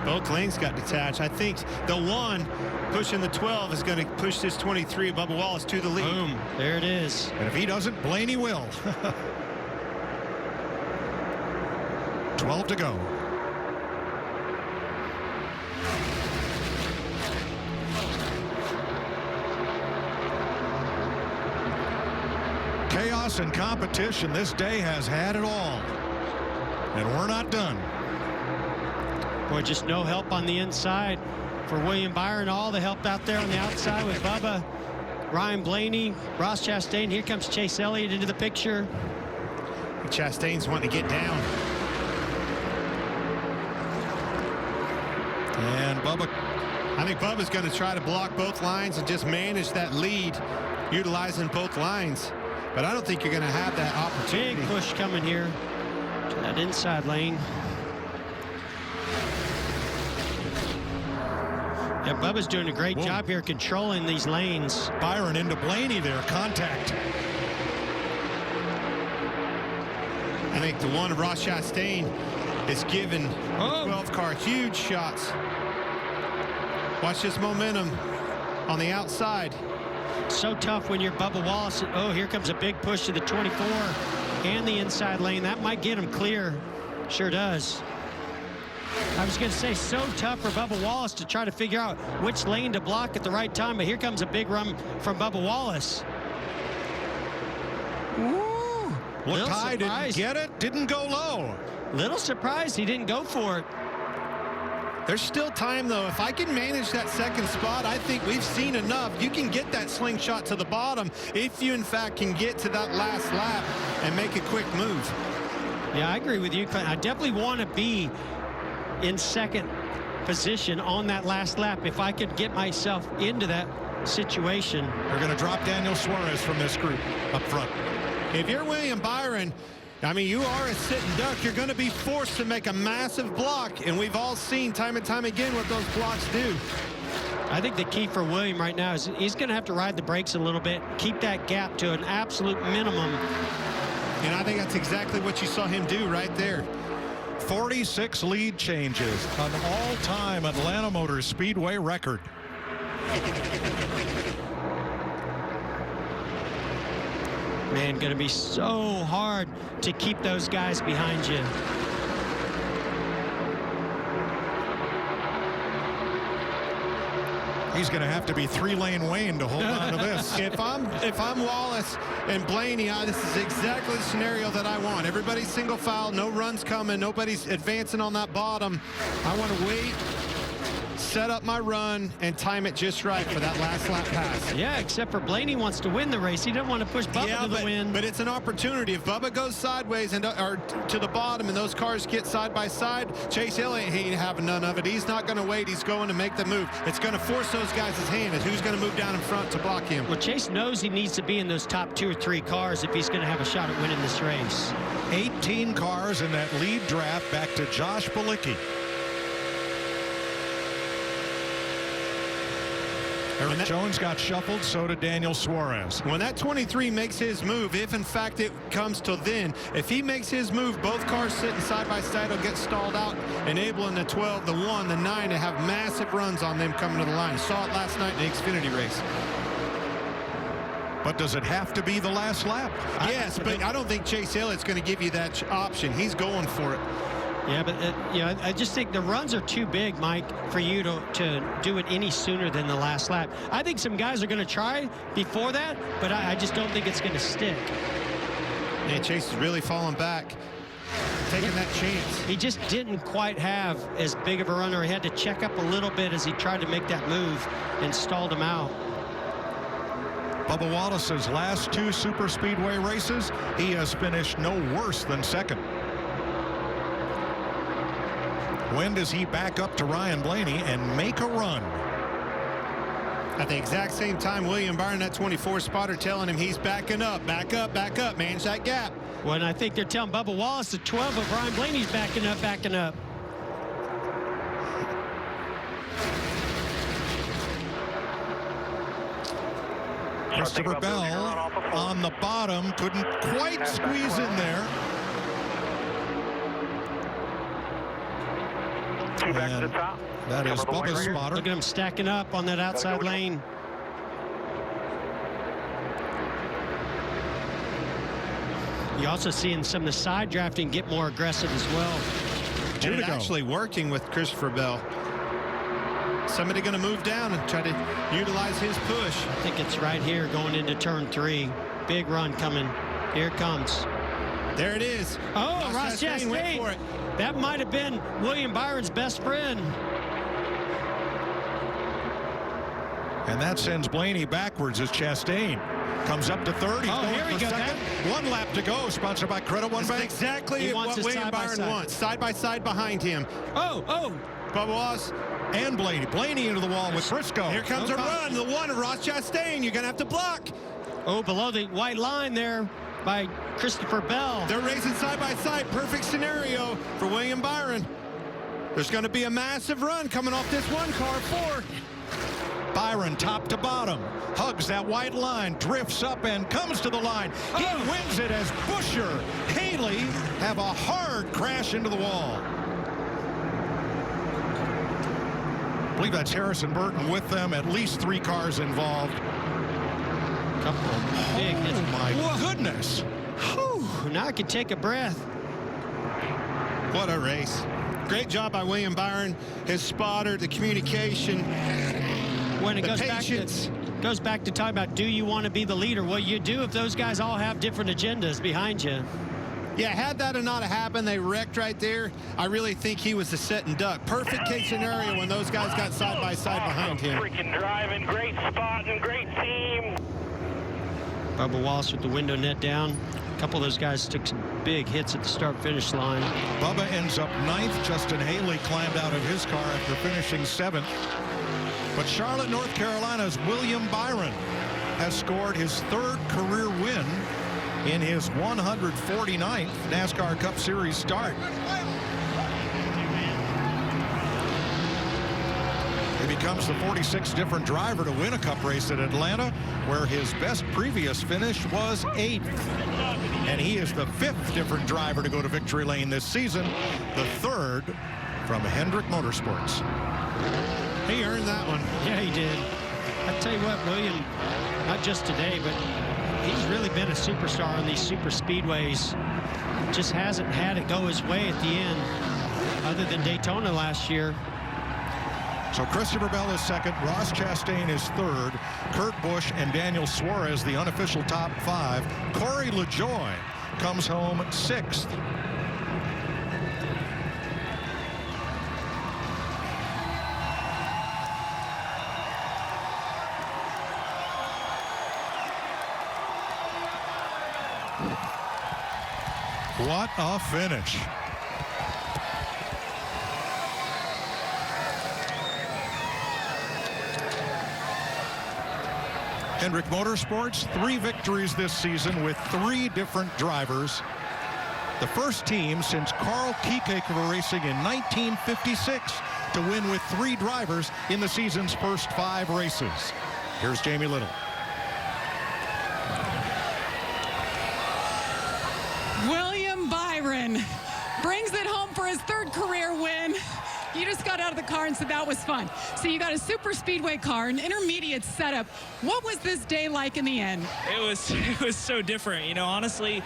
Both lanes got detached. I think the one pushing the 12 is going to push this 23, Bubba Wallace, to the lead. Boom. There it is. And if he doesn't, Blaney will. 12 to go. Chaos and competition. This day has had it all. And we're not done. Boy, just no help on the inside for William Byron. All the help out there on the outside with Bubba, Ryan Blaney, Ross Chastain. Here comes Chase Elliott into the picture. Chastain's wanting to get down. And Bubba. I think Bubba's going to try to block both lines and just manage that lead, utilizing both lines. But I don't think you're going to have that opportunity. Big push coming here to that inside lane. Yeah, Bubba's doing a great job here controlling these lanes. Byron into Blaney there. Contact. I think the one of Ross Chastain is giving the 12 car huge shots. Watch this momentum on the outside. So tough when you're Bubba Wallace. Oh, here comes a big push to the 24 and the inside lane. That might get him clear. Sure does. I was going to say, so tough for Bubba Wallace to try to figure out which lane to block at the right time, but here comes a big run from Bubba Wallace. Ooh, Looked high, didn't get it, didn't go low. Little surprised he didn't go for it. There's still time, though. If I can manage that second spot, I think we've seen enough. You can get that slingshot to the bottom if you, in fact, can get to that last lap and make a quick move. Yeah, I agree with you, Clint. I definitely want to be in second position on that last lap if I could get myself into that situation. They're going to drop Daniel Suarez from this group up front. If you're William Byron, I mean, you are a sitting duck. You're going to be forced to make a massive block, and we've all seen time and time again what those blocks do. I think the key for William right now is he's going to have to ride the brakes a little bit, keep that gap to an absolute minimum. And I think that's exactly what you saw him do right there. 46 lead changes, an all-time Atlanta Motor Speedway record. Man, going to be so hard to keep those guys behind you. He's going to have to be 3-lane Wayne to hold on to this. If I'm Wallace and Blaney, this is exactly the scenario that I want. Everybody's single file, no runs coming, nobody's advancing on that bottom. I want to wait, set up my run, and time it just right for that last lap pass. Yeah, except for Blaney wants to win the race. He doesn't want to push Bubba to the win. But it's an opportunity. If Bubba goes sideways and or to the bottom and those cars get side by side, Chase Elliott ain't having none of it. He's not going to wait. He's going to make the move. It's going to force those guys' hand is who's going to move down in front to block him. Well, Chase knows he needs to be in those top 2 or 3 cars if he's going to have a shot at winning this race. 18 cars in that lead draft back to Josh Bilicki. Eric Jones got shuffled, so did Daniel Suarez. When that 23 makes his move, if in fact it comes to then, if he makes his move, both cars sitting side by side will get stalled out, enabling the 12, the 1, the 9 to have massive runs on them coming to the line. Saw it last night in the Xfinity race. But does it have to be the last lap? Yes, but I don't think Chase Elliott's going to give you that option. He's going for it. Yeah, but I just think the runs are too big, Mike, for you to do it any sooner than the last lap. I think some guys are going to try before that, but I just don't think it's going to stick. And Chase is really falling back, taking that chance. He just didn't quite have as big of a runner. He had to check up a little bit as he tried to make that move and stalled him out. Bubba Wallace's last 2 super speedway races, he has finished no worse than second. When does he back up to Ryan Blaney and make a run? At the exact same time, William Byron, that 24 spotter, telling him he's backing up, back up, manage that gap. Well, and I think they're telling Bubba Wallace the 12 of Ryan Blaney's backing up, Christopher Bell on the bottom, couldn't quite squeeze in there. Back to the top. That is Bubba's spotter. Look at him stacking up on that outside lane. You also seeing some of the side drafting get more aggressive as well. And it actually working with Christopher Bell. Somebody going to move down and try to utilize his push. I think it's right here going into turn 3. Big run coming. Here it comes. There it is. Oh, Ross Chastain went for it. That might have been William Byron's best friend. And that sends Blaney backwards as Chastain comes up to third. He's going here we for go. second. 1 lap to go. Sponsored by Credit One Bank. Exactly what William Byron wants. Side by side behind him. Oh. Bubba Wallace. And Blaney. Blaney into the wall with Briscoe. Here comes a run. The 1 of Ross Chastain. You're going to have to block. Oh, below the white line there by Christopher Bell. They're racing side by side. Perfect scenario for William Byron. There's going to be a massive run coming off this 1 car 4. Byron top to bottom, hugs that white line, drifts up and comes to the line. He wins it as Buscher, Haley have a hard crash into the wall. I believe that's Harrison Burton with them, at least 3 cars involved. Couple of big hits. Oh my goodness. Whew, now I can take a breath. What a race. Great job by William Byron, his spotter, the communication. When it goes back to talk about, do you want to be the leader? Well, you do if those guys all have different agendas behind you. Yeah, had that or not happened, they wrecked right there. I really think he was the set and duck. Perfect case scenario when those guys got side by side behind him. Freaking driving, great spotting, great team. Bubba Wallace with the window net down. A couple of those guys took some big hits at the start-finish line. Bubba ends up 9th. Justin Haley climbed out of his car after finishing 7th. But Charlotte, North Carolina's William Byron has scored his 3rd career win in his 149th NASCAR Cup Series start. He becomes the 46th different driver to win a Cup race at Atlanta, where his best previous finish was 8th. And he is the 5th different driver to go to victory lane this season, the 3rd from Hendrick Motorsports. He earned that one. Yeah, he did. I tell you what, William, not just today, but he's really been a superstar on these super speedways. Just hasn't had it go his way at the end, other than Daytona last year. So Christopher Bell is 2nd, Ross Chastain is 3rd, Kurt Busch and Daniel Suarez the unofficial top 5. Corey LaJoie comes home 6th. What a finish. Hendrick Motorsports, 3 victories this season with 3 different drivers. The first team since Carl Kiekhaefer Racing in 1956 to win with 3 drivers in the season's first 5 races. Here's Jamie Little. William Byron brings it home for his third career win. You just got out of the car and said that was fun. So you got a super speedway car, an intermediate setup. What was this day like in the end? It was so different. You know, honestly,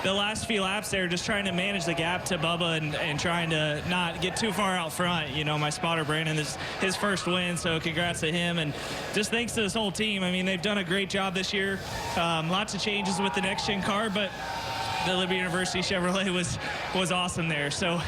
the last few laps there, just trying to manage the gap to Bubba and trying to not get too far out front. You know, my spotter, Brandon, is his first win, so congrats to him. And just thanks to this whole team. I mean, they've done a great job this year. Lots of changes with the next-gen car, but the Liberty University Chevrolet was awesome there. So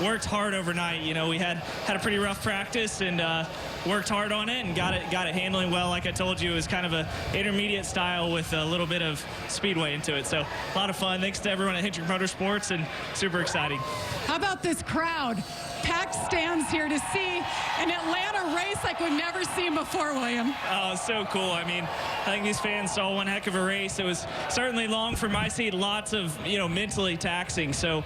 worked hard overnight. You know, we had a pretty rough practice and worked hard on it and got it handling well. Like I told you, it was kind of a intermediate style with a little bit of speedway into it. So a lot of fun. Thanks to everyone at Hendrick Motorsports and super exciting. How about this crowd? Packed stands here to see an Atlanta race like we've never seen before, William. Oh, so cool. I mean, I think these fans saw one heck of a race. It was certainly long for my seat, lots of, you know, mentally taxing. So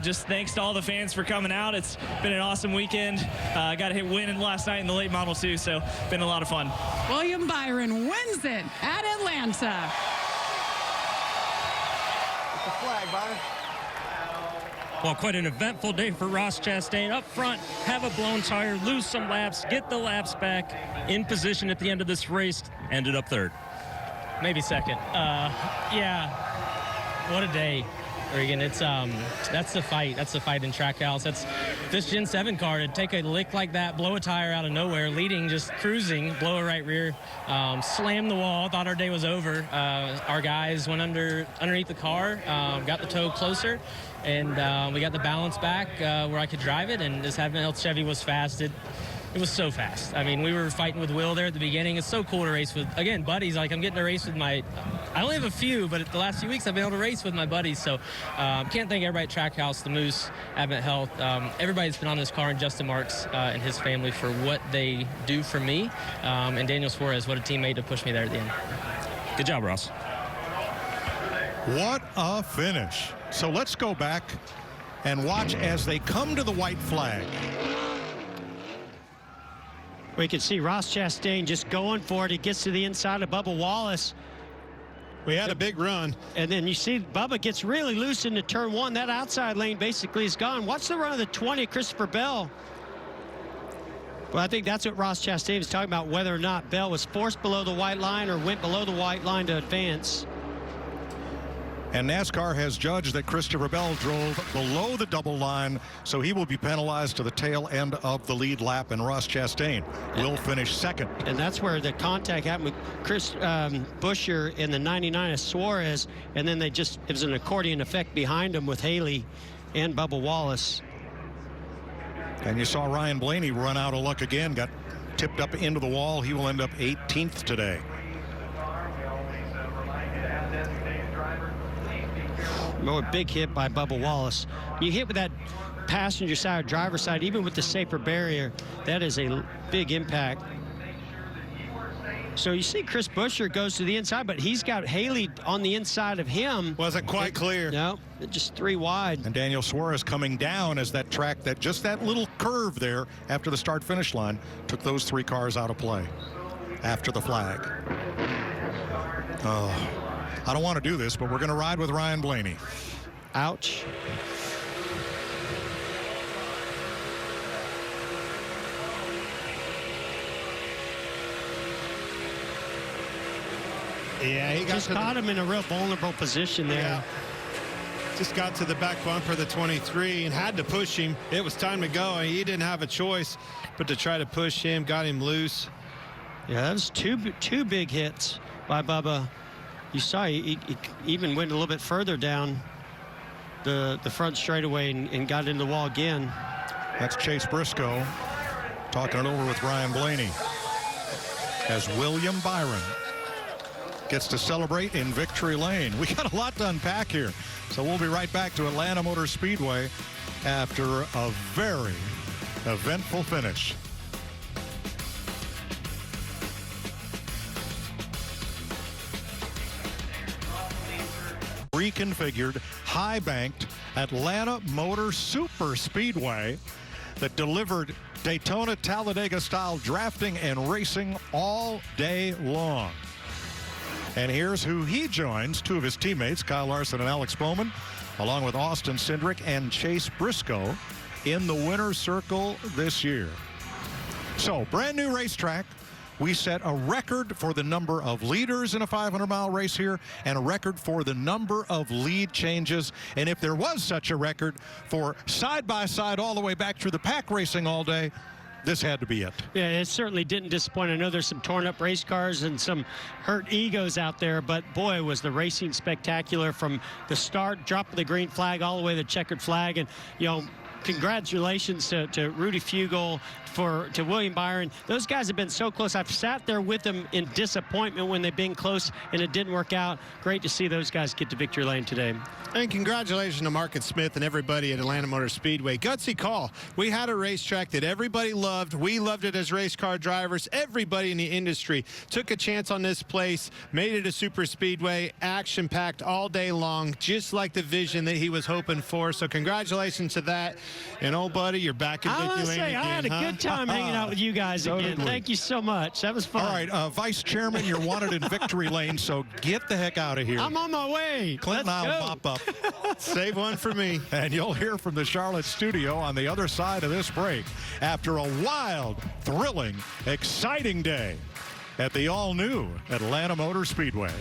just thanks to all the fans for coming out. It's been an awesome weekend. Got to hit winning last night in the late model too, so been a lot of fun. William Byron wins it at Atlanta. Get the flag, Byron. Well, quite an eventful day for Ross Chastain. Up front, have a blown tire, lose some laps, get the laps back, in position at the end of this race, ended up third. Maybe second. Yeah, what a day, Regan. It's that's the fight. That's the fight in Trackhouse. That's this Gen 7 car to take a lick like that, blow a tire out of nowhere, leading, just cruising, blow a right rear, slam the wall. Thought our day was over. Our guys went underneath the car, got the toe closer, and we got the balance back where I could drive it. And this Advent Health Chevy was fast. It was so fast. I mean, we were fighting with Will there at the beginning. It's so cool to race with, again, buddies. Like, I'm getting to race with I only have a few, but the last few weeks I've been able to race with my buddies. So can't thank everybody at Trackhouse, the Moose, Advent Health, everybody that's been on this car, and Justin Marks and his family for what they do for me, and Daniel Suarez, what a teammate to push me there at the end. Good job, Ross. What a finish. So let's go back and watch as they come to the white flag. We can see Ross Chastain just going for it. He gets to the inside of Bubba Wallace. We had a big run. And then you see Bubba gets really loose into turn one. That outside lane basically is gone. Watch the run of the 20, Christopher Bell. Well, I think that's what Ross Chastain was talking about, whether or not Bell was forced below the white line or went below the white line to advance. And NASCAR has judged that Christopher Bell drove below the double line, so he will be penalized to the tail end of the lead lap, and Ross Chastain will finish second. And that's where the contact happened with Chris Buescher in the 99 of Suarez, and then it was an accordion effect behind him with Haley and Bubba Wallace. And you saw Ryan Blaney run out of luck again, got tipped up into the wall. He will end up 18th today. Oh, a big hit by Bubba Wallace. You hit with that passenger side or driver's side, even with the safer barrier, that is a big impact. So you see Chris Buescher goes to the inside, but he's got Haley on the inside of him. Wasn't quite clear. No, just 3 wide. And Daniel Suarez coming down as that track, just that little curve there after the start-finish line, took those 3 cars out of play after the flag. Oh. I don't want to do this, but we're going to ride with Ryan Blaney. Ouch. Yeah, he just caught him in a real vulnerable position there. Yeah. Just got to the back bumper of the 23 and had to push him. It was time to go, and he didn't have a choice but to try to push him, got him loose. Yeah, that was two big hits by Bubba. You saw he even went a little bit further down the front straightaway and got into the wall again. That's Chase Briscoe talking it over with Ryan Blaney as William Byron gets to celebrate in victory lane. We got a lot to unpack here, so we'll be right back to Atlanta Motor Speedway after a very eventful finish. Reconfigured, high-banked Atlanta Motor Super Speedway that delivered Daytona, Talladega style drafting and racing all day long. And here's who he joins, two of his teammates, Kyle Larson and Alex Bowman, along with Austin Cindric and Chase Briscoe in the winner's circle this year. So, brand new racetrack. We set a record for the number of leaders in a 500-mile race here and a record for the number of lead changes. And if there was such a record for side-by-side all the way back through the pack racing all day, this had to be it. Yeah, it certainly didn't disappoint. I know there's some torn-up race cars and some hurt egos out there, but boy, was the racing spectacular from the start, drop of the green flag all the way to the checkered flag. And, you know, congratulations to Rudy Fugle, to William Byron. Those guys have been so close. I've sat there with them in disappointment when they've been close and it didn't work out. Great to see those guys get to victory lane today. And congratulations to Marcus Smith and everybody at Atlanta Motor Speedway. Gutsy call. We had a racetrack that everybody loved. We loved it as race car drivers. Everybody in the industry took a chance on this place, made it a super speedway, action-packed all day long, just like the vision that he was hoping for. So congratulations to that. And, oh, buddy, you're back in victory lane again. I had a good time hanging out with you guys again. Thank you so much. That was fun. All right, Vice Chairman, you're wanted in victory lane, so get the heck out of here. I'm on my way. Clint and I will mop up. Save one for me. And you'll hear from the Charlotte studio on the other side of this break after a wild, thrilling, exciting day at the all-new Atlanta Motor Speedway.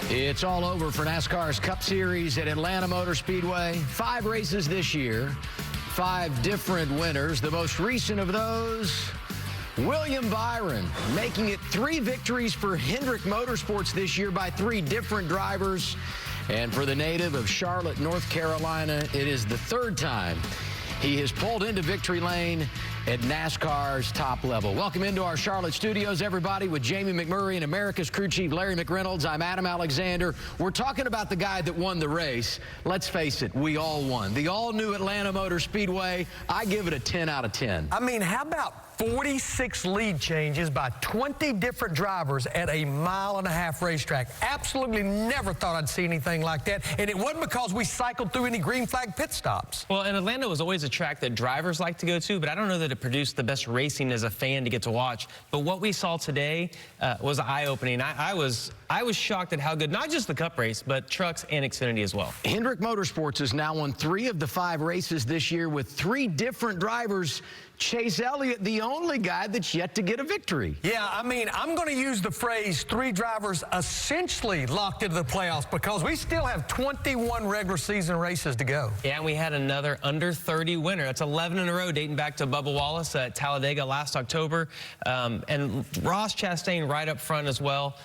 It's all over for NASCAR's Cup Series at Atlanta Motor Speedway. 5 races this year, 5 different winners. The most recent of those, William Byron, making it 3 victories for Hendrick Motorsports this year by 3 different drivers. And for the native of Charlotte, North Carolina, it is the 3rd time he has pulled into victory lane at NASCAR's top level. Welcome into our Charlotte studios, everybody, with Jamie McMurray and America's crew chief Larry McReynolds. I'm Adam Alexander. We're talking about the guy that won the race. Let's face it, we all won. The all-new Atlanta Motor Speedway, I give it a 10 out of 10. I mean, how about 46 lead changes by 20 different drivers at a 1.5 mile racetrack? Absolutely never thought I'd see anything like that. And it wasn't because we cycled through any green flag pit stops. Well, and Atlanta was always a track that drivers like to go to, but I don't know that it produced the best racing as a fan to get to watch. But what we saw today was eye-opening. I was shocked at how good, not just the Cup race, but trucks and Xfinity as well. Hendrick Motorsports has now won 3 of the 5 races this year with 3 different drivers. Chase Elliott, the only guy that's yet to get a victory. Yeah, I mean, I'm going to use the phrase 3 drivers essentially locked into the playoffs because we still have 21 regular season races to go. Yeah, and we had another under 30 winner. That's 11 in a row dating back to Bubba Wallace at Talladega last October. And Ross Chastain right up front as well.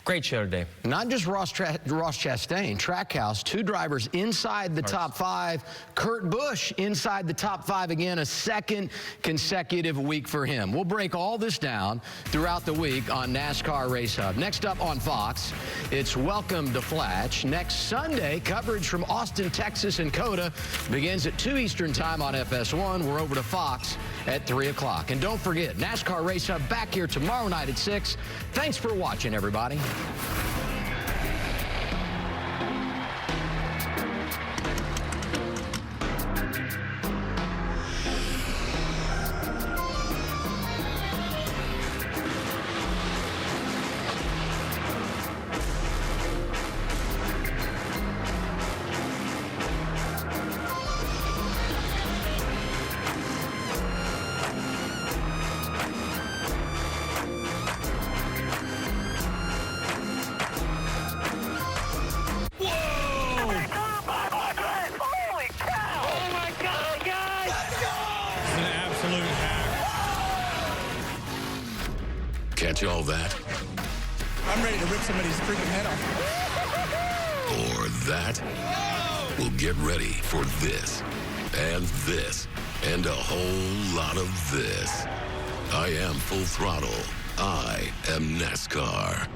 Great show today. Not just Ross Chastain, Trackhouse, 2 drivers inside the top 5. Kurt Busch inside the top 5 again, a 2nd consecutive week for him. We'll break all this down throughout the week on NASCAR Race Hub. Next up on Fox, it's Welcome to Flatch. Next Sunday, coverage from Austin, Texas and COTA begins at 2 Eastern time on FS1. We're over to Fox at 3 o'clock. And don't forget, NASCAR Race Hub back here tomorrow night at 6. Thanks for watching, everybody. Catch all that? I'm ready to rip somebody's freaking head off. Or that? Well, get ready for this, and a whole lot of this. I am Full Throttle. I am NASCAR.